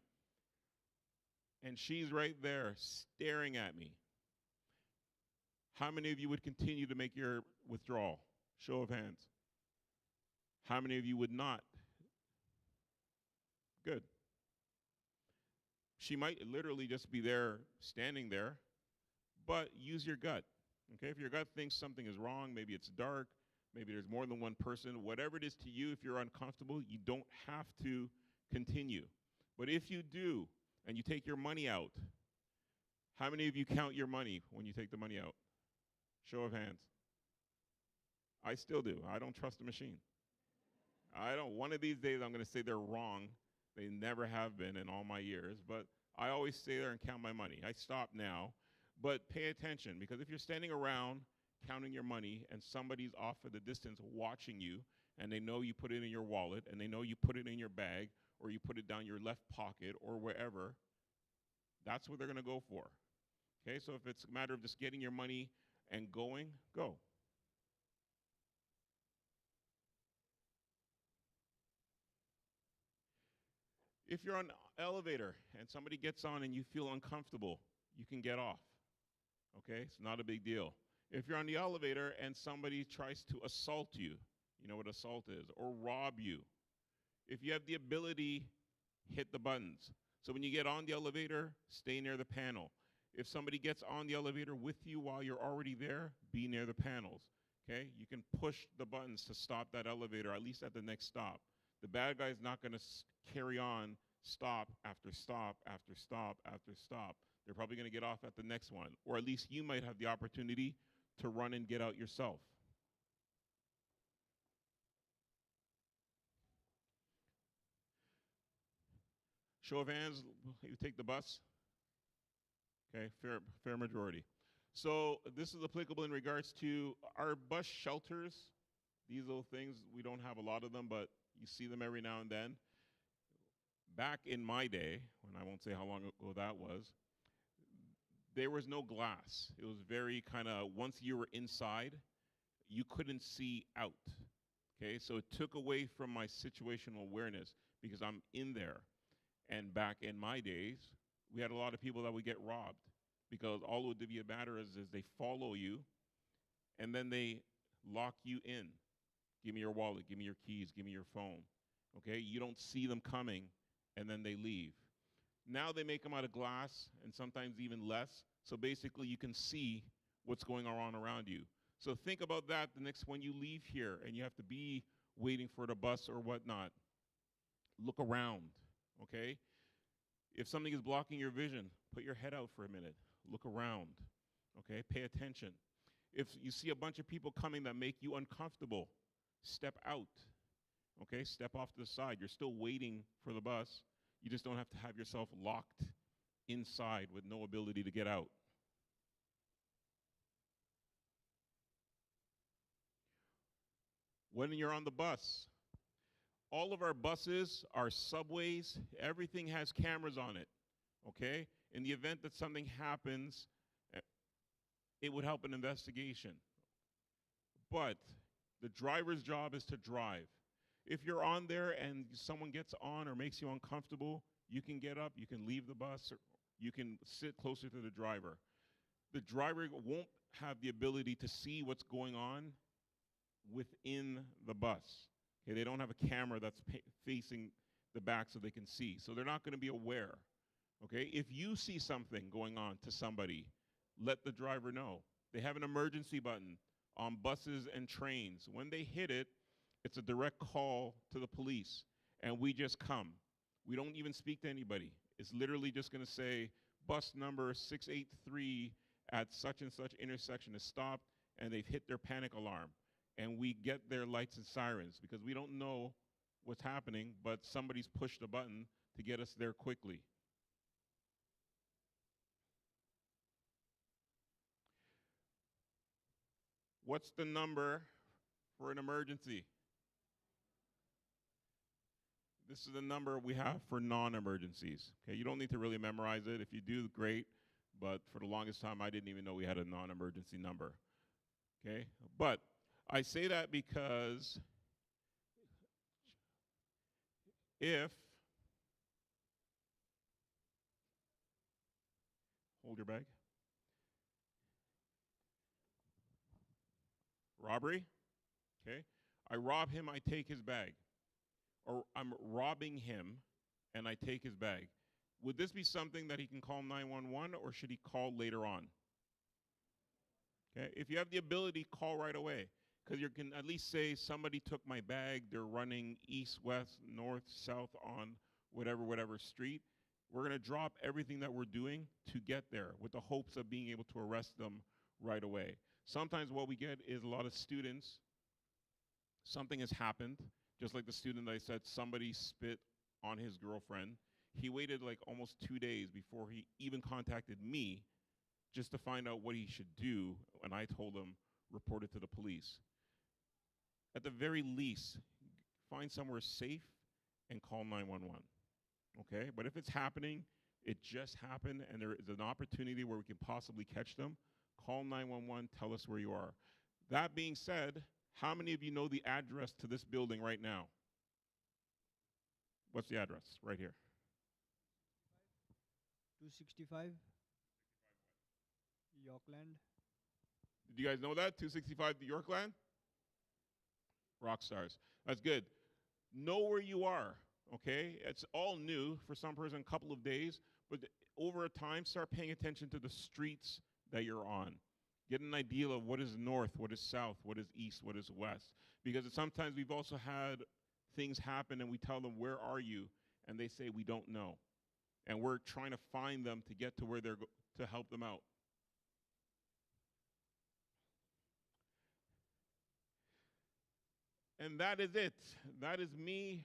S11: And she's right there staring at me. How many of you would continue to make your withdrawal? Show of hands. How many of you would not? Good. She might literally just be there, standing there, but use your gut. Okay, if your gut thinks something is wrong, maybe it's dark, maybe there's more than one person, whatever it is to you, if you're uncomfortable, you don't have to continue. But if you do, and you take your money out, how many of you count your money when you take the money out? Show of hands. I still do. I don't trust the machine. I don't. One of these days I'm going to say they're wrong. They never have been in all my years, but I always stay there and count my money. I stop now, but pay attention, because if you're standing around counting your money and somebody's off at the distance watching you, and they know you put it in your wallet, and they know you put it in your bag, or you put it down your left pocket or wherever, that's what they're going to go for. Okay, so if it's a matter of just getting your money and going, go. If you're on an elevator and somebody gets on and you feel uncomfortable, you can get off. Okay, it's not a big deal. If you're on the elevator and somebody tries to assault you, you know what assault is, or rob you, if you have the ability, hit the buttons. So when you get on the elevator, stay near the panel. If somebody gets on the elevator with you while you're already there, be near the panels. Okay, you can push the buttons to stop that elevator, at least at the next stop. The bad guy is not going to carry on stop after stop after stop after stop. They're probably going to get off at the next one, or at least you might have the opportunity to run and get out yourself. Show of hands, you take the bus? Okay, fair majority. So this is applicable in regards to our bus shelters. These little things, we don't have a lot of them, but you see them every now and then. Back in my day, when I won't say how long ago that was, there was no glass. It was very kind of, once you were inside, you couldn't see out. Okay, so it took away from my situational awareness because I'm in there. And back in my days, we had a lot of people that would get robbed because all it would be a matter is they follow you and then they lock you in. Give me your wallet, give me your keys, give me your phone. Okay, you don't see them coming and then they leave. Now they make them out of glass and sometimes even less. So basically you can see what's going on around you. So think about that the next when you leave here and you have to be waiting for the bus or whatnot. Look around, okay? If something is blocking your vision, put your head out for a minute. Look around, okay? Pay attention. If you see a bunch of people coming that make you uncomfortable, step out, okay? Step off to the side. You're still waiting for the bus. You just don't have to have yourself locked inside with no ability to get out. When you're on the bus, all of our buses, our subways, everything has cameras on it, okay? In the event that something happens, uh, it would help an investigation. But the driver's job is to drive. If you're on there and someone gets on or makes you uncomfortable, you can get up, you can leave the bus, or you can sit closer to the driver. The driver won't have the ability to see what's going on within the bus. Okay, they don't have a camera that's facing the back so they can see. So they're not going to be aware. Okay, if you see something going on to somebody, let the driver know. They have an emergency button on buses and trains. When they hit it, it's a direct call to the police, and we just come. We don't even speak to anybody. It's literally just going to say, bus number 683 at such and such intersection is stopped, and they've hit their panic alarm. And we get their lights and sirens because we don't know what's happening, but somebody's pushed a button to get us there quickly. What's the number for an emergency? This is the number we have for non-emergencies. Okay, you don't need to really memorize it. If you do, great. But for the longest time, I didn't even know we had a non-emergency number. Okay, but I say that because if, hold your bag. Robbery, okay? I rob him, I take his bag. Or I'm robbing him, and I take his bag. Would this be something that he can call 911, or should he call later on? Okay, if you have the ability, call right away. Because you can at least say, somebody took my bag, they're running east, west, north, south on whatever street. We're going to drop everything that we're doing to get there with the hopes of being able to arrest them right away. Sometimes what we get is a lot of students, something has happened, just like the student that I said, somebody spit on his girlfriend. He waited like almost 2 days before he even contacted me just to find out what he should do, and I told him, report it to the police. At the very least, find somewhere safe and call 911, okay? But if it's happening, it just happened, and there is an opportunity where we can possibly catch them, call 911, tell us where you are. That being said, how many of you know the address to this building right now? What's the address? Right here.
S12: 265 Yorkland.
S11: Did you guys know that? 265 Yorkland? Rock stars. That's good. Know where you are, okay? It's all new for some person, a couple of days, but over a time, start paying attention to the streets that you're on. Get an idea of what is north, what is south, what is east, what is west. Because sometimes we've also had things happen and we tell them, where are you? And they say, we don't know. And we're trying to find them to get to where they're to help them out. And that is it. That is me.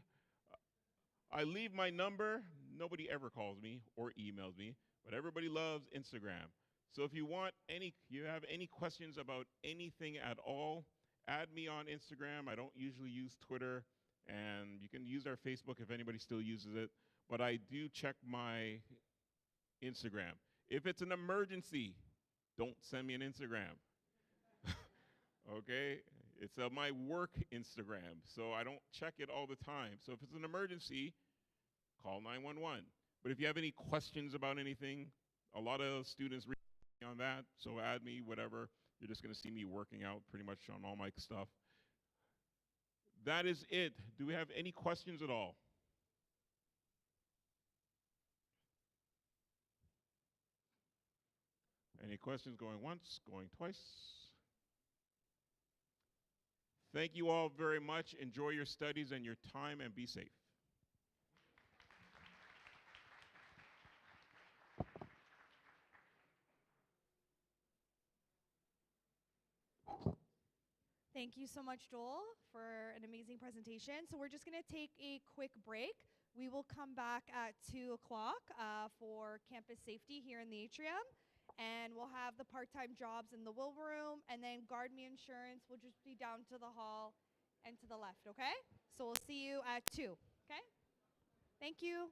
S11: I leave my number. Nobody ever calls me or emails me, but everybody loves Instagram. So if you have any questions about anything at all, add me on Instagram. I don't usually use Twitter, and you can use our Facebook if anybody still uses it, but I do check my Instagram. If it's an emergency, don't send me an Instagram. Okay? It's my work Instagram, so I don't check it all the time. So if it's an emergency, call 911. But if you have any questions about anything, a lot of students reach me on that, so add me, whatever. You're just going to see me working out pretty much on all my stuff. That is it. Do we have any questions at all? Any questions going once, going twice? Thank you all very much. Enjoy your studies and your time, and be safe.
S2: Thank you so much, Joel, for an amazing presentation. So we're just going to take a quick break. We will come back at 2 o'clock for campus safety here in the atrium. And we'll have the part-time jobs in the Wilbur room. And then Guard Me Insurance will just be down to the hall and to the left, okay? So we'll see you at 2, okay? Thank you.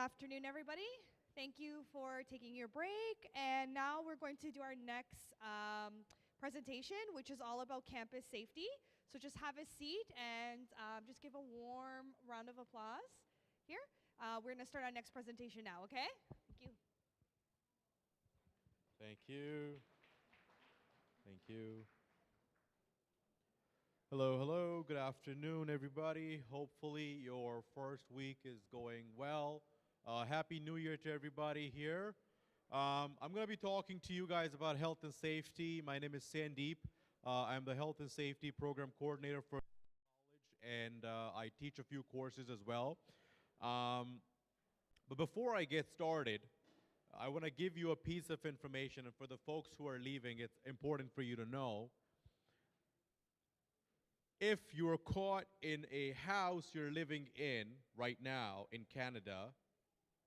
S2: afternoon, everybody. Thank you for taking your break. And now we're going to do our next presentation, which is all about campus safety. So just have a seat and just give a warm round of applause here. We're going to start our next presentation now, okay? Thank you.
S12: Thank you. Thank you. Hello, hello. Good afternoon, everybody. Hopefully your first week is going well. Happy New Year to everybody here. I'm going to be talking to you guys about health and safety. My name is Sandeep. I'm the Health and Safety Program Coordinator for college, and I teach a few courses as well. But before I get started, I want to give you a piece of information, and for the folks who are leaving, it's important for you to know. If you're caught in a house you're living in right now in Canada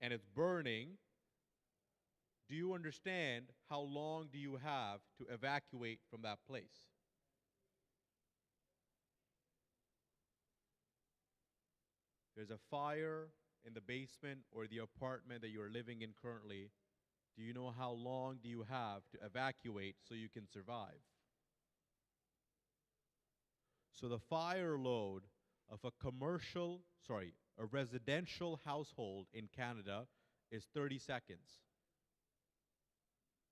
S12: and it's burning, do you understand how long do you have to evacuate from that place? There's a fire in the basement or the apartment that you're living in currently. Do you know how long do you have to evacuate so you can survive? So the fire load of a residential household in Canada is 30 seconds.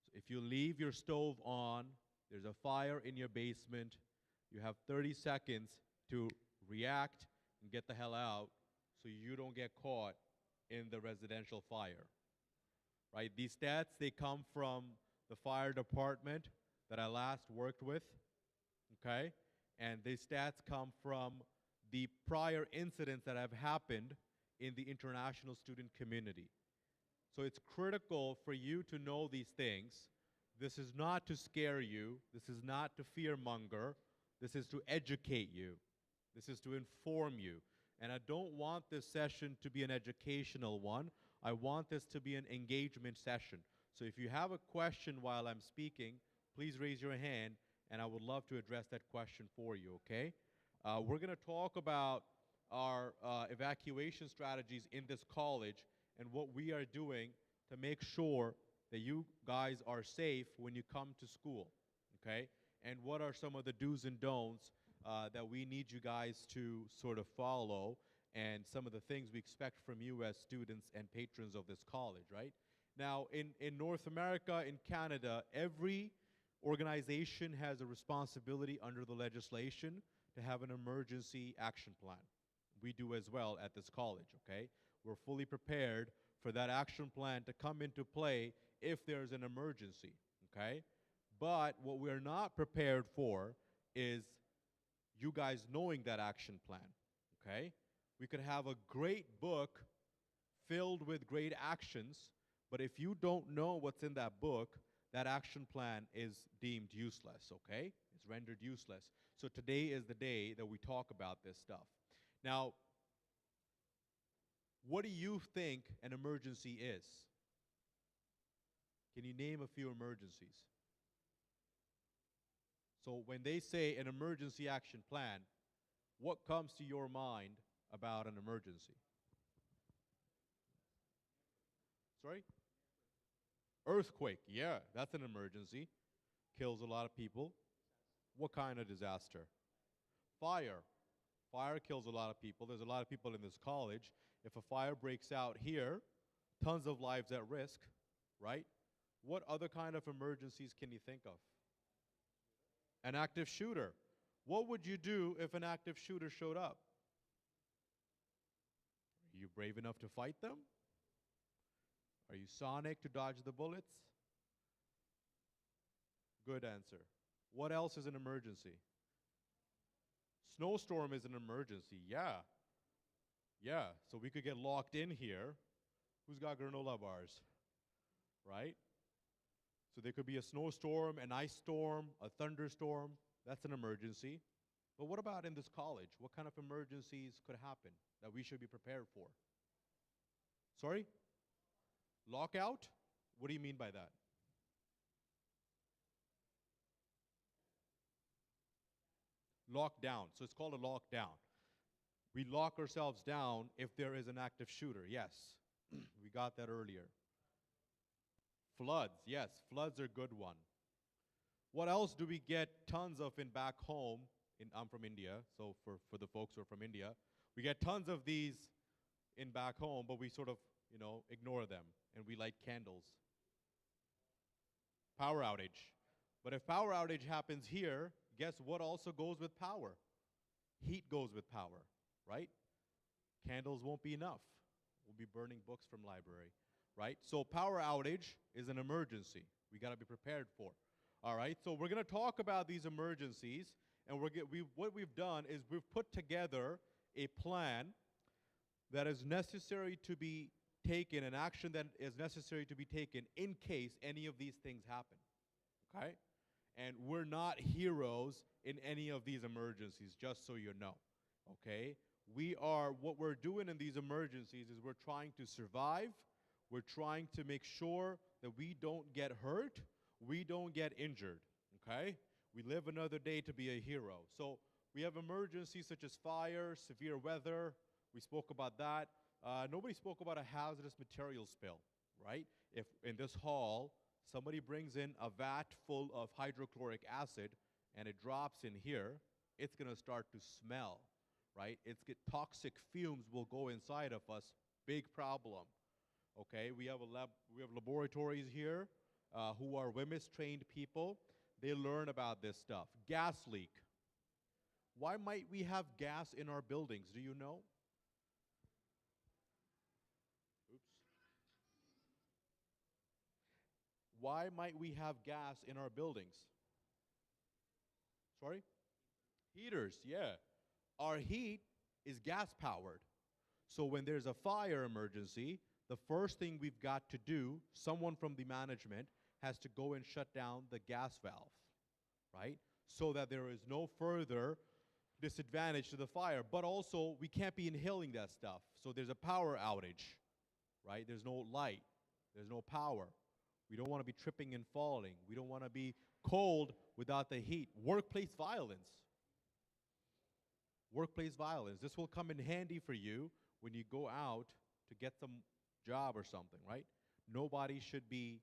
S12: So if you leave your stove on, there's a fire in your basement, you have 30 seconds to react and get the hell out so you don't get caught in the residential fire. Right? These stats, they come from the fire department that I last worked with, okay? And these stats come from the prior incidents that have happened in the international student community. So it's critical for you to know these things. This is not to scare you. This is not to fearmonger. This is to educate you. This is to inform you. And I don't want this session to be an educational one. I want this to be an engagement session. So if you have a question while I'm speaking, please raise your hand, and I would love to address that question for you, okay? We're going to talk about our evacuation strategies in this college and what we are doing to make sure that you guys are safe when you come to school, okay? And what are some of the do's and don'ts that we need you guys to sort of follow, and some of the things we expect from you as students and patrons of this college, right? Now, in North America, in Canada, every organization has a responsibility under the legislation to have an emergency action plan. We do as well at this college, okay? We're fully prepared for that action plan to come into play if there's an emergency, okay? But what we're not prepared for is you guys knowing that action plan, okay? We could have a great book filled with great actions, but if you don't know what's in that book, that action plan is deemed useless, okay? It's rendered useless. So today is the day that we talk about this stuff. Now, what do you think an emergency is? Can you name a few emergencies? So when they say an emergency action plan, what comes to your mind about an emergency? Sorry? Earthquake, yeah, that's an emergency. Kills a lot of people. What kind of disaster? Fire. Fire kills a lot of people. There's a lot of people in this college. If a fire breaks out here, tons of lives at risk, right? What other kind of emergencies can you think of? An active shooter. What would you do if an active shooter showed up? Are you brave enough to fight them? Are you Sonic to dodge the bullets? Good answer. What else is an emergency? Snowstorm is an emergency, yeah. Yeah, so we could get locked in here. Who's got granola bars? Right? So there could be a snowstorm, an ice storm, a thunderstorm. That's an emergency. But what about in this college? What kind of emergencies could happen that we should be prepared for? Sorry? Lockout? What do you mean by that? Lockdown. So it's called a lockdown. We lock ourselves down if there is an active shooter, yes. We got that earlier. Floods, yes, floods are a good one. What else do we get tons of in back home? I'm from India, so for the folks who are from India, we get tons of these in back home, but we sort of, ignore them, and we light candles. Power outage. But if power outage happens here, guess what also goes with power? Heat goes with power, right? Candles won't be enough. We'll be burning books from library, right? So power outage is an emergency. We got to be prepared for. All right, so we're going to talk about these emergencies, and what we've done is we've put together a plan that is necessary to be taken, an action that is necessary to be taken in case any of these things happen, okay? And we're not heroes in any of these emergencies, just so you know, okay? What we're doing in these emergencies is we're trying to survive. We're trying to make sure that we don't get hurt, we don't get injured, okay? We live another day to be a hero. So we have emergencies such as fire, severe weather. We spoke about that. Nobody spoke about a hazardous material spill, right? If in this hall, somebody brings in a vat full of hydrochloric acid and it drops in here, it's going to start to smell, right? Toxic fumes will go inside of us. Big problem. Okay, we have laboratories here who are WMIS-trained people. They learn about this stuff. Gas leak. Why might we have gas in our buildings? Do you know? Oops. Why might we have gas in our buildings? Sorry? Heaters, yeah. Our heat is gas-powered. So when there's a fire emergency, the first thing we've got to do, someone from the management has to go and shut down the gas valve, right? So that there is no further disadvantage to the fire. But also, we can't be inhaling that stuff. So there's a power outage, right? There's no light. There's no power. We don't want to be tripping and falling. We don't want to be cold without the heat. Workplace violence. Workplace violence. This will come in handy for you when you go out to get some job or something, right? Nobody should be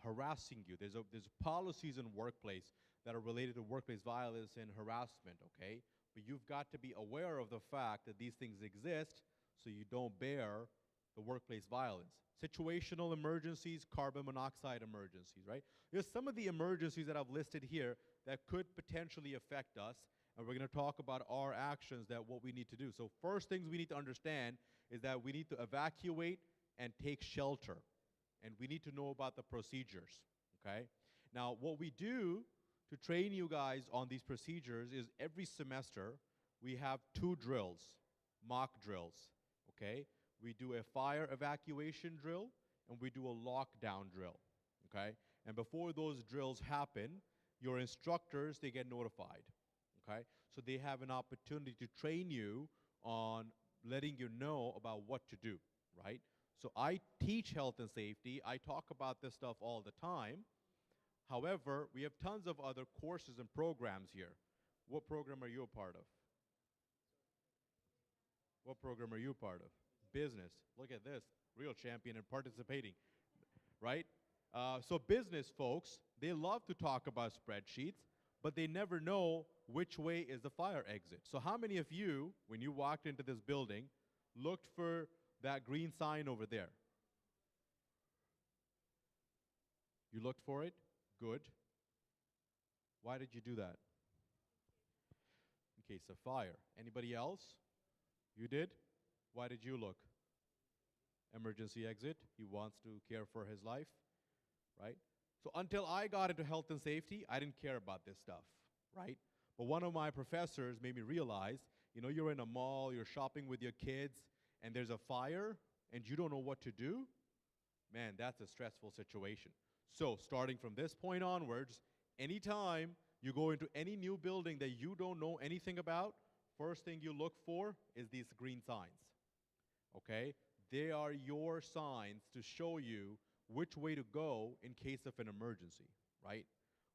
S12: harassing you. There's policies in workplace that are related to workplace violence and harassment, okay? But you've got to be aware of the fact that these things exist so you don't bear the workplace violence. Situational emergencies, carbon monoxide emergencies, right? There's some of the emergencies that I've listed here that could potentially affect us, and we're going to talk about our actions, that what we need to do. So first things we need to understand is that we need to evacuate and take shelter, and we need to know about the procedures, okay? Now, what we do to train you guys on these procedures is every semester we have 2 drills, mock drills, okay? We do a fire evacuation drill, and we do a lockdown drill, okay? And before those drills happen, your instructors, they get notified, okay? So they have an opportunity to train you on letting you know about what to do, right? So I teach health and safety. I talk about this stuff all the time. However, we have tons of other courses and programs here. What program are you a part of? What program are you a part of? Business. Look at this. Real champion and participating, right? So business folks, they love to talk about spreadsheets, but they never know which way is the fire exit. So how many of you, when you walked into this building, looked for that green sign over there? You looked for it? Good. Why did you do that? In case of fire. Anybody else? You did? Why did you look? Emergency exit. He wants to care for his life, right? So until I got into health and safety, I didn't care about this stuff, right? But one of my professors made me realize, you're in a mall, you're shopping with your kids, and there's a fire, and you don't know what to do. Man, that's a stressful situation. So starting from this point onwards, anytime you go into any new building that you don't know anything about, first thing you look for is these green signs, okay? They are your signs to show you which way to go in case of an emergency, right?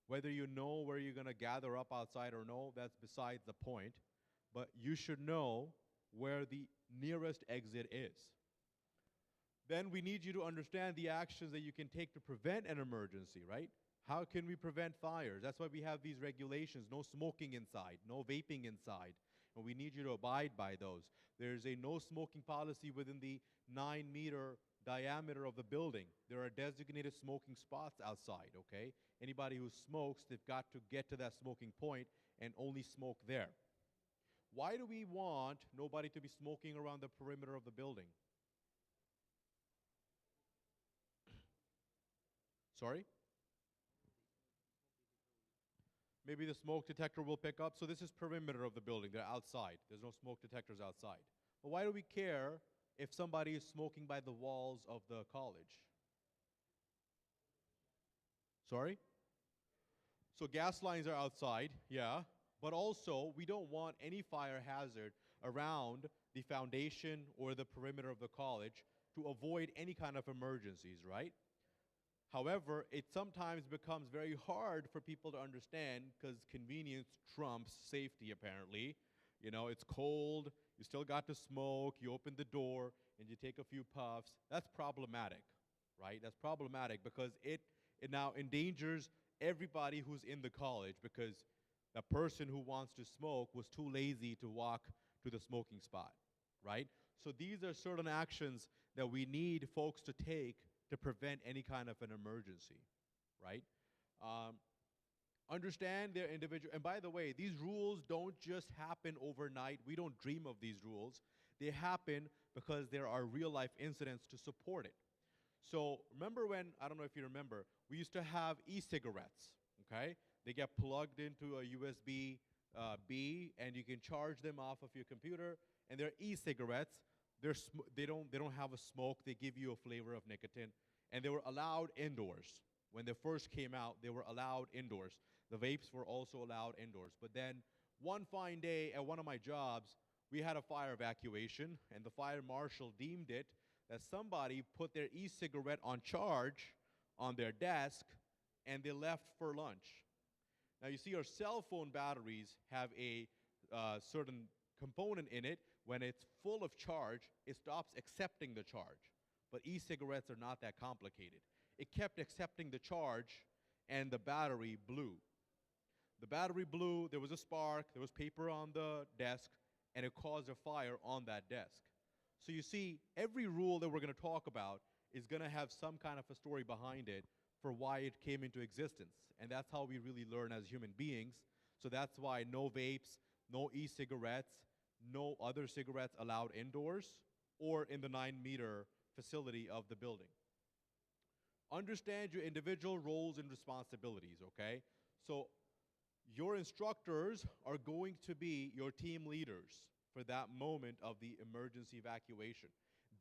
S12: Whether you know where you're going to gather up outside or no, that's besides the point. But you should know where the nearest exit is. Then we need you to understand the actions that you can take to prevent an emergency, right? How can we prevent fires? That's why we have these regulations: no smoking inside, no vaping inside. And we need you to abide by those. There's a no smoking policy within the 9-meter diameter of the building. There are designated smoking spots outside, okay? Anybody who smokes, they've got to get to that smoking point and only smoke there. Why do we want nobody to be smoking around the perimeter of the building? Sorry? Maybe the smoke detector will pick up. So this is perimeter of the building. They're outside. There's no smoke detectors outside. But why do we care if somebody is smoking by the walls of the college? Sorry? So gas lines are outside, yeah. But also, we don't want any fire hazard around the foundation or the perimeter of the college to avoid any kind of emergencies, right? However, it sometimes becomes very hard for people to understand because convenience trumps safety, apparently. You know, it's cold, you still got to smoke, you open the door, and you take a few puffs. That's problematic, right? That's problematic because it now endangers everybody who's in the college, because the person who wants to smoke was too lazy to walk to the smoking spot, right? So these are certain actions that we need folks to take to prevent any kind of an emergency, right? Understand their individual, and by the way, these rules don't just happen overnight. We don't dream of these rules. They happen because there are real life incidents to support it. So remember when, I don't know if you remember, we used to have e-cigarettes, okay? They get plugged into a USB B, and you can charge them off of your computer, and they're e-cigarettes. They don't have a smoke. They give you a flavor of nicotine, and they were allowed indoors. When they first came out, they were allowed indoors. The vapes were also allowed indoors. But then one fine day at one of my jobs, we had a fire evacuation, and the fire marshal deemed it that somebody put their e-cigarette on charge on their desk, and they left for lunch. Now you see, our cell phone batteries have a certain component in it. When it's full of charge, it stops accepting the charge. But e-cigarettes are not that complicated. It kept accepting the charge, and the battery blew. The battery blew, there was a spark, there was paper on the desk, and it caused a fire on that desk. So you see, every rule that we're going to talk about is going to have some kind of a story behind it for why it came into existence. And that's how we really learn as human beings. So that's why no vapes, no e-cigarettes, no other cigarettes allowed indoors or in the 9-meter facility of the building. Understand your individual roles and responsibilities, okay? So your instructors are going to be your team leaders for that moment of the emergency evacuation.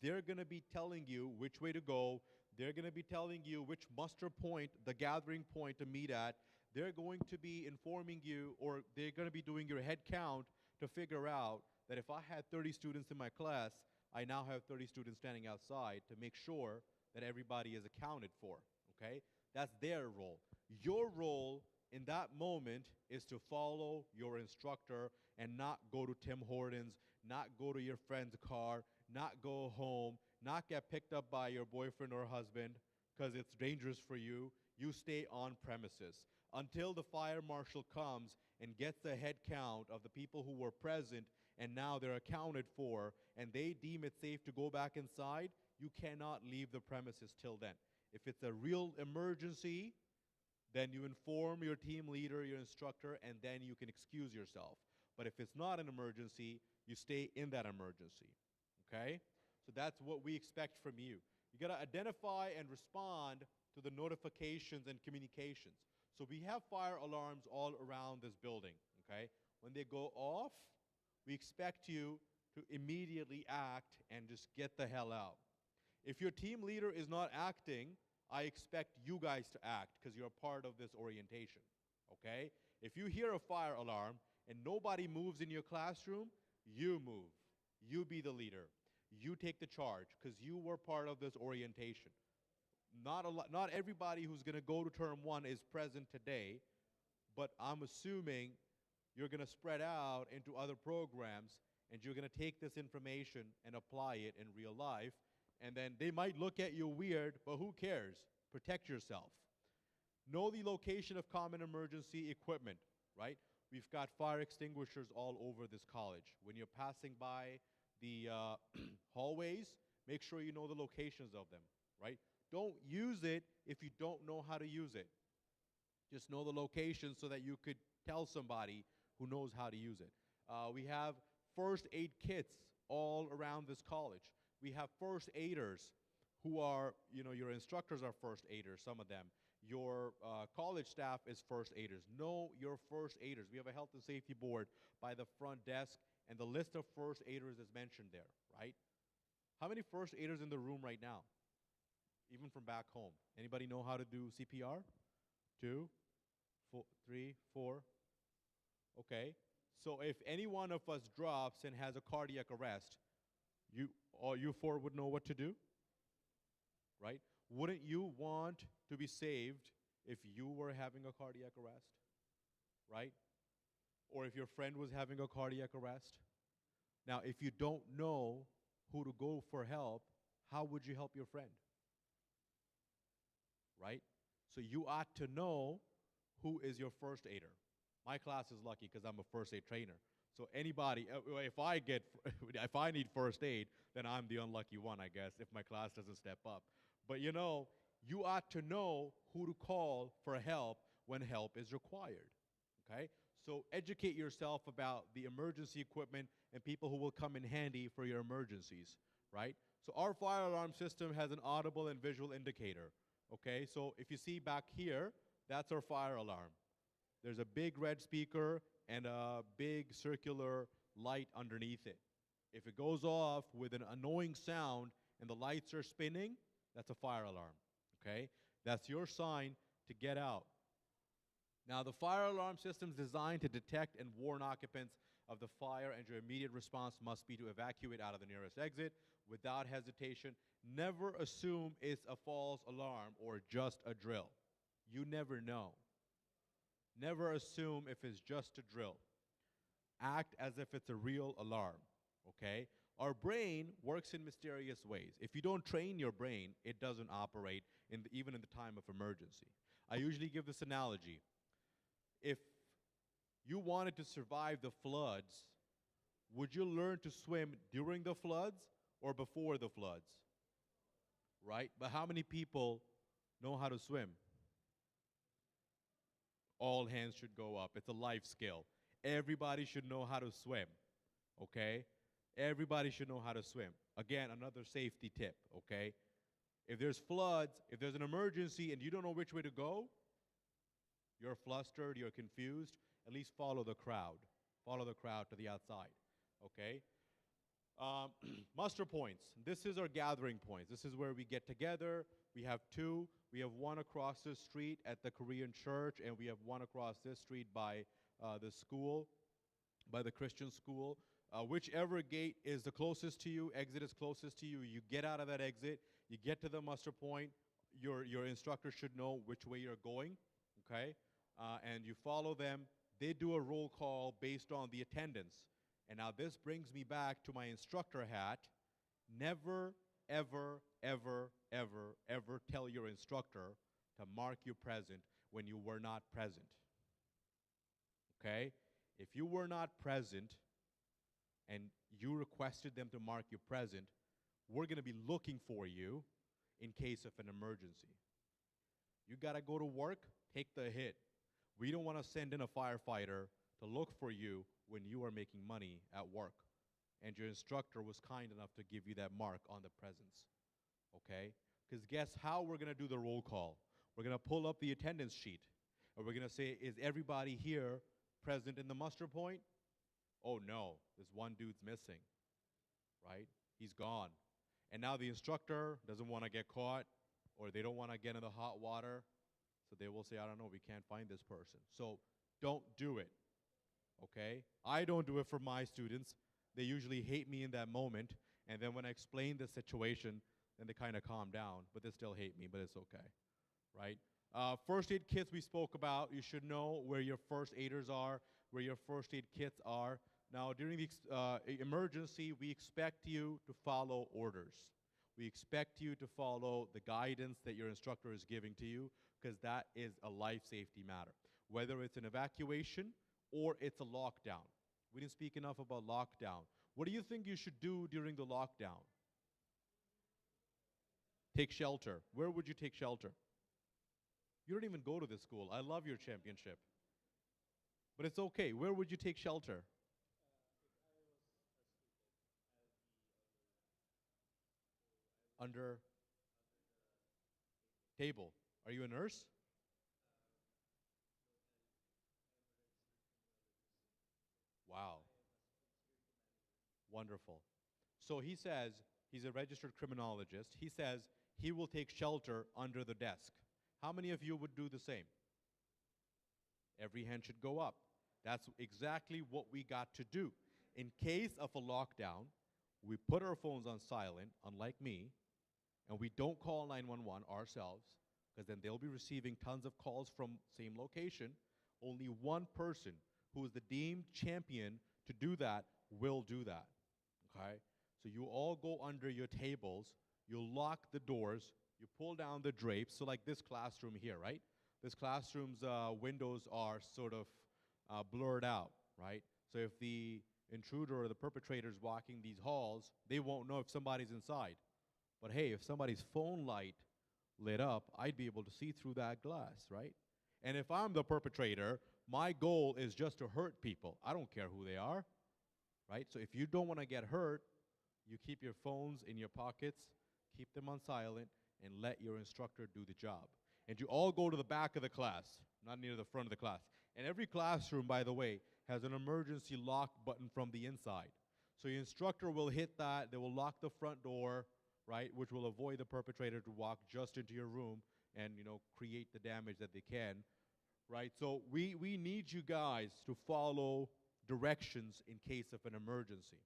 S12: They're going to be telling you which way to go. They're going to be telling you which muster point, the gathering point to meet at. They're going to be informing you, or they're going to be doing your head count to figure out that if I had 30 students in my class, I now have 30 students standing outside to make sure that everybody is accounted for, okay? That's their role. Your role in that moment is to follow your instructor and not go to Tim Hortons, not go to your friend's car, not go home, not get picked up by your boyfriend or husband because it's dangerous for you. You stay on premises until the fire marshal comes and gets the head count of the people who were present, and now they're accounted for, and they deem it safe to go back inside. You cannot leave the premises till then. If it's a real emergency, then you inform your team leader, your instructor, and then you can excuse yourself. But if it's not an emergency, you stay in that emergency, okay? So that's what we expect from you. You gotta identify and respond to the notifications and communications. So we have fire alarms all around this building, okay? When they go off, we expect you to immediately act and just get the hell out. If your team leader is not acting, I expect you guys to act because you're a part of this orientation, okay? If you hear a fire alarm and nobody moves in your classroom, you move. You be the leader. You take the charge because you were part of this orientation. Not everybody who's going to go to term 1 is present today, but I'm assuming you're going to spread out into other programs, and you're going to take this information and apply it in real life, And then they might look at you weird, but who cares? Protect yourself. Know the location of common emergency equipment, right? We've got fire extinguishers all over this college. When you're passing by the hallways, make sure you know the locations of them, right? Don't use it if you don't know how to use it. Just know the location so that you could tell somebody who knows how to use it. We have first aid kits all around this college. We have first aiders who are, your instructors are first aiders, some of them. Your college staff is first aiders. Know your first aiders. We have a health and safety board by the front desk, and the list of first aiders is mentioned there, right? How many first aiders in the room right now? Even from back home. Anybody know how to do CPR? 2, 4, 3, 4. Okay. So if any one of us drops and has a cardiac arrest, all you four would know what to do, right? Wouldn't you want to be saved if you were having a cardiac arrest, right? Or if your friend was having a cardiac arrest? Now, if you don't know who to go for help, how would you help your friend? Right? So you ought to know who is your first aider. My class is lucky because I'm a first aid trainer. So anybody, if I need first aid, then I'm the unlucky one, I guess, if my class doesn't step up. But you ought to know who to call for help when help is required, okay? So educate yourself about the emergency equipment and people who will come in handy for your emergencies, right? So our fire alarm system has an audible and visual indicator, okay? So if you see back here, that's our fire alarm. There's a big red speaker and a big circular light underneath it. If it goes off with an annoying sound and the lights are spinning, that's a fire alarm, okay? That's your sign to get out. Now, the fire alarm system is designed to detect and warn occupants of the fire, and your immediate response must be to evacuate out of the nearest exit without hesitation. Never assume it's a false alarm or just a drill. You never know. Never assume if it's just a drill. Act as if it's a real alarm, okay? Our brain works in mysterious ways. If you don't train your brain, it doesn't operate even in the time of emergency. I usually give this analogy. If you wanted to survive the floods, would you learn to swim during the floods or before the floods? Right? But how many people know how to swim? All hands should go up. It's a life skill. Everybody should know how to swim, okay? Everybody should know how to swim. Again, another safety tip, okay? If there's floods, if there's an emergency and you don't know which way to go, you're flustered, you're confused, at least follow the crowd. Follow the crowd to the outside, okay? Muster points. This is our gathering points. This is where we get together. We have two. We have one across the street at the Korean church, and we have one across this street by the school, by the Christian school. Whichever gate is the closest to you, exit is closest to you, you get out of that exit, you get to the muster point, your instructor should know which way you're going, okay? And you follow them. They do a roll call based on the attendance. And now this brings me back to my instructor hat. Never, ever, ever, ever, ever tell your instructor to mark you present when you were not present. Okay? If you were not present and you requested them to mark you present, we're going to be looking for you in case of an emergency. You got to go to work, take the hit. We don't want to send in a firefighter to look for you when you are making money at work. And your instructor was kind enough to give you that mark on the presence. Okay? Because guess how we're going to do the roll call? We're going to pull up the attendance sheet. And we're going to say, is everybody here present in the muster point? Oh no, this one dude's missing. Right? He's gone. And now the instructor doesn't want to get caught, or they don't want to get in the hot water. So they will say, I don't know, we can't find this person. So don't do it. Okay? I don't do it for my students. They usually hate me in that moment. And then when I explain the situation, then they kind of calm down. But they still hate me, but it's okay. Right? First aid kits we spoke about. You should know where your first aiders are, where your first aid kits are. Now, during the emergency, we expect you to follow orders. We expect you to follow the guidance that your instructor is giving to you, because that is a life safety matter. Whether it's an evacuation or it's a lockdown. We didn't speak enough about lockdown. What do you think you should do during the lockdown? Take shelter. Where would you take shelter? You don't even go to this school. I love your championship. But it's okay. Where would you take shelter? Under table. Are you a nurse? Wow. Wonderful. So he says, he's a registered criminologist. He says he will take shelter under the desk. How many of you would do the same? Every hand should go up. That's exactly what we got to do. In case of a lockdown, we put our phones on silent, unlike me, and we don't call 911 ourselves, because then they'll be receiving tons of calls from same location. Only one person who is the deemed champion to do that will do that, okay? So you all go under your tables, you lock the doors, you pull down the drapes, so like this classroom here, right? This classroom's windows are sort of blurred out, right? So if the intruder or the perpetrator is walking these halls, they won't know if somebody's inside. But hey, if somebody's phone light lit up, I'd be able to see through that glass, right? And if I'm the perpetrator, my goal is just to hurt people. I don't care who they are, right? So if you don't want to get hurt, you keep your phones in your pockets, keep them on silent, and let your instructor do the job. And you all go to the back of the class, not near the front of the class. And every classroom, by the way, has an emergency lock button from the inside. So your instructor will hit that, they will lock the front door, right, which will avoid the perpetrator to walk just into your room and, you know, create the damage that they can, right? So we need you guys to follow directions in case of an emergency.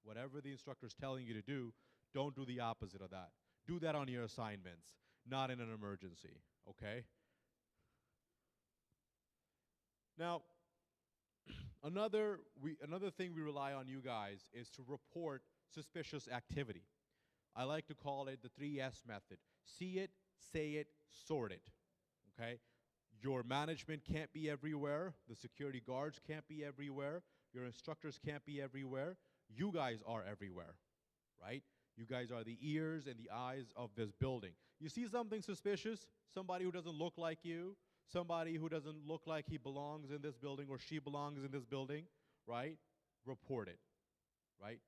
S12: Whatever the instructor is telling you to do, don't do the opposite of that. Do that on your assignments, not in an emergency, okay? Now, another thing we rely on you guys is to report suspicious activity. I like to call it the 3S method. See it, say it, sort it, okay? Your management can't be everywhere. The security guards can't be everywhere. Your instructors can't be everywhere. You guys are everywhere, right? You guys are the ears and the eyes of this building. You see something suspicious, somebody who doesn't look like you, somebody who doesn't look like he belongs in this building or she belongs in this building, right? Report it, right?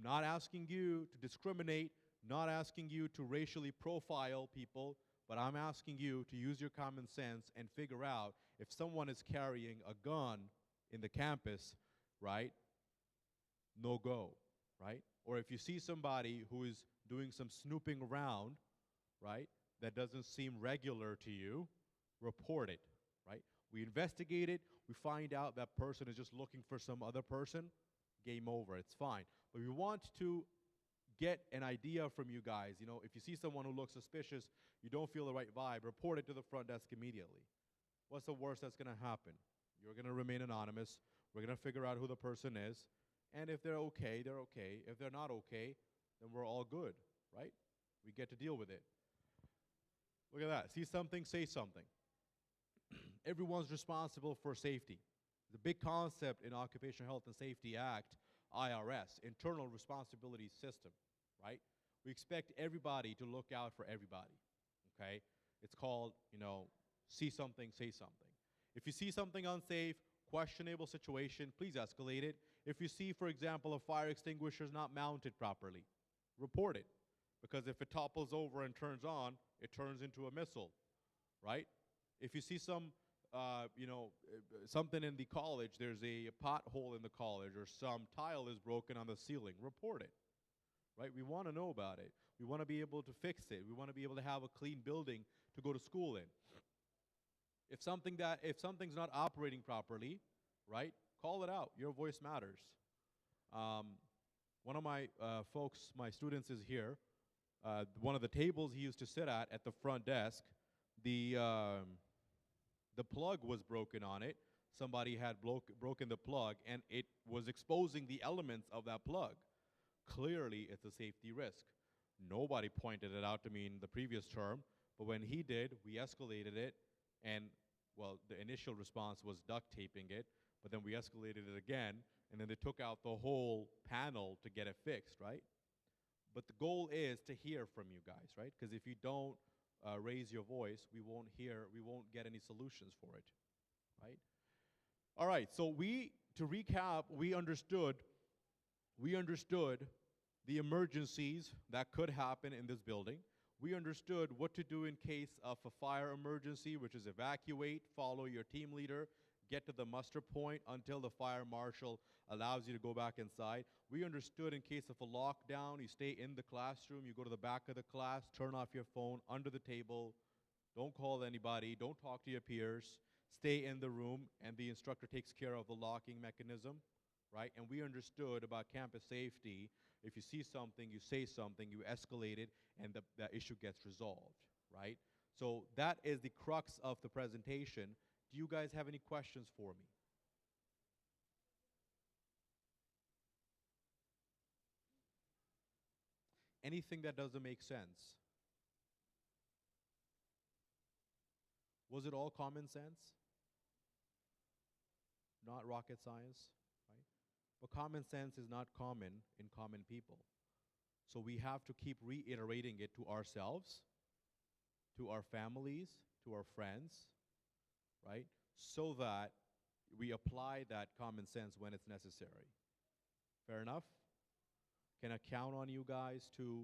S12: Not asking you to discriminate, not asking you to racially profile people, but I'm asking you to use your common sense and figure out if someone is carrying a gun in the campus, right? No go, right? Or if you see somebody who is doing some snooping around, right, that doesn't seem regular to you, report it, right? We investigate it, we find out that person is just looking for some other person, game over, it's fine. But we want to get an idea from you guys. You know, if you see someone who looks suspicious, you don't feel the right vibe, report it to the front desk immediately. What's the worst that's going to happen? You're going to remain anonymous. We're going to figure out who the person is. And if they're okay, they're okay. If they're not okay, then we're all good, right? We get to deal with it. Look at that. See something, say something. Everyone's responsible for safety. The big concept in Occupational Health and Safety Act, IRS, Internal Responsibility System, right? We expect everybody to look out for everybody, okay? It's called, you know, see something, say something. If you see something unsafe, questionable situation, please escalate it. If you see, for example, a fire extinguisher is not mounted properly, report it. Because if it topples over and turns on, it turns into a missile, right? If you see some, something in the college, there's a pothole in the college or some tile is broken on the ceiling, report it, right? We want to know about it. We want to be able to fix it. We want to be able to have a clean building to go to school in. If something's not operating properly, right, call it out. Your voice matters. One of my folks, my students is here. One of the tables he used to sit at the front desk, the plug was broken on it. Somebody had broken the plug, and it was exposing the elements of that plug. Clearly, it's a safety risk. Nobody pointed it out to me in the previous term, but when he did, we escalated it, and well, the initial response was duct taping it, but then we escalated it again, and then they took out the whole panel to get it fixed, right? But the goal is to hear from you guys, right? Because if you don't raise your voice, we won't get any solutions for it, right? All right, so to recap, we understood the emergencies that could happen in this building. We understood what to do in case of a fire emergency, which is evacuate, follow your team leader, get to the muster point until the fire marshal allows you to go back inside. We understood in case of a lockdown, you stay in the classroom, you go to the back of the class, turn off your phone under the table, don't call anybody, don't talk to your peers, stay in the room, and the instructor takes care of the locking mechanism, right? And we understood about campus safety. If you see something, you say something, you escalate it, and the issue gets resolved, right? So that is the crux of the presentation. Do you guys have any questions for me? Anything that doesn't make sense? Was it all common sense? Not rocket science, right? But common sense is not common in common people. So we have to keep reiterating it to ourselves, to our families, to our friends, right? So that we apply that common sense when it's necessary. Fair enough? Can I count on you guys to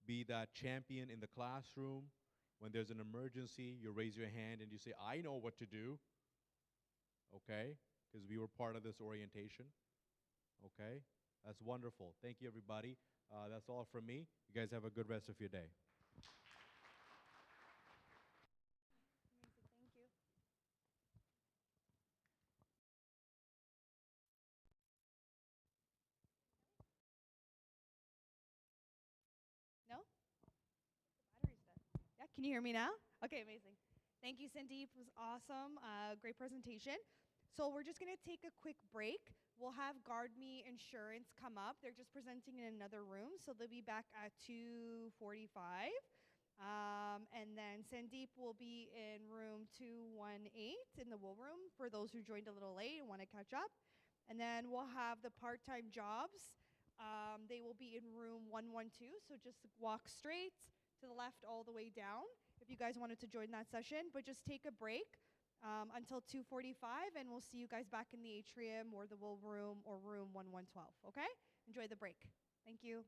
S12: be that champion in the classroom? When there's an emergency, you raise your hand and you say, I know what to do. Okay? Because we were part of this orientation. Okay? That's wonderful. Thank you, everybody. That's all from me. You guys have a good rest of your day.
S2: Thank you. No? The battery's dead. Yeah, can you hear me now? Okay, amazing. Thank you, Sandeep. It was awesome. Great presentation. So we're just going to take a quick break. We'll have GuardMe Insurance come up. They're just presenting in another room, so they'll be back at 2:45. And then Sandeep will be in room 218 in the wool room for those who joined a little late and want to catch up. And then we'll have the part-time jobs. They will be in room 112, so just walk straight to the left all the way down if you guys wanted to join that session. But just take a break until 2:45, and we'll see you guys back in the atrium or the wool room or room 1112, okay? Enjoy the break. Thank you.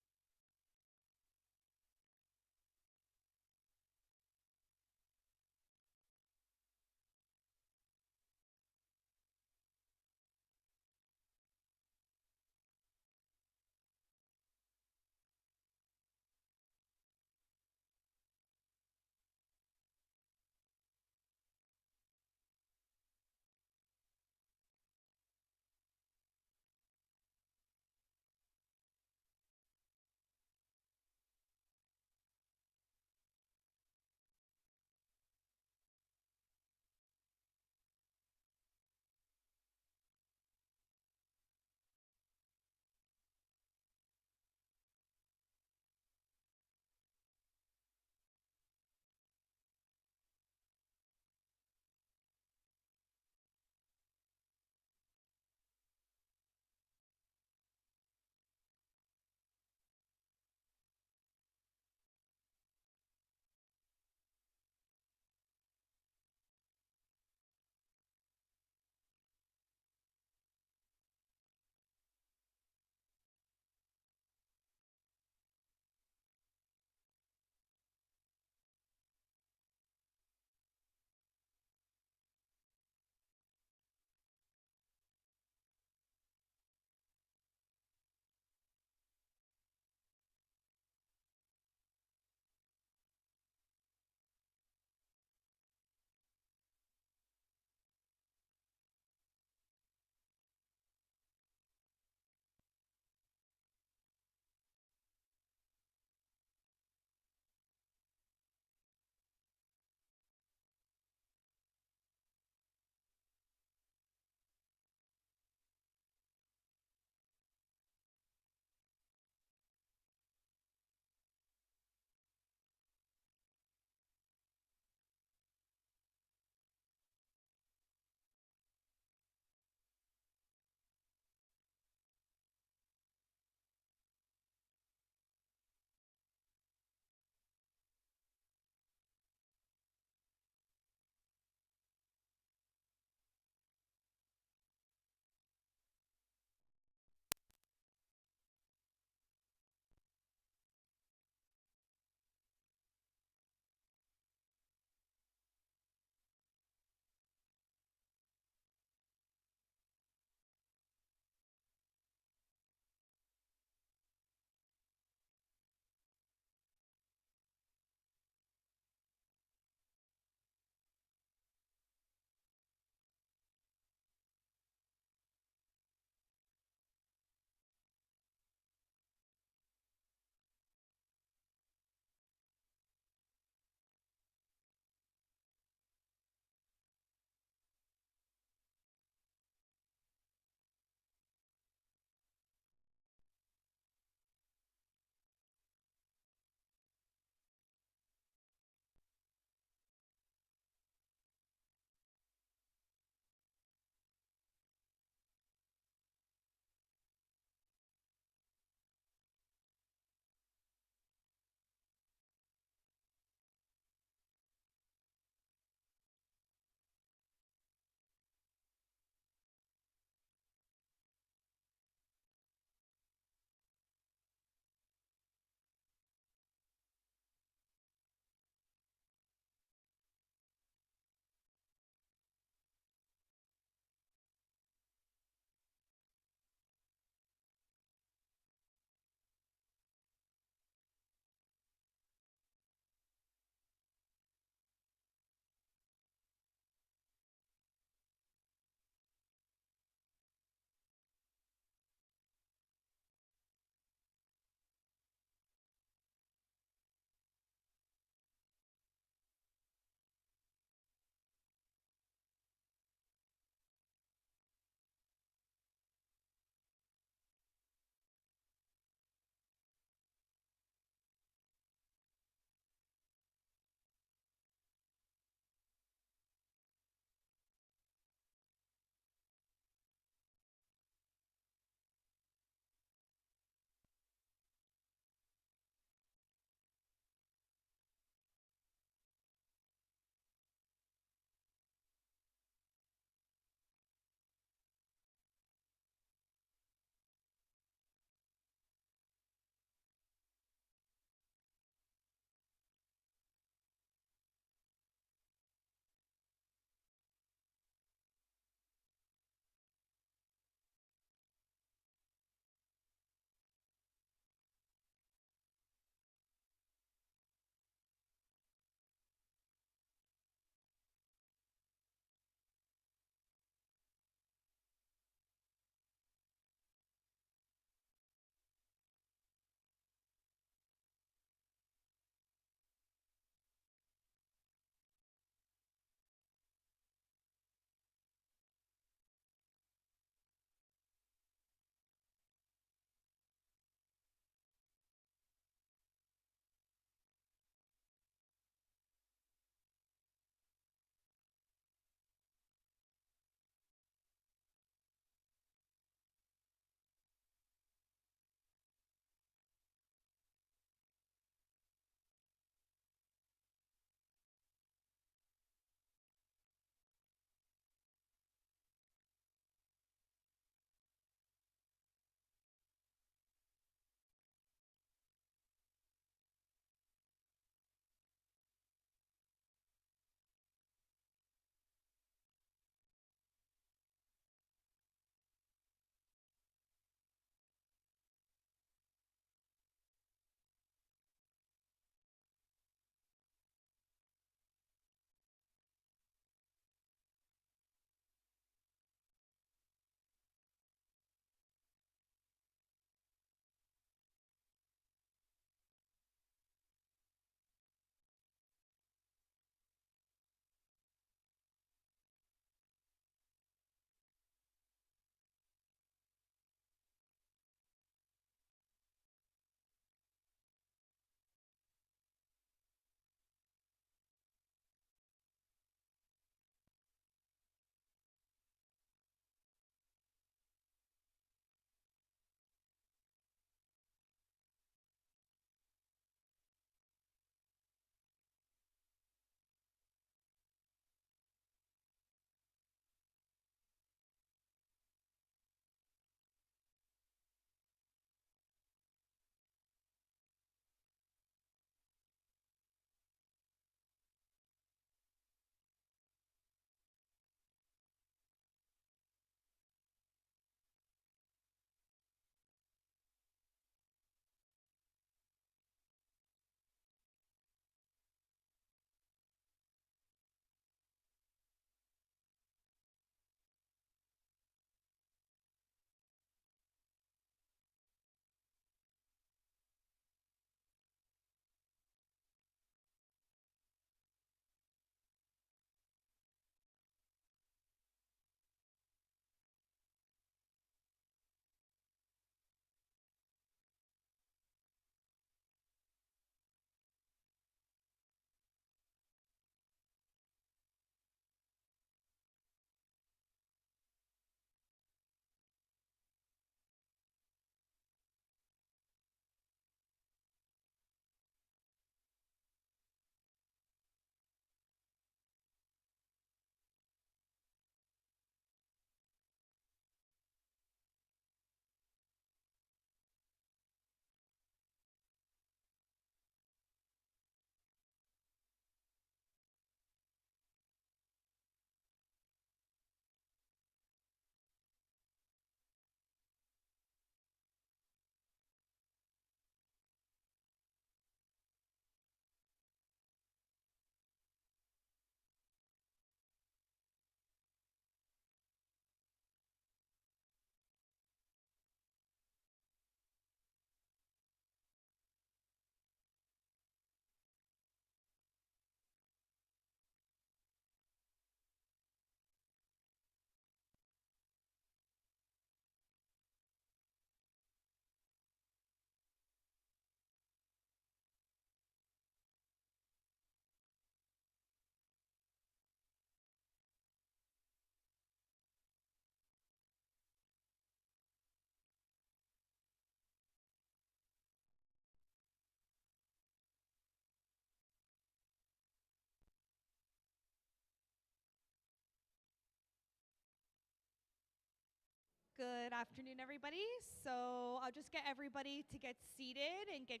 S2: Good afternoon, everybody. So I'll just get everybody to get seated and get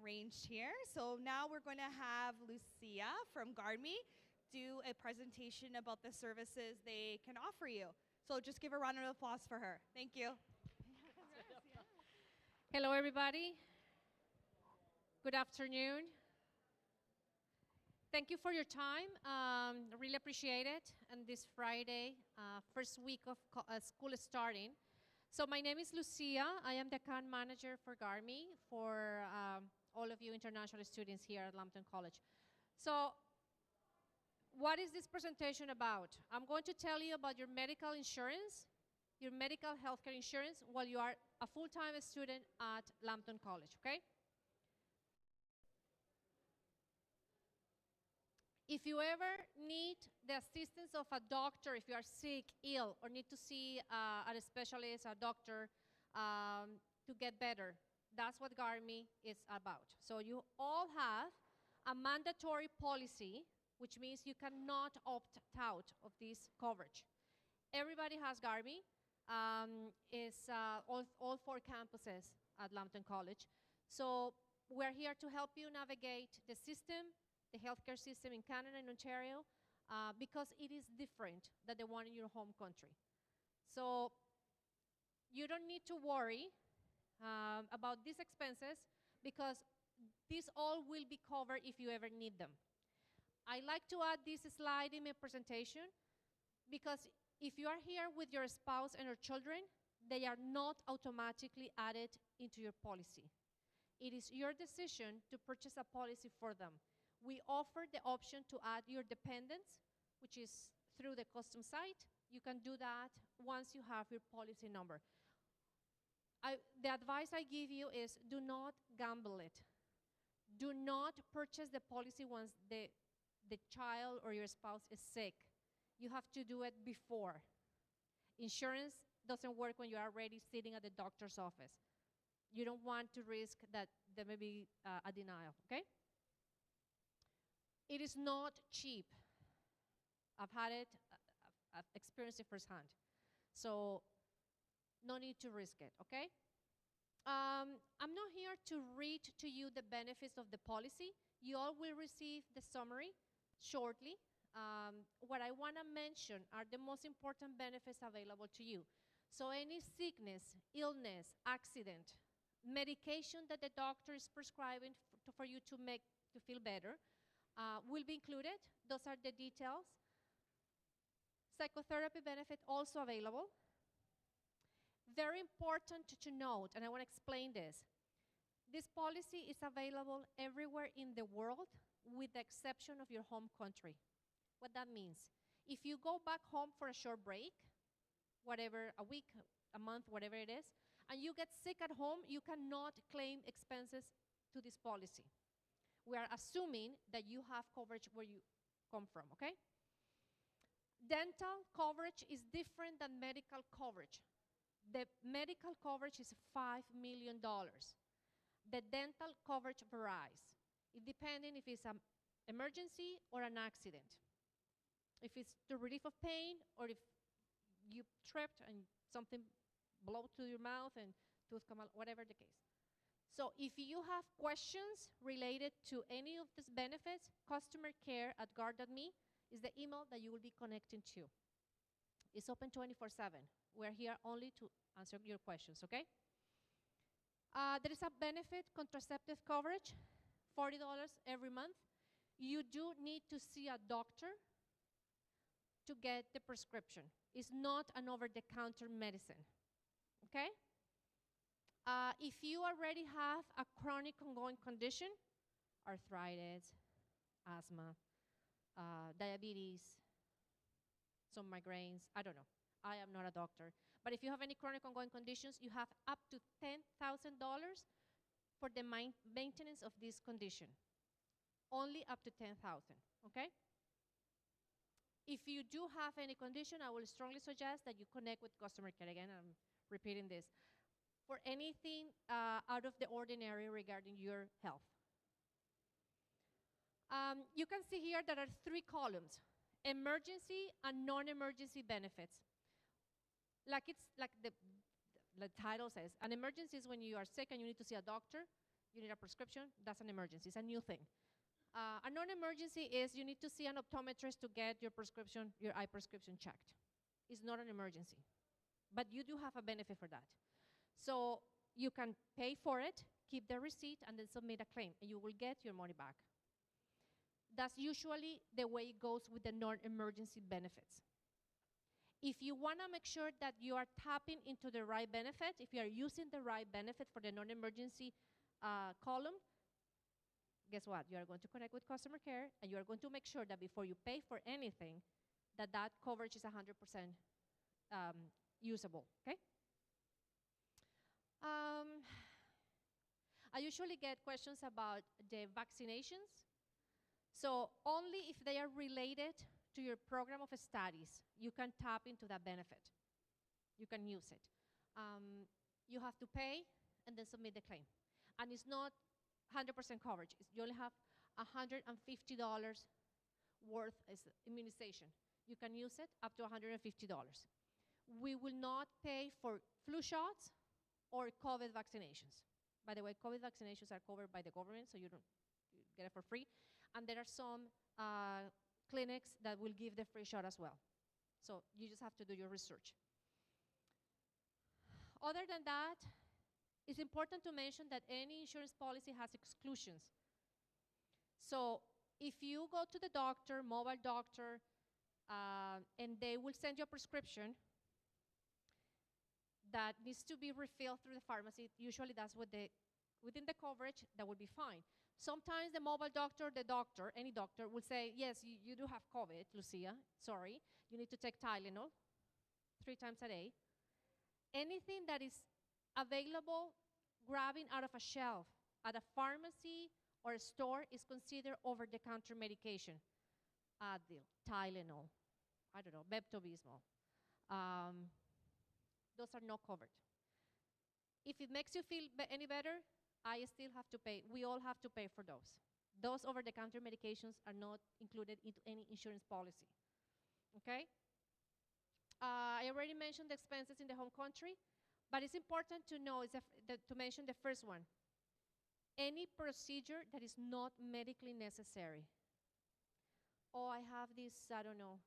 S2: arranged here. So now we're going to have Lucia from GuardMe do a presentation about the services they can offer you. So just give a round of applause for her. Thank you.
S13: Hello, everybody. Good afternoon. Thank you for your time. Really appreciate it. And this Friday, first week of school is starting. So my name is Lucia. I am the account manager for GuardMe for all of you international students here at Lambton College. So what is this presentation about? I'm going to tell you about your medical insurance, your medical healthcare insurance while you are a full-time student at Lambton College, okay? If you ever need the assistance of a doctor, if you are sick, ill, or need to see a specialist, a doctor, to get better, that's what GuardMe is about. So you all have a mandatory policy, which means you cannot opt out of this coverage. Everybody has GuardMe. It's all 4 campuses at Lambton College. So we're here to help you navigate the system, the healthcare system in Canada and Ontario, because it is different than the one in your home country. So you don't need to worry about these expenses because these all will be covered if you ever need them. I like to add this slide in my presentation because if you are here with your spouse and your children, they are not automatically added into your policy. It is your decision to purchase a policy for them. We offer the option to add your dependents, which is through the custom site. You can do that once you have your policy number. The advice I give you is do not gamble it. Do not purchase the policy once the child or your spouse is sick. You have to do it before. Insurance doesn't work when you are already sitting at the doctor's office. You don't want to risk that there may be a denial, okay? It is not cheap. I've had it, I've experienced it firsthand. So no need to risk it, okay? I'm not here to read to you the benefits of the policy. You all will receive the summary shortly. What I want to mention are the most important benefits available to you. So any sickness, illness, accident, medication that the doctor is prescribing for you to feel better will be included. Those are the details. Psychotherapy benefit also available. Very important to note, and I want to explain this. This policy is available everywhere in the world with the exception of your home country. What that means, if you go back home for a short break, whatever, a week, a month, whatever it is, and you get sick at home, you cannot claim expenses to this policy. We are assuming that you have coverage where you come from, okay? Dental coverage is different than medical coverage. The medical coverage is $5 million. The dental coverage varies, depending if it's an emergency or an accident. If it's the relief of pain or if you tripped and something blew to your mouth and tooth come out, whatever the case. So if you have questions related to any of these benefits, customer care at guard.me is the email that you will be connecting to. It's open 24/7. We're here only to answer your questions, okay? There is a benefit contraceptive coverage, $40 every month. You do need to see a doctor to get the prescription. It's not an over-the-counter medicine, okay? If you already have a chronic ongoing condition, arthritis, asthma, diabetes, some migraines, I don't know. I am not a doctor. But if you have any chronic ongoing conditions, you have up to $10,000 for the maintenance of this condition. Only up to $10,000, okay? If you do have any condition, I will strongly suggest that you connect with customer care. Again, I'm repeating this. For anything out of the ordinary regarding your health. You can see here there are 3 columns: emergency and non-emergency benefits. like the title says, an emergency is when you are sick and you need to see a doctor, you need a prescription, that's an emergency, it's a new thing. A non-emergency is you need to see an optometrist to get your prescription, your eye prescription checked. It's not an emergency, but you do have a benefit for that. So you can pay for it, keep the receipt, and then submit a claim, and you will get your money back. That's usually the way it goes with the non-emergency benefits. If you want to make sure that you are tapping into the right benefit, if you are using the right benefit for the non-emergency column, guess what? You are going to connect with customer care, and you are going to make sure that before you pay for anything, that coverage is 100% usable, okay? I usually get questions about the vaccinations. So only if they are related to your program of studies, you can tap into that benefit. You can use it. You have to pay and then submit the claim. And it's not 100% coverage. You only have $150 worth as immunization. You can use it up to $150. We will not pay for flu shots or COVID vaccinations. By the way, COVID vaccinations are covered by the government, so you get it for free. And there are some clinics that will give the free shot as well. So you just have to do your research. Other than that, it's important to mention that any insurance policy has exclusions. So if you go to the doctor, mobile doctor, and they will send you a prescription that needs to be refilled through the pharmacy, usually that's what within the coverage, that would be fine. Sometimes the mobile doctor, any doctor, will say, yes, you do have COVID, Lucia, sorry. You need to take Tylenol 3 times a day. Anything that is available, grabbing out of a shelf at a pharmacy or a store is considered over-the-counter medication. Advil, Tylenol, I don't know, Pepto-Bismol. Those are not covered. If it makes you feel any better, I still have to pay. We all have to pay for those. Those over-the-counter medications are not included into any insurance policy. Okay? I already mentioned the expenses in the home country, but it's important to know to mention the first one. Any procedure that is not medically necessary. Oh, I have this, I don't know,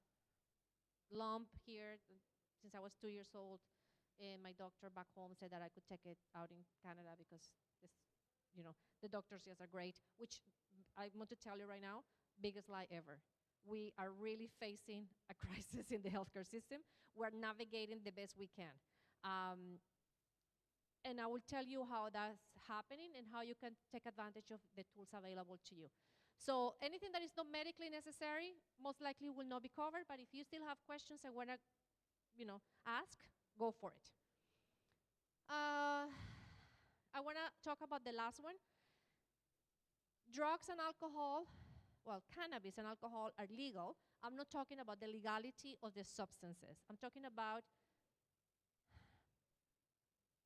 S13: lump here since I was 2 years old, and my doctor back home said that I could take it out in Canada because the doctors, yes, are great, which I want to tell you right now, biggest lie ever. We are really facing a crisis in the healthcare system. We're navigating the best we can. And I will tell you how that's happening and how you can take advantage of the tools available to you. So anything that is not medically necessary most likely will not be covered, but if you still have questions and want to ask, go for it. I want to talk about the last one. Drugs and alcohol, well, cannabis and alcohol are legal. I'm not talking about the legality of the substances. I'm talking about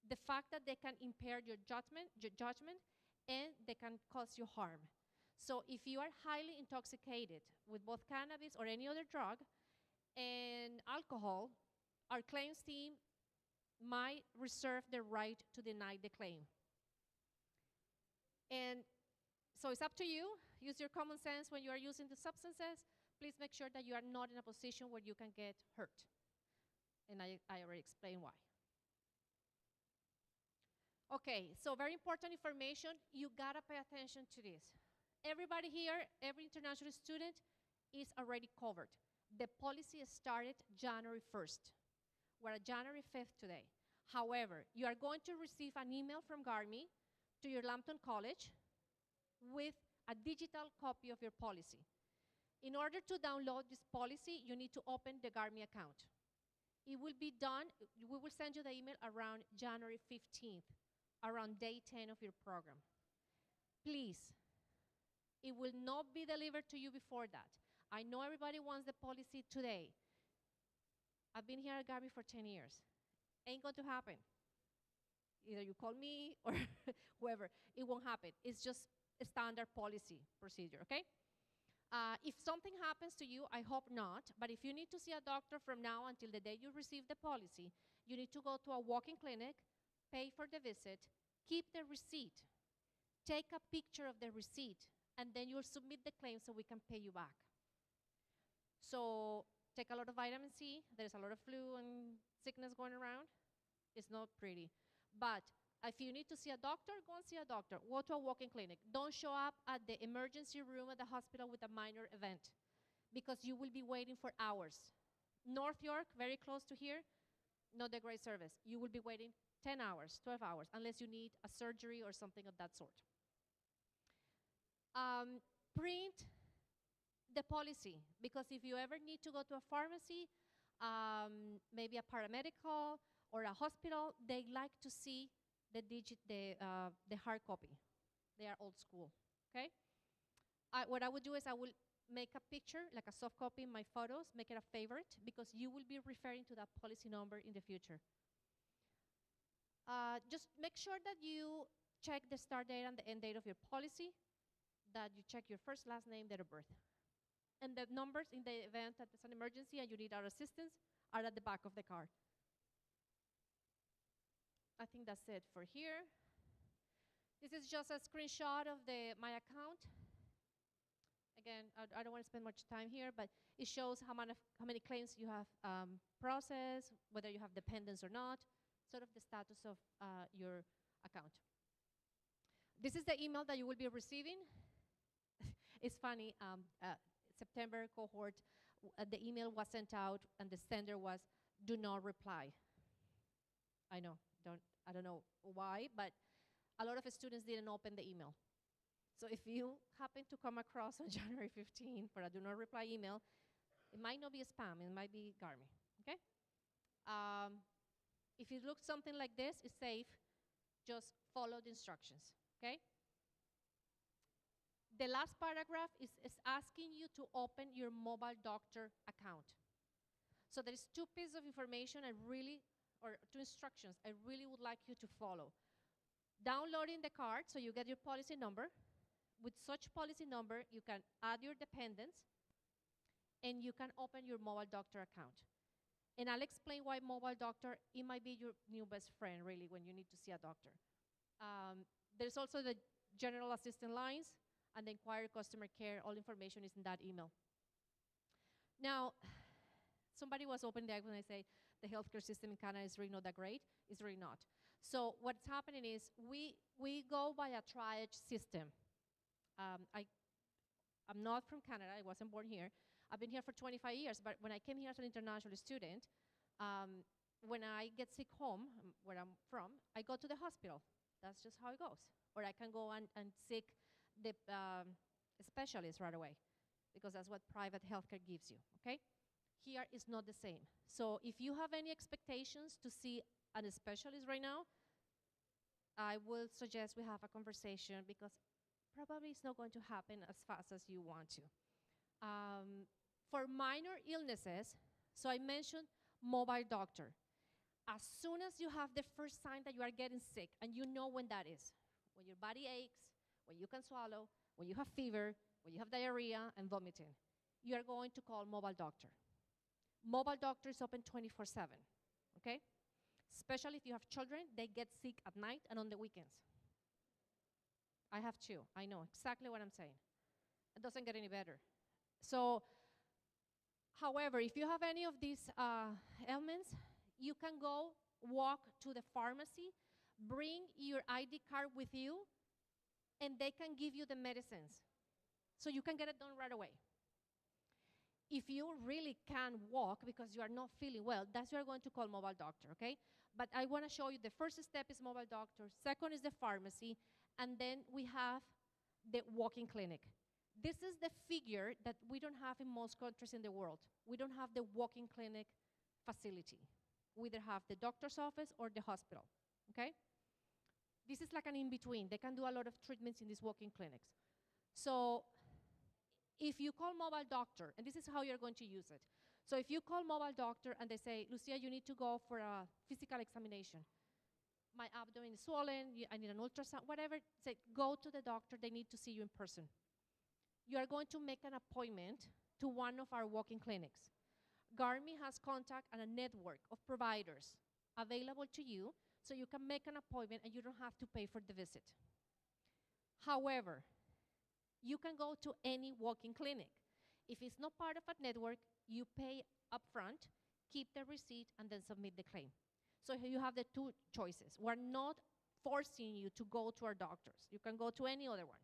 S13: the fact that they can impair your judgment, and they can cause you harm. So if you are highly intoxicated with both cannabis or any other drug and alcohol, our claims team might reserve the right to deny the claim. And so it's up to you. Use your common sense when you are using the substances. Please make sure that you are not in a position where you can get hurt. And I already explained why. Okay, so very important information. You gotta pay attention to this. Everybody here, every international student is already covered. The policy started January 1st. We're at January 5th today. However, you are going to receive an email from GARMI to your Lambton College with a digital copy of your policy. In order to download this policy, you need to open the GARMI account. It will be done, we will send you the email around January 15th, around day 10 of your program. Please, it will not be delivered to you before that. I know everybody wants the policy today. I've been here at GARMI for 10 years. Ain't going to happen. Either you call me or whoever. It won't happen. It's just a standard policy procedure, okay? If something happens to you, I hope not, but if you need to see a doctor from now until the day you receive the policy, You need to go to a walk-in clinic, pay for the visit, keep the receipt, take a picture of the receipt, and then you'll submit the claim so we can pay you back. So take a lot of vitamin C. There's a lot of flu and sickness going around. It's not pretty. But if you need to see a doctor, go and see a doctor. Go to a walk-in clinic. Don't show up at the emergency room at the hospital with a minor event because you will be waiting for hours. North York, very close to here, not a great service. You will be waiting 10 hours, 12 hours, unless you need a surgery or something of that sort. Print the policy, because if you ever need to go to a pharmacy, maybe a paramedical or a hospital, they like to see the hard copy. They are old school, okay? What I would do is I will make a picture, like a soft copy in my photos, make it a favorite, because you will be referring to that policy number in the future. Just make sure that you check the start date and the end date of your policy, that you check your first, last name, date of birth. And the numbers in the event that there's an emergency and you need our assistance are at the back of the card. I think that's it for here. This is just a screenshot of my account. Again, I don't want to spend much time here, but it shows how many claims you have processed, whether you have dependents or not, sort of the status of your account. This is the email that you will be receiving. It's funny, September cohort, the email was sent out and the sender was, do not reply. I know, I don't know why, but a lot of students didn't open the email. So if you happen to come across on January 15 for a do not reply email, it might not be a spam, it might be Garmy, okay? If it looks something like this, it's safe, just follow the instructions, okay? The last paragraph is asking you to open your mobile doctor account. So there's two pieces of information or two instructions I really would like you to follow. Downloading the card, so you get your policy number. With such policy number, you can add your dependents, and you can open your mobile doctor account. And I'll explain why mobile doctor, it might be your new best friend, really, when you need to see a doctor. There's also the general assistant lines, and the inquiry customer care. All information is in that email. Now, somebody was opening the when I say the healthcare system in Canada is really not that great. It's really not. So what's happening is we go by a triage system. I'm not from Canada. I wasn't born here. I've been here for 25 years, but when I came here as an international student, when I get sick home, where I'm from, I go to the hospital. That's just how it goes. Or I can go and seek the specialist right away, because that's what private healthcare gives you, okay? Here is not the same. So if you have any expectations to see a specialist right now, I will suggest we have a conversation, because probably it's not going to happen as fast as you want to. For minor illnesses, so I mentioned mobile doctor. As soon as you have the first sign that you are getting sick, and you know when that is, when your body aches, when you can swallow, when you have fever, when you have diarrhea and vomiting, you are going to call mobile doctor. Mobile doctor is open 24/7, okay? Especially if you have children, they get sick at night and on the weekends. I have two. I know exactly what I'm saying. It doesn't get any better. So, however, if you have any of these ailments, you can go walk to the pharmacy, bring your ID card with you, and they can give you the medicines. So you can get it done right away. If you really can't walk because you are not feeling well, that's where you're going to call mobile doctor, okay? But I want to show you the first step is mobile doctor, second is the pharmacy, and then we have the walk-in clinic. This is the figure that we don't have in most countries in the world. We don't have the walk-in clinic facility. We either have the doctor's office or the hospital, okay? This is like an in-between. They can do a lot of treatments in these walk-in clinics. So if you call mobile doctor, and this is how you're going to use it. So if you call mobile doctor and they say, Lucia, you need to go for a physical examination. My abdomen is swollen, I need an ultrasound, whatever, say, go to the doctor, they need to see you in person. You are going to make an appointment to one of our walk-in clinics. Garmy has contact and a network of providers available to you, so you can make an appointment and you don't have to pay for the visit. However, you can go to any walk-in clinic. If it's not part of a network, you pay upfront, keep the receipt, and then submit the claim. So here you have the two choices. We're not forcing you to go to our doctors. You can go to any other one.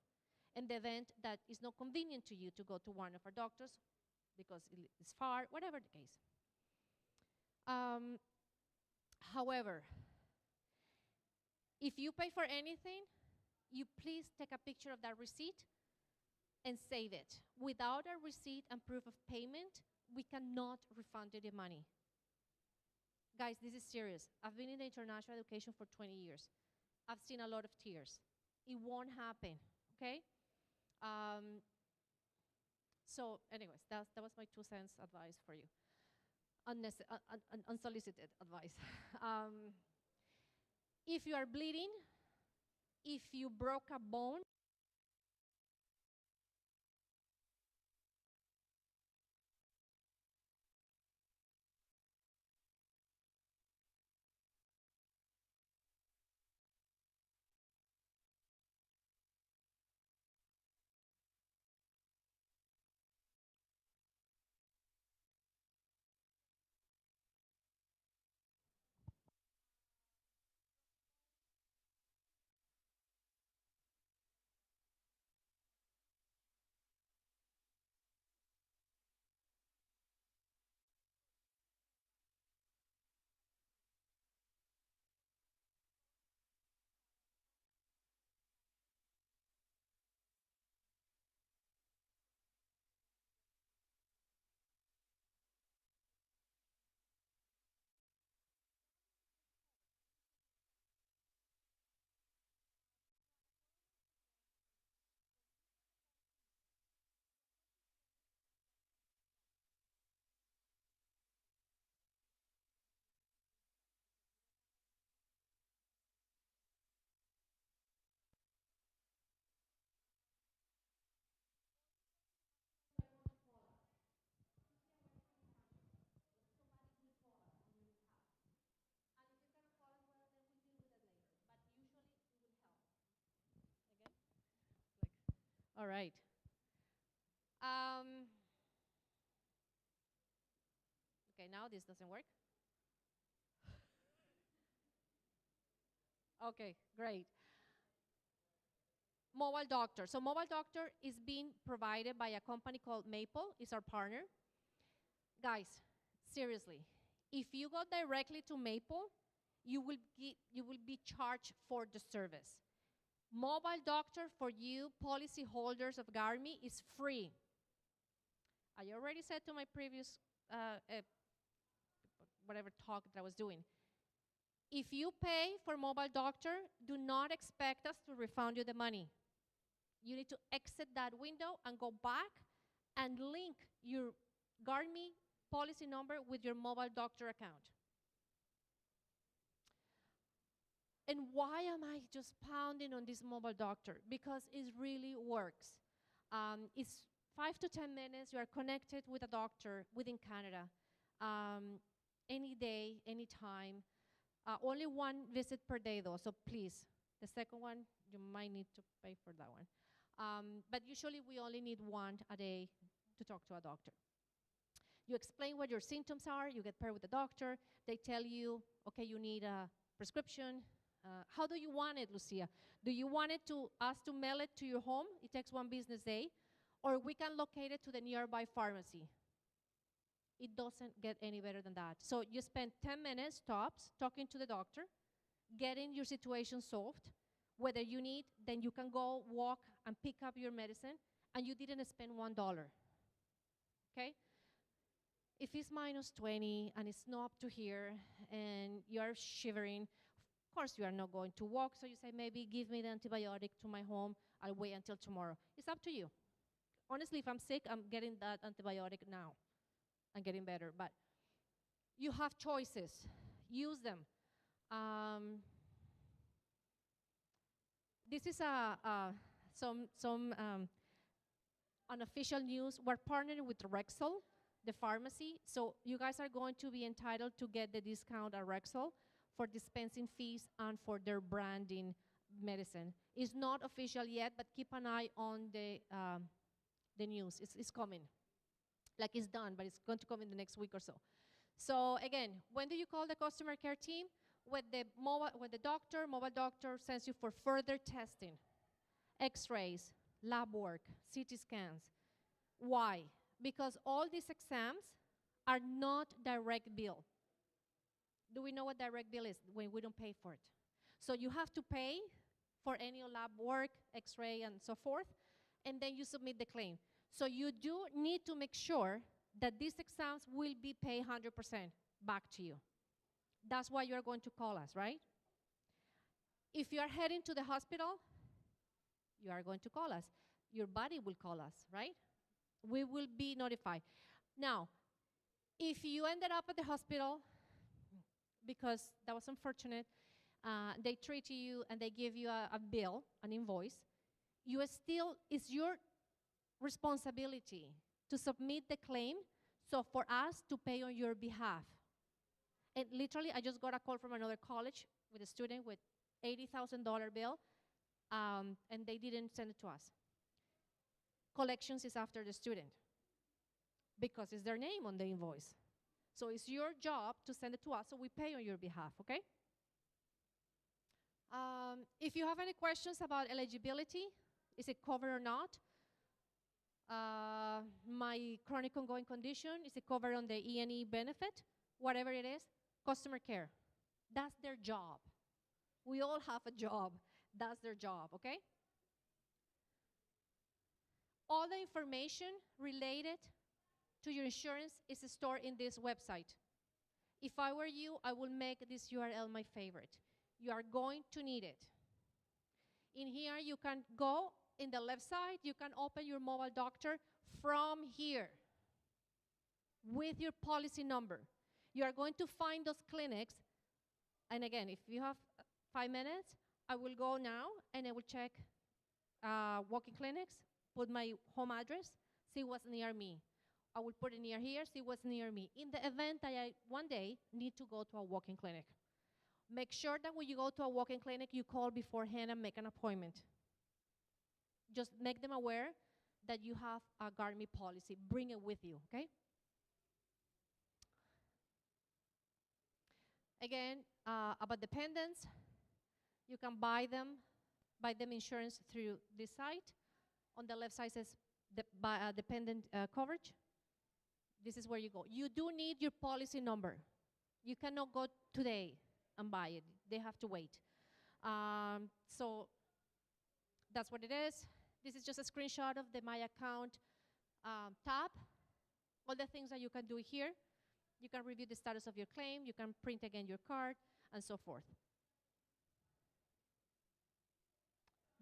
S13: In the event that it's not convenient to you to go to one of our doctors because it's far, whatever the case. However, if you pay for anything, you please take a picture of that receipt and save it. Without a receipt and proof of payment, we cannot refund you the money. Guys, this is serious. I've been in international education for 20 years. I've seen a lot of tears. It won't happen, okay? So anyways, that was my 2 cents advice for you. Unsolicited advice. If you are bleeding, if you broke a bone, all right. Okay, now this doesn't work. Okay, great. Mobile doctor. So mobile doctor is being provided by a company called Maple. It's our partner. Guys, seriously, if you go directly to Maple, you will be charged for the service. Mobile doctor for you policy holders of GARMI is free. I already said to my previous whatever talk that I was doing. If you pay for mobile doctor, do not expect us to refund you the money. You need to exit that window and go back and link your GARMI policy number with your mobile doctor account. And why am I just pounding on this mobile doctor? Because it really works. It's 5 to 10 minutes. You are connected with a doctor within Canada. Any day, any time. Only one visit per day, though, so please. The second one, you might need to pay for that one. But usually, we only need one a day to talk to a doctor. You explain what your symptoms are. You get paired with the doctor. They tell you, okay, you need a prescription. How do you want it, Lucia? Do you want us to mail it to your home? It takes 1 business day. Or we can locate it to the nearby pharmacy. It doesn't get any better than that. So you spend 10 minutes tops talking to the doctor, getting your situation solved. Whether you need, then you can go walk and pick up your medicine, and you didn't spend $1. Okay? If it's minus 20 and it's not up to here and you're shivering, of course you are not going to walk, so you say, maybe give me the antibiotic to my home, I'll wait until tomorrow. It's up to you. Honestly, if I'm sick, I'm getting that antibiotic now. I'm getting better, but you have choices. Use them. This is some unofficial news. We're partnering with Rexall, the pharmacy, so you guys are going to be entitled to get the discount at Rexall for dispensing fees and for their branding medicine. It's not official yet, but keep an eye on the news. It's coming. Like it's done, but it's going to come in the next week or so. So again, when do you call the customer care team? When the mobile doctor sends you for further testing, x-rays, lab work, CT scans. Why? Because all these exams are not direct bill. Do we know what direct bill is? When we don't pay for it. So you have to pay for any lab work, x-ray, and so forth, and then you submit the claim. So you do need to make sure that these exams will be paid 100% back to you. That's why you're going to call us, right? If you are heading to the hospital, you are going to call us. Your body will call us, right? We will be notified. Now, if you ended up at the hospital because that was unfortunate, they treat you and they give you a bill, an invoice, it's your responsibility to submit the claim, so for us to pay on your behalf. And literally, I just got a call from another college with a student with $80,000 bill, and they didn't send it to us. Collections is after the student because it's their name on the invoice. So it's your job to send it to us, so we pay on your behalf, okay? If you have any questions about eligibility, is it covered or not? My chronic ongoing condition, is it covered on the E&E benefit? Whatever it is, customer care. That's their job. We all have a job. That's their job, okay? All the information related to your insurance is stored in this website. If I were you, I will make this URL my favorite. You are going to need it. In here, you can go in the left side, you can open your mobile doctor from here with your policy number. You are going to find those clinics. And again, if you have 5 minutes, I will go now and I will check walking clinics, put my home address, see what's near me. I will put it near here, see what's near me. In the event that I one day need to go to a walking clinic, make sure that when you go to a walking clinic, you call beforehand and make an appointment. Just make them aware that you have a GARMI policy. Bring it with you, okay? Again, about dependents, you can buy them insurance through this site. On the left side says dependent coverage. This is where you go. You do need your policy number. You cannot go today and buy it. They have to wait. So that's what it is. This is just a screenshot of the My Account tab. All the things that you can do here. You can review the status of your claim. You can print again your card, and so forth.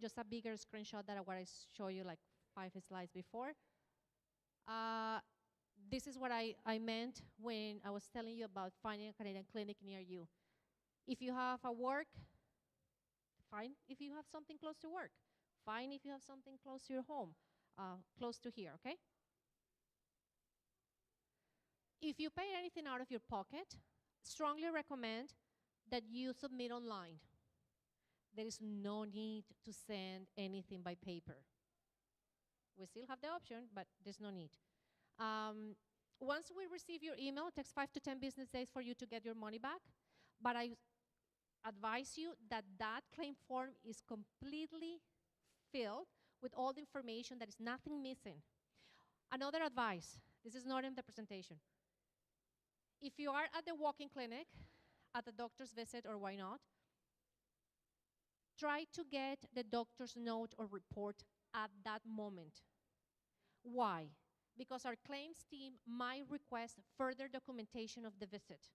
S13: Just a bigger screenshot than what I showed you like 5 slides before. This is what I meant when I was telling you about finding a Canadian clinic near you. If you have a work, fine if you have something close to work. Fine if you have something close to your home, close to here, okay? If you pay anything out of your pocket, strongly recommend that you submit online. There is no need to send anything by paper. We still have the option, but there's no need. Once we receive your email, it takes 5 to 10 business days for you to get your money back. But I advise you that that claim form is completely filled with all the information. There is nothing missing. Another advice, this is not in the presentation. If you are at the walk-in clinic, at the doctor's visit, or why not, try to get the doctor's note or report at that moment. Why? Because our claims team might request further documentation of the visit.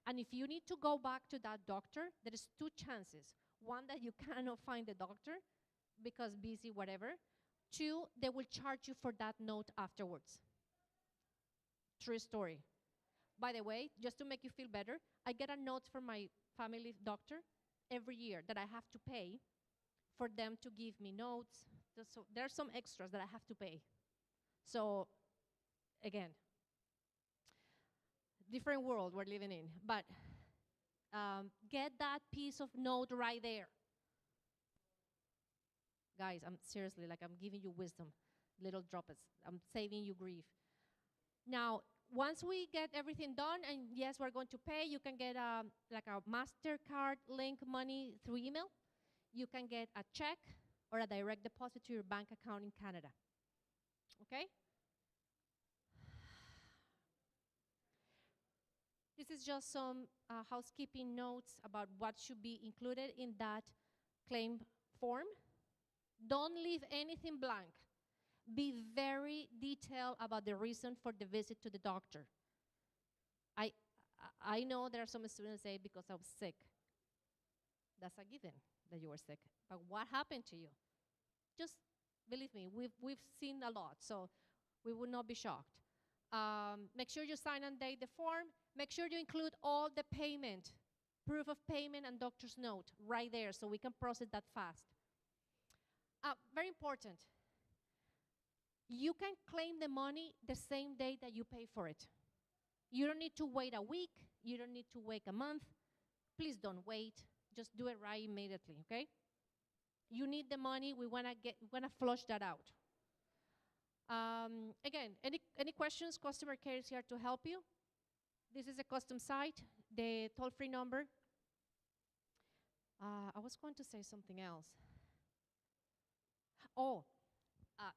S13: And if you need to go back to that doctor, there is 2 chances. 1, that you cannot find the doctor because busy, whatever. 2, they will charge you for that note afterwards. True story. By the way, just to make you feel better, I get a note from my family doctor every year that I have to pay for them to give me notes. So there are some extras that I have to pay. So, again, different world we're living in. But Get that piece of note right there. Guys, I'm seriously, like, I'm giving you wisdom, little droplets. I'm saving you grief. Now, once we get everything done, and yes, we're going to pay, you can get like a MasterCard link money through email. You can get a check or a direct deposit to your bank account in Canada. Okay? This is just some housekeeping notes about what should be included in that claim form. Don't leave anything blank. Be very detailed about the reason for the visit to the doctor. I know there are some students say because I was sick. That's a given that you were sick. But what happened to you? Just believe me, we've seen a lot, so we would not be shocked. Make sure you sign and date the form. Make sure you include all the payment, proof of payment and doctor's note right there so we can process that fast. Very important. You can claim the money the same day that you pay for it. You don't need to wait a week. You don't need to wait a month. Please don't wait. Just do it right immediately, okay? You need the money. We wanna flush that out. Again, any questions? Customer care is here to help you. This is a custom site. The toll-free number. I was going to say something else. Oh,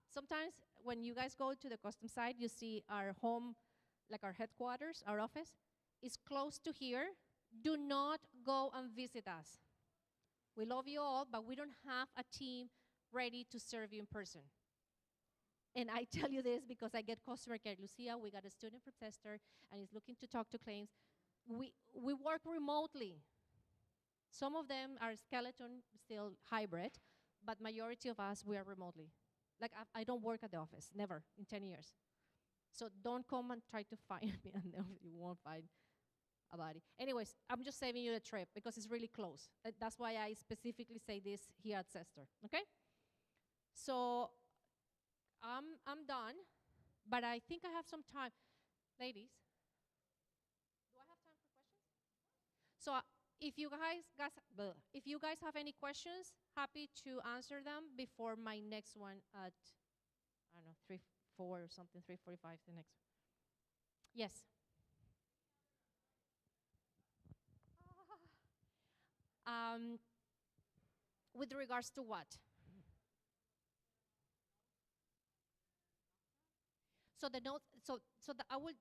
S13: sometimes when you guys go to the custom site, you see our home, like our headquarters, our office, is close to here. Do not go and visit us. We love you all, but we don't have a team ready to serve you in person. And I tell you this because I get customer care. Lucia, we got a student from Chester, and he's looking to talk to claims. We work remotely. Some of them are skeleton, still hybrid, but majority of us, we are remotely. Like, I don't work at the office, never, in 10 years. So don't come and try to find me, and you won't find a body. Anyways, I'm just saving you the trip because it's really close. That's why I specifically say this here at Chester, okay? So I'm done, but I think I have some time. Ladies, do I have time for questions? So if you guys have any questions, happy to answer them before my next one at, I don't know, 3, 4 or something, 3:45, the next. Yes. With regards to what? So the notes.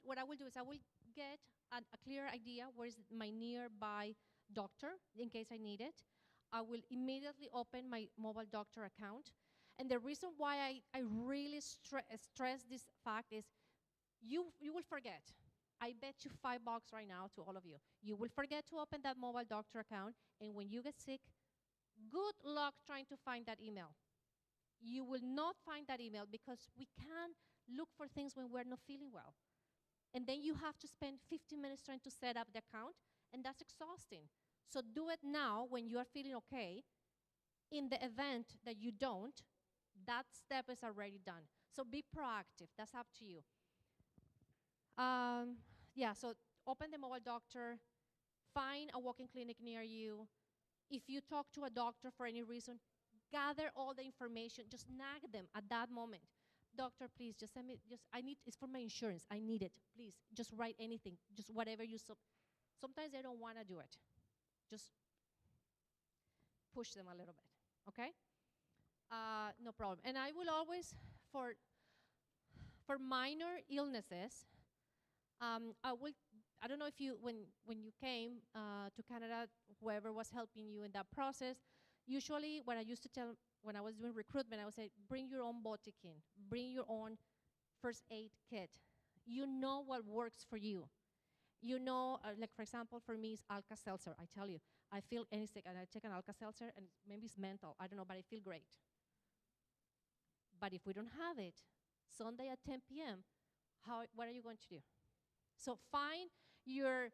S13: What I will do is I will get a clear idea where is my nearby doctor in case I need it. I will immediately open my mobile doctor account. And the reason why I really stress this fact is you will forget. I bet you $5 right now to all of you. You will forget to open that mobile doctor account, and when you get sick, good luck trying to find that email. You will not find that email because we can't look for things when we're not feeling well. And then you have to spend 15 minutes trying to set up the account, and that's exhausting. So do it now when you are feeling okay. In the event that you don't, that step is already done. So be proactive. That's up to you. So open the mobile doctor, find a walk-in clinic near you. If you talk to a doctor for any reason, gather all the information, just nag them at that moment. Doctor, please, just send me, it's for my insurance, I need it. Please, just write anything, just whatever you, sometimes they don't wanna do it. Just push them a little bit, okay? No problem. And I will always, for minor illnesses, I don't know if you, when you came to Canada, whoever was helping you in that process, usually what I used to tell when I was doing recruitment, I would say, bring your own botiquin, bring your own first aid kit. You know what works for you. You know, like for example, for me, it's Alka-Seltzer. I tell you, I feel any sick, and I take an Alka-Seltzer, and maybe it's mental, I don't know, but I feel great. But if we don't have it, Sunday at 10 p.m., what are you going to do? So find your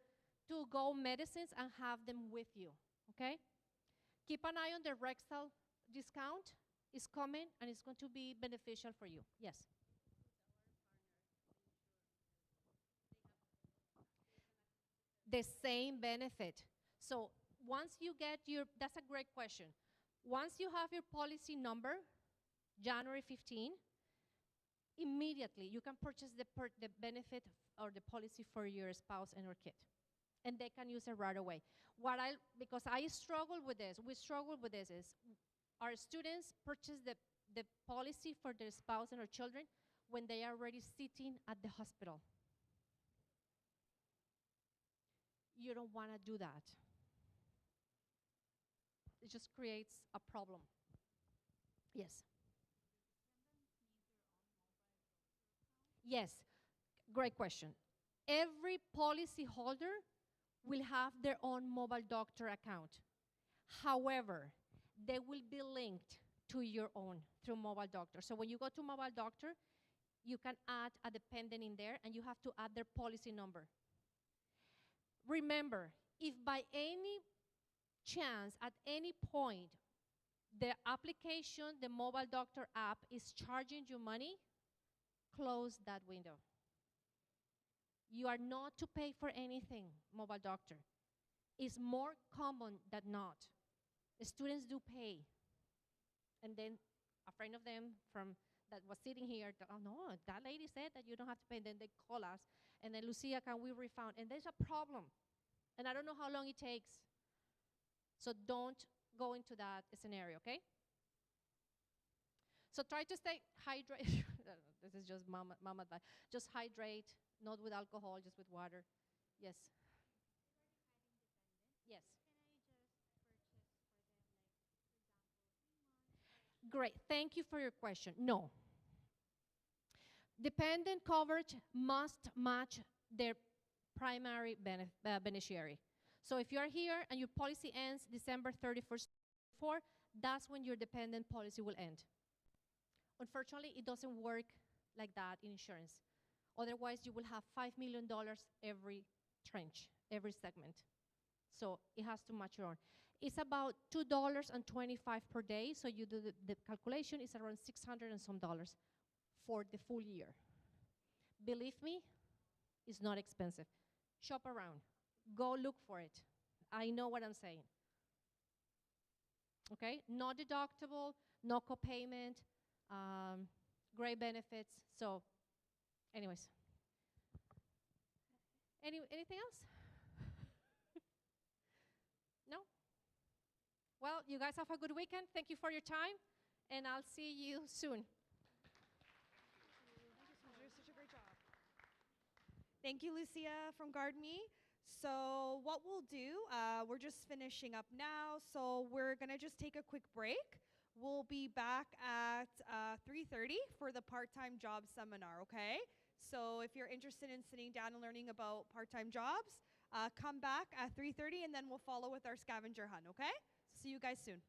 S13: to-go medicines and have them with you, okay? Keep an eye on the Rexall discount. It's coming, and it's going to be beneficial for you. Yes? The same benefit. So once you get your, that's a great question. Once you have your policy number, January 15, immediately you can purchase the benefit or the policy for your spouse and your kid. And they can use it right away. Because I struggle with this, we struggle with this is our students purchase the policy for their spouse and their children when they are already sitting at the hospital. You don't want to do that. It just creates a problem. Yes. Yes, great question. Every policy holder will have their own mobile doctor account. However, they will be linked to your own through mobile doctor. So when you go to mobile doctor, you can add a dependent in there and you have to add their policy number. Remember, if by any chance, at any point, the application, the mobile doctor app is charging you money, close that window. You are not to pay for anything, mobile doctor. It's more common than not. The students do pay. And then a friend of them that was sitting here, oh no, that lady said that you don't have to pay. And then they call us, and then Lucia, can we refund? And there's a problem. And I don't know how long it takes. So don't go into that scenario, okay? So try to stay hydrated. This is just mom advice. Just hydrate, not with alcohol, just with water. Yes. Yes. Great. Thank you for your question. No. Dependent coverage must match their primary beneficiary. So if you are here and your policy ends December 31st, that's when your dependent policy will end. Unfortunately, it doesn't work like that in insurance. Otherwise, you will have $5 million every tranche, every segment. So it has to match your own. It's about $2.25 per day. So you do the calculation, it's around $600 and some for the full year. Believe me, it's not expensive. Shop around. Go look for it. I know what I'm saying. Okay? No deductible, no copayment, great benefits. So, anyways. Anything else? No? Well, you guys have a good weekend. Thank you for your time, and I'll see you soon.
S2: Such a great job. Thank you, Lucia from GuardMe. So what we'll do, we're just finishing up now, so we're gonna just take a quick break. We'll be back at 3:30 for the part-time job seminar, okay? So if you're interested in sitting down and learning about part-time jobs, come back at 3:30 and then we'll follow with our scavenger hunt, okay? See you guys soon.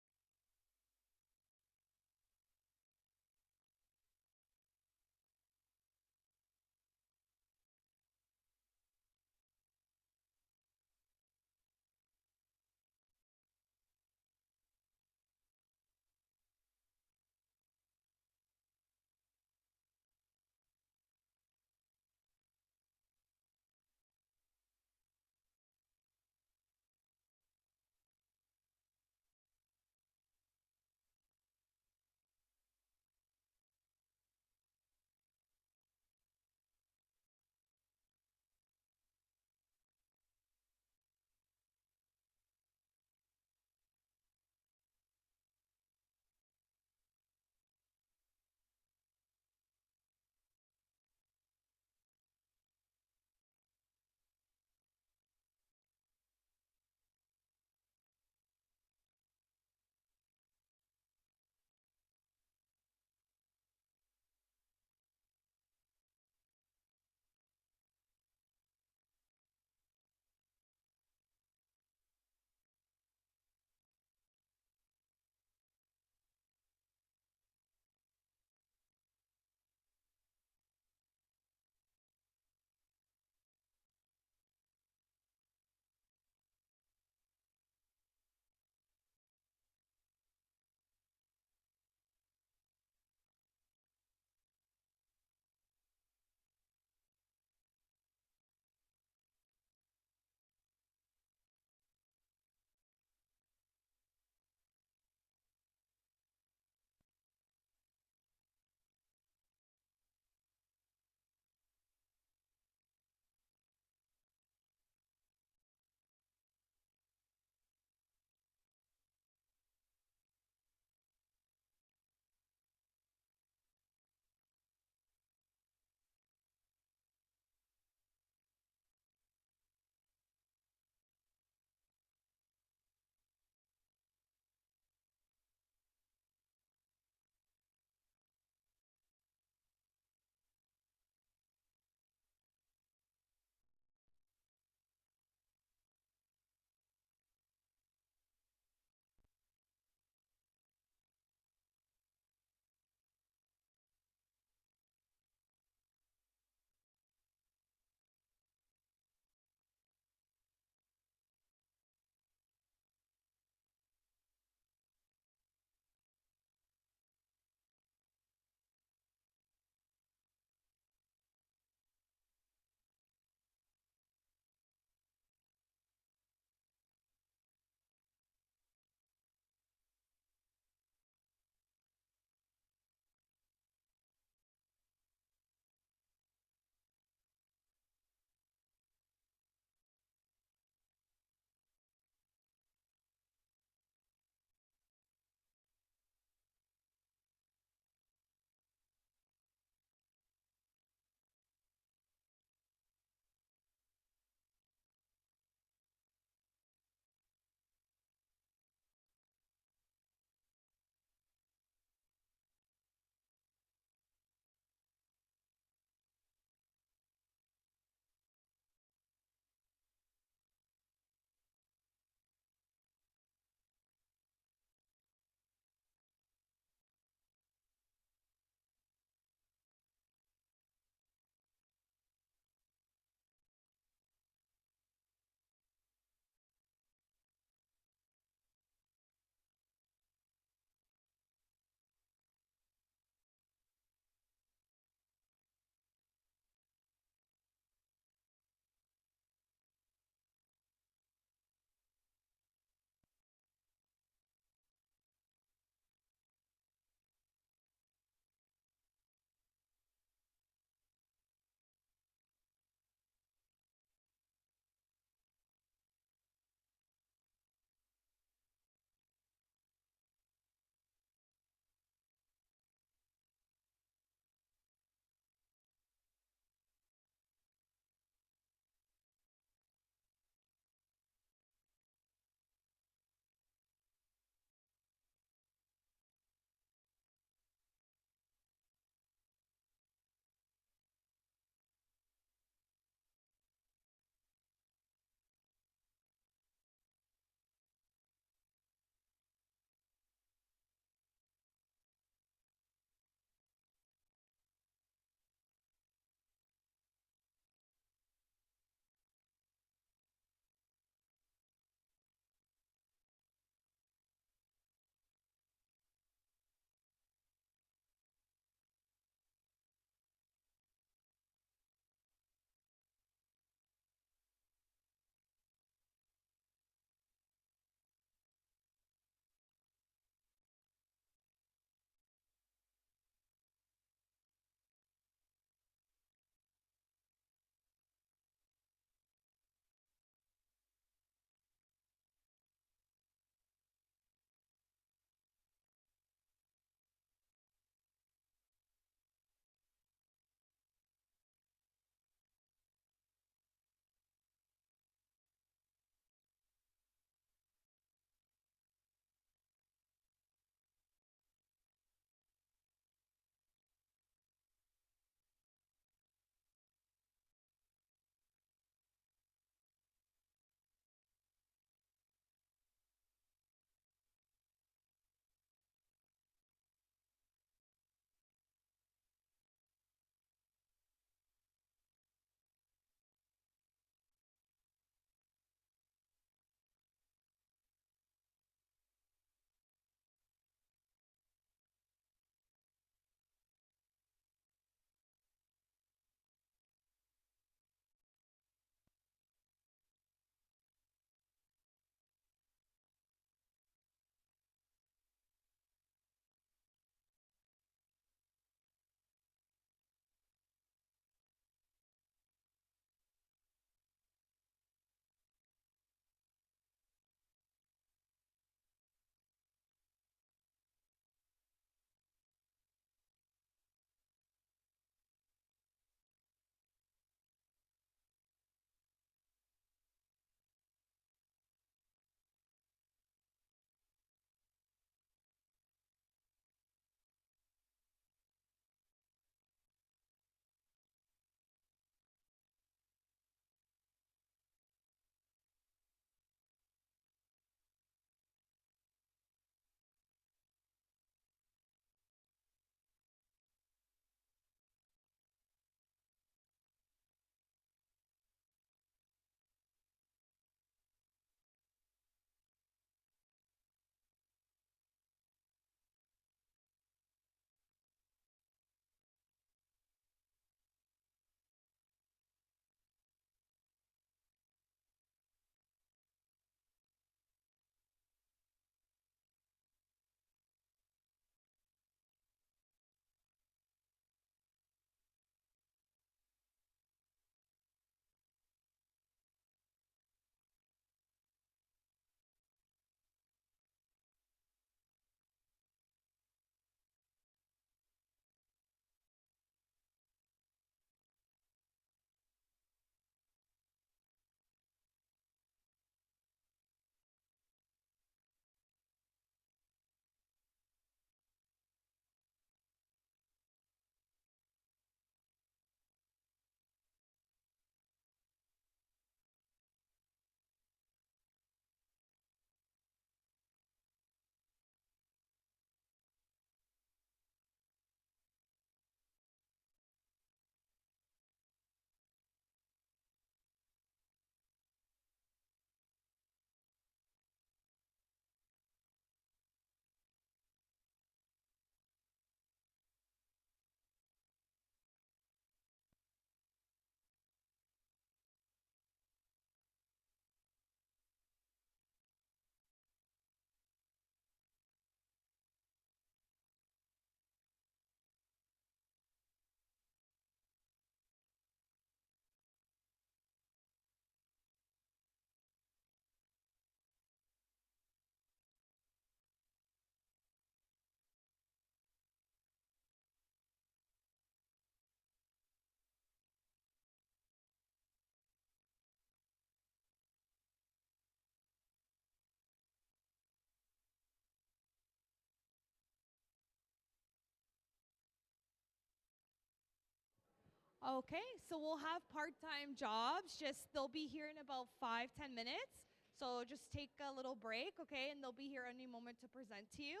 S2: Okay, so we'll have part-time jobs. Just they'll be here in about 5-10 minutes. So just take a little break, okay? And they'll be here any moment to present to you.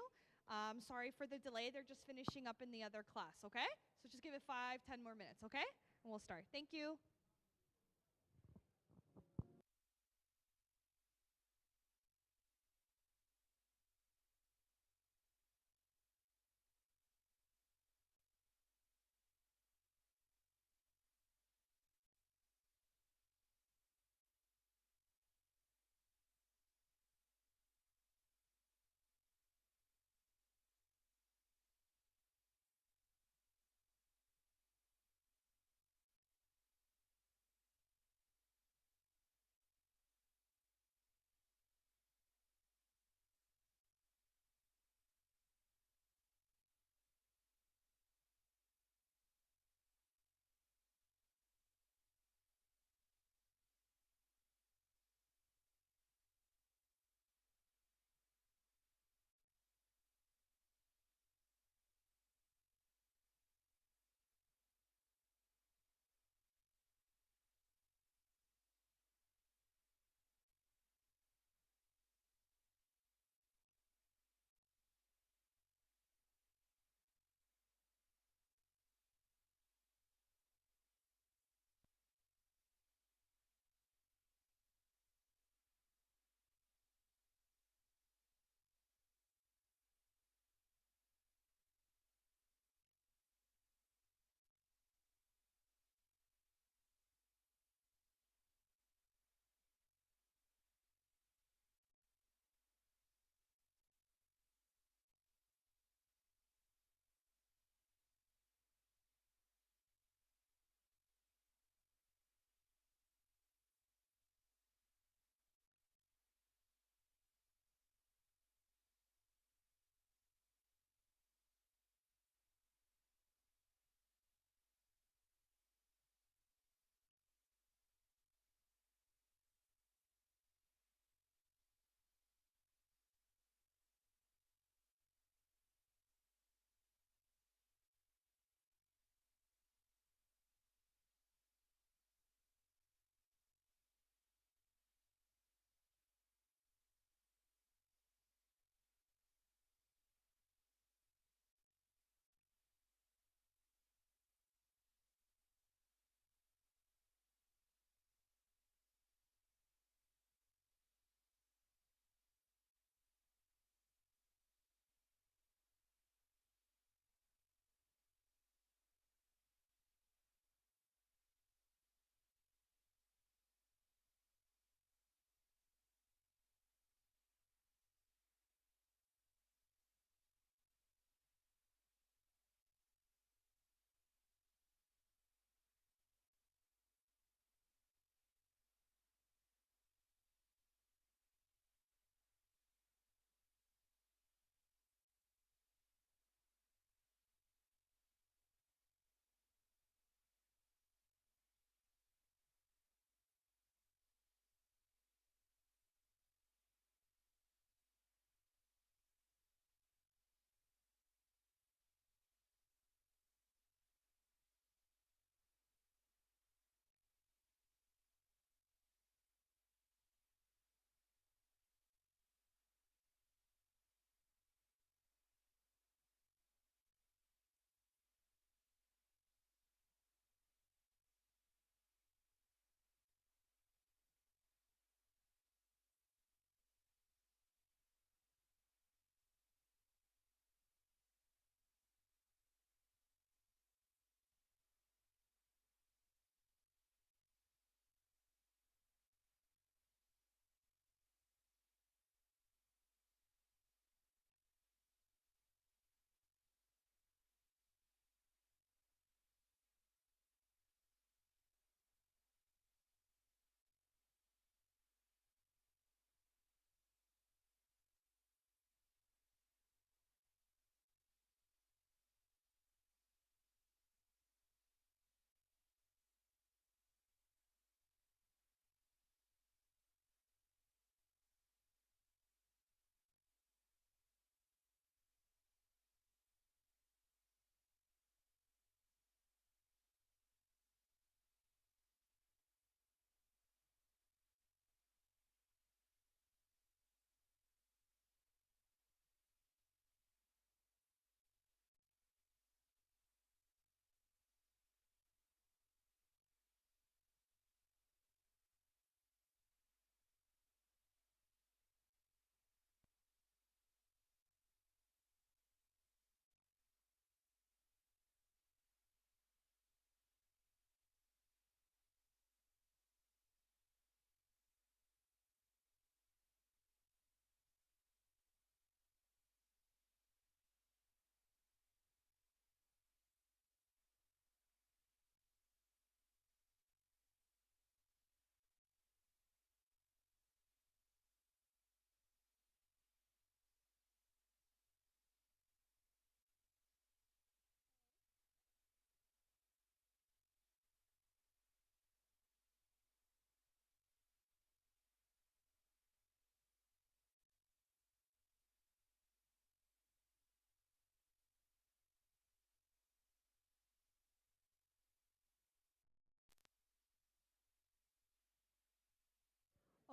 S2: Sorry for the delay. They're just finishing up in the other class, okay? So just give it 5-10 more minutes, okay? And we'll start. Thank you.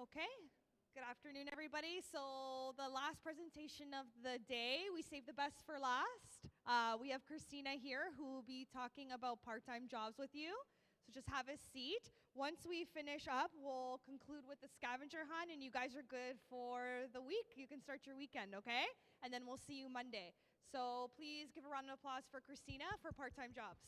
S2: Okay. Good afternoon, everybody. So the last presentation of the day, we saved the best for last. We have Christina here who will be talking about part-time jobs with you. So just have a seat. Once we finish up, we'll conclude with the scavenger hunt, and you guys are good for the week. You can start your weekend, okay? And then we'll see you Monday. So please give a round of applause for Christina for part-time jobs.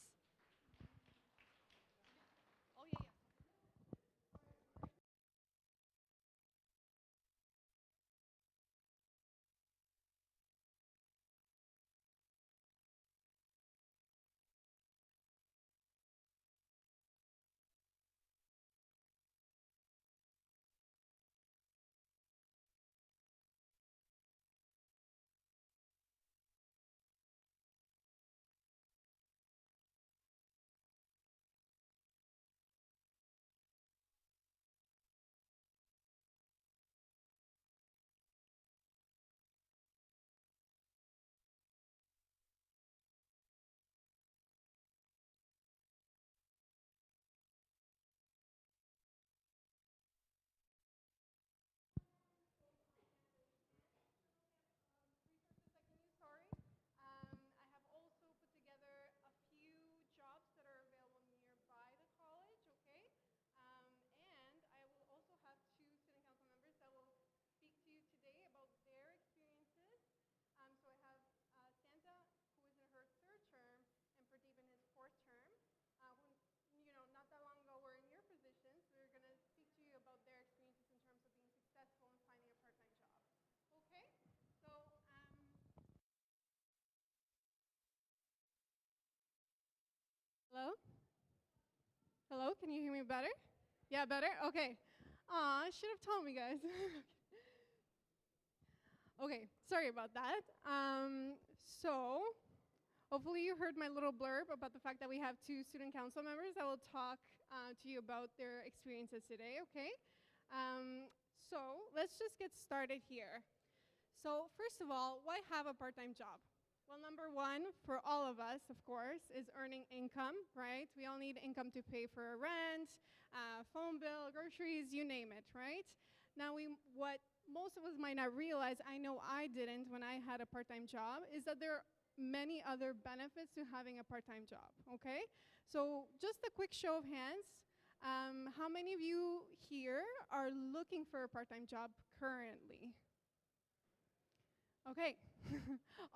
S2: Oh, yeah, yeah.
S14: I have also put together a few jobs that are available nearby the college, okay? And I will also have two student council members that will speak to you today about their experiences. So I have Santa, who is in her third term, and Pradeep in his fourth term, who, not that long ago were in your positions. We're going to speak to you about their experiences in terms of being successful in finding a part-time job. Okay? So, hello? Hello, can you hear me better? Yeah, better? Okay. Aw, should have told me, guys. Okay, sorry about that. So, hopefully you heard my little blurb about the fact that we have two student council members that will talk to you about their experiences today, okay? So, let's just get started here. So, first of all, why have a part-time job? Well, number one, for all of us, of course, is earning income, right? We all need income to pay for rent, phone bill, groceries, you name it, right? Now, what most of us might not realize, I know I didn't when I had a part-time job, is that there are many other benefits to having a part-time job, okay? So just a quick show of hands. How many of you here are looking for a part-time job currently? Okay,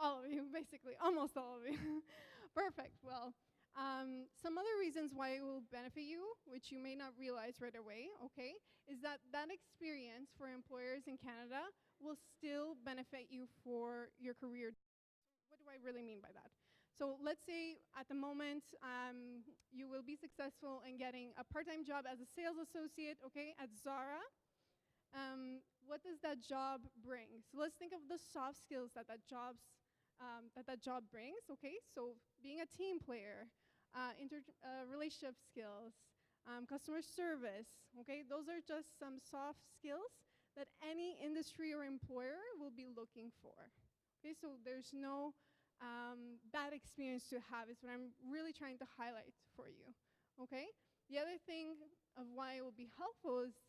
S14: all of you, basically, almost all of you. Perfect, well, some other reasons why it will benefit you, which you may not realize right away, okay, is that that experience for employers in Canada will still benefit you for your career. What do I really mean by that? So let's say at the moment you will be successful in getting a part-time job as a sales associate, okay, at Zara. What does that job bring? So let's think of the soft skills that that job brings, okay? So being a team player, relationship skills, customer service, okay? Those are just some soft skills that any industry or employer will be looking for. Okay, so there's no bad experience to have is what I'm really trying to highlight for you, okay? The other thing of why it will be helpful is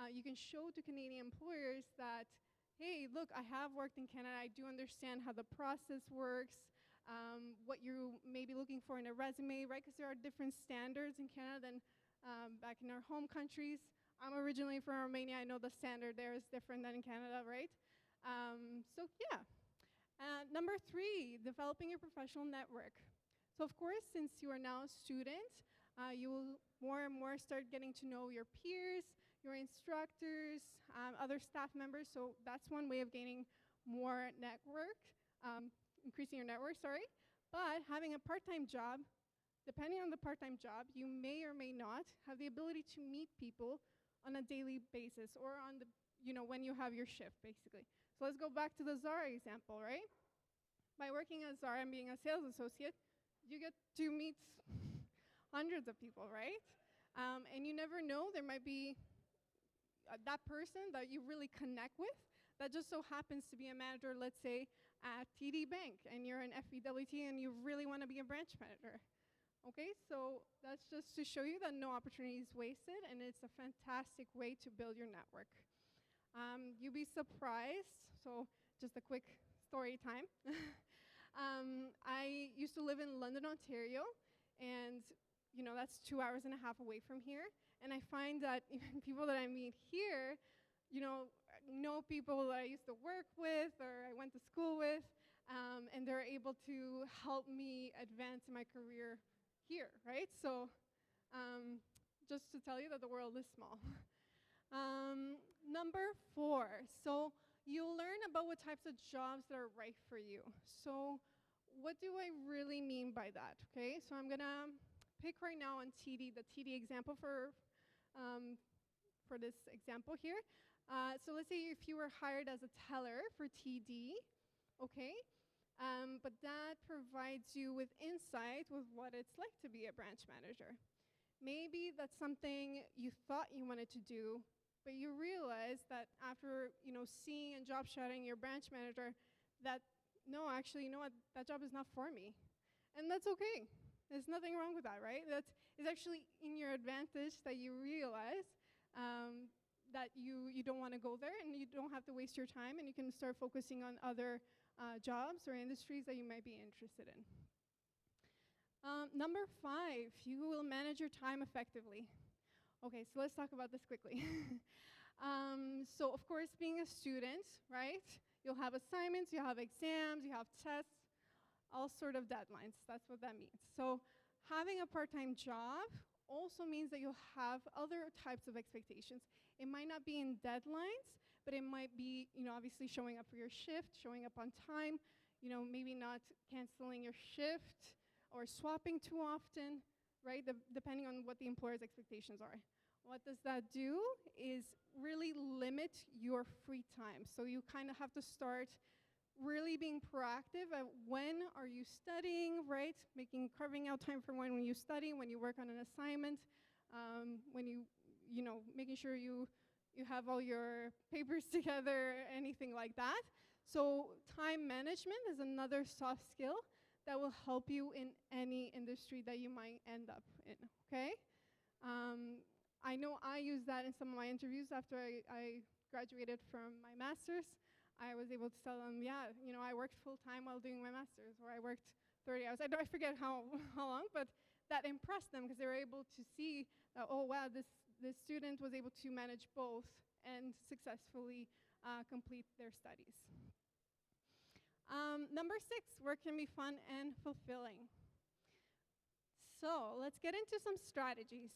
S14: you can show to Canadian employers that, hey, look, I have worked in Canada. I do understand how the process works, what you may be looking for in a resume, right? Because there are different standards in Canada than back in our home countries. I'm originally from Romania. I know the standard there is different than in Canada, right? So yeah. Number 3, developing your professional network. So of course, since you are now a student, you will more and more start getting to know your peers, your instructors, other staff members. So that's one way of gaining more network, increasing your network, sorry. But having a part-time job, depending on the part-time job, you may or may not have the ability to meet people on a daily basis or on the, when you have your shift, basically. So let's go back to the Zara example, right? By working at Zara and being a sales associate, you get to meet hundreds of people, right? And you never know, there might be that person that you really connect with that just so happens to be a manager, let's say, at TD Bank, and you're an FBWT and you really want to be a branch manager. Okay, so that's just to show you that no opportunity is wasted, and it's a fantastic way to build your network. You'll be surprised. So just a quick story time. I used to live in London, Ontario, and that's 2 hours and a half away from here. And I find that even people that I meet here, know people that I used to work with or I went to school with, and they're able to help me advance in my career here, right? So just to tell you that the world is small. Number 4, so you'll learn about what types of jobs that are right for you. So what do I really mean by that, okay? So I'm gonna pick right now on TD, the TD example for this example here. So let's say if you were hired as a teller for TD, okay? But that provides you with insight with what it's like to be a branch manager. Maybe that's something you thought you wanted to do, but you realize that after seeing and job shadowing your branch manager, that no, actually, you know what, that job is not for me. And that's okay. There's nothing wrong with that, right? That is actually in your advantage that you realize that you don't want to go there and you don't have to waste your time and you can start focusing on other jobs or industries that you might be interested in. Number 5, you will manage your time effectively. Okay, so let's talk about this quickly. So of course, being a student, right? You'll have assignments, you'll have exams, you have tests, all sort of deadlines. That's what that means. So having a part-time job also means that you'll have other types of expectations. It might not be in deadlines, but it might be, obviously showing up for your shift, showing up on time, maybe not canceling your shift or swapping too often, right? Depending on what the employer's expectations are. What does that do is really limit your free time. So you kind of have to start really being proactive at when are you studying, right? Carving out time for when you study, when you work on an assignment, when making sure you have all your papers together, anything like that. So time management is another soft skill that will help you in any industry that you might end up in, okay? I know I use that in some of my interviews after I graduated from my master's. I was able to tell them, yeah, I worked full-time while doing my master's, or I worked 30 hours. I forget how long, but that impressed them because they were able to see that, oh, wow, this student was able to manage both and successfully complete their studies. Number 6, work can be fun and fulfilling. So let's get into some strategies.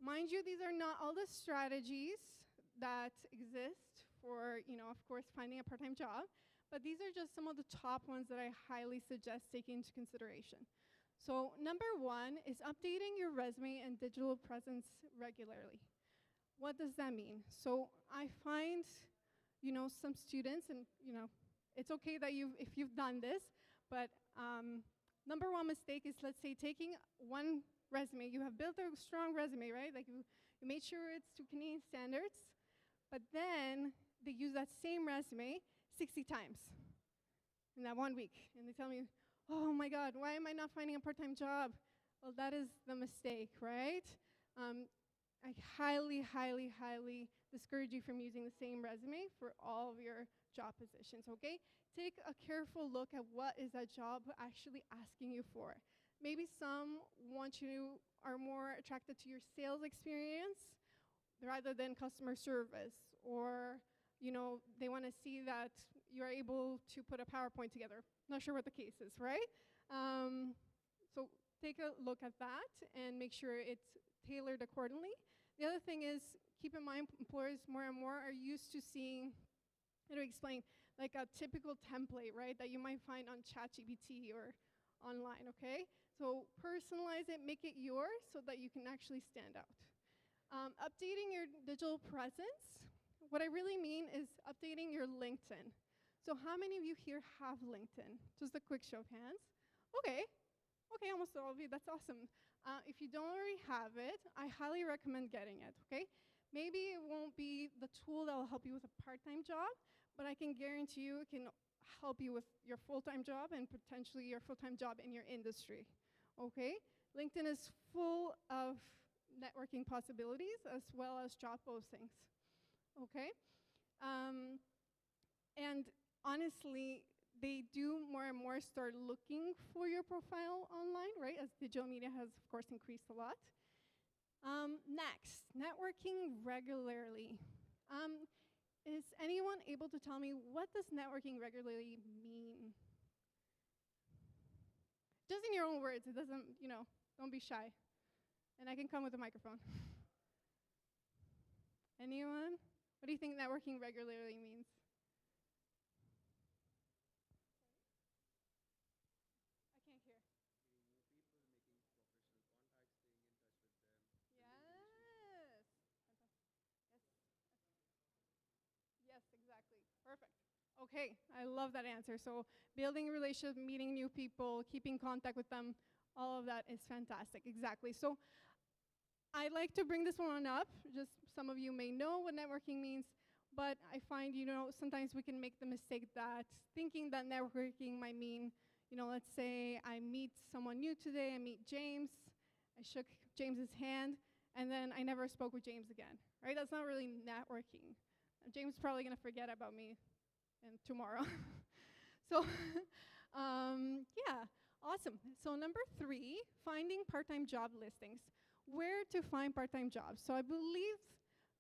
S14: Mind you, these are not all the strategies that exist for, of course, finding a part-time job, but these are just some of the top ones that I highly suggest taking into consideration. So number 1 is updating your resume and digital presence regularly. What does that mean? So I find, some students, and, it's okay that if you've done this, but number 1 mistake is, let's say, taking one resume. You have built a strong resume, right? Like you made sure it's to Canadian standards, but then they use that same resume 60 times in that 1 week. And they tell me, oh my God, why am I not finding a part-time job? Well, that is the mistake, right? I highly, highly, highly discourage you from using the same resume for all of your job positions, okay? Take a careful look at what is that job actually asking you for. Maybe some are more attracted to your sales experience rather than customer service, or they want to see that you're able to put a PowerPoint together. Not sure what the case is, right? So take a look at that and make sure it's tailored accordingly. The other thing is, keep in mind, employers more and more are used to seeing, how to explain, like a typical template, right, that you might find on ChatGPT or online, okay? So personalize it, make it yours so that you can actually stand out. Updating your digital presence, what I really mean is updating your LinkedIn. So how many of you here have LinkedIn? Just a quick show of hands. Okay, almost all of you, that's awesome. If you don't already have it, I highly recommend getting it, okay? Maybe it won't be the tool that will help you with a part-time job, but I can guarantee you it can help you with your full-time job and potentially your full-time job in your industry, okay? LinkedIn is full of networking possibilities as well as job postings, okay? And honestly, they do more and more start looking for your profile online, right? As digital media has, of course, increased a lot. Next, networking regularly. Is anyone able to tell me what does networking regularly mean? Just in your own words. It doesn't, don't be shy. And I can come with a microphone. Anyone? What do you think networking regularly means? I can't hear. Yes. Yes, exactly. Perfect. Okay, I love that answer. So building a relationship, meeting new people, keeping contact with them, all of that is fantastic. Exactly. So I like to bring this one up. Just some of you may know what networking means, but I find, sometimes we can make the mistake that thinking that networking might mean, let's say I meet someone new today, I meet James, I shook James's hand, and then I never spoke with James again, right? That's not really networking. James is probably going to forget about me tomorrow. So, yeah, awesome. So number 3, finding part-time job listings. Where to find part-time jobs. So I believe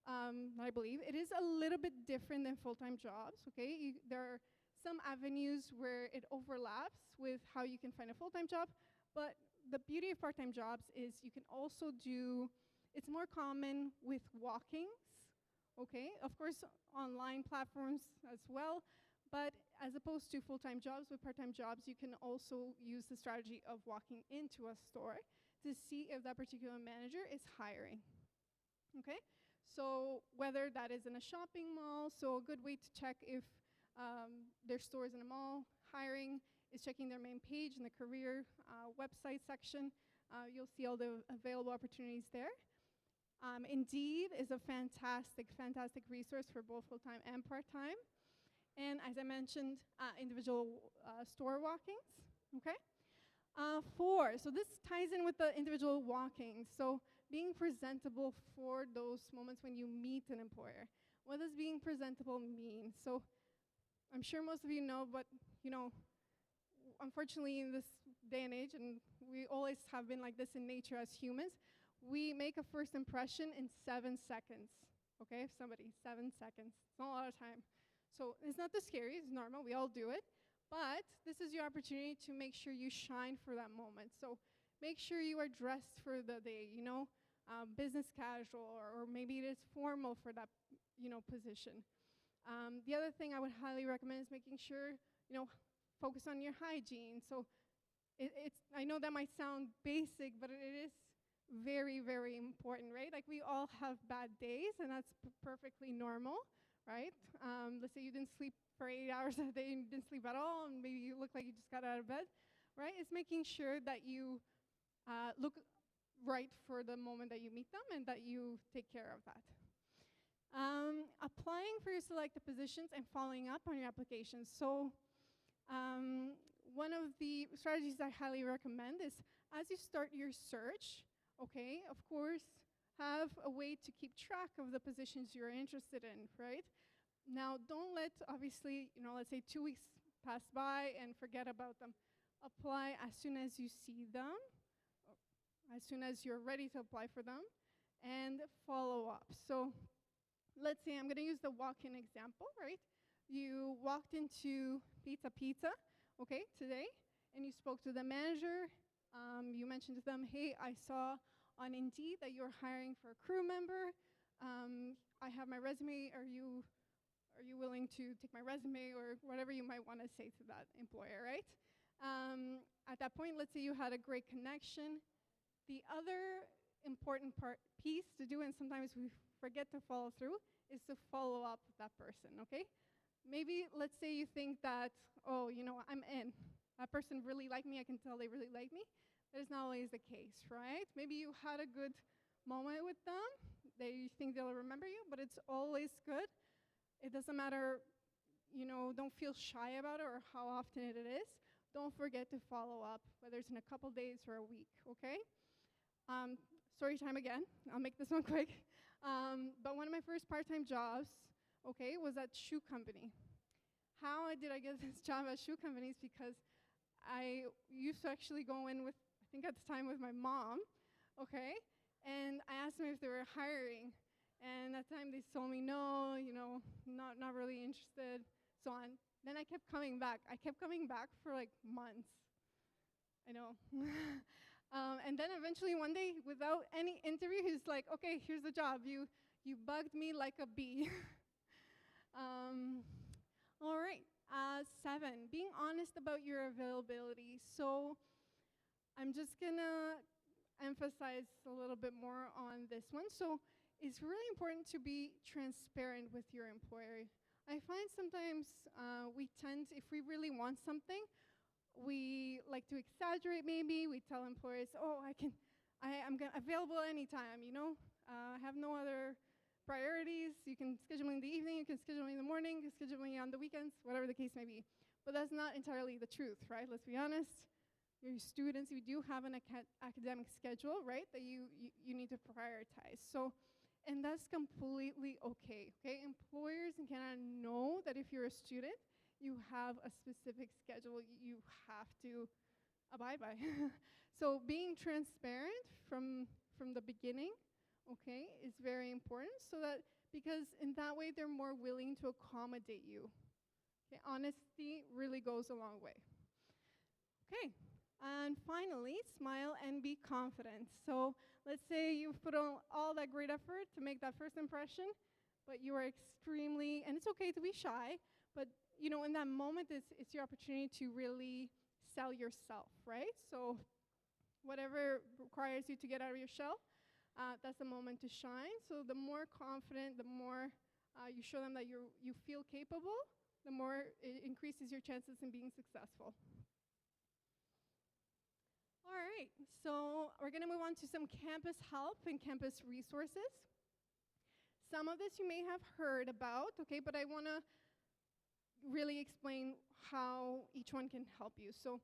S14: it is a little bit different than full-time jobs, okay? There are some avenues where it overlaps with how you can find a full-time job, but the beauty of part-time jobs is you can also do, it's more common with walk-ins, okay? Of course, online platforms as well, but as opposed to full-time jobs, with part-time jobs, you can also use the strategy of walking into a store to see if that particular manager is hiring, okay? So whether that is in a shopping mall, so a good way to check if their store is in a mall, hiring, is checking their main page in the career website section. You'll see all the available opportunities there. Indeed is a fantastic, fantastic resource for both full-time and part-time. And as I mentioned, individual store walk-ins, okay? 4, so this ties in with the individual walk-ins. So being presentable for those moments when you meet an employer. What does being presentable mean? So I'm sure most of you know, but unfortunately in this day and age, and we always have been like this in nature as humans, we make a first impression in 7 seconds, okay? If somebody, 7 seconds, it's not a lot of time. So it's not that scary, it's normal, we all do it. But this is your opportunity to make sure you shine for that moment. So make sure you are dressed for the day, business casual, or maybe it is formal for that, position. The other thing I would highly recommend is making sure, focus on your hygiene. So I know that might sound basic, but it is very, very important, right? Like we all have bad days, and that's perfectly normal, right? Let's say you didn't sleep for 8 hours a day and you didn't sleep at all, and maybe you look like you just got out of bed, right? It's making sure that you look right for the moment that you meet them and that you take care of that. Applying for your selected positions and following up on your applications. So one of the strategies I highly recommend is as you start your search, okay, of course, have a way to keep track of the positions you're interested in, right? Now, don't let, obviously, let's say 2 weeks pass by and forget about them. Apply as soon as you see them, as soon as you're ready to apply for them, and follow up. So let's say I'm going to use the walk-in example, right? You walked into Pizza, okay, today, and you spoke to the manager. You mentioned to them, hey, I saw on Indeed that you're hiring for a crew member. I have my resume. Are you willing to take my resume, or whatever you might want to say to that employer, right? At that point, let's say you had a great connection. The other important piece to do, and sometimes we forget to follow through, is to follow up with that person, okay? Maybe, let's say you think that, oh, I'm in. That person really liked me. I can tell they really like me. That is not always the case, right? Maybe you had a good moment with them. They think they'll remember you, but it's always good. It doesn't matter, don't feel shy about it or how often it is. Don't forget to follow up, whether it's in a couple days or a week, okay? Story time again. I'll make this one quick. But one of my first part-time jobs, okay, was at shoe company. How did I get this job at shoe companies? Because I used to actually go in with, I think at the time with my mom, okay, and I asked them if they were hiring. And at the time they told me no, not really interested, so on. Then I kept coming back. I kept coming back for like months. I know. And then eventually one day, without any interview, he's like, okay, here's the job. You bugged me like a bee. All right. 7, being honest about your availability. So I'm just gonna emphasize a little bit more on this one. So it's really important to be transparent with your employer. I find sometimes we tend, if we really want something, we like to exaggerate maybe. We tell employers, oh, I'm available anytime, I have no other priorities. You can schedule me in the evening, you can schedule me in the morning, you can schedule me on the weekends, whatever the case may be. But that's not entirely the truth, right? Let's be honest. Your students, you do have an academic schedule, right, that you need to prioritize. So, and that's completely okay, okay? Employers in Canada know that if you're a student, you have a specific schedule you have to abide by. So being transparent from the beginning, okay, is very important, so that, because in that way they're more willing to accommodate you. Okay, honesty really goes a long way. Okay, and finally, smile and be confident. So let's say you've put on all that great effort to make that first impression, but you are extremely, and it's okay to be shy, but in that moment, it's your opportunity to really sell yourself, right? So whatever requires you to get out of your shell, that's the moment to shine. So the more confident, the more you show them that you feel capable, the more it increases your chances in being successful. All right, so we're gonna move on to some campus help and campus resources. Some of this you may have heard about, okay, but I wanna really explain how each one can help you. So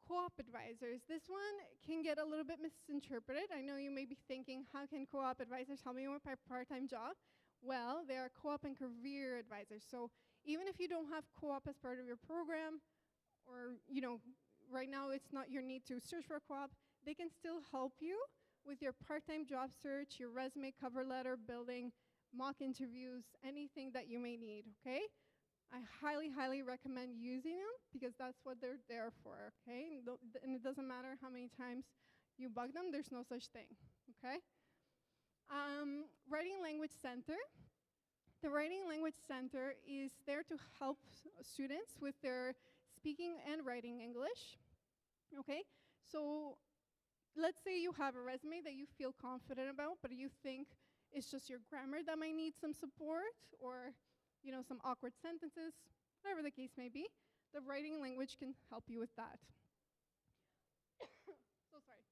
S14: co-op advisors, this one can get a little bit misinterpreted. I know you may be thinking, how can co-op advisors help me with my part-time job? Well, they are co-op and career advisors. So even if you don't have co-op as part of your program, or right now it's not your need to search for a co-op, they can still help you with your part-time job search, your resume, cover letter building, mock interviews, anything that you may need, okay? I highly, highly recommend using them, because that's what they're there for, okay? And it doesn't matter how many times you bug them, there's no such thing, okay? Writing Language Center. The Writing Language Center is there to help students with their speaking and writing English, okay? So let's say you have a resume that you feel confident about, but you think it's just your grammar that might need some support, or some awkward sentences, whatever the case may be. The writing language can help you with that. So sorry.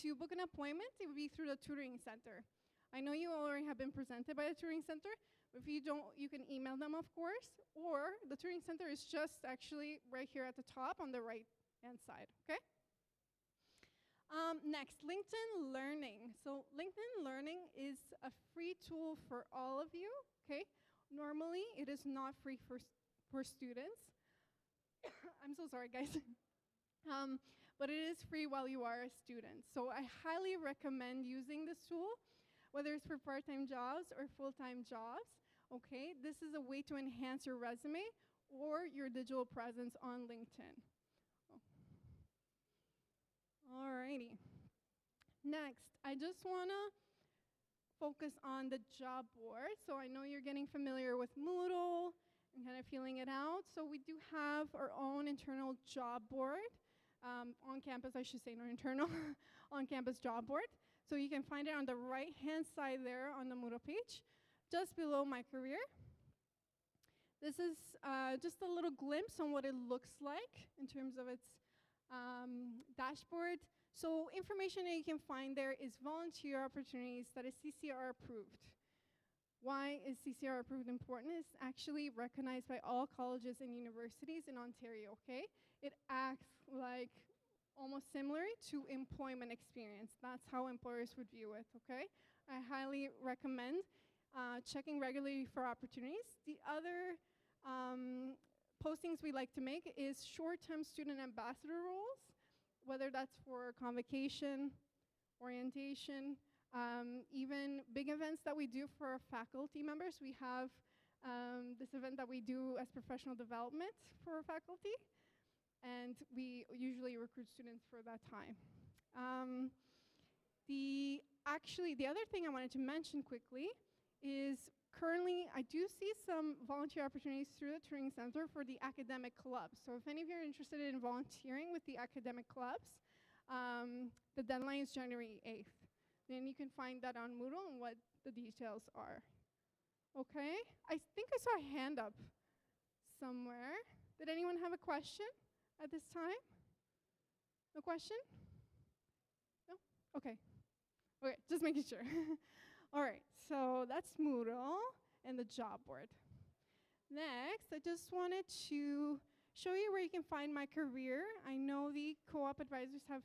S14: To book an appointment, it would be through the tutoring center. I know you already have been presented by the tutoring center, but if you don't, you can email them, of course, or the tutoring center is just actually right here at the top on the right-hand side, okay? Next, LinkedIn Learning. So LinkedIn Learning is a free tool for all of you, okay? Normally, it is not free for students. I'm so sorry, guys. But it is free while you are a student. So I highly recommend using this tool, whether it's for part-time jobs or full-time jobs, okay? This is a way to enhance your resume or your digital presence on LinkedIn. Alrighty. Next, I just wanna focus on the job board. So I know you're getting familiar with Moodle and kind of feeling it out. So we do have our own internal job board on campus, I should say, not internal, on campus job board. So you can find it on the right-hand side there on the Moodle page, just below my career. This is just a little glimpse on what it looks like in terms of its dashboard. So information that you can find there is volunteer opportunities that is CCR approved. Why is CCR approved important? It's actually recognized by all colleges and universities in Ontario, okay? It acts like almost similar to employment experience. That's how employers would view it, okay? I highly recommend checking regularly for opportunities. The other postings we like to make is short-term student ambassador roles, whether that's for convocation, orientation, even big events that we do for our faculty members. We have this event that we do as professional development for our faculty, and we usually recruit students for that time. The other thing I wanted to mention quickly is currently I do see some volunteer opportunities through the Turing Center for the academic clubs. So if any of you are interested in volunteering with the academic clubs, the deadline is January 8th. Then you can find that on Moodle and what the details are. Okay, I think I saw a hand up somewhere. Did anyone have a question at this time? No question? No? Okay. Okay, just making sure. All right, so that's Moodle and the job board. Next, I just wanted to show you where you can find my career. I know the co-op advisors have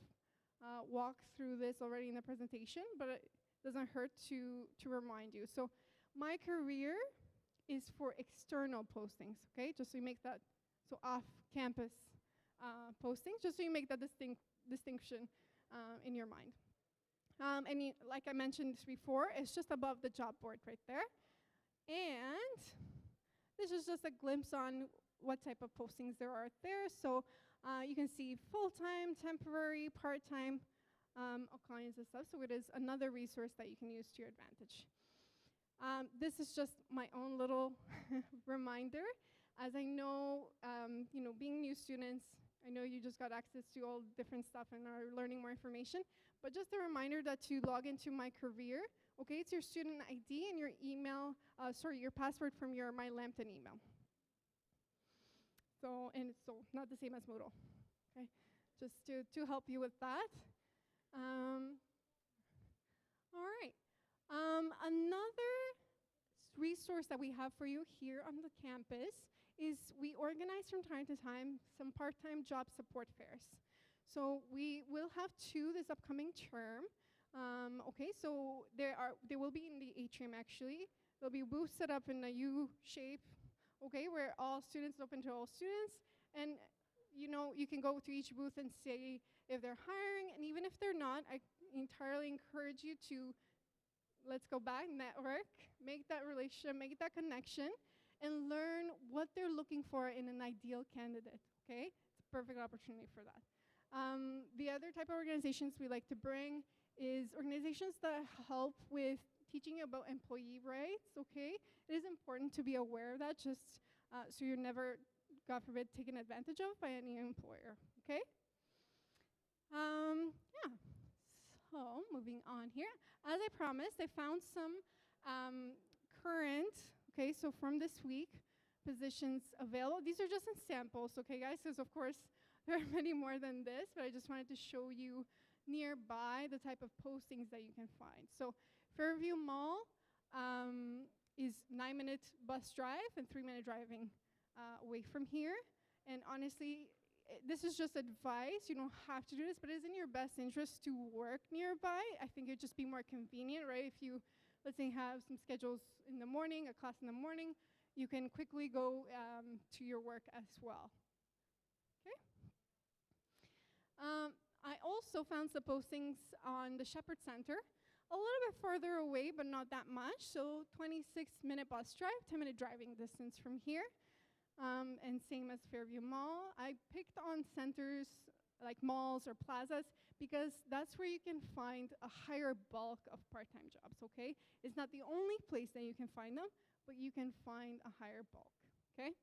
S14: walked through this already in the presentation, but it doesn't hurt to remind you. So my career is for external postings, okay? Just so you make that, so off-campus postings, just so you make that distinction in your mind. And like I mentioned before, it's just above the job board right there. And this is just a glimpse on what type of postings there are there. So you can see full-time, temporary, part-time, all kinds of stuff. So it is another resource that you can use to your advantage. This is just my own little reminder. As I know, being new students, I know you just got access to all different stuff and are learning more information. But just a reminder that to log into my career, okay, it's your student ID and your email, your password from your My Lambton email. So not the same as Moodle, okay? Just to help you with that. All right. Another resource that we have for you here on the campus is we organize from time to time some part-time job support fairs. So we will have 2 this upcoming term. Okay, so they will be in the atrium actually. There'll be booths set up in a U shape, okay, where all students, open to all students. And you can go to each booth and say if they're hiring, and even if they're not, I entirely encourage you to, let's go back, network, make that relationship, make that connection, and learn what they're looking for in an ideal candidate, okay? It's a perfect opportunity for that. The other type of organizations we like to bring is organizations that help with teaching about employee rights, okay? It is important to be aware of that, just so you're never, God forbid, taken advantage of by any employer, okay? Yeah, so moving on here. As I promised, I found some current, okay, so from this week, positions available. These are just in samples, okay, guys? Because, of course, there are many more than this, but I just wanted to show you nearby the type of postings that you can find. So Fairview Mall is 9-minute bus drive and 3-minute driving away from here. And honestly, this is just advice. You don't have to do this, but it is in your best interest to work nearby. I think it'd just be more convenient, right? If you, let's say, have some schedules in the morning, a class in the morning, you can quickly go to your work as well. Okay. I also found some postings on the Shepherd Center, a little bit further away, but not that much. So 26-minute bus drive, 10-minute driving distance from here. And same as Fairview Mall. I picked on centers like malls or plazas because that's where you can find a higher bulk of part-time jobs, okay? It's not the only place that you can find them, but you can find a higher bulk, okay?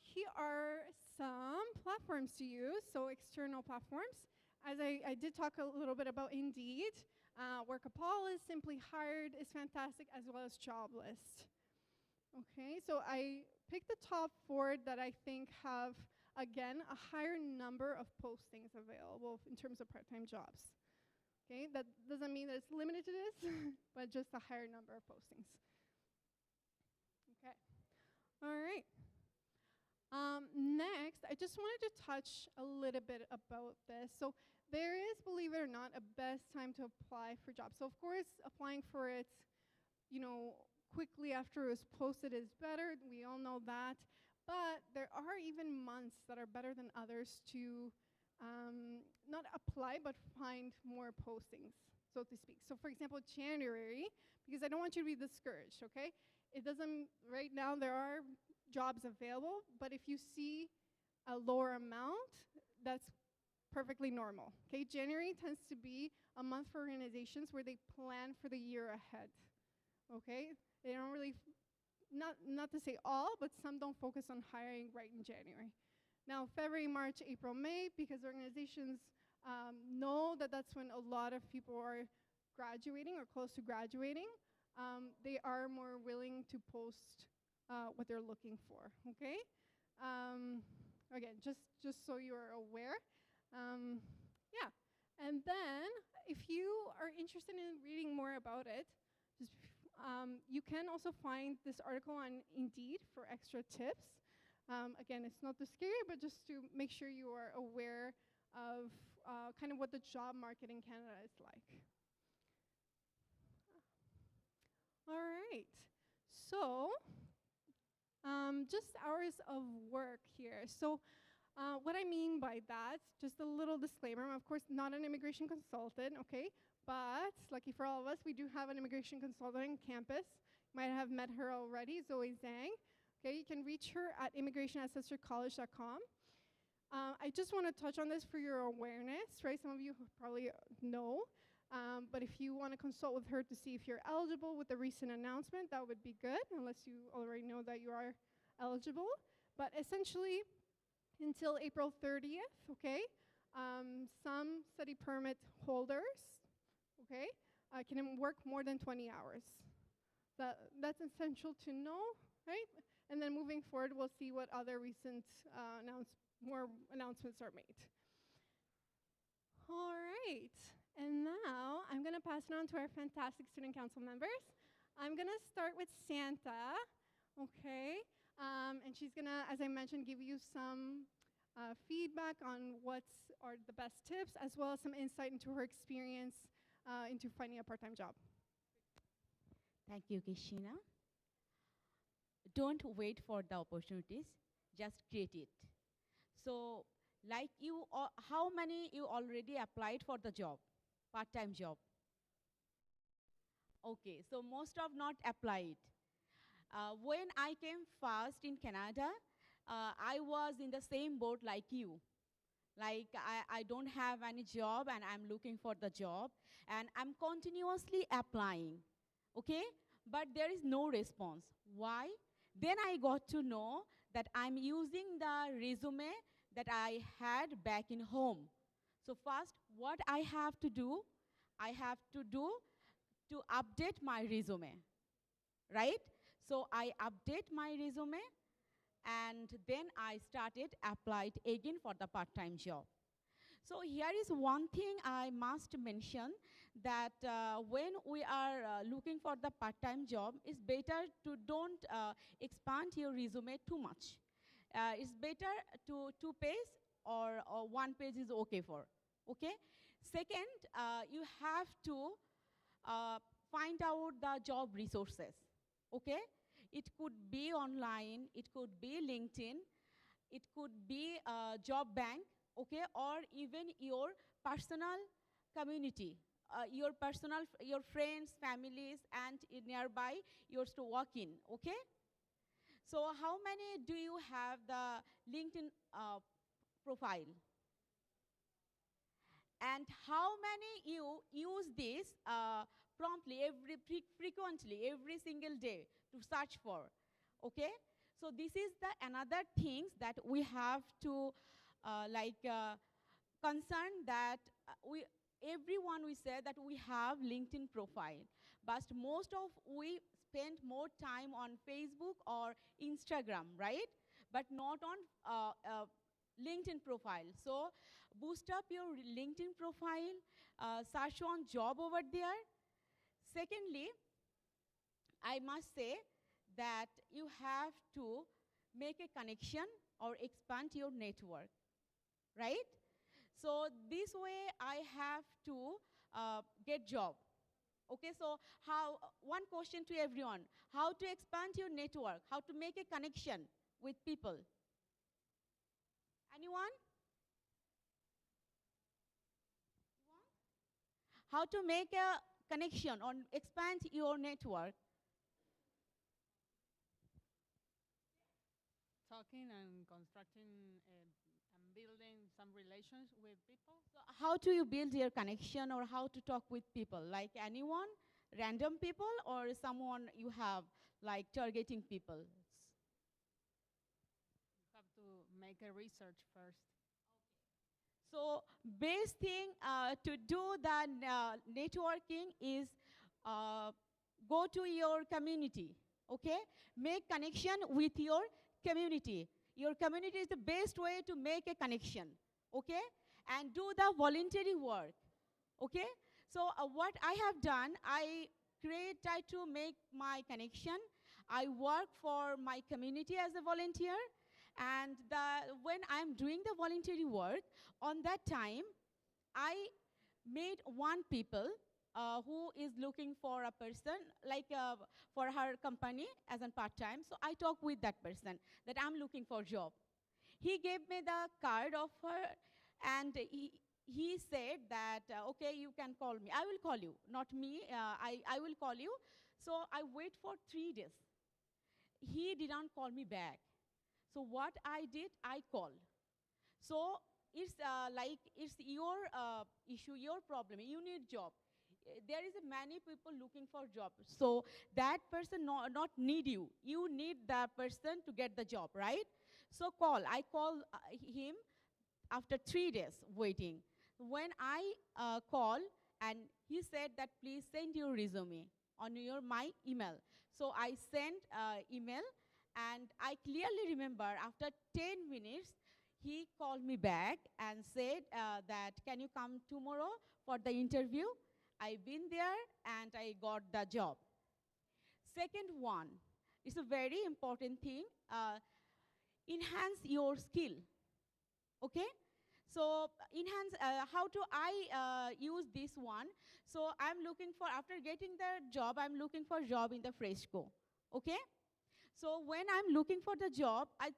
S14: Here are some platforms to use, so external platforms. As I did talk a little bit about Indeed, Workapolis, Simply Hired is fantastic, as well as Joblist. Okay, so I picked the top 4 that I think have, again, a higher number of postings available in terms of part-time jobs. Okay, that doesn't mean that it's limited to this, but just a higher number of postings. Okay, all right. Next, I just wanted to touch a little bit about this. So there is, believe it or not, a best time to apply for jobs. So of course, applying for it, quickly after it was posted is better. We all know that. But there are even months that are better than others to not apply, but find more postings, so to speak. So for example, January, because I don't want you to be discouraged, okay? It doesn't, right now there are jobs available, but if you see a lower amount, that's perfectly normal, okay? January tends to be a month for organizations where they plan for the year ahead, okay? They don't really, not to say all, but some don't focus on hiring right in January. Now, February, March, April, May, because organizations know that that's when a lot of people are graduating or close to graduating, they are more willing to post what they're looking for, okay? Again, just so you're aware. Yeah, and then if you are interested in reading more about it, you can also find this article on Indeed for extra tips. Again, it's not to scare you, but just to make sure you are aware of kind of what the job market in Canada is like. All right, so just hours of work here. So what I mean by that, just a little disclaimer, I'm of course not an immigration consultant, okay? But lucky for all of us, we do have an immigration consultant on campus. You might have met her already, Zoe Zhang. Okay, you can reach her at immigrationancestorcollege.com. I just want to touch on this for your awareness, right? Some of you probably know, but if you want to consult with her to see if you're eligible with the recent announcement, that would be good, unless you already know that you are eligible. But essentially, until April 30th, okay, some study permit holders, okay, can work more than 20 hours. That's essential to know, right? And then moving forward, we'll see what other recent more announcements are made. All right, and now I'm gonna pass it on to our fantastic student council members. I'm gonna start with Santa, okay? And she's gonna, as I mentioned, give you some feedback on what are the best tips, as well as some insight into her experience into finding a part-time job.
S15: Thank you, Kishina. Don't wait for the opportunities, just create it. So, like you, how many you already applied for the job, part-time job? Okay, so most of not applied. When I came first in Canada, I was in the same boat like you. Like I don't have any job and I'm looking for the job and I'm continuously applying, okay? But there is no response. Why? Then I got to know that I'm using the resume that I had back in home. So first, what I have to do to update my resume, right? So I update my resume and then I started applied again for the part-time job. So here is one thing I must mention, that when we are looking for the part-time job, it's better to don't expand your resume too much. It's better to 2 pages or 1 page is okay for, okay? Second, you have to find out the job resources, okay? It could be online, it could be LinkedIn, it could be a job bank, okay, or even your personal community, your friends, families, and nearby yours to work in, okay? So how many do you have the LinkedIn profile? And how many you use this promptly, frequently, every single day to search for, okay? So this is the another things that we have to concern, that everyone we say that we have LinkedIn profile, but most of we spend more time on Facebook or Instagram, right? But not on LinkedIn profile. So boost up your LinkedIn profile, search on job over there. Secondly, I must say that you have to make a connection or expand your network, right? So this way I have to get job. Okay, so one question to everyone, how to expand your network, how to make a connection with people? Anyone? How to make a connection or expand your network?
S16: Talking and constructing and building some relations with people.
S15: So how do you build your connection or how to talk with people? Like anyone, random people, or someone you have, like targeting people?
S16: You have to make a research first.
S15: So best thing to do the networking is go to your community, okay? Make connection with your community. Your community is the best way to make a connection, okay? And do the voluntary work, okay? So what I have done, I try to make my connection. I work for my community as a volunteer. And when I'm doing the voluntary work, on that time, I made one people who is looking for a person, like for her company as a part-time. So I talk with that person that I'm looking for a job. He gave me the card of her, and he said that, okay, you can call me. I will call you, not me. I will call you. So I wait for 3 days. He didn't call me back. So what I did, I called. So it's like it's your issue, your problem. You need job. There is many people looking for job. So that person not need you. You need that person to get the job, right? So call. I call him after 3 days waiting. When I call, and he said that please send your resume on my email. So I sent email. And I clearly remember after 10 minutes, he called me back and said that, can you come tomorrow for the interview? I've been there and I got the job. Second one, it's a very important thing, enhance your skill, okay? So enhance, how do I use this one? So I'm looking for, after getting the job, I'm looking for job in the Fresco, okay? So when I'm looking for the job, I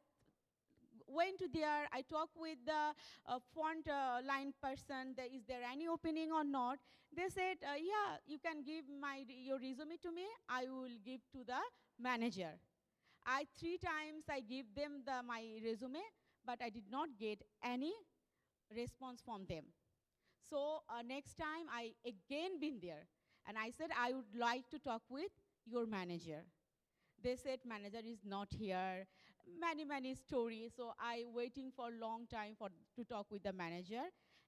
S15: went to there, I talked with the front line person, is there any opening or not? They said, yeah, you can give your resume to me, I will give to the manager. 3 times I give them my resume, but I did not get any response from them. So next time I again been there, and I said, I would like to talk with your manager. They said manager is not here, many stories. So I waiting for a long time to talk with the manager.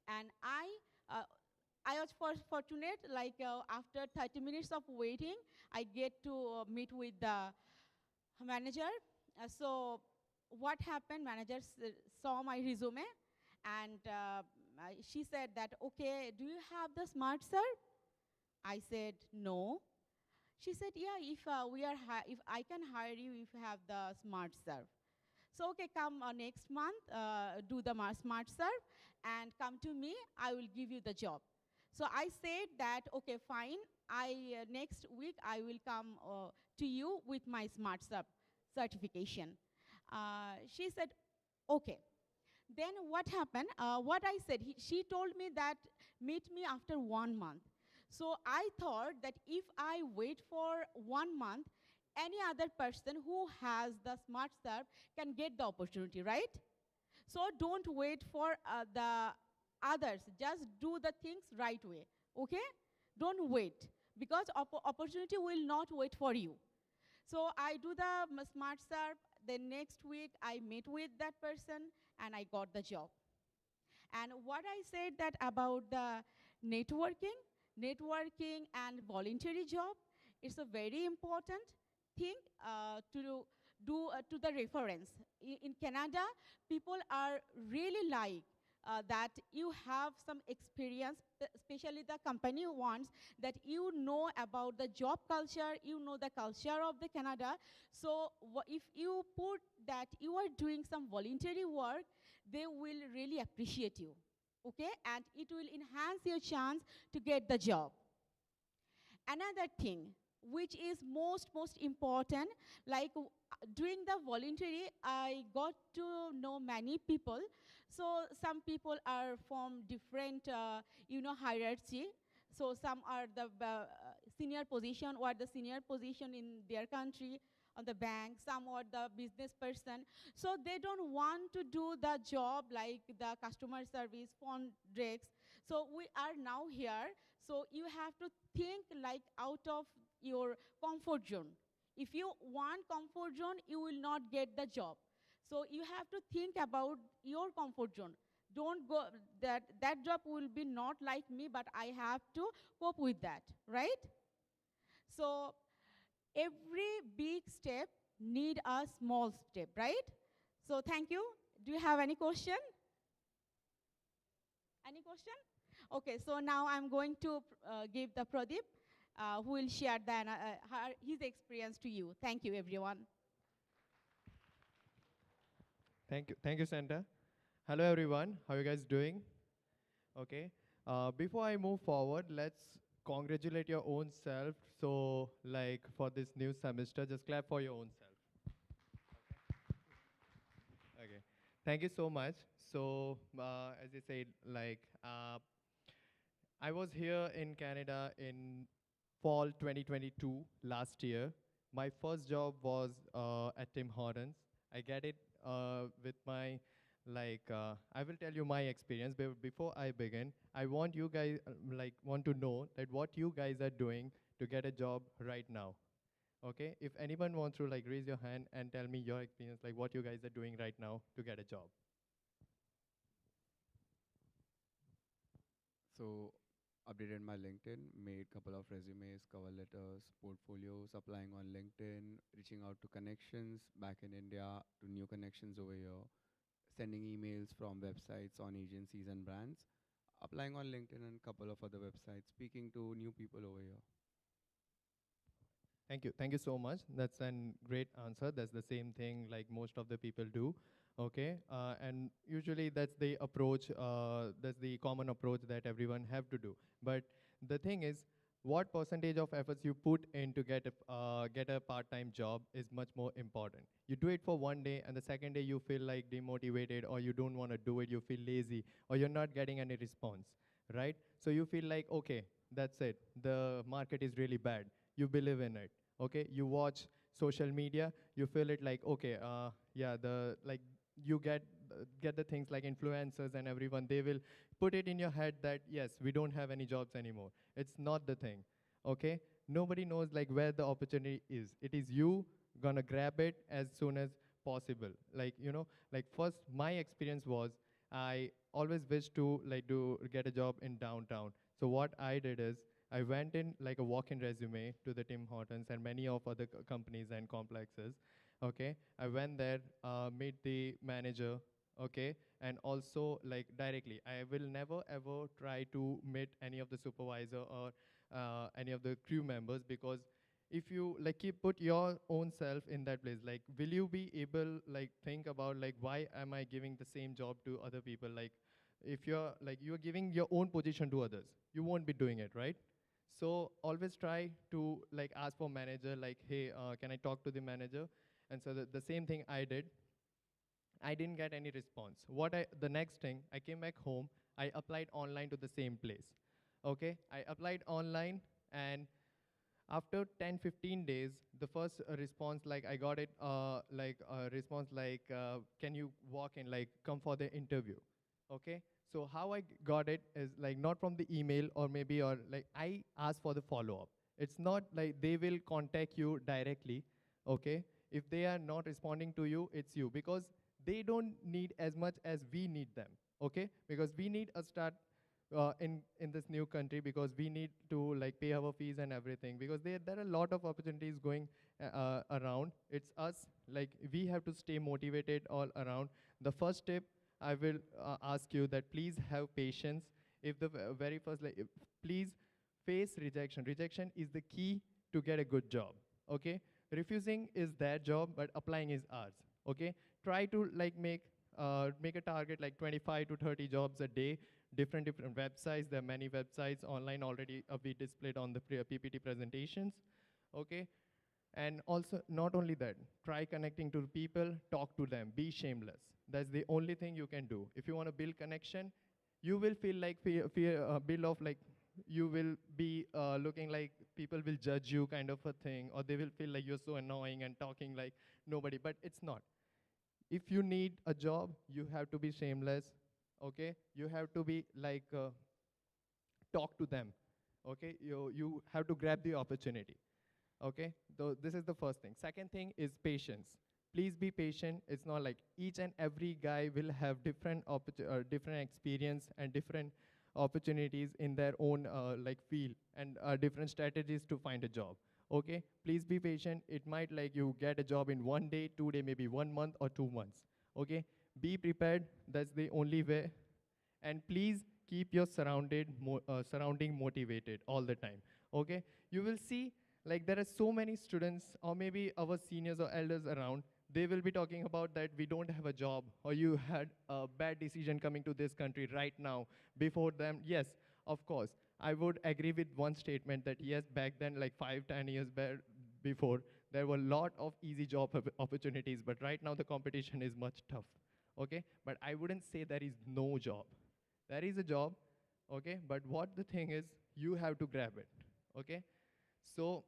S15: And I was fortunate, like after 30 minutes of waiting, I get to meet with the manager. So what happened, manager saw my resume, and she said that, okay, do you have the smart serve? I said, no. She said, yeah, if I can hire you if you have the smart serve. So, okay, come next month, do the smart serve, and come to me, I will give you the job. So I said that, okay, fine, next week I will come to you with my smart serve certification. She said, okay. Then what happened, what I said, she told me that meet me after 1 month. So I thought that if I wait for 1 month, any other person who has the smart serve can get the opportunity, right? So don't wait for the others. Just do the things right way, okay? Don't wait, because opportunity will not wait for you. So I do the smart serve. The next week, I meet with that person, and I got the job. And what I said that about the networking and voluntary job, it's a very important thing to do to the reference. In Canada, people are really like that you have some experience, especially the company wants that you know about the job culture, you know the culture of the Canada. So if you put that you are doing some voluntary work, they will really appreciate you. okay? And it will enhance your chance to get the job. Another thing, which is most important, like during the voluntary, I got to know many people. So some people are from different, hierarchy. So some are the senior position or the senior position in their country on the bank, some are the business person. So they don't want to do the job like the customer service, phone desks. So we are now here. So you have to think like out of your comfort zone. If you want comfort zone, you will not get the job. So you have to think about your comfort zone. Don't go, that job will be not like me, but I have to cope with that, right? So every big step need a small step, right? So thank you. Do you have any question? Any question? Okay, so now I'm going to give the Pradeep, who will share his experience to you. Thank you, everyone.
S17: Thank you, Santa. Hello, everyone. How are you guys doing? Okay. Before I move forward, let's congratulate your own self. So, like for this new semester, just clap for your own self. Okay. Thank you so much. So, as I said, like I was here in Canada in fall 2022 last year. My first job was at Tim Hortons. I get it with my, I will tell you my experience, but before I begin, I want you guys, want to know that what you guys are doing to get a job right now. Okay, if anyone wants to raise your hand and tell me your experience, like what you guys are doing right now to get a job.
S18: So updated my LinkedIn, made couple of resumes, cover letters, portfolios, applying on LinkedIn, reaching out to connections back in India, to new connections over here, sending emails from websites on agencies and brands, applying on LinkedIn and couple of other websites, speaking to new people over here.
S17: Thank you. Thank you so much. That's a great answer. That's the same thing like most of the people do. Okay. And usually that's the approach, that's the common approach that everyone have to do. But the thing is, what percentage of efforts you put in to get a part-time job is much more important. You do it for one day, and the second day you feel like demotivated, or you don't want to do it, you feel lazy, or you're not getting any response, right? So you feel like, okay, that's it. The market is really bad. You believe in it, okay? You watch social media, you feel it like, okay, yeah, you get the things like influencers and everyone, they will put it in your head that, yes, we don't have any jobs anymore. It's not the thing, okay? Nobody knows like where the opportunity is. It is you gonna grab it as soon as possible. Like, first my experience was, I always wished to get a job in downtown. So what I did is, I went in like a walk-in resume to the Tim Hortons and many of other companies and complexes. Okay, I went there, meet the manager, okay, and also like directly. I will never ever try to meet any of the supervisor or any of the crew members, because if you put your own self in that place, like will you be able think about why am I giving the same job to other people? Like if you're giving your own position to others, you won't be doing it, right? So always try to ask for manager, hey, can I talk to the manager? And so the same thing I did. I didn't get any response. The next thing, I came back home, I applied online to the same place. Okay, I applied online, and after 10, 15 days, the first response, I got it, response can you walk in, come for the interview, okay? So how I got it is not from the email or maybe, or I asked for the follow-up. It's not like they will contact you directly, okay? If they are not responding to you, it's you, because they don't need as much as we need them, okay? Because we need a start in this new country, because we need to pay our fees and everything, because there are a lot of opportunities going around. It's us, we have to stay motivated all around. The first step, I will ask you that please have patience. If the very first, please face rejection. Rejection is the key to get a good job, okay? Refusing is their job, but applying is ours, okay? Try to make make a target like 25 to 30 jobs a day, different websites. There are many websites online already we displayed on the PPT presentations. Okay, and also not only that, try connecting to people, talk to them, be shameless. That's the only thing you can do. If you want to build connection, you will feel like build off like you will be looking like people will judge you kind of a thing, or they will feel like you're so annoying and talking like nobody, but it's not. If you need a job, you have to be shameless, okay? You have to be like, talk to them, okay? You have to grab the opportunity, okay? So this is the first thing. Second thing is patience. Please be patient. It's not like each and every guy will have different experience and different opportunities in their own like field and different strategies to find a job. Okay, please be patient. It might like you get a job in 1 day, 2 day, maybe 1 month or 2 months. Okay, be prepared. That's the only way. And please keep your surrounding motivated all the time. Okay, you will see like there are so many students or maybe our seniors or elders around. They will be talking about that we don't have a job, or you had a bad decision coming to this country right now. Before them, yes, of course, I would agree with one statement that yes, back then, like 5, 10 years before, there were a lot of easy job opportunities, but right now the competition is much tough, okay? But I wouldn't say there is no job. There is a job, okay? But what the thing is, you have to grab it, okay? So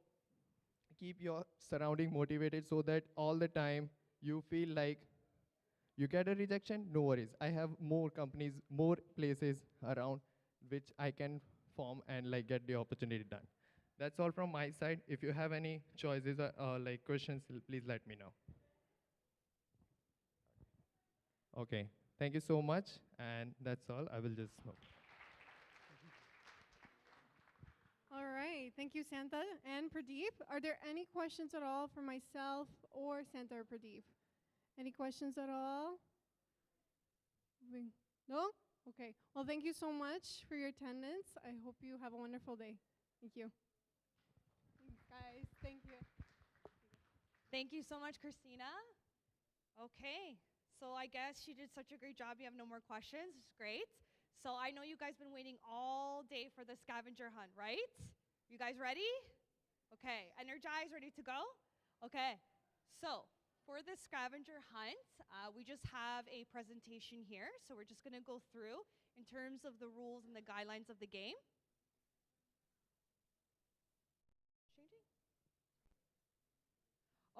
S17: keep your surrounding motivated so that all the time you feel like you get a rejection, no worries. I have more companies, more places around which I can form and like get the opportunity done. That's all from my side. If you have any choices or like questions, please let me know. Okay, thank you so much, and that's all. I will just smoke.
S14: All right, thank you, Santa and Pradeep. Are there any questions at all for myself or Santa or Pradeep? Any questions at all? No? Okay. Well, thank you so much for your attendance. I hope you have a wonderful day. Thank you. Thanks, guys. Thank you.
S2: Thank you so much, Christina. Okay, so I guess she did such a great job. You have no more questions. It's great. So I know you guys been waiting all day for the scavenger hunt, right? You guys ready? Okay, energized, ready to go? Okay, so for the scavenger hunt, we just have a presentation here. So we're just gonna go through in terms of the rules and the guidelines of the game. Changing?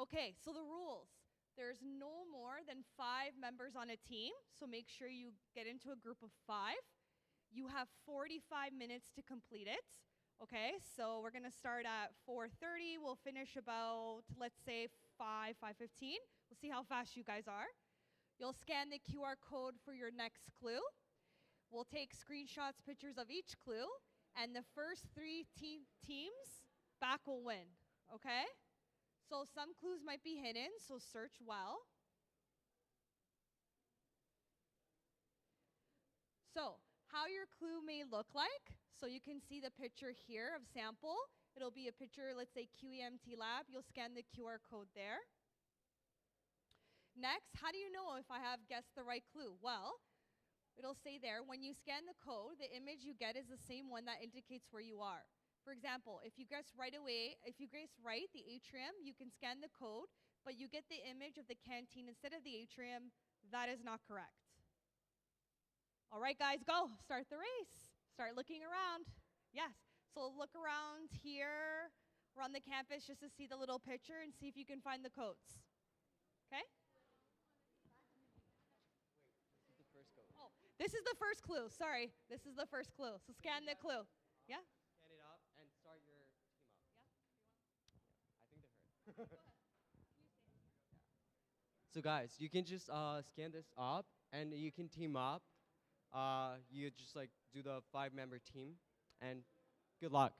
S2: Okay, so the rules. There's no more than 5 members on a team, so make sure you get into a group of 5. You have 45 minutes to complete it. Okay, so we're gonna start at 4:30. We'll finish about, let's say, 5:15. We'll see how fast you guys are. You'll scan the QR code for your next clue. We'll take screenshots, pictures of each clue, and the first 3 teams back will win, okay? So some clues might be hidden, so search well. So how your clue may look like, so you can see the picture here of sample. It'll be a picture, let's say QEMT lab. You'll scan the QR code there. Next, how do you know if I have guessed the right clue? Well, it'll say there, when you scan the code, the image you get is the same one that indicates where you are. For example, if you guess right away, if you guess right, the atrium, you can scan the code, but you get the image of the canteen instead of the atrium. That is not correct. All right, guys, go. Start the race. Start looking around. Yes, so look around here, around the campus, just to see the little picture and see if you can find the codes. Okay? Oh, this is the first clue. Sorry, this is the first clue. So scan the clue. Yeah?
S19: Scan it up and start your team up.
S2: Yeah?
S19: I think they heard. So guys, you can just scan this up and you can team up. You just like do the 5-member team, and good luck.